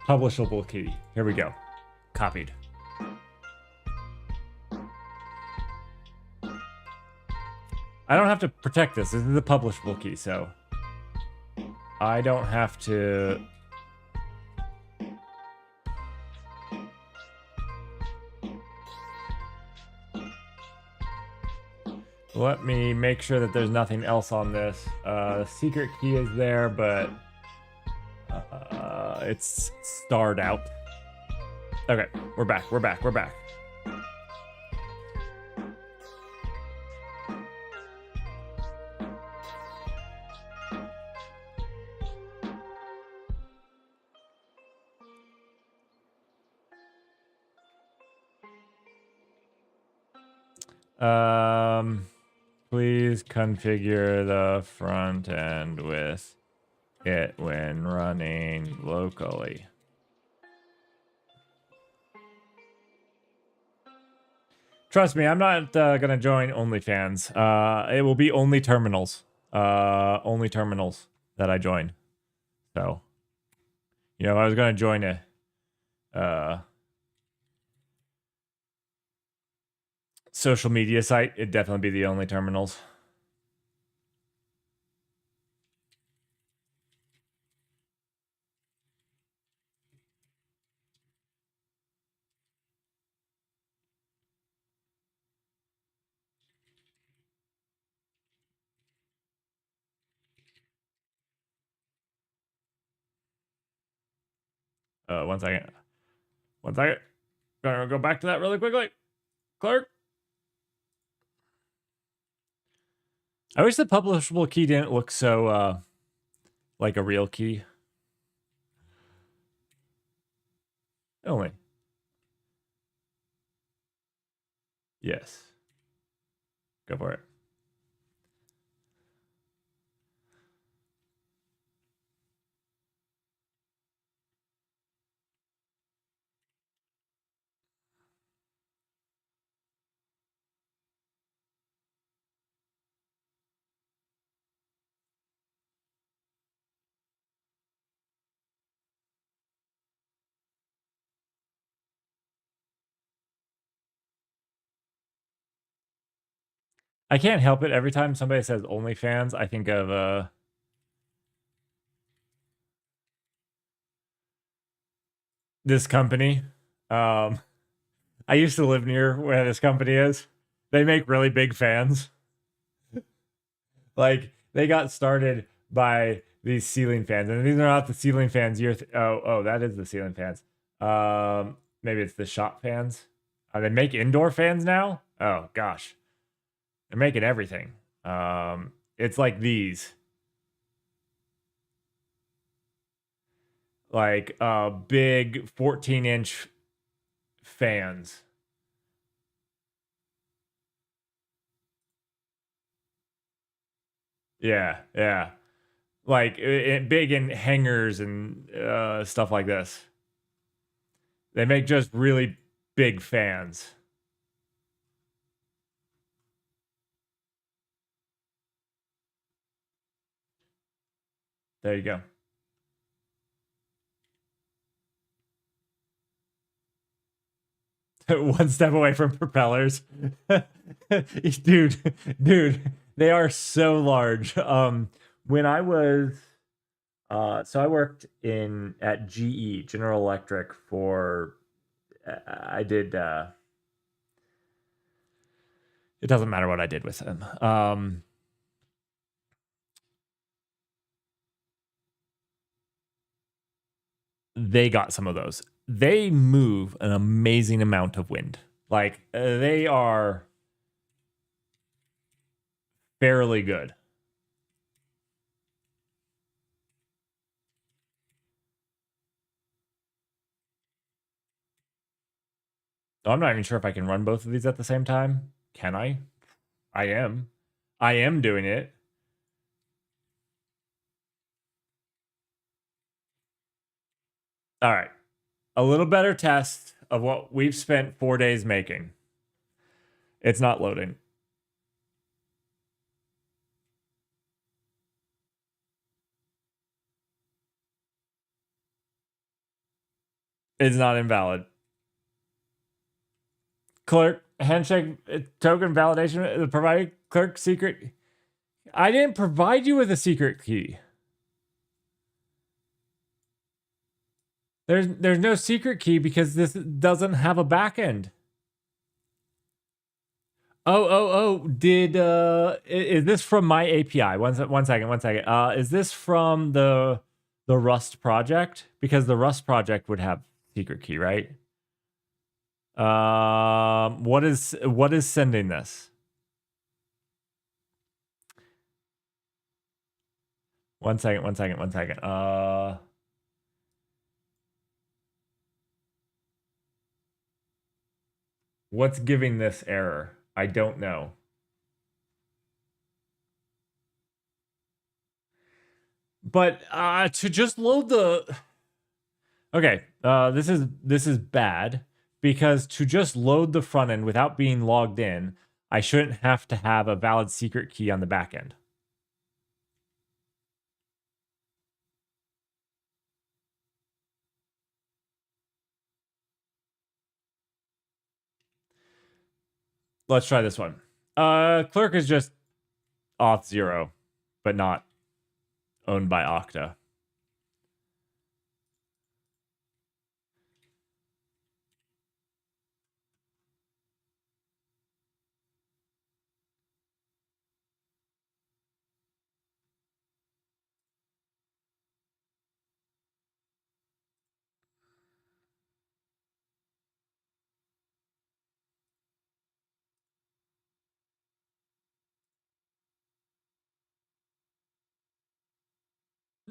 Publishable key. Here we go. Copied. I don't have to protect this. This is the publishable key, so I don't have to. Let me make sure that there's nothing else on this. Secret key is there, but it's starred out. Okay, we're back. Please configure the front end with it when running locally. Trust me, I'm not gonna join OnlyFans. It will be only terminals. Only terminals that I join. So, if I was gonna join a social media site, it'd definitely be the only terminals. One second. Gonna go back to that really quickly. Clark. I wish the publishable key didn't look so like a real key. Only. Yes. Go for it. I can't help it. Every time somebody says OnlyFans, I think of this company. I used to live near where this company is. They make really big fans. Like, they got started by these ceiling fans, and these are not the ceiling fans oh, that is the ceiling fans. Maybe it's the shop fans. They make indoor fans now. Oh gosh, they're making everything. It's like these, like big 14-inch fans. Yeah. Like big in hangers and stuff like this. They make just really big fans. There you go. One step away from propellers. dude, they are so large. When I was so I worked at GE, General Electric, for I did it doesn't matter what I did with them. They got some of those. They move an amazing amount of wind. Like, they are fairly good. I'm not even sure if I can run both of these at the same time. Can I? I am doing it. All right. A little better test of what we've spent 4 days making. It's not loading. It's not invalid. Clerk, handshake token validation, the provided clerk secret. I didn't provide you with a secret key. There's no secret key because this doesn't have a backend. Did is this from my API? One second. Is this from the Rust project? Because the Rust project would have secret key, right? What is sending this? One second. What's giving this error? I don't know. But to just load the okay, this is bad because to just load the front end without being logged in, I shouldn't have to have a valid secret key on the back end. Let's try this one. Clerk is just auth 0, but not owned by Okta.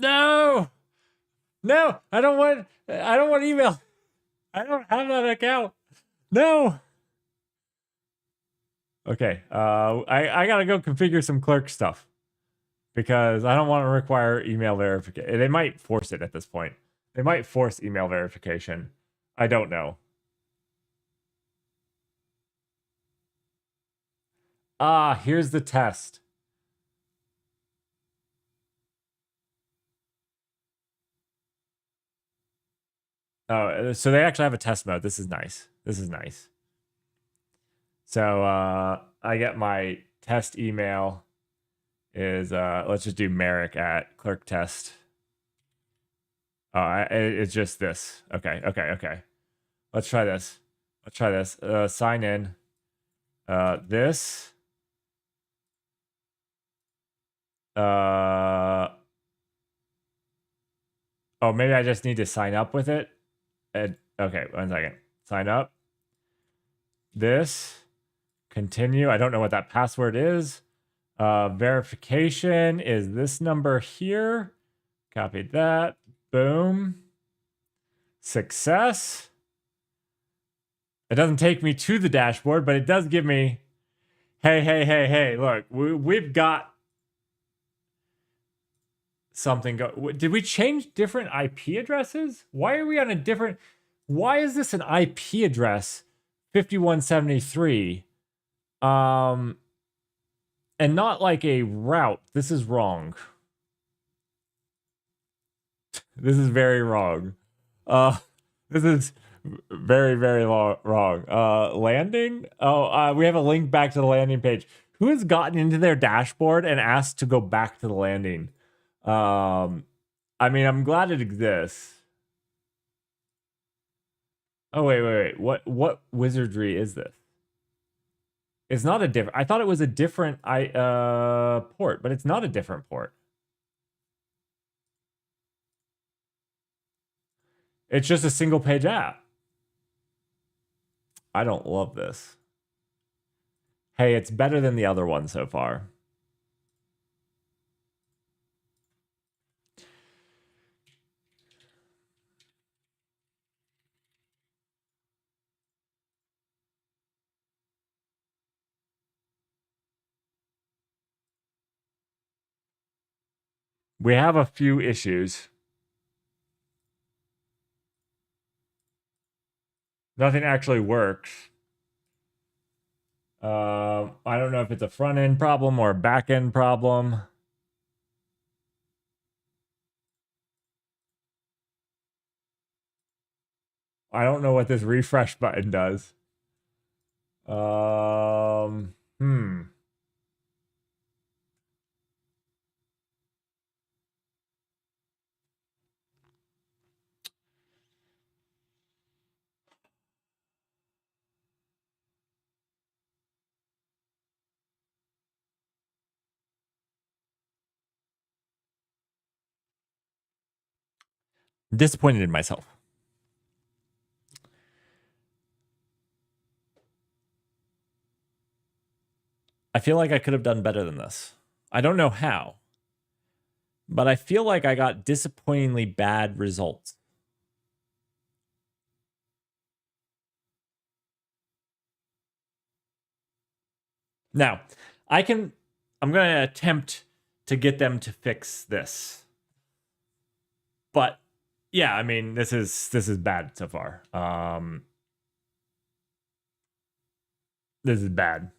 No, I don't want email. I don't have that account. No. Okay. I gotta go configure some clerk stuff because I don't want to require email verification. They might force it at this point. They might force email verification. I don't know. Here's the test. Oh, so they actually have a test mode. This is nice. So I get my test email is let's just do Merrick at clerk test. It's just this. Okay. Let's try this. Sign in. This. Oh, maybe I just need to sign up with it. Okay, 1 second. Sign up. This. Continue. I don't know what that password is. Verification is this number here. Copy that. Boom. Success. It doesn't take me to the dashboard, but it does give me, hey, look, we've got something go. Did we change different IP addresses? Why are we on a different, why is this an IP address 5173? And not like a route. This is wrong. This is very wrong. This is very, very wrong. Landing? Oh, we have a link back to the landing page. Who has gotten into their dashboard and asked to go back to the landing? I mean, I'm glad it exists. Oh, wait. What wizardry is this? It's not a different. I thought it was a different port, but it's not a different port. It's just a single page app. I don't love this. Hey, it's better than the other one so far. We have a few issues. Nothing actually works. I don't know if it's a front end problem or a back end problem. I don't know what this refresh button does. Hmm. Disappointed in myself. I feel like I could have done better than this. I don't know how, but I feel like I got disappointingly bad results. Now, I'm going to attempt to get them to fix this. But yeah, I mean, this is bad so far. This is bad.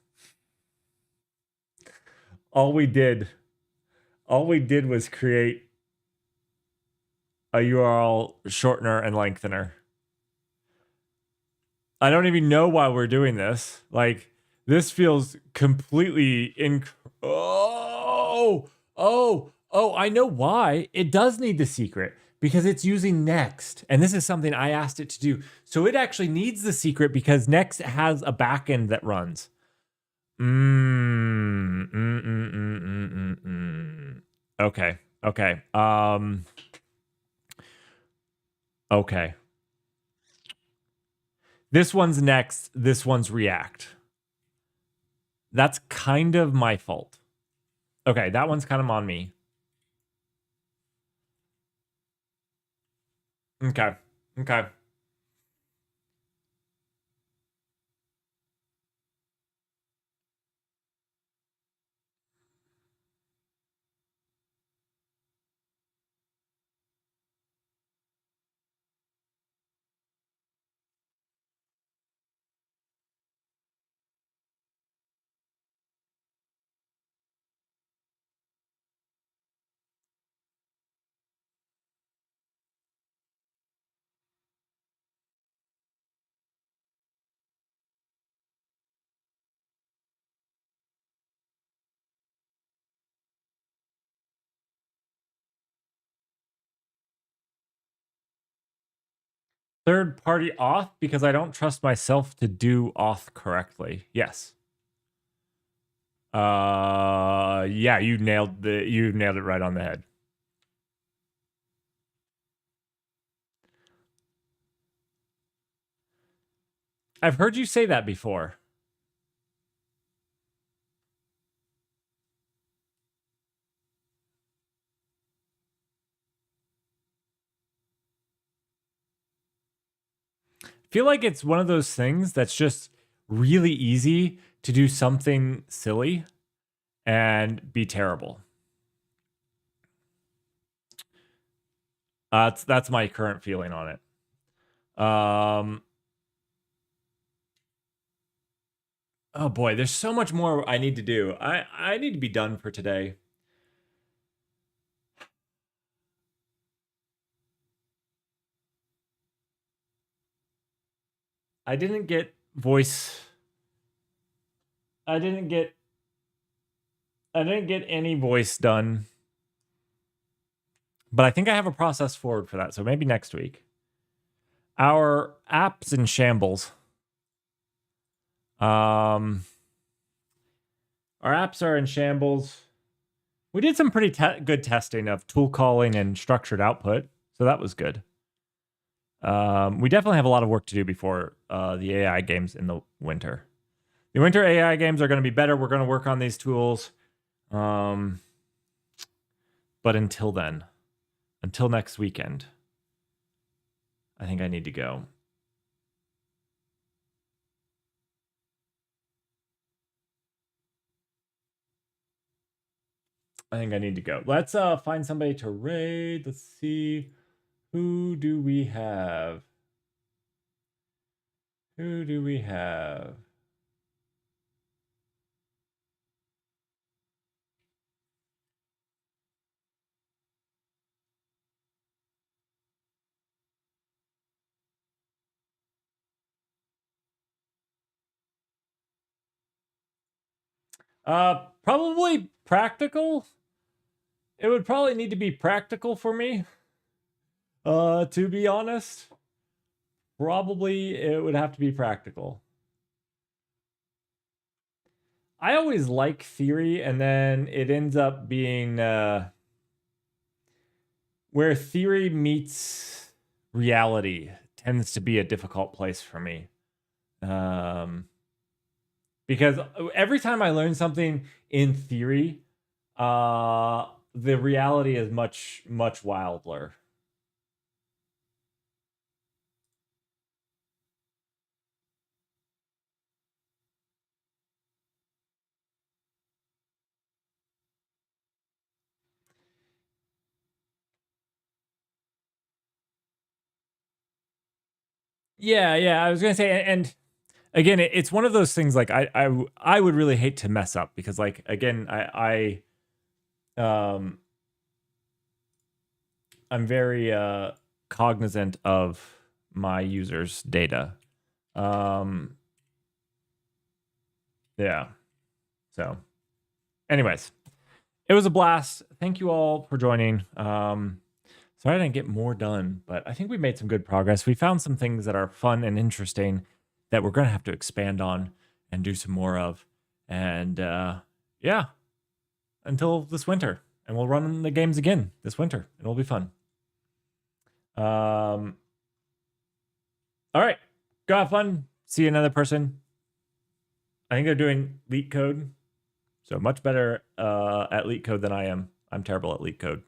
All we did was create a URL shortener and lengthener. I don't even know why we're doing this. Like, this feels completely I know why. It does need the secret because it's using Next. And this is something I asked it to do. So it actually needs the secret because Next has a backend that runs. Okay. Okay. Okay. This one's Next. This one's React. That's kind of my fault. Okay, that one's kind of on me. Okay. Okay. Third party auth because I don't trust myself to do auth correctly. Yes. Yeah, you nailed it right on the head. I've heard you say that before. I feel like it's one of those things that's just really easy to do something silly and be terrible. That's my current feeling on it. Oh boy, there's so much more I need to do. I need to be done for today. I didn't get voice. I didn't get any voice done. But I think I have a process forward for that, so maybe next week. Our app's in shambles. Our apps are in shambles. We did some pretty good testing of tool calling and structured output, so that was good. We definitely have a lot of work to do before the AI games in the winter. The winter AI games are going to be better. We're going to work on these tools. But until then, until next weekend, I think I need to go. I think I need to go. Let's find somebody to raid. Let's see. Who do we have? Who do we have? Probably practical. It would probably need to be practical for me. To be honest. Probably it would have to be practical. I always like theory, and then it ends up being where theory meets reality tends to be a difficult place for me. Because every time I learn something in theory, the reality is much, much wilder. Yeah, yeah. I was gonna say, and again, it's one of those things. Like I would really hate to mess up because, like, again, I'm very cognizant of my users' data. Yeah. So, anyways, it was a blast. Thank you all for joining. Sorry I didn't get more done, but I think we made some good progress. We found some things that are fun and interesting that we're going to have to expand on and do some more of. And yeah, until this winter. And we'll run the games again this winter. It'll be fun. All right. Go have fun. See another person. I think they're doing leak code. So much better at leak code than I am. I'm terrible at leak code.